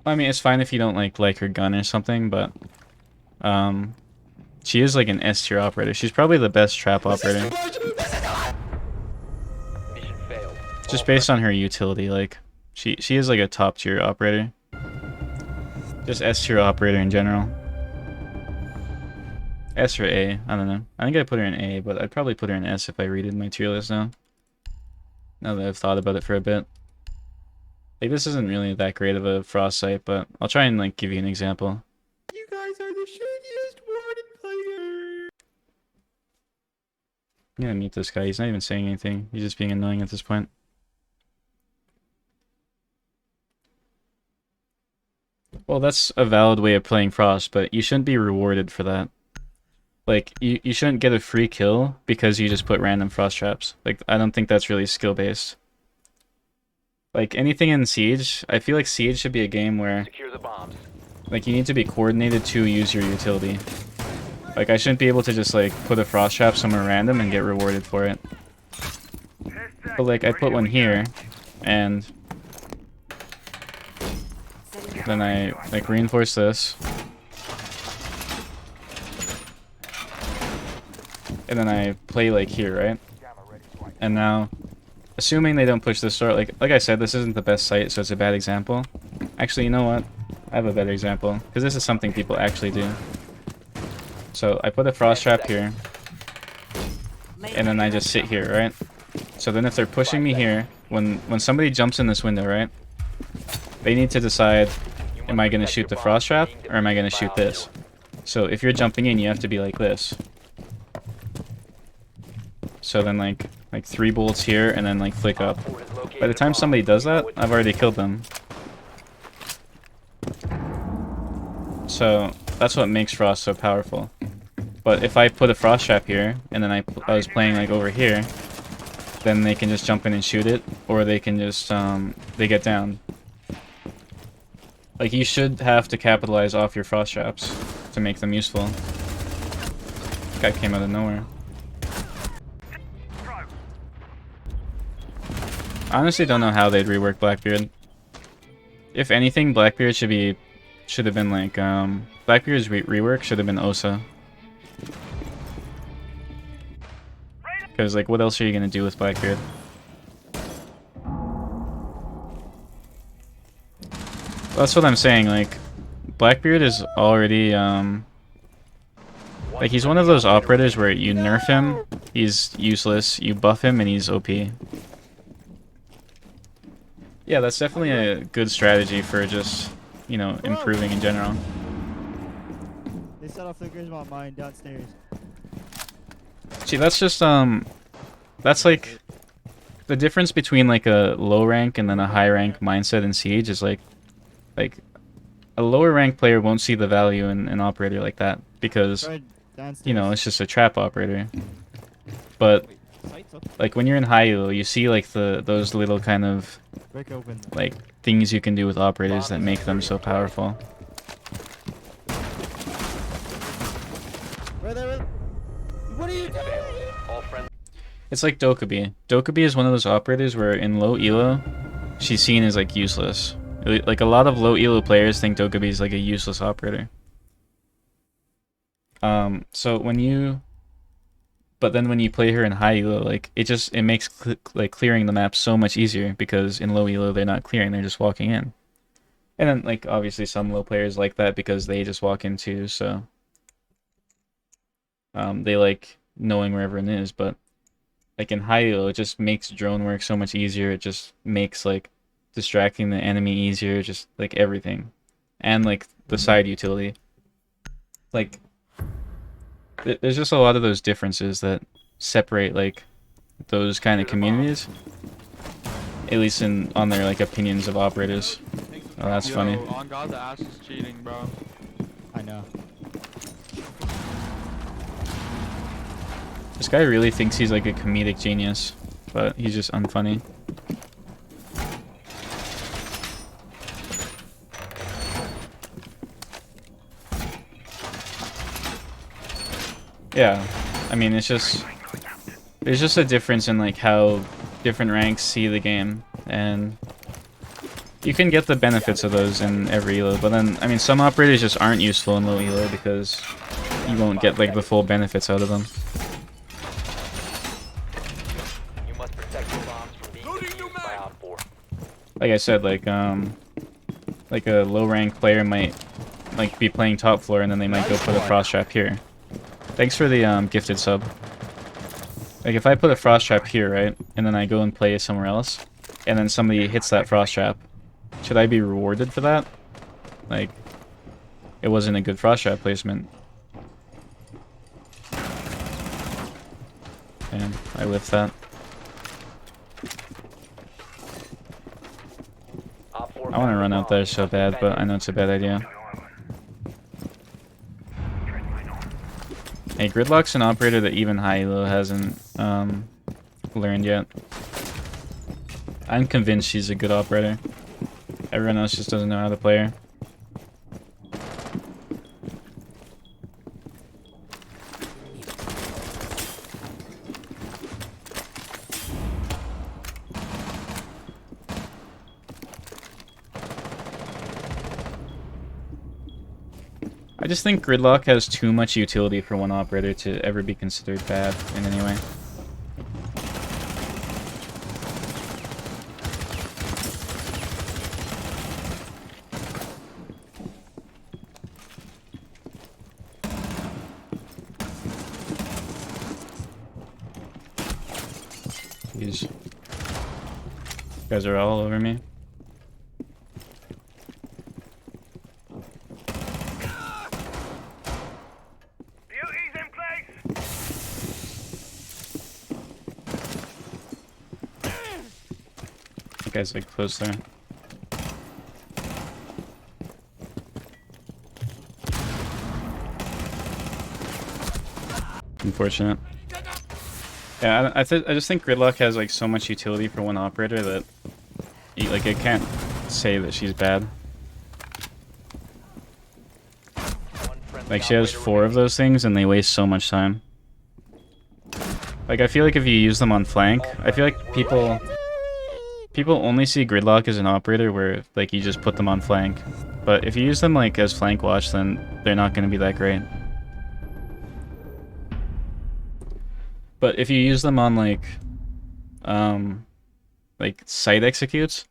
[SPEAKER 1] I mean, it's fine if you don't like her gun or something, but she is like an S tier operator. She's probably the best trap operator.
[SPEAKER 2] Mission failed.
[SPEAKER 1] Just based on her utility, like she is like a top tier operator. Just S tier operator in general. S or A, I don't know. I think I put her in A, but I'd probably put her in S if I redid my tier list now. Now that I've thought about it for a bit. Like, this isn't really that great of a Frost site, but I'll try and like give you an example.
[SPEAKER 5] You guys are the shittiest Warden player.
[SPEAKER 1] I'm gonna mute this guy, he's not even saying anything. He's just being annoying at this point. Well, that's a valid way of playing Frost, but you shouldn't be rewarded for that. Like, you shouldn't get a free kill because you just put random Frost traps. Like, I don't think that's really skill-based. Like, anything in Siege, I feel like Siege should be a game where,
[SPEAKER 2] Secure the bombs.
[SPEAKER 1] like, you need to be coordinated to use your utility. Like, I shouldn't be able to just, like, put a Frost trap somewhere random and get rewarded for it. But, like, I put one here, and then I, like, reinforce this. And then I play, like, here, right? And now, assuming they don't push this door, like I said, this isn't the best site, so it's a bad example. Actually, you know what? I have a better example, because this is something people actually do. So I put a frost trap here, and then I just sit here, right? So then if they're pushing me here, when somebody jumps in this window, right? They need to decide, am I going to shoot the frost trap, or am I going to shoot this? So if you're jumping in, you have to be like this. So then like 3 bullets here, and then like flick up. By the time somebody does that, I've already killed them. So that's what makes Frost so powerful. But if I put a frost trap here, and then I was playing like over here, then they can just jump in and shoot it, or they can just they get down. Like, you should have to capitalize off your frost traps to make them useful. This guy came out of nowhere. I honestly don't know how they'd rework Blackbeard. If anything, Blackbeard should have been like Blackbeard's rework should have been Osa. Because like, what else are you gonna do with Blackbeard? That's what I'm saying. Like, Blackbeard is already like, he's one of those operators where you nerf him, he's useless. You buff him, and he's OP. Yeah, that's definitely a good strategy for just, you know, improving in general.
[SPEAKER 5] They set off the Griswold mine downstairs.
[SPEAKER 1] See, that's just, that's like, the difference between like a low rank and then a high rank mindset in Siege is like a lower rank player won't see the value in an operator like that because, you know, it's just a trap operator. But like, when you're in high elo, you see like those little kind of like things you can do with operators that make them so powerful.
[SPEAKER 5] What are you doing?
[SPEAKER 2] All friendly.
[SPEAKER 1] It's like Dokkaebi. Dokkaebi is one of those operators where in low elo, she's seen as like useless. Like, a lot of low elo players think Dokkaebi is like a useless operator. So but then when you play her in high elo, like, it makes like clearing the map so much easier, because in low elo they're not clearing, they're just walking in. And then like, obviously some low players like that because they just walk in too, so they like knowing where everyone is. But like in high elo, it just makes drone work so much easier. It just makes like distracting the enemy easier, just like everything. And like the side utility. like there's just a lot of those differences that separate like those kind of communities. At least on their like opinions of operators. Oh, that's funny.
[SPEAKER 5] On God, the ass is cheating, bro. I know.
[SPEAKER 1] This guy really thinks he's like a comedic genius, but he's just unfunny. Yeah, I mean, it's just there's just a difference in like how different ranks see the game, and you can get the benefits of those in every elo, but then I mean some operators just aren't useful in low elo because you won't get like the full benefits out of them.
[SPEAKER 2] You must protect your bombs from being defused by Op 4.
[SPEAKER 1] Like I said, like a low rank player might like be playing top floor and then they might go put a frost trap here. Thanks for the gifted sub. Like if I put a frost trap here, right, and then I go and play somewhere else, and then somebody hits that frost trap, should I be rewarded for that? Like, it wasn't a good frost trap placement. And I lift that.
[SPEAKER 2] Op 4
[SPEAKER 1] I want to run out there so bad, but I know it's a bad idea. Hey, Gridlock's an operator that even high elo hasn't learned yet. I'm convinced she's a good operator. Everyone else just doesn't know how to play her. I just think Gridlock has too much utility for one operator to ever be considered bad in any way. These guys are all over me. That guy's like close there. Unfortunate. Yeah, I just think Gridlock has like so much utility for one operator that like I can't say that she's bad. Like she has 4 of those things and they waste so much time. Like I feel like if you use them on flank, I feel like people only see Gridlock as an operator where like you just put them on flank. But if you use them like as flank watch, then they're not going to be that great. But if you use them on like site executes,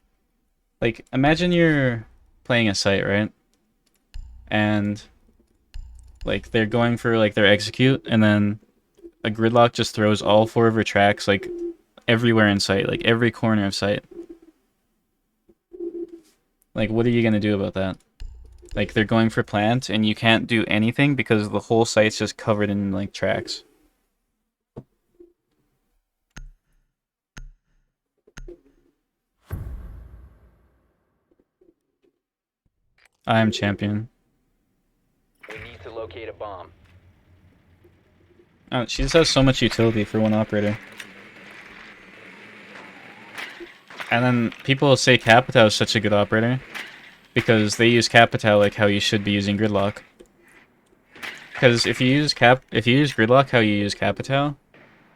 [SPEAKER 1] like imagine you're playing a site, right? And like they're going for like their execute, and then a Gridlock just throws all 4 of her tracks like everywhere in sight, like every corner of sight. Like what are you gonna do about that? Like they're going for plant and you can't do anything because the whole site's just covered in like tracks. I'm champion.
[SPEAKER 2] We need to locate a bomb.
[SPEAKER 1] Oh, she just has so much utility for one operator. And then people say Capitao is such a good operator because they use Capitao like how you should be using Gridlock. Because if you use Gridlock how you use Capitao,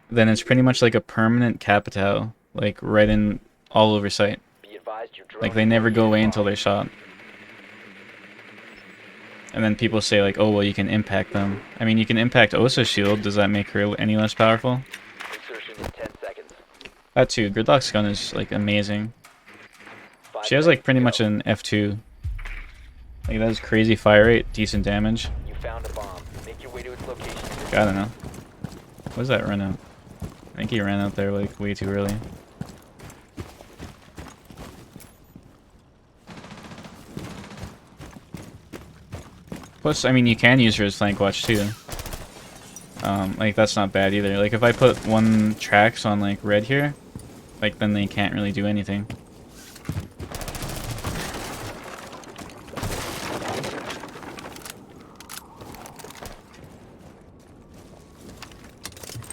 [SPEAKER 1] then it's pretty much like a permanent Capitao, like right in all over sight.
[SPEAKER 2] Be advised your drone
[SPEAKER 1] Like they never go away until they're shot. And then people say like, oh well, you can impact them. I mean, you can impact Osa's shield. Does that make her any less powerful?
[SPEAKER 2] insertion in 10 seconds.
[SPEAKER 1] That too. Gridlock's gun is like amazing.
[SPEAKER 2] 5
[SPEAKER 1] She has like pretty
[SPEAKER 2] seconds
[SPEAKER 1] much
[SPEAKER 2] to
[SPEAKER 1] an F2. Like that has crazy fire rate, decent damage.
[SPEAKER 2] go. You found a bomb. Make your way to its location.
[SPEAKER 1] I don't know. What does that run out? I think he ran out there like way too early. Plus, I mean, you can use her as flank watch too. Like that's not bad either. Like if I put one Trax on like red here, like then they can't really do anything.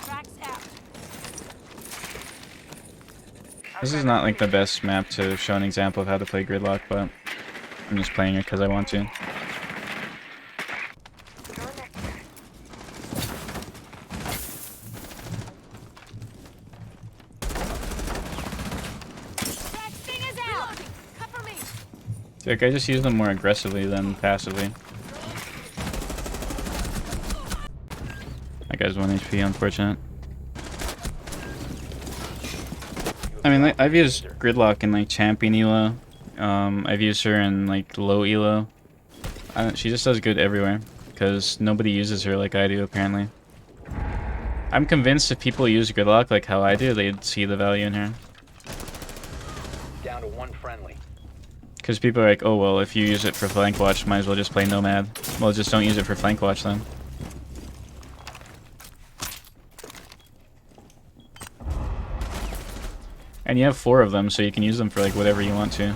[SPEAKER 8] Tracks out.
[SPEAKER 1] This is not like the best map to show an example of how to play Gridlock, but I'm just playing it because I want to.
[SPEAKER 8] Track sting is out. Cover me.
[SPEAKER 1] Like I just use them more aggressively than passively. That guy's 1 HP, unfortunate. I mean, like, I've used Gridlock in like champion elo. I've used her in like low elo. She just does good everywhere because nobody uses her like I do apparently. I'm convinced if people use Gridlock like how I do, they'd see the value in her.
[SPEAKER 2] Down to one friendly.
[SPEAKER 1] Because people are like, oh well, if you use it for flank watch, might as well just play Nomad. Well, just don't use it for flank watch then. And you have 4 of them, so you can use them for like whatever you want to.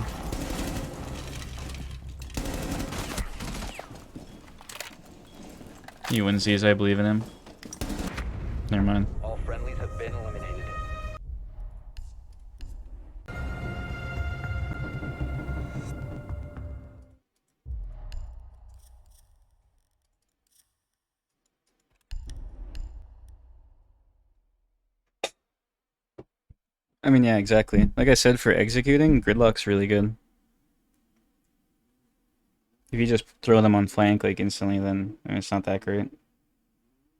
[SPEAKER 1] He wins these, I believe in him. Never mind.
[SPEAKER 2] All friendlies have been eliminated.
[SPEAKER 1] I mean, yeah, exactly. Like I said, for executing, Gridlock's really good. If you just throw them on flank like instantly, then I mean, it's not that great.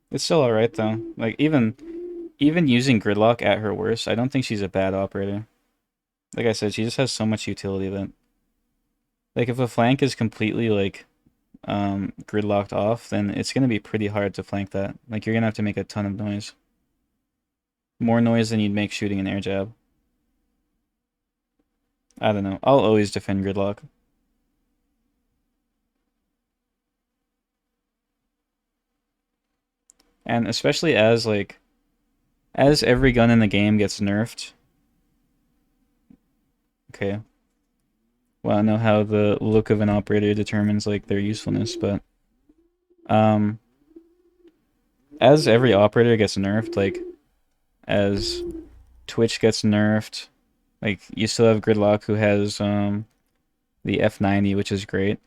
[SPEAKER 1] It's still alright though. Like even using Gridlock at her worst, I don't think she's a bad operator. Like I said, she just has so much utility that like if a flank is completely like gridlocked off, then it's gonna be pretty hard to flank that. Like you're gonna have to make a ton of noise. More noise than you'd make shooting an air jab. I don't know. I'll always defend Gridlock. And especially as like as every gun in the game gets nerfed. Okay. Well, I know how the look of an operator determines like their usefulness, but as every operator gets nerfed, like as Twitch gets nerfed, like you still have Gridlock who has the F90, which is great.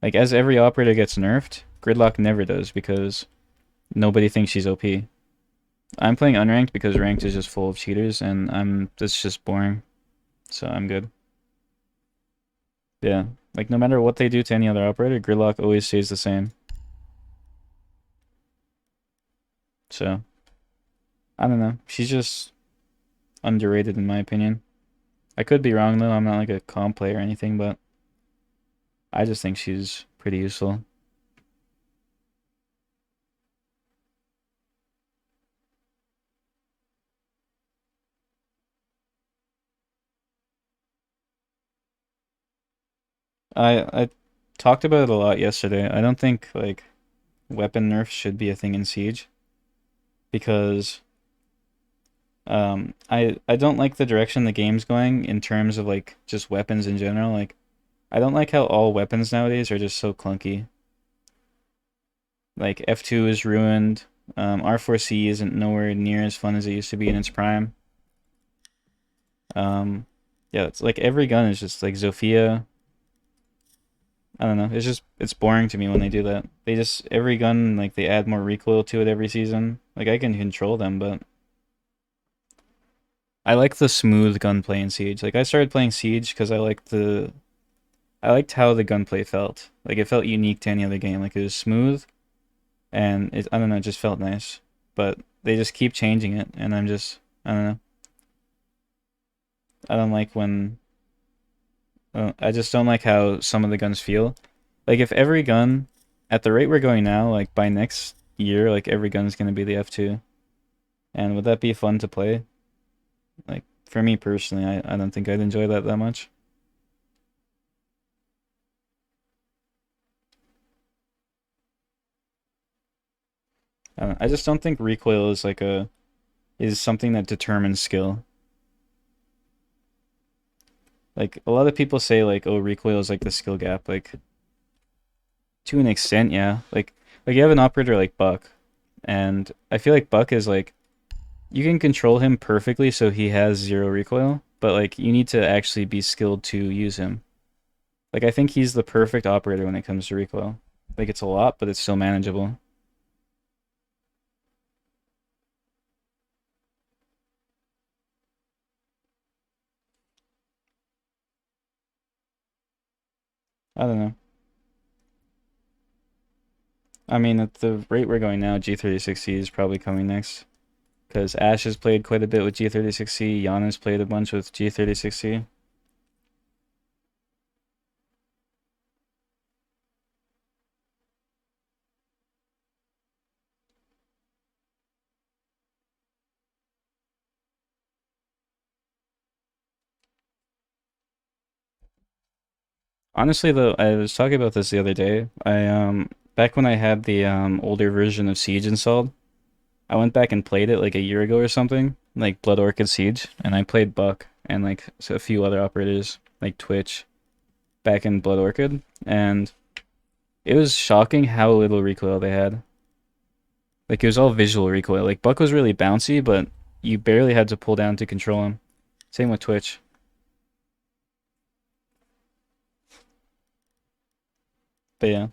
[SPEAKER 1] Like as every operator gets nerfed, Gridlock never does because nobody thinks she's OP. I'm playing unranked because ranked is just full of cheaters and it's just boring. So I'm good. Yeah, like no matter what they do to any other operator, Gridlock always stays the same. So I don't know. She's just underrated in my opinion. I could be wrong though. I'm not like a comp player or anything, but I just think she's pretty useful. I talked about it a lot yesterday. I don't think like weapon nerfs should be a thing in Siege because I don't like the direction the game's going in terms of like just weapons in general. Like I don't like how all weapons nowadays are just so clunky. Like F2 is ruined. R4C isn't nowhere near as fun as it used to be in its prime. Yeah, it's like every gun is just like Zofia. I don't know. It's boring to me when they do that. They just every gun like they add more recoil to it every season. Like I can control them, but I like the smooth gunplay in Siege. Like I started playing Siege because I liked how the gunplay felt. Like it felt unique to any other game. Like it was smooth, and I don't know, it just felt nice. But they just keep changing it, and I don't know. I don't like when. I just don't like how some of the guns feel. Like if every gun, at the rate we're going now, like by next year, like every gun's gonna be the F2. And would that be fun to play? Like for me personally, I don't think I'd enjoy that much. I just don't think recoil is like is something that determines skill. Like a lot of people say like, oh, recoil is like the skill gap. Like to an extent, yeah. Like you have an operator like Buck, and I feel like Buck is like you can control him perfectly so he has 0 recoil, but like you need to actually be skilled to use him. Like I think he's the perfect operator when it comes to recoil. Like it's a lot, but it's still manageable. I don't know. I mean, at the rate we're going now, G36C is probably coming next. Because Ash has played quite a bit with G36C, Giannis played a bunch with G36C. Honestly, though, I was talking about this the other day. Back when I had the older version of Siege installed, I went back and played it like a year ago or something, like Blood Orchid Siege, and I played Buck and like a few other operators like Twitch back in Blood Orchid, and it was shocking how little recoil they had. Like it was all visual recoil. Like Buck was really bouncy, but you barely had to pull down to control him. Same with Twitch. But yeah.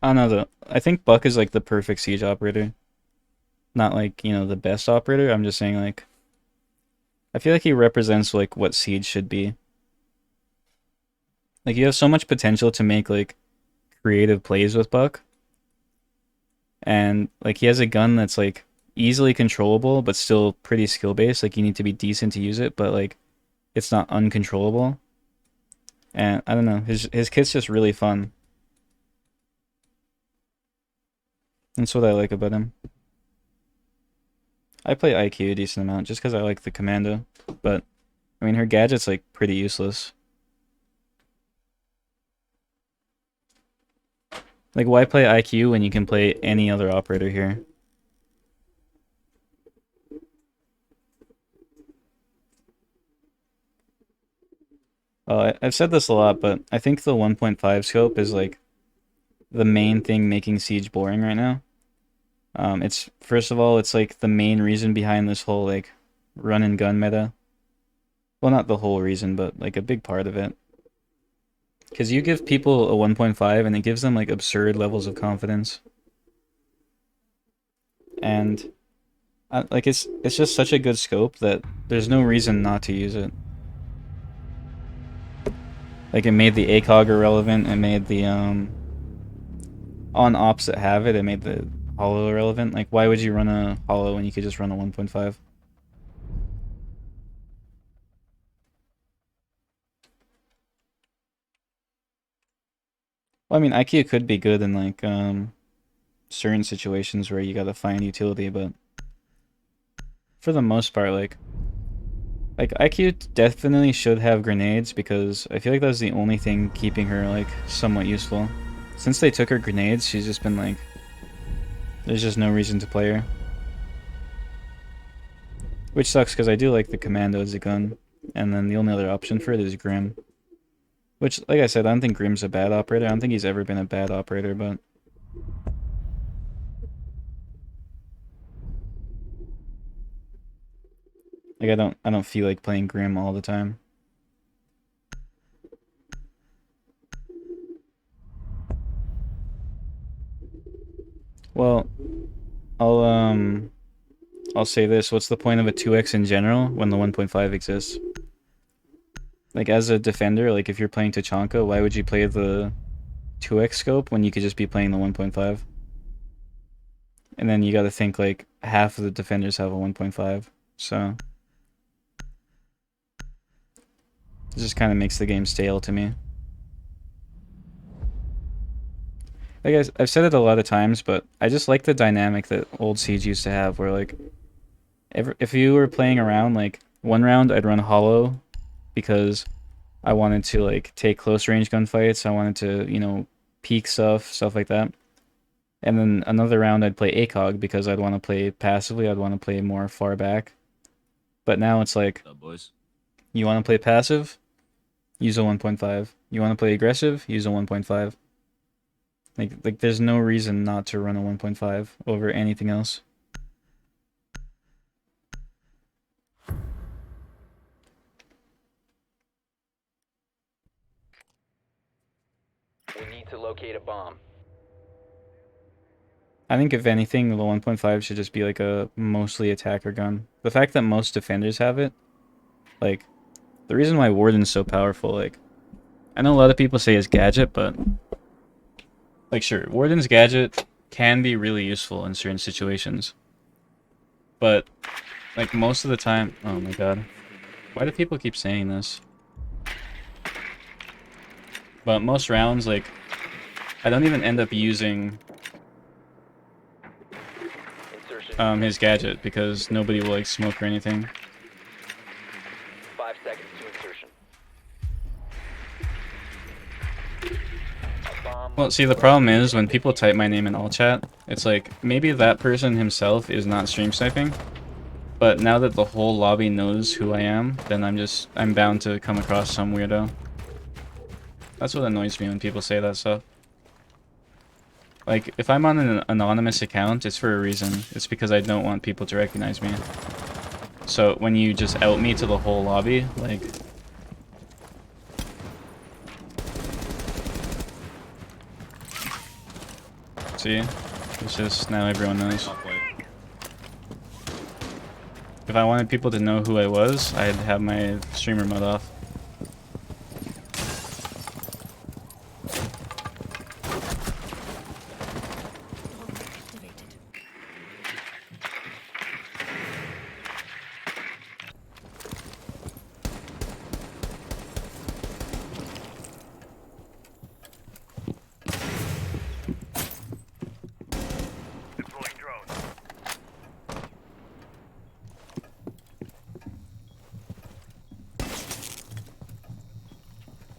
[SPEAKER 1] I don't know though. I think Buck is like the perfect siege operator. Not like, you know, the best operator. I'm just saying like I feel like he represents like what siege should be. Like you have so much potential to make like creative plays with Buck. And like he has a gun that's like easily controllable but still pretty skill based. Like you need to be decent to use it, but like it's not uncontrollable. And I don't know, his kit's just really fun. That's what I like about him. I play IQ a decent amount just because I like the commando, but I mean her gadget's like pretty useless. Like why play IQ when you can play any other operator here? I've said this a lot, but I think the 1.5 scope is like the main thing making Siege boring right now. It's first of all, it's like the main reason behind this whole like run and gun meta. Well, not the whole reason, but like a big part of it. Because you give people a 1.5 and it gives them like absurd levels of confidence. And like it's just such a good scope that there's no reason not to use it. Like it made the ACOG irrelevant, it made the on ops that have it, it made the holo irrelevant. Like why would you run a holo when you could just run a 1.5? Well, I mean IQ could be good in like certain situations where you gotta find utility, but for the most part like IQ definitely should have grenades because I feel like that's the only thing keeping her like somewhat useful. Since they took her grenades, she's just been like, there's just no reason to play her. Which sucks because I do like the commando as a gun, and then the only other option for it is Grim. Which, like I said, I don't think Grim's a bad operator. I don't think he's ever been a bad operator, but like I don't feel like playing Grim all the time. Well, I'll say this, what's the point of a 2x in general when the 1.5 exists? Like as a defender, like if you're playing Tachanka, why would you play the 2x scope when you could just be playing the 1.5? And then you gotta think like half of the defenders have a 1.5, so it just kind of makes the game stale to me. Like I've said it a lot of times, but I just like the dynamic that old Siege used to have, where like, if you were playing around, like one round I'd run holo because I wanted to like take close range gunfights. I wanted to, you know, peek stuff like that. And then another round I'd play ACOG because I'd want to play passively, I'd want to play more far back. But now it's like,
[SPEAKER 10] boys.
[SPEAKER 1] you want to play passive? Use a 1.5. You want to play aggressive? Use a 1.5. Like there's no reason not to run a 1.5 over anything else.
[SPEAKER 2] We need to locate a bomb.
[SPEAKER 1] I think if anything, the 1.5 should just be like a mostly attacker gun. The fact that most defenders have it, like, the reason why Warden's so powerful, like, I know a lot of people say it's gadget, but, like, sure, Warden's gadget can be really useful in certain situations. But, like, most of the time, oh my god, why do people keep saying this? But most rounds, like, I don't even end up using his gadget because nobody will like smoke or anything.
[SPEAKER 2] 5 seconds to insertion. A bomb.
[SPEAKER 1] Well, see, the problem is when people type my name in all chat, it's like maybe that person himself is not stream sniping, but now that the whole lobby knows who I am, then I'm bound to come across some weirdo. That's what annoys me when people say that stuff. Like, if I'm on an anonymous account, it's for a reason. It's because I don't want people to recognize me. So, when you just out me to the whole lobby, like... See? It's just, now everyone knows. If I wanted people to know who I was, I'd have my streamer mode off.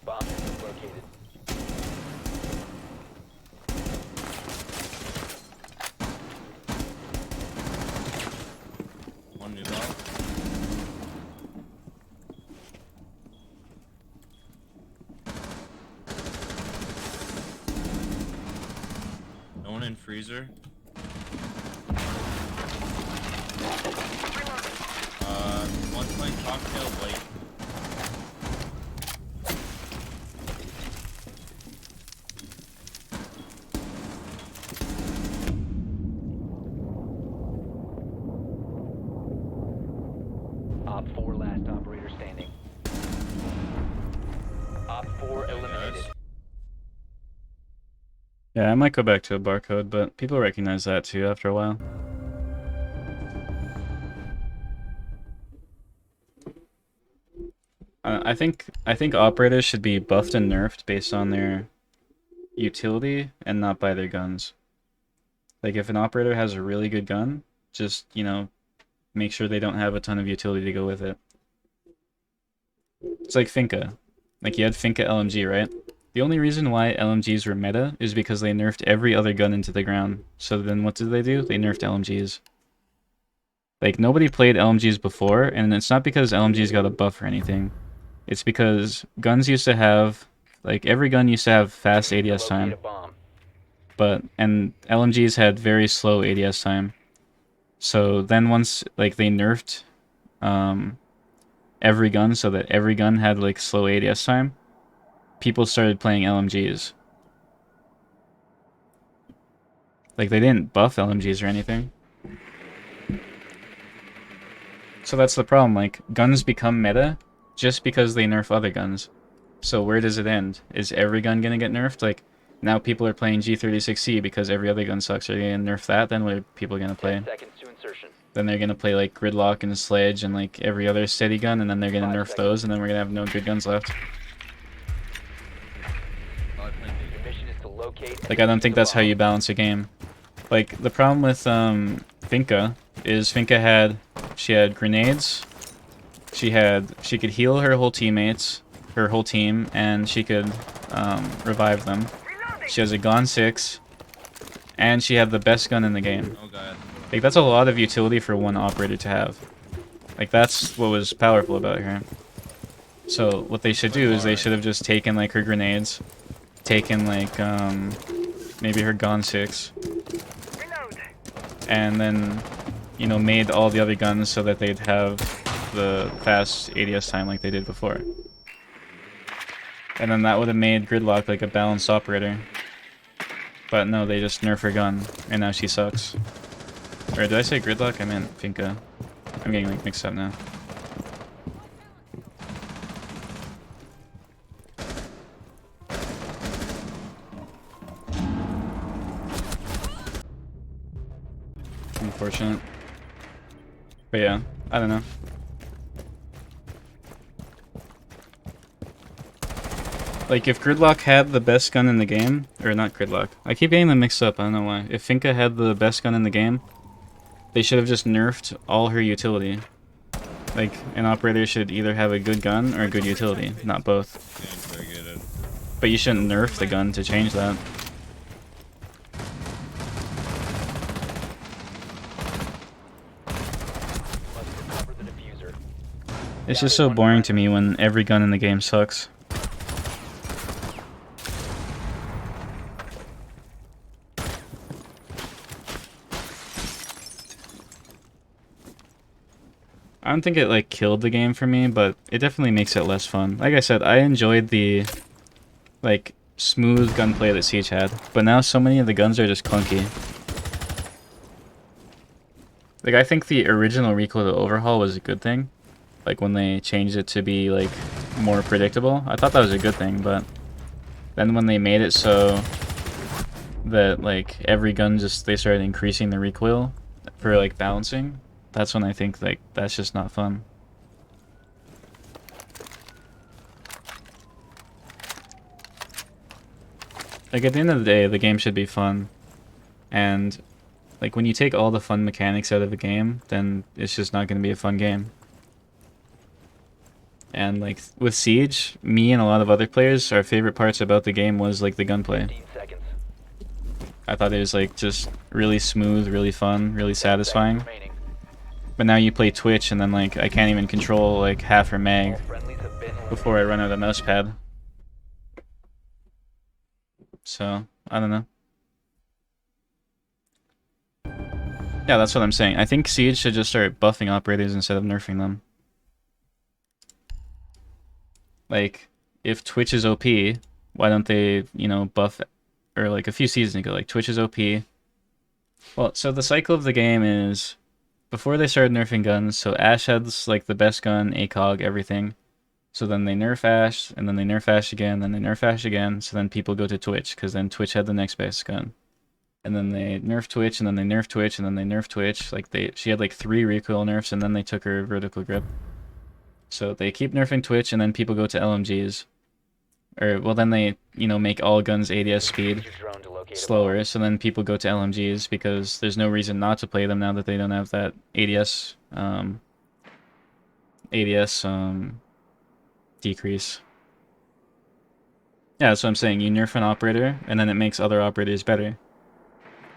[SPEAKER 2] Bomb is located.
[SPEAKER 10] One new dog. No one in freezer. One playing cocktail late.
[SPEAKER 2] Op 4 last operator standing. Op 4 eliminated.
[SPEAKER 1] Yeah, I might go back to a barcode, but people recognize that too after a while. I think operators should be buffed and nerfed based on their utility and not by their guns. Like if an operator has a really good gun, just, you know, make sure they don't have a ton of utility to go with it. It's like Finka. Like you had Finka LMG, right? The only reason why LMGs were meta is because they nerfed every other gun into the ground. So then what did they do? They nerfed LMGs. Like nobody played LMGs before, and it's not because LMGs got a buff or anything. It's because guns used to have, like every gun used to have fast ADS time. And LMGs had very slow ADS time. So then once like they nerfed every gun so that every gun had like slow ADS time, people started playing LMGs. Like they didn't buff LMGs or anything. So that's the problem, like guns become meta just because they nerf other guns. So where does it end? Is every gun gonna get nerfed? Like now people are playing G36C because every other gun sucks. Are they gonna nerf that? Then what are people gonna play?
[SPEAKER 2] 10 seconds to insertion.
[SPEAKER 1] Then they're gonna play like Gridlock and Sledge and like every other steady gun, and then they're gonna
[SPEAKER 2] 5
[SPEAKER 1] nerf
[SPEAKER 2] seconds.
[SPEAKER 1] those, and then we're gonna have no good guns left.
[SPEAKER 2] Your mission is to locate and
[SPEAKER 1] Like I don't think
[SPEAKER 2] defuse the
[SPEAKER 1] that's how
[SPEAKER 2] bomb.
[SPEAKER 1] you balance a game. Like the problem with Finka is Finka had grenades. She could heal her whole teammates, her whole team, and she could revive them. She has a Gon 6, and she had the best gun in the game.
[SPEAKER 10] Oh god.
[SPEAKER 1] Like, that's a lot of utility for one operator to have. Like, that's what was powerful about her. So, what they should do is they should have just taken, like, her grenades, taken, like, maybe her Gon 6, and then, you know, made all the other guns so that they'd have the fast ADS time like they did before. And then that would have made Gridlock, like, a balanced operator. But no, they just nerf her gun, and now she sucks. Or did I say Gridlock? I meant Finka. I'm getting like mixed up now. Unfortunate. But yeah, I don't know. Like, if Gridlock had the best gun in the game, or not Gridlock, I keep getting them mixed up, I don't know why. If Finka had the best gun in the game, they should have just nerfed all her utility. Like, an operator should either have a good gun or a good utility, not both. But you shouldn't nerf the gun to change that.
[SPEAKER 2] Must recover the diffuser.
[SPEAKER 1] It's just so boring to me when every gun in the game sucks. I don't think it like killed the game for me, but it definitely makes it less fun. Like I said, I enjoyed the like smooth gunplay that Siege had, but now so many of the guns are just clunky. Like, I think the original recoil to overhaul was a good thing. Like, when they changed it to be like more predictable, I thought that was a good thing, but then when they made it so that like every gun just they started increasing the recoil for like balancing, that's when I think like that's just not fun. Like, at the end of the day, the game should be fun, and like when you take all the fun mechanics out of a game, then it's just not going to be a fun game. And like with Siege, me and a lot of other players, our favorite parts about the game was like the gunplay.
[SPEAKER 2] 15 seconds.
[SPEAKER 1] I thought it was like just really smooth, really fun, really satisfying.
[SPEAKER 2] Remaining.
[SPEAKER 1] But now you play Twitch and then like I can't even control like half her mag
[SPEAKER 2] All friendlies have been
[SPEAKER 1] before I run out of mouse pad. So, I don't know. Yeah, that's what I'm saying. I think Siege should just start buffing operators instead of nerfing them. Like, if Twitch is OP, why don't they, you know, buff, or like a few seasons ago, like Twitch is OP. Well, so the cycle of the game is, before they started nerfing guns, so Ash has like the best gun, ACOG, everything. So then they nerf Ash, and then they nerf Ash again, then they nerf Ash again, so then people go to Twitch, because then Twitch had the next best gun. And then they nerf Twitch, and then they nerf Twitch, and then they nerf Twitch. Like, she had like 3 recoil nerfs, and then they took her vertical grip. So they keep nerfing Twitch, and then people go to LMGs. Or, well, then they, you know, make all guns ADS speed
[SPEAKER 2] Use drone to locate a
[SPEAKER 1] slower, so then people go to LMGs, because there's no reason not to play them now that they don't have that ADS decrease. Yeah, that's what I'm saying. You nerf an operator, and then it makes other operators better.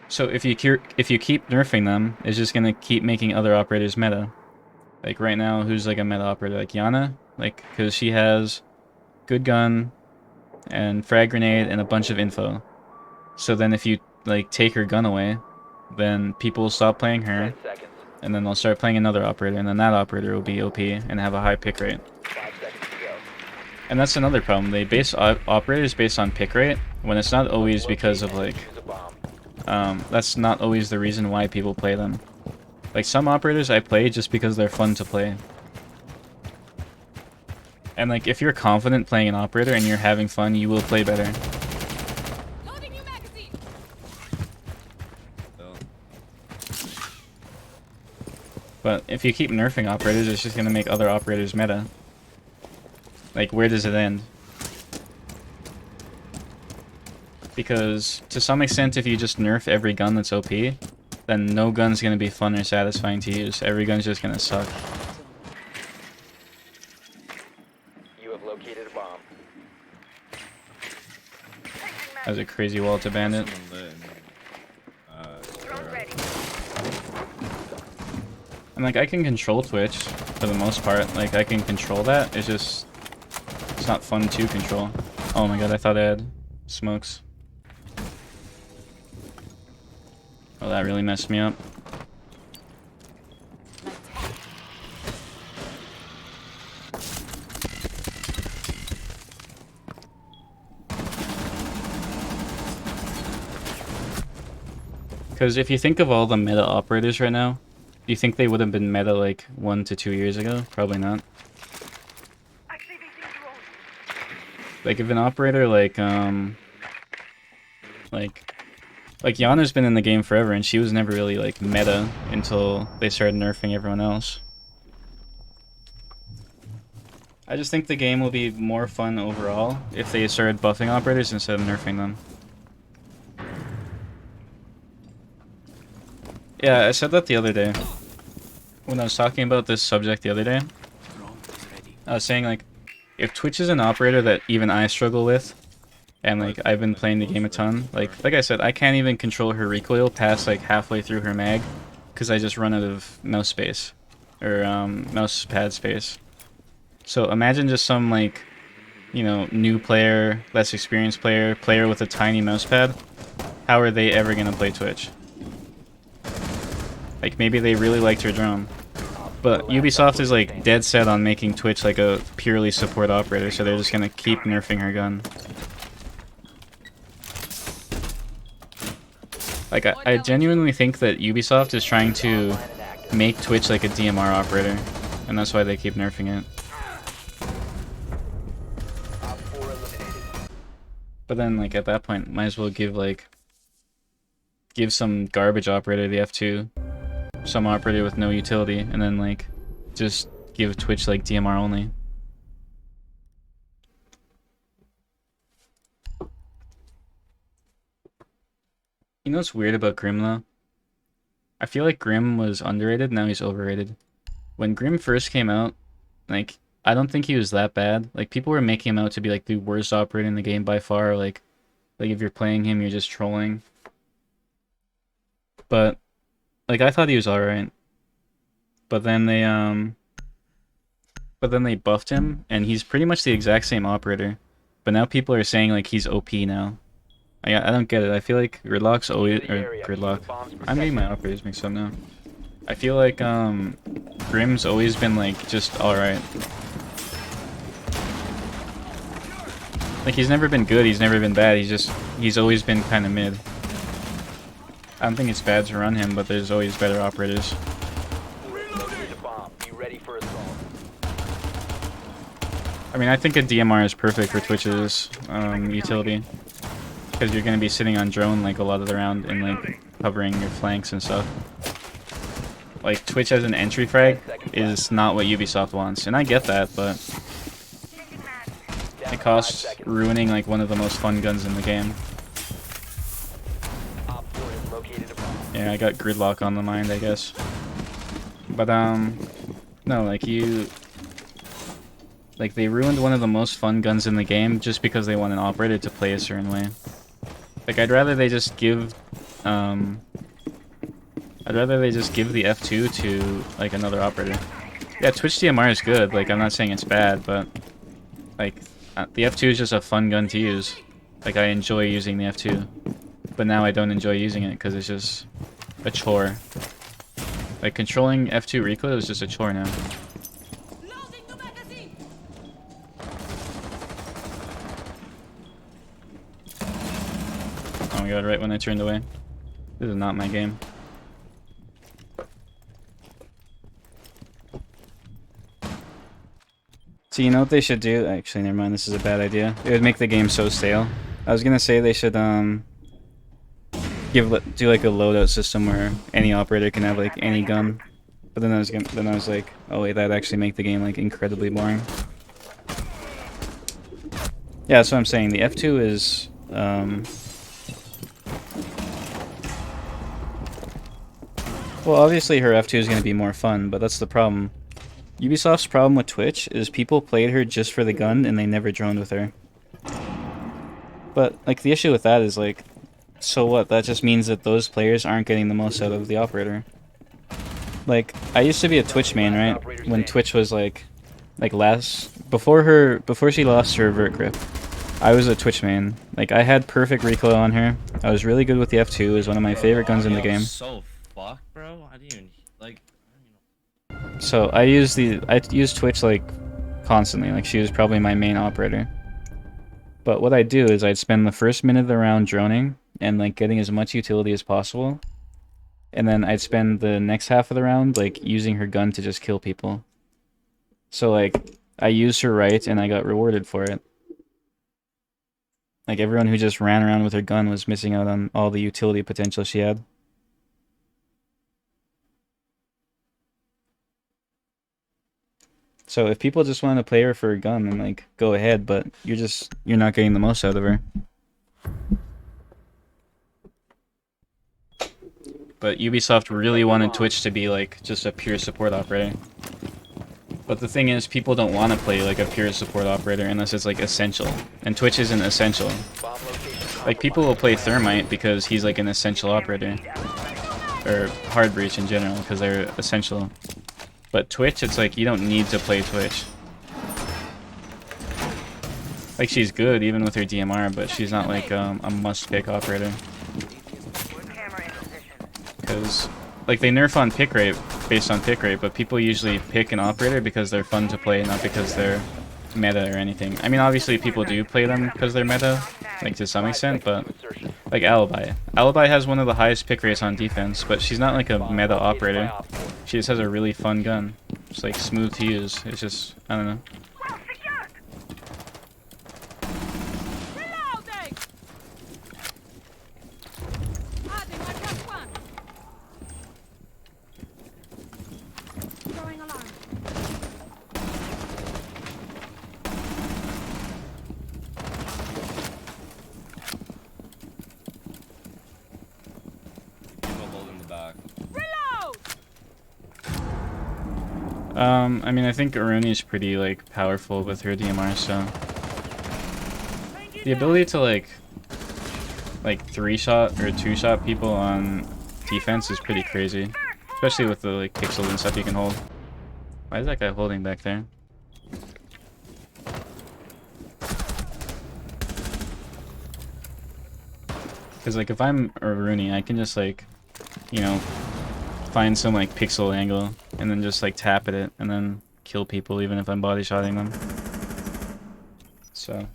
[SPEAKER 1] So if you keep nerfing them, it's just gonna keep making other operators meta. Like right now, who's like a meta operator? Like Yana, like, because she has good gun and frag grenade and a bunch of info. So then if you like take her gun away, then people will stop playing her,
[SPEAKER 2] 10 seconds.
[SPEAKER 1] and then they'll start playing another operator, and then that operator will be OP and have a high pick rate.
[SPEAKER 2] 5 seconds to go.
[SPEAKER 1] And that's another problem. They base operators based on pick rate, when it's not always because of like,
[SPEAKER 2] Use a bomb.
[SPEAKER 1] that's not always the reason why people play them. Like, some operators I play just because they're fun to play. And like, if you're confident playing an operator and you're having fun, you will play better.
[SPEAKER 8] Loading new magazine.
[SPEAKER 1] But if you keep nerfing operators, it's just gonna make other operators meta. Like, where does it end? Because, to some extent, if you just nerf every gun that's OP, then no gun's gonna be fun or satisfying to use. Every gun's just gonna suck.
[SPEAKER 2] You have located a bomb.
[SPEAKER 1] has a crazy wall to bandit.
[SPEAKER 10] Someone lit in,
[SPEAKER 3] Drone
[SPEAKER 10] Square.
[SPEAKER 3] ready.
[SPEAKER 1] And like I can control Twitch for the most part. Like I can control that. It's just it's not fun to control. Oh my god, I thought I had smokes. Oh, that really messed me up. Because if you think of all the meta operators right now, do you think they would have been meta like 1 to 2 years ago? Probably not.
[SPEAKER 3] Activating drone.
[SPEAKER 1] Like if an operator like Yana's been in the game forever and she was never really like meta until they started nerfing everyone else. I just think the game will be more fun overall if they started buffing operators instead of nerfing them. Yeah, I said that the other day. When I was talking about this subject the other day, I was saying like, if Twitch is an operator that even I struggle with, and like I've been playing the game a ton, like I said, I can't even control her recoil past like halfway through her mag, because I just run out of mouse space, or mouse pad space. So imagine just some like, you know, new player, less experienced player with a tiny mouse pad. How are they ever gonna play Twitch? Like maybe they really liked her drone. But Ubisoft is like dead set on making Twitch like a purely support operator, so they're just gonna keep nerfing her gun. Like I genuinely think that Ubisoft is trying to make Twitch like a DMR operator, and that's why they keep nerfing it.
[SPEAKER 2] Op 4 eliminated.
[SPEAKER 1] But then like at that point, might as well give some garbage operator the F2. Some operator with no utility, and then like just give Twitch like DMR only. You know what's weird about Grim though? I feel like Grim was underrated, now he's overrated. When Grim first came out, like I don't think he was that bad. Like people were making him out to be like the worst operator in the game by far, like if you're playing him you're just trolling. But like I thought he was alright. But then they buffed him and he's pretty much the exact same operator. But now people are saying like he's OP now. I don't get it. I feel like Gridlock's always Gridlock. I'm getting my operators mixed up now. I feel like Grim's always been like just alright. Like he's never been good, he's never been bad, he's always been kinda mid. I don't think it's bad to run him, but there's always better operators.
[SPEAKER 2] Located a bomb. Be ready for assault.
[SPEAKER 1] I mean, I think a DMR is perfect for Twitch's utility. Because you're going to be sitting on drone like a lot of the round and like covering your flanks and stuff. Like Twitch as an entry frag is not what Ubisoft wants, and I get that, but it costs ruining like one of the most fun guns in the game.
[SPEAKER 2] Op 4 has located a bomb.
[SPEAKER 1] Yeah, I got Gridlock on the mind, I guess. But no, like they ruined one of the most fun guns in the game just because they want an operator to play a certain way. Like I'd rather they just give the F2 to like another operator. Yeah, Twitch DMR is good, like I'm not saying it's bad, but like the F2 is just a fun gun to use. Like I enjoy using the F2. But now I don't enjoy using it because it's just a chore. Like controlling F2 recoil is just a chore now.
[SPEAKER 8] Loading the magazine.
[SPEAKER 1] Oh my god, right when I turned away. This is not my game. So you know what they should do? Actually, never mind, this is a bad idea. It would make the game so stale. I was gonna say they should do like a loadout system where any operator can have like any gun. But then I was like, oh wait, that'd actually make the game like incredibly boring. Yeah, that's what I'm saying. The F2 is well, obviously her F2 is going to be more fun, but that's the problem. Ubisoft's problem with Twitch is people played her just for the gun and they never droned with her. But like the issue with that is like, so what? That just means that those players aren't getting the most out of the operator. Like I used to be a Twitch main, right? When Twitch was like before she lost her vert grip, I was a Twitch main. Like I had perfect recoil on her. I was really good with the F2. It was one of my favorite guns in the game.
[SPEAKER 10] So fucked, bro. I didn't even like.
[SPEAKER 1] So I used Twitch like constantly. Like she was probably my main operator. But what I'd do is I'd spend the first minute of the round droning and like getting as much utility as possible. And then I'd spend the next half of the round like using her gun to just kill people. So like I used her right and I got rewarded for it. Like everyone who just ran around with her gun was missing out on all the utility potential she had. So if people just want to play her for a gun, then like go ahead, but you're not getting the most out of her. But Ubisoft really wanted Twitch to be like just a pure support operator. But the thing is, people don't want to play like a pure support operator unless it's like essential. And Twitch isn't essential. Like people will play Thermite because he's like an essential operator. Or Hard Breach in general because they're essential. But Twitch, it's like you don't need to play Twitch. Like she's good even with her DMR, but she's not like a must-pick operator.
[SPEAKER 3] Camera in position.
[SPEAKER 1] Because like they nerf on pick rate based on pick rate, but people usually pick an operator because they're fun to play, not because they're meta or anything. I mean, obviously people do play them because they're meta, like to some extent, but like Alibi. Alibi has one of the highest pick rates on defense, but she's not like a meta operator. She just has a really fun gun. It's like smooth to use. It's just, I don't know.
[SPEAKER 3] Well secured.
[SPEAKER 8] Reloading! Adding my plus one. Throwing alarm.
[SPEAKER 10] People holding the back.
[SPEAKER 8] Reload!
[SPEAKER 1] I mean, I think Aruni's pretty like powerful with her DMR, so the ability to like 3-shot or 2-shot people on defense is pretty crazy, especially with the like pixels and stuff you can hold. Why is that guy holding back there? Because like if I'm Aruni, I can just like, you know, find some like pixel angle and then just like tap at it and then kill people even if I'm body shotting them. So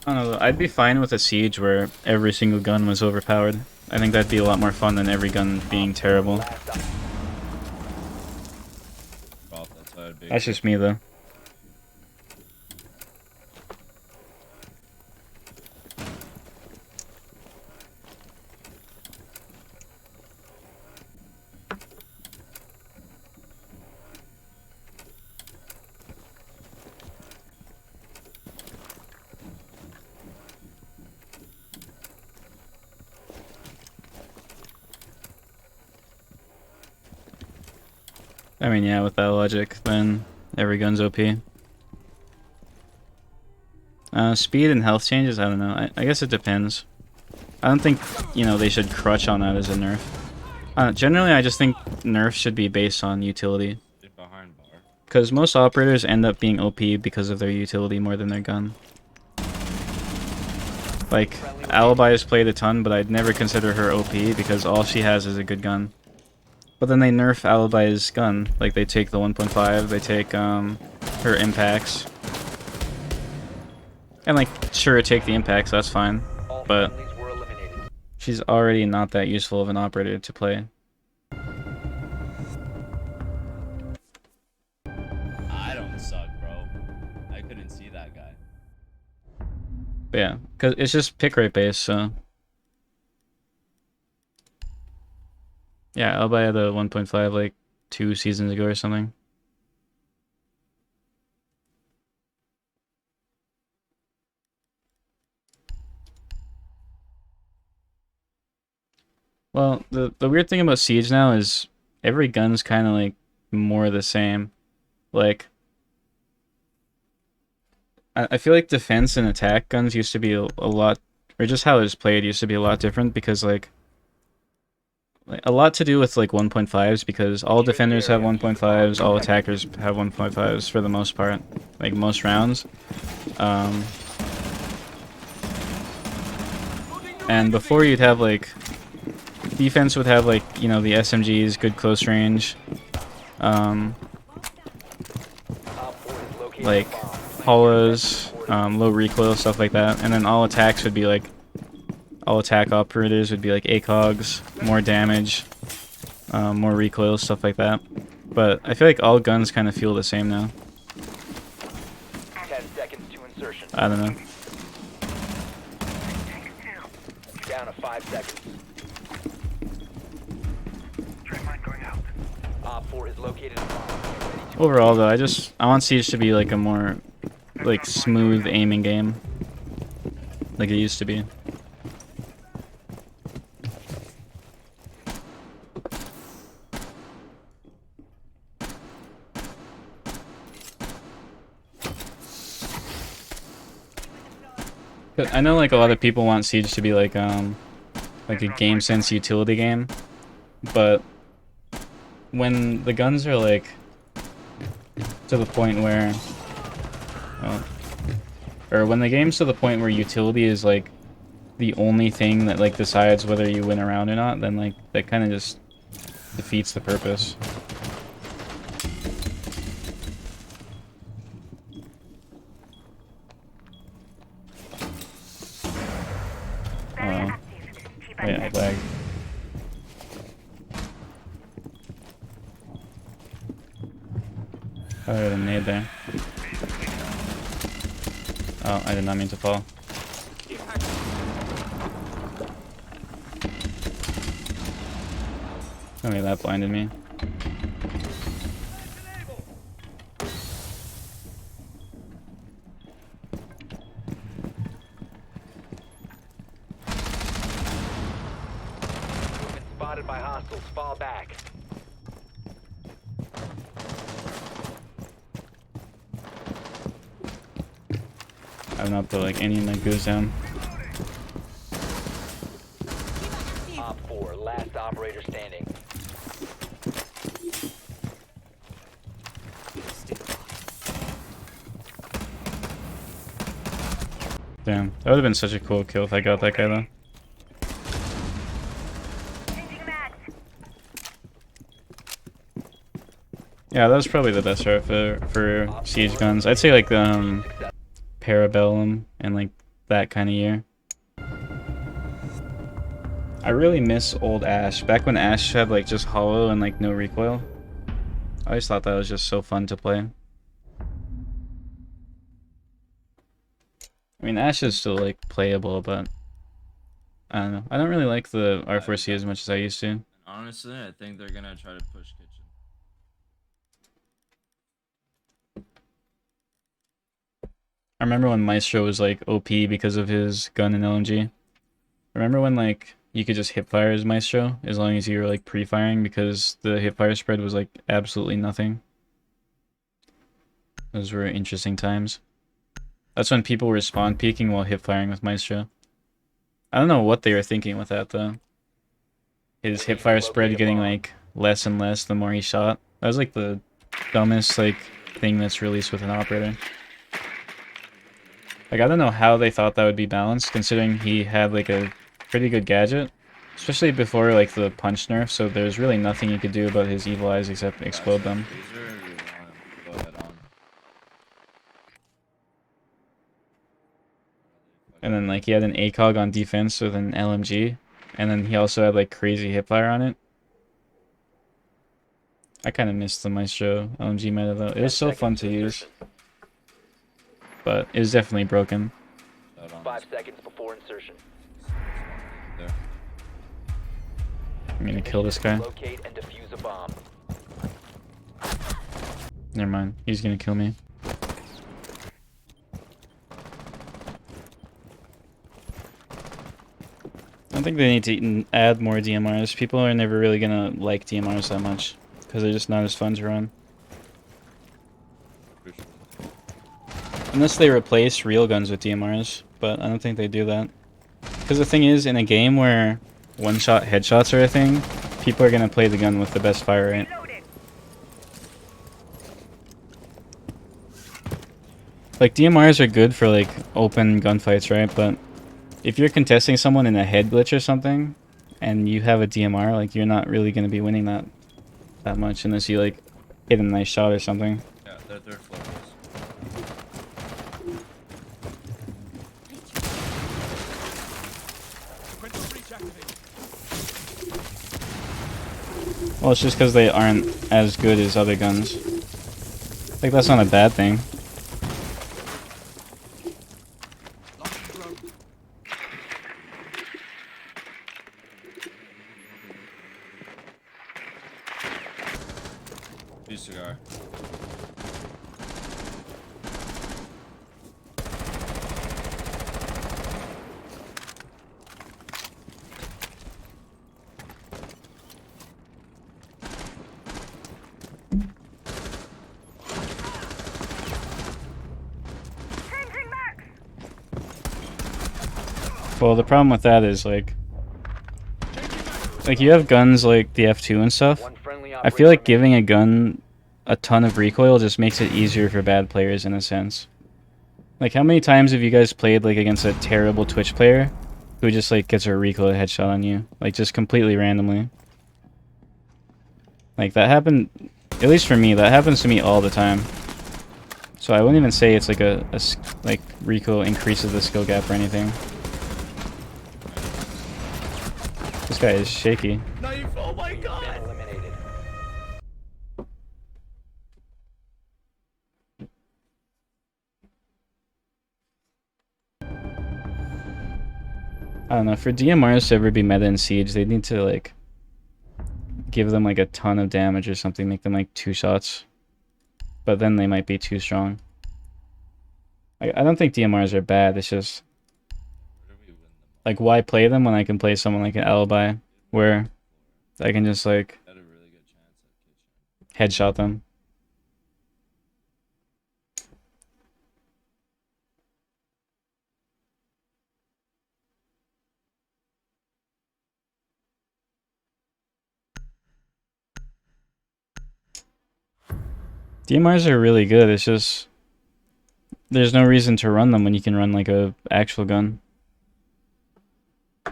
[SPEAKER 1] I don't know, I'd be fine with a siege where every single gun was overpowered. I think that'd be a lot more fun than every gun being terrible. That's just me though. I mean, yeah, with that logic, then every gun's OP. Speed and health changes, I don't know. I guess it depends. I don't think, you know, they should crutch on that as a nerf. Generally, I just think nerfs should be based on utility. Because most operators end up being OP because of their utility more than their gun. Like, Alibi is played a ton, but I'd never consider her OP because all she has is a good gun. But then they nerf Alibi's gun. Like, they take the 1.5, they take her impacts. And like, sure, take the impacts, that's fine. But she's already not that useful of an operator to play.
[SPEAKER 10] I don't suck, bro. I couldn't see that guy.
[SPEAKER 1] But yeah, because it's just pick rate based, so. Yeah, Alibi had a 1.5 like 2 seasons ago or something. Well, the weird thing about Siege now is every gun's kind of like more the same. Like, I feel like defense and attack guns used to be a lot, or just how it was played used to be a lot different because like a lot to do with like 1.5s because all defenders have 1.5s, all attackers have 1.5s for the most part, like most rounds. And before you'd have like defense would have like, you know, the SMGs, good close range, like hollows, low recoil, stuff like that, and then all attacks would be like, all attack operators would be like ACOGs, more damage, more recoil, stuff like that. But I feel like all guns kind of feel the same now.
[SPEAKER 2] 10 seconds to insertion.
[SPEAKER 1] I don't know.
[SPEAKER 2] Down to 5 seconds. Op 4 has located a bomb. Get ready to
[SPEAKER 1] Overall though, I want Siege to be like a more like smooth aiming game, like it used to be. But I know like a lot of people want Siege to be like a game sense utility game, but when the guns are like to the point where, or when the game's to the point where utility is like the only thing that like decides whether you win a round or not, then like that kind of just defeats the purpose. Wait, I lagged. Oh, there's a nade there. Oh, I did not mean to fall. Okay, that blinded me.
[SPEAKER 2] spotted by hostiles. Fall back.
[SPEAKER 1] I have not put like any of my goose down.
[SPEAKER 2] Op 4, last operator standing.
[SPEAKER 1] Damn, that would have been such a cool kill if I got that guy though. Yeah, that was probably the best route for siege guns. I'd say like Parabellum and like that kind of year. I really miss old Ash. Back when Ash had like just hollow and like no recoil. I always thought that was just so fun to play. I mean, Ash is still like playable, but I don't know. I don't really like the R4C as much as I used to.
[SPEAKER 10] Honestly, I think they're gonna try to push kitchen.
[SPEAKER 1] I remember when Maestro was like OP because of his gun and LMG. Remember when like you could just hipfire as Maestro as long as you were like pre-firing because the hipfire spread was like absolutely nothing. Those were interesting times. That's when people were spawn peeking while hipfiring with Maestro. I don't know what they were thinking with that though. His hipfire spread getting like less and less the more he shot. That was like the dumbest like thing that's released with an operator. Like, I don't know how they thought that would be balanced, considering he had, like, a pretty good gadget. Especially before, like, the punch nerf, so there's really nothing you could do about his evil eyes except explode them.
[SPEAKER 10] Go ahead on.
[SPEAKER 1] And then, like, he had an ACOG on defense with an LMG. And then he also had, like, crazy hipfire on it. I kind of missed the Maestro LMG meta, though. It was so fun to use. But it was definitely broken.
[SPEAKER 2] 5 seconds before insertion.
[SPEAKER 10] There.
[SPEAKER 1] I'm gonna kill this guy.
[SPEAKER 2] Locate and defuse a bomb.
[SPEAKER 1] Never mind. He's gonna kill me. I think they need to add more DMRs. People are never really gonna like DMRs that much because they're just not as fun to run. Unless they replace real guns with DMRs, but I don't think they do that. Because the thing is, in a game where one-shot headshots are a thing, people are gonna play the gun with the best fire rate. Like, DMRs are good for, like, open gunfights, right? But if you're contesting someone in a head glitch or something, and you have a DMR, like, you're not really gonna be winning that much unless you, like, hit a nice shot or something.
[SPEAKER 10] Yeah, they're floaters.
[SPEAKER 1] Well, it's just because they aren't as good as other guns. Like, that's not a bad thing.
[SPEAKER 10] New cigar.
[SPEAKER 3] Changing max.
[SPEAKER 1] Well, the problem with that is, like you have guns like the F2 and stuff.
[SPEAKER 2] One friendly
[SPEAKER 1] I feel like giving a gun a ton of recoil just makes it easier for bad players in a sense. Like, how many times have you guys played, like, against a terrible Twitch player who just, like, gets a recoil headshot on you? Like, just completely randomly. Like, that happened, at least for me, that happens to me all the time. So I wouldn't even say it's like like, recoil increases the skill gap or anything. This guy is shaky.
[SPEAKER 2] Knife, oh my god! Eliminated.
[SPEAKER 1] I don't know, for DMRs to ever be meta in Siege, they need to, like, give them, like, a ton of damage or something, make them, like, 2 shots. But then they might be too strong. I don't think DMRs are bad, it's just... Like, why play them when I can play someone like an Alibi, where I can just, like, headshot them? DMRs are really good, it's just... There's no reason to run them when you can run, like, a actual gun.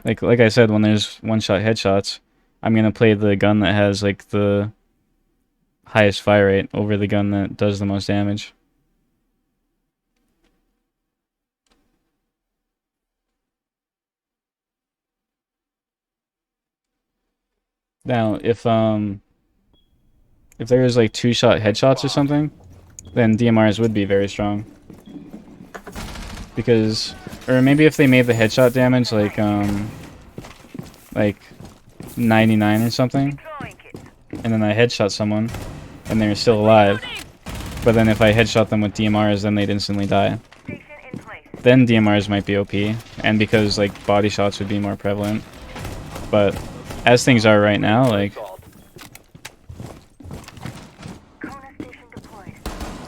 [SPEAKER 1] Like I said, when there's one-shot headshots, I'm gonna play the gun that has, like, the highest fire rate over the gun that does the most damage. Now, if there was, like, 2-shot headshots or something, then DMRs would be very strong. Because, or maybe if they made the headshot damage like 99 or something, and then I headshot someone, and they're still alive, but then if I headshot them with DMRs, then they'd instantly die. Then DMRs might be OP, and because, like, body shots would be more prevalent. But as things are right now, like,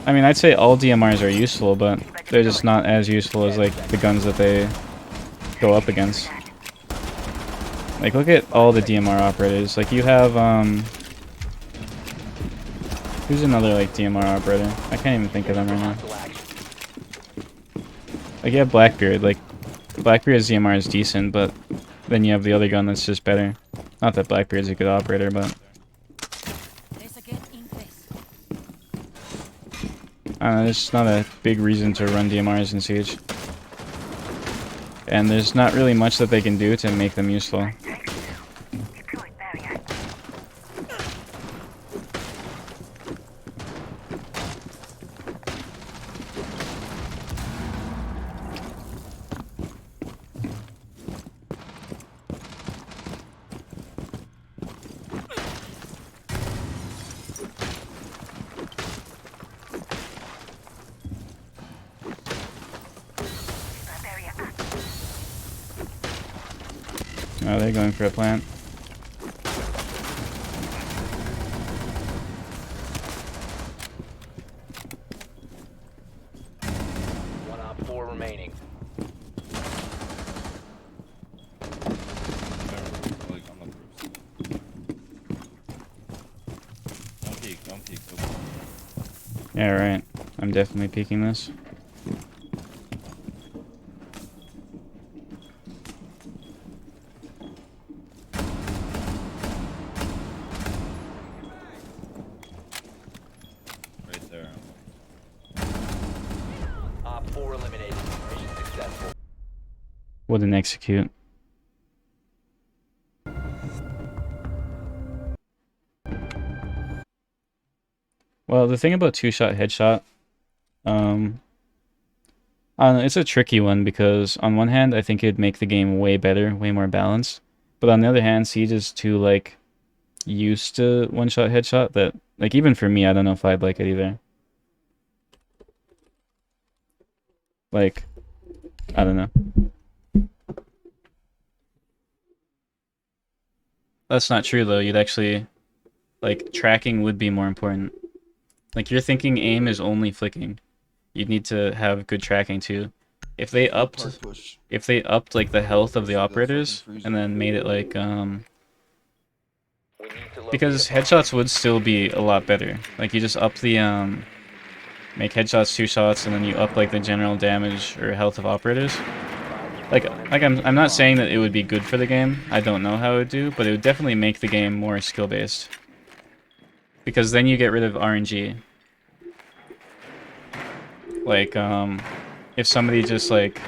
[SPEAKER 1] I mean, I'd say all DMRs are useful, but they're just not as useful as, like, the guns that they go up against. Like, look at all the DMR operators. Like, you have, who's another, like, DMR operator? I can't even think of them right now. Like, you have Blackbeard. Like, Blackbeard's DMR is decent, but then you have the other gun that's just better. Not that Blackbeard's a good operator, but... I don't know, there's not a big reason to run DMRs in Siege. And there's not really much that they can do to make them useful. Oh, they're going for a plant.
[SPEAKER 2] One op 4 remaining.
[SPEAKER 10] Like, I'm not first. Don't peek, don't peek. Go.
[SPEAKER 1] Yeah, right. I'm definitely peeking this.
[SPEAKER 10] Right there.
[SPEAKER 2] Op 4 eliminated. Mission successful.
[SPEAKER 1] Wouldn't execute. Well, the thing about two-shot headshot, I don't know, it's a tricky one because on one hand, I think it'd make the game way better, way more balanced. But on the other hand, Siege is too, like, used to one-shot headshot that, like, even for me, I don't know if I'd like it either. Like, I don't know. That's not true, though. You'd actually, like, tracking would be more important. Like, you're thinking aim is only flicking. You'd need to have good tracking, too. If they upped like the health of the operators and then made it like
[SPEAKER 2] We need to locate
[SPEAKER 1] because
[SPEAKER 2] a bomb.
[SPEAKER 1] headshots would still be a lot better. Like you just up the make headshots 2 shots and then you up like the general damage or health of operators. Like I'm not saying that it would be good for the game. I don't know how it would do, but it would definitely make the game more skill based. Because then you get rid of RNG. Like if somebody just like,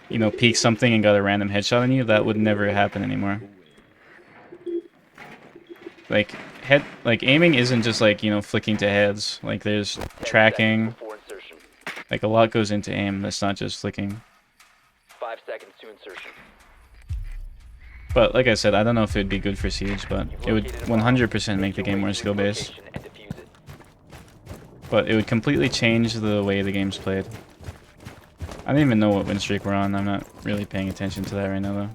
[SPEAKER 1] you know, peeked something and got a random headshot on you, that would never happen anymore. Like aiming isn't just like, you know, flicking to heads. Like there's tracking.
[SPEAKER 2] Before insertion.
[SPEAKER 1] Like a lot goes into aim. That's not just flicking.
[SPEAKER 2] 5 seconds to insertion.
[SPEAKER 1] But like I said, I don't know if it'd be good for Siege, but
[SPEAKER 2] You've
[SPEAKER 1] it would
[SPEAKER 2] located a bomb.
[SPEAKER 1] 100% make the
[SPEAKER 2] your
[SPEAKER 1] game
[SPEAKER 2] way
[SPEAKER 1] more
[SPEAKER 2] to its
[SPEAKER 1] skill based.
[SPEAKER 2] location and defuse it.
[SPEAKER 1] But it would completely change the way the game's played. I don't even know what win streak we're on. I'm not really paying attention to that right now, though.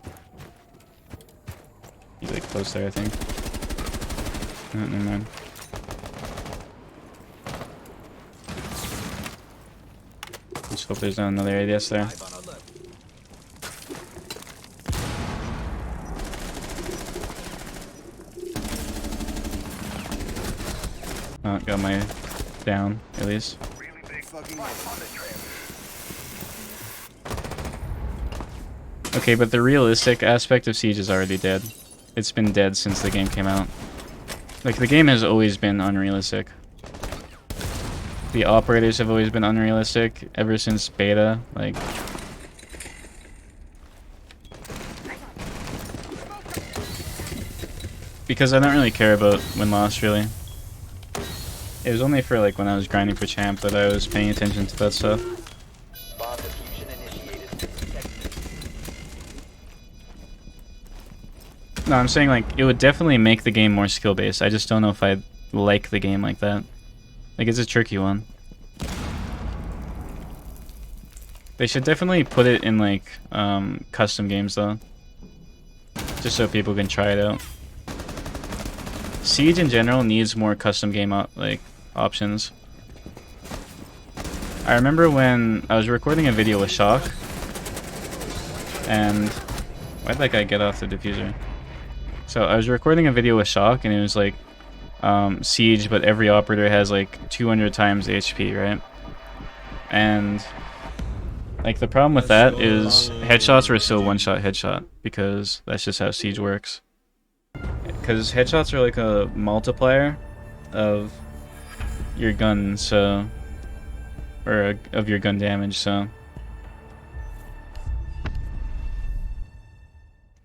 [SPEAKER 1] He's like close there, I think. Oh, never mind. Let's hope there's not another ADS there. Oh, got my down, at least. Okay, but the realistic aspect of Siege is already dead. It's been dead since the game came out. Like, the game has always been unrealistic. The operators have always been unrealistic ever since beta, like... Because I don't really care about win-loss, really. It was only for, like, when I was grinding for champ that I was paying attention to that stuff.
[SPEAKER 2] Bomb diffusion initiated.
[SPEAKER 1] No, I'm saying, like, it would definitely make the game more skill-based. I just don't know if I like the game like that. Like, it's a tricky one. They should definitely put it in, like, custom games, though. Just so people can try it out. Siege, in general, needs more custom game, options. I remember when I was recording a video with Shock, and... Why'd that guy get off the diffuser? So, I was recording a video with Shock, and it was, like, Siege, but every operator has, like, 200 times HP, right? And... like, the problem with that is headshots are still one-shot headshot, because that's just how Siege works. Because headshots are like a multiplier of your gun, so... or of your gun damage, so...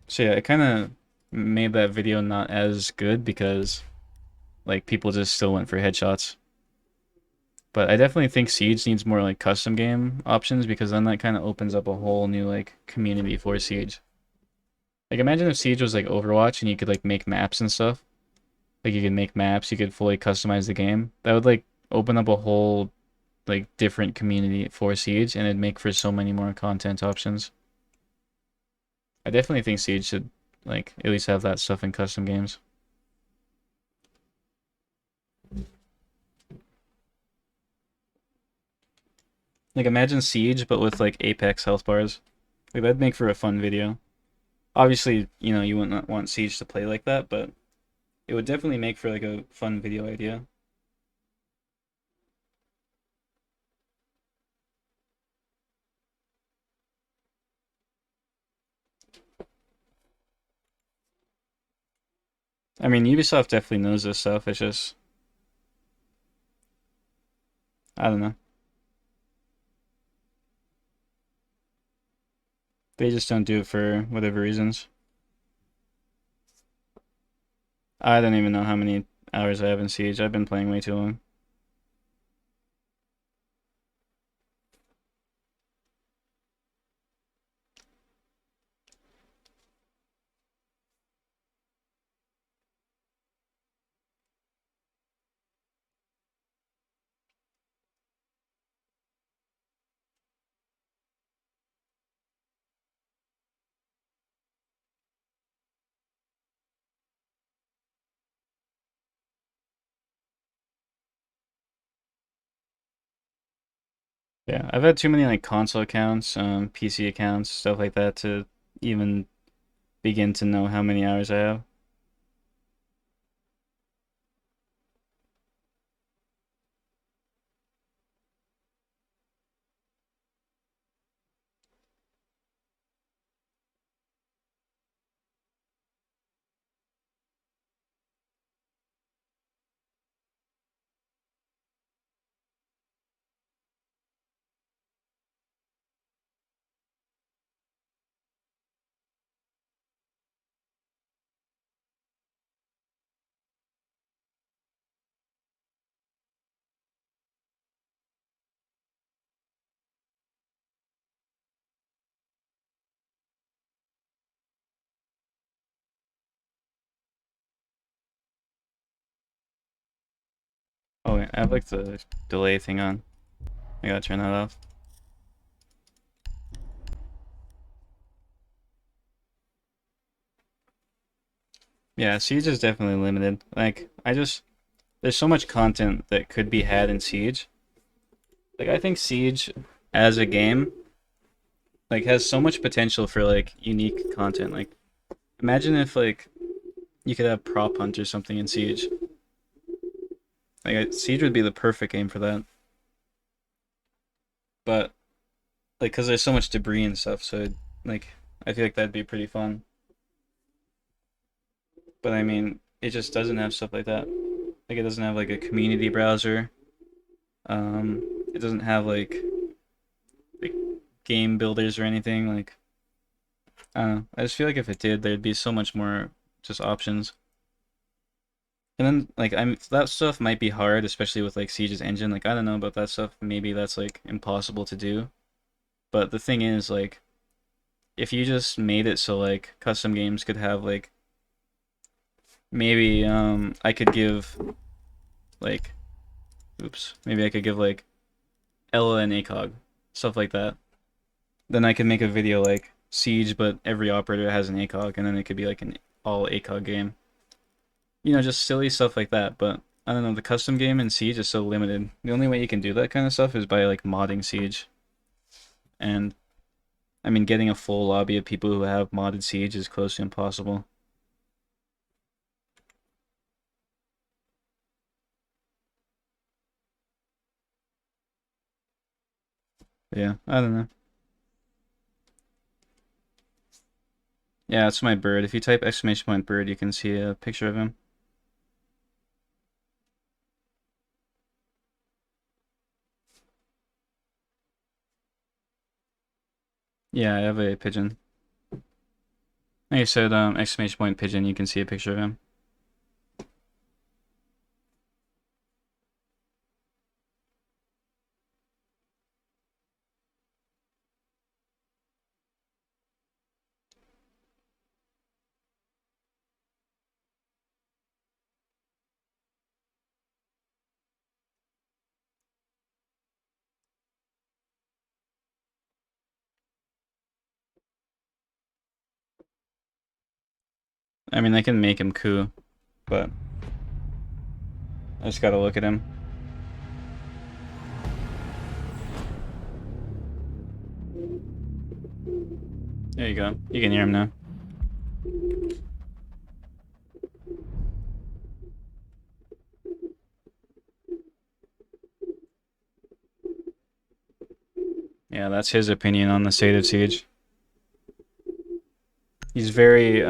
[SPEAKER 1] So yeah, it kind of made that video not as good because, like, people just still went for headshots. But I definitely think Siege needs more, like, custom game options because then that kind of opens up a whole new, like, community for Siege. Like, imagine if Siege was like Overwatch and you could, like, make maps and stuff. Like, you could make maps, you could fully customize the game. That would, like, open up a whole, like, different community for Siege and it'd make for so many more content options. I definitely think Siege should like at least have that stuff in custom games. Like imagine Siege but with like Apex health bars. Like that'd make for a fun video. Obviously, you know, you wouldn't want Siege to play like that, but it would definitely make for like a fun video idea. I mean, Ubisoft definitely knows this stuff. It's just, I don't know. They just don't do it for whatever reasons. I don't even know how many hours I have in Siege. I've been playing way too long. Yeah, I've had too many like console accounts, PC accounts, stuff like that to even begin to know how many hours I have. Oh, wait, I have like the delay thing on. I gotta turn that off. Yeah, Siege is definitely limited. Like, there's so much content that could be had in Siege. Like, I think Siege as a game, like, has so much potential for, like, unique content. Like, imagine if, like, you could have Prop Hunt or something in Siege. Like, Siege would be the perfect game for that. But, like, because there's so much debris and stuff, so, like, I feel like that'd be pretty fun. But, I mean, it just doesn't have stuff like that. Like, it doesn't have, like, a community browser. It doesn't have, like game builders or anything. Like, I don't know. I just feel like if it did, there'd be so much more just options. And then like that stuff might be hard, especially with like Siege's engine. Like I don't know about that stuff. Maybe that's like impossible to do. But the thing is like if you just made it so like custom games could have like maybe I could give like maybe I could give like Ella and ACOG, stuff like that. Then I could make a video like Siege, but every operator has an ACOG, and then it could be like an all ACOG game. You know, just silly stuff like that. But I don't know, the custom game in Siege is so limited. The only way you can do that kind of stuff is by like modding Siege. And I mean, getting a full lobby of people who have modded Siege is close to impossible. Yeah, I don't know. Yeah, it's my bird. If you type !bird, you can see a picture of him. Yeah, I have a pigeon. Like I said, !pigeon, you can see a picture of him. I mean, I can make him coup, but I just gotta look at him. There you go. You can hear him now. Yeah, that's his opinion on the State of Siege. He's very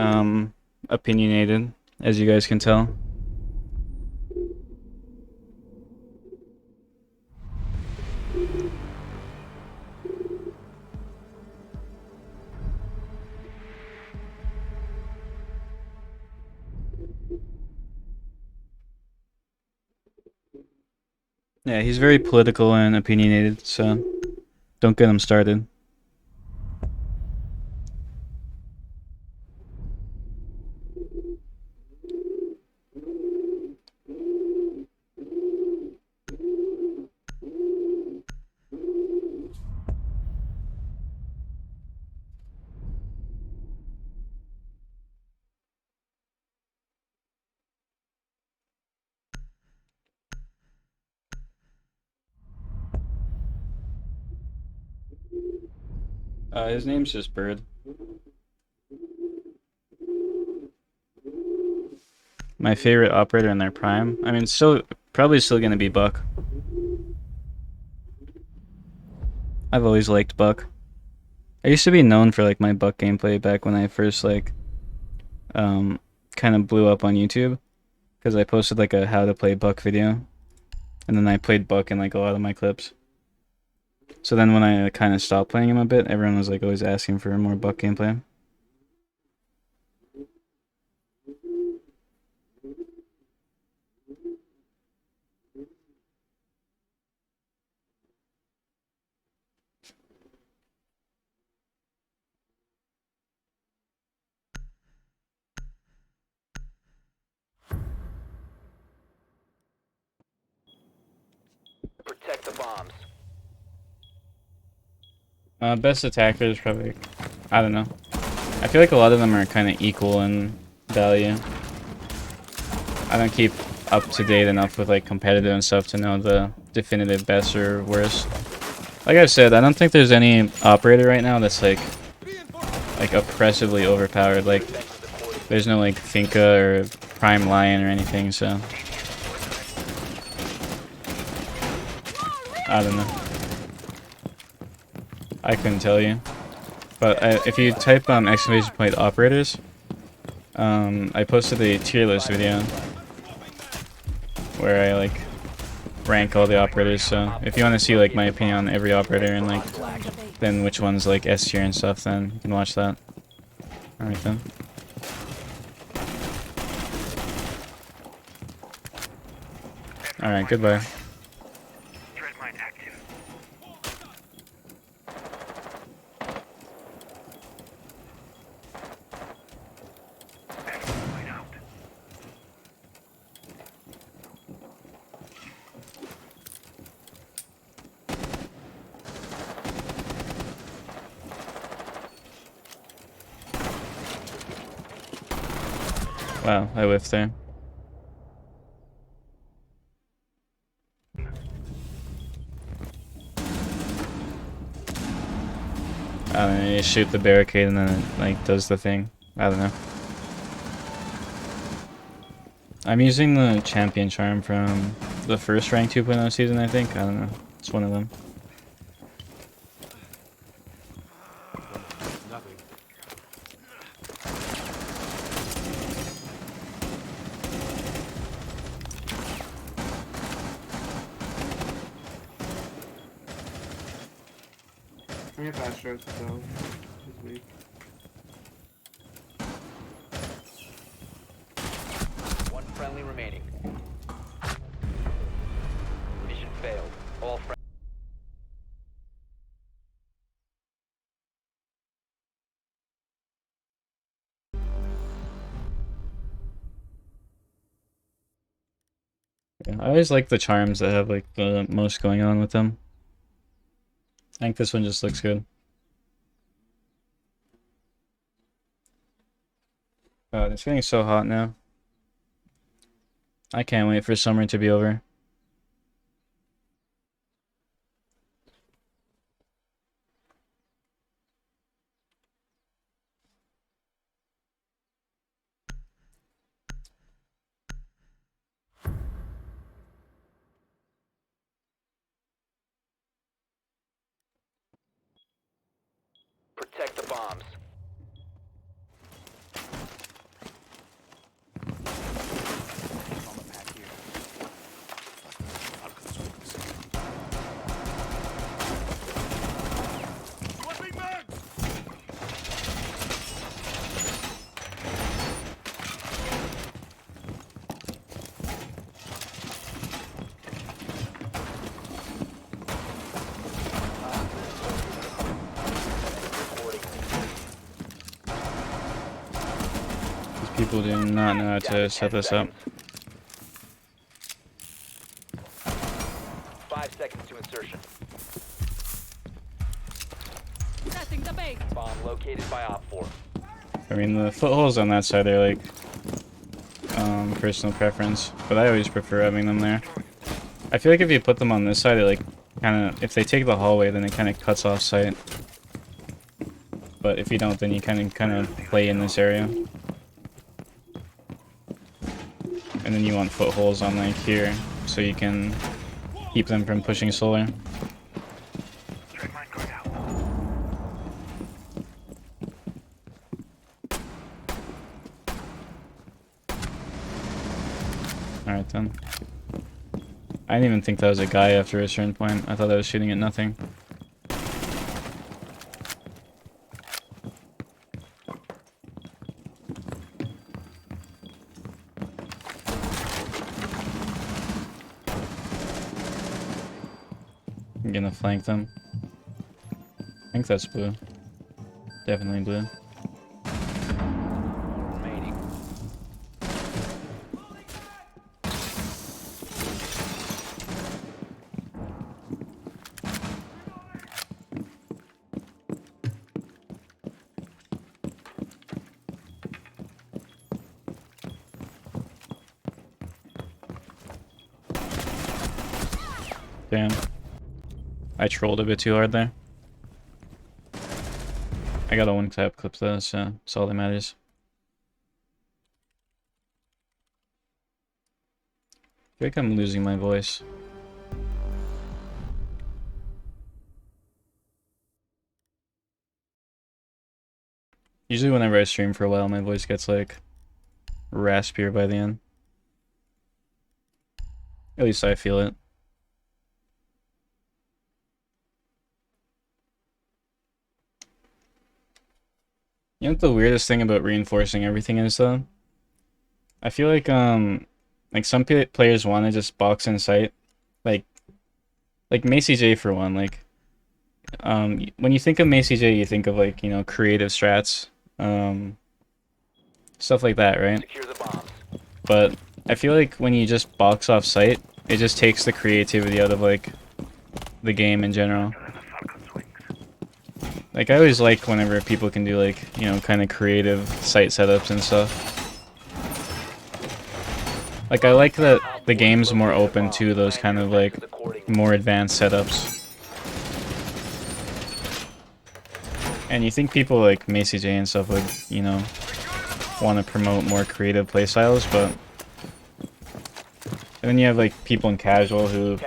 [SPEAKER 1] opinionated, as you guys can tell. Yeah, he's very political and opinionated, so don't get him started. His name's just Bird. My favorite operator in their prime. I mean, probably still gonna be Buck. I've always liked Buck. I used to be known for like my Buck gameplay back when I first like kind of blew up on YouTube, because I posted like a how to play Buck video, and then I played Buck in like a lot of my clips. So then when I kind of stopped playing him a bit, everyone was like always asking for more Buck gameplay.
[SPEAKER 2] Protect the bombs.
[SPEAKER 1] Best attackers probably, I don't know. I feel like a lot of them are kind of equal in value. I don't keep up to date enough with like competitive and stuff to know the definitive best or worst. Like I've said, I don't think there's any operator right now that's like oppressively overpowered. Like there's no like Finka or Prime Lion or anything, so I don't know. I couldn't tell you. But if you type exclamation point operators, I posted a tier list video where I like rank all the operators. So if you want to see like my opinion on every operator and like then which one's like S tier and stuff, then you can watch that. Alright then. Alright, goodbye. Wow, I whiffed there. I don't know, you shoot the barricade and then it like does the thing. I don't know. I'm using the champion charm from the first rank 2.0 season, I think. I don't know. It's one of them.
[SPEAKER 12] I get fast strokes though. This week.
[SPEAKER 2] One friendly remaining. Mission failed. All friendly.
[SPEAKER 1] Yeah, I always like the charms that have like the most going on with them. I think this one just looks good. God, it's getting so hot now. I can't wait for summer to be over.
[SPEAKER 2] Protect the bombs.
[SPEAKER 1] These people do not know how to set this up.
[SPEAKER 2] 5 seconds to insertion.
[SPEAKER 8] Setting the bait.
[SPEAKER 2] Bomb located by Op 4.
[SPEAKER 1] I mean, the footholes on that side are like personal preference, but I always prefer having them there. I feel like if you put them on this side, it like kind of, if they take the hallway, then it kind of cuts off sight. But if you don't, then you kind of play in this area. And then you want footholes on like here, so you can keep them from pushing solar. Alright then. I didn't even think that was a guy after a certain point. I thought I was shooting at nothing. I'm gonna flank them. I think that's blue. Definitely blue.
[SPEAKER 2] Remaining.
[SPEAKER 1] Damn. I trolled a bit too hard there. I got a one tap clip though, so that's all that matters. I feel like I'm losing my voice. Usually whenever I stream for a while, my voice gets like raspier by the end. At least I feel it. You know what the weirdest thing about reinforcing everything is though? I feel like some players want to just box in sight, like Macy J for one. Like when you think of Macy J, you think of like, you know, creative strats, stuff like that, right?
[SPEAKER 2] Secure the bombs.
[SPEAKER 1] But I feel like when you just box off sight, it just takes the creativity out of like the game in general. Like, I always like whenever people can do, like, you know, kind of creative site setups and stuff. Like, I like that the game's more open to those kind of, like, more advanced setups. And you think people like Macy J and stuff would, you know, want to promote more creative playstyles, but... And then you have, like, people in casual who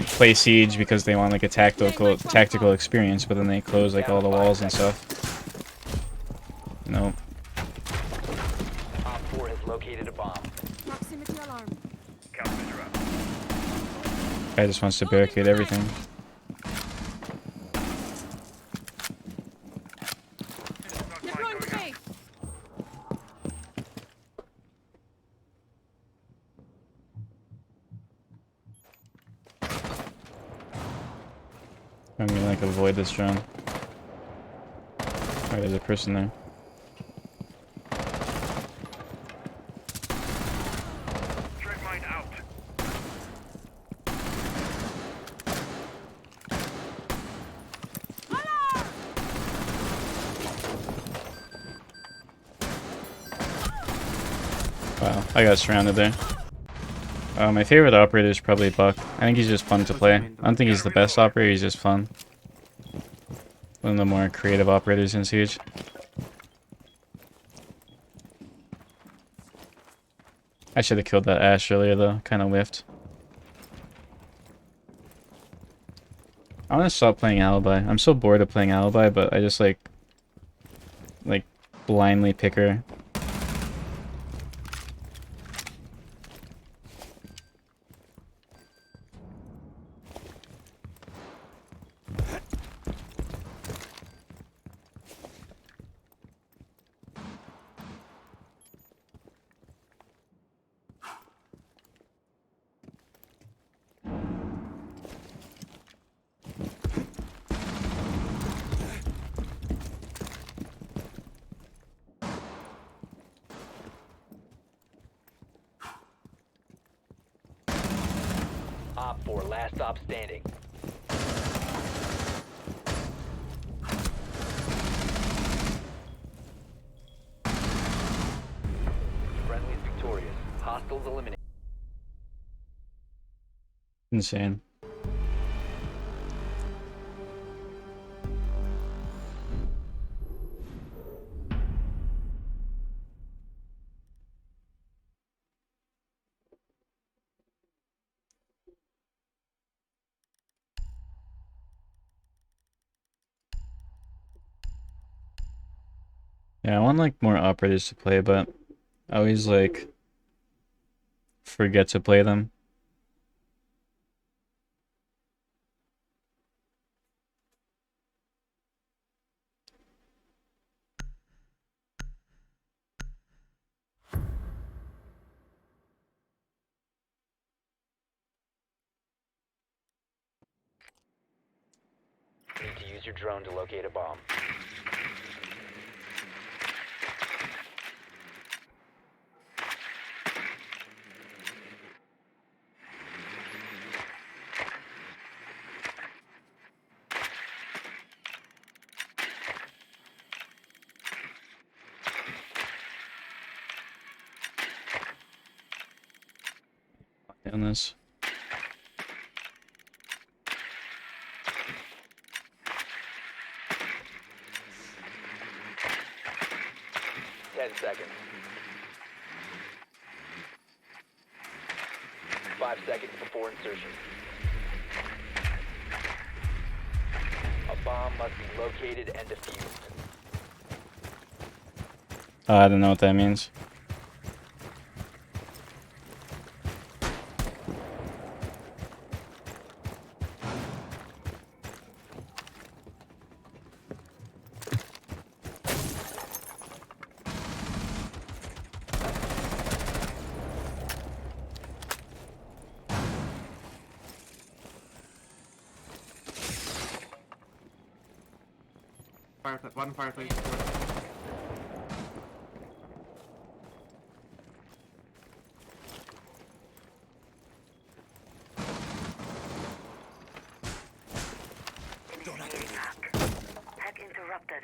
[SPEAKER 1] play Siege because they want, like, a tactical experience, but then they close, like, all the walls and stuff. Nope.
[SPEAKER 2] Op 4 has located a bomb.
[SPEAKER 8] Proximity alarm.
[SPEAKER 1] Guy just wants to barricade everything.
[SPEAKER 8] Deploying the bait.
[SPEAKER 1] I'm gonna, like, avoid this drone. Alright, there's a person there. Wow, I got surrounded there. My favorite operator is probably Buck. I think he's just fun to play. I don't think he's the best operator, he's just fun. One of the more creative operators in Siege. I should have killed that Ash earlier though, kind of whiffed. I want to stop playing Alibi. I'm so bored of playing Alibi, but I just like blindly pick her.
[SPEAKER 2] Op 4, last stop standing. Friendly is victorious. Hostiles eliminated.
[SPEAKER 1] Insane. Yeah, I want like more operators to play, but I always like forget to play them.
[SPEAKER 2] Need to use your drone to locate a bomb.
[SPEAKER 1] On this.
[SPEAKER 2] Seconds. 5 seconds before insertion. A bomb must be located and defused.
[SPEAKER 1] I don't know what that means.
[SPEAKER 12] One fireplace.
[SPEAKER 3] Hack interrupted.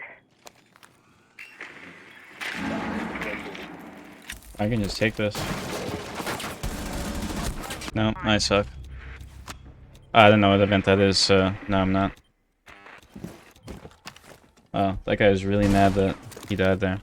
[SPEAKER 1] I can just take this. No, I suck. I don't know what event that is, so no, I'm not. Oh, that guy was really mad that he died there.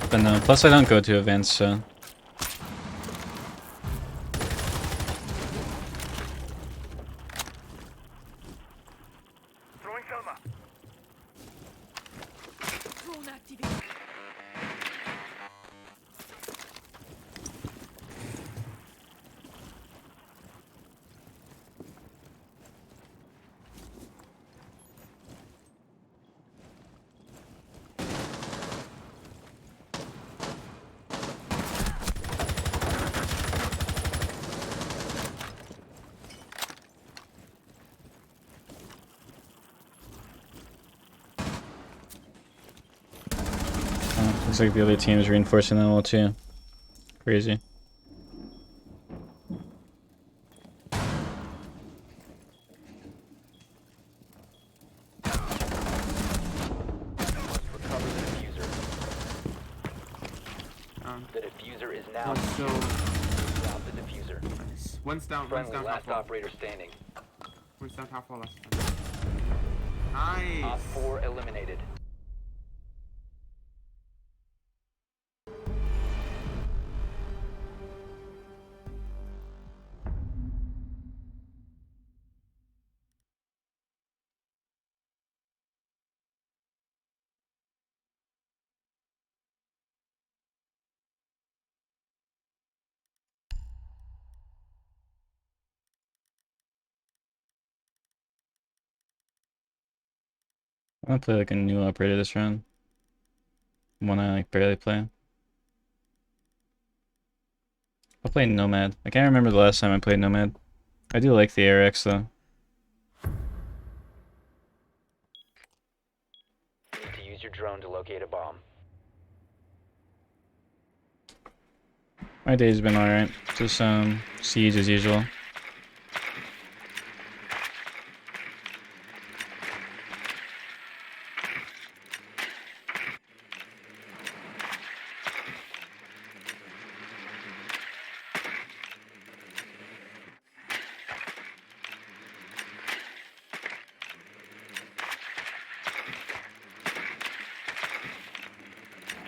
[SPEAKER 1] But no, plus I don't go to events, so...
[SPEAKER 8] Drone activated.
[SPEAKER 1] Looks like the other team is reinforcing that wall too. Crazy.
[SPEAKER 12] down.
[SPEAKER 2] The diffuser is now
[SPEAKER 12] One's still.
[SPEAKER 2] drop the diffuser.
[SPEAKER 12] One's down. One's
[SPEAKER 2] Friendly
[SPEAKER 12] down.
[SPEAKER 2] last
[SPEAKER 12] Top
[SPEAKER 2] operator standing.
[SPEAKER 12] wall. One's down. Top wall. Last. Nice.
[SPEAKER 2] Op 4 eliminated.
[SPEAKER 1] I'm gonna play like a new operator this round. One I like barely play. I'll play Nomad. I can't remember the last time I played Nomad. I do like the ARX though.
[SPEAKER 2] You need to use your drone to locate a bomb.
[SPEAKER 1] My day's been alright. Just siege as usual.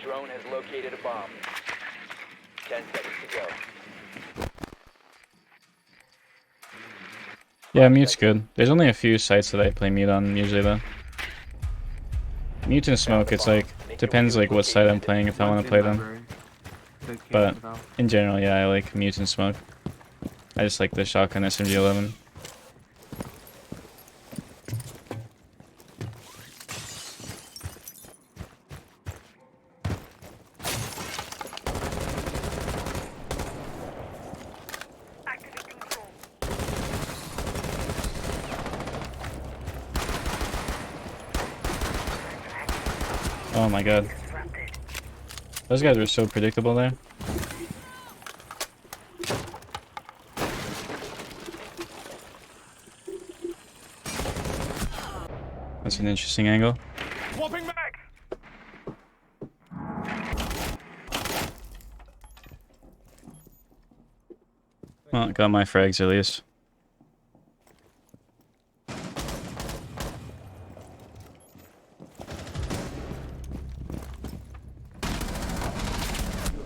[SPEAKER 2] Drone has located a bomb. 10 seconds to go.
[SPEAKER 1] Yeah, mute's good. There's only a few sites that I play mute on usually though. Mute and smoke, it's like depends like what site I'm playing if I want to play them. But in general, yeah, I like mute and smoke. I just like the shotgun SMG-11.
[SPEAKER 3] Activating drone.
[SPEAKER 1] Oh my god.
[SPEAKER 3] Disrupted.
[SPEAKER 1] Those guys were so predictable there. That's an interesting angle.
[SPEAKER 7] Swapping back.
[SPEAKER 1] Well, got my frags at least.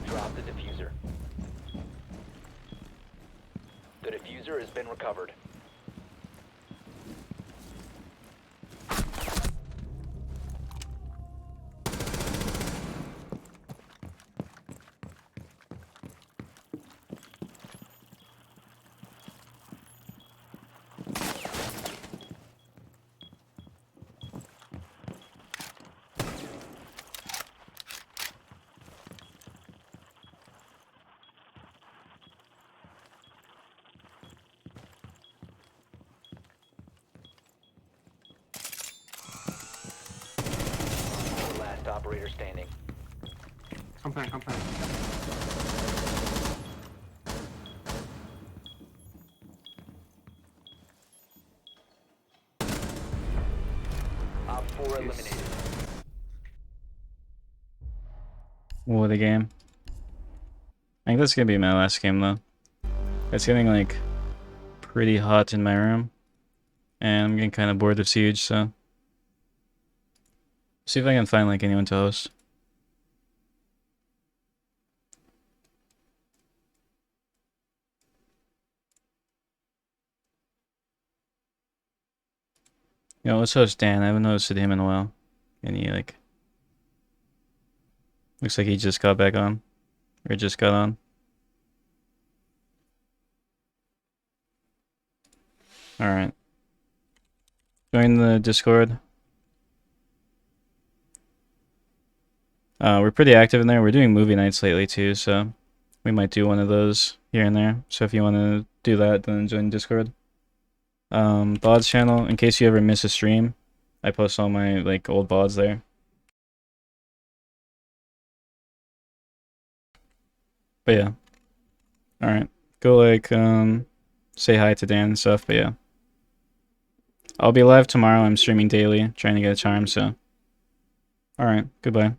[SPEAKER 2] Drop the diffuser. The diffuser has been recovered. Last operator standing.
[SPEAKER 12] Come plant. Come plant.
[SPEAKER 2] Op 4 eliminated.
[SPEAKER 1] What a game. I think that's gonna be my last game though. It's getting like pretty hot in my room. And I'm getting kind of bored of Siege, so see if I can find like anyone to host. You know, let's host Dan. I haven't hosted him in a while. And he like looks like he just got back on. Or just got on. Alright. Join the Discord. We're pretty active in there. We're doing movie nights lately too, so we might do one of those here and there. So if you want to do that, then join Discord. VODs channel, in case you ever miss a stream, I post all my like old VODs there. But yeah. Alright. Go like say hi to Dan and stuff, but yeah. I'll be live tomorrow. I'm streaming daily, trying to get a charm, so alright, goodbye.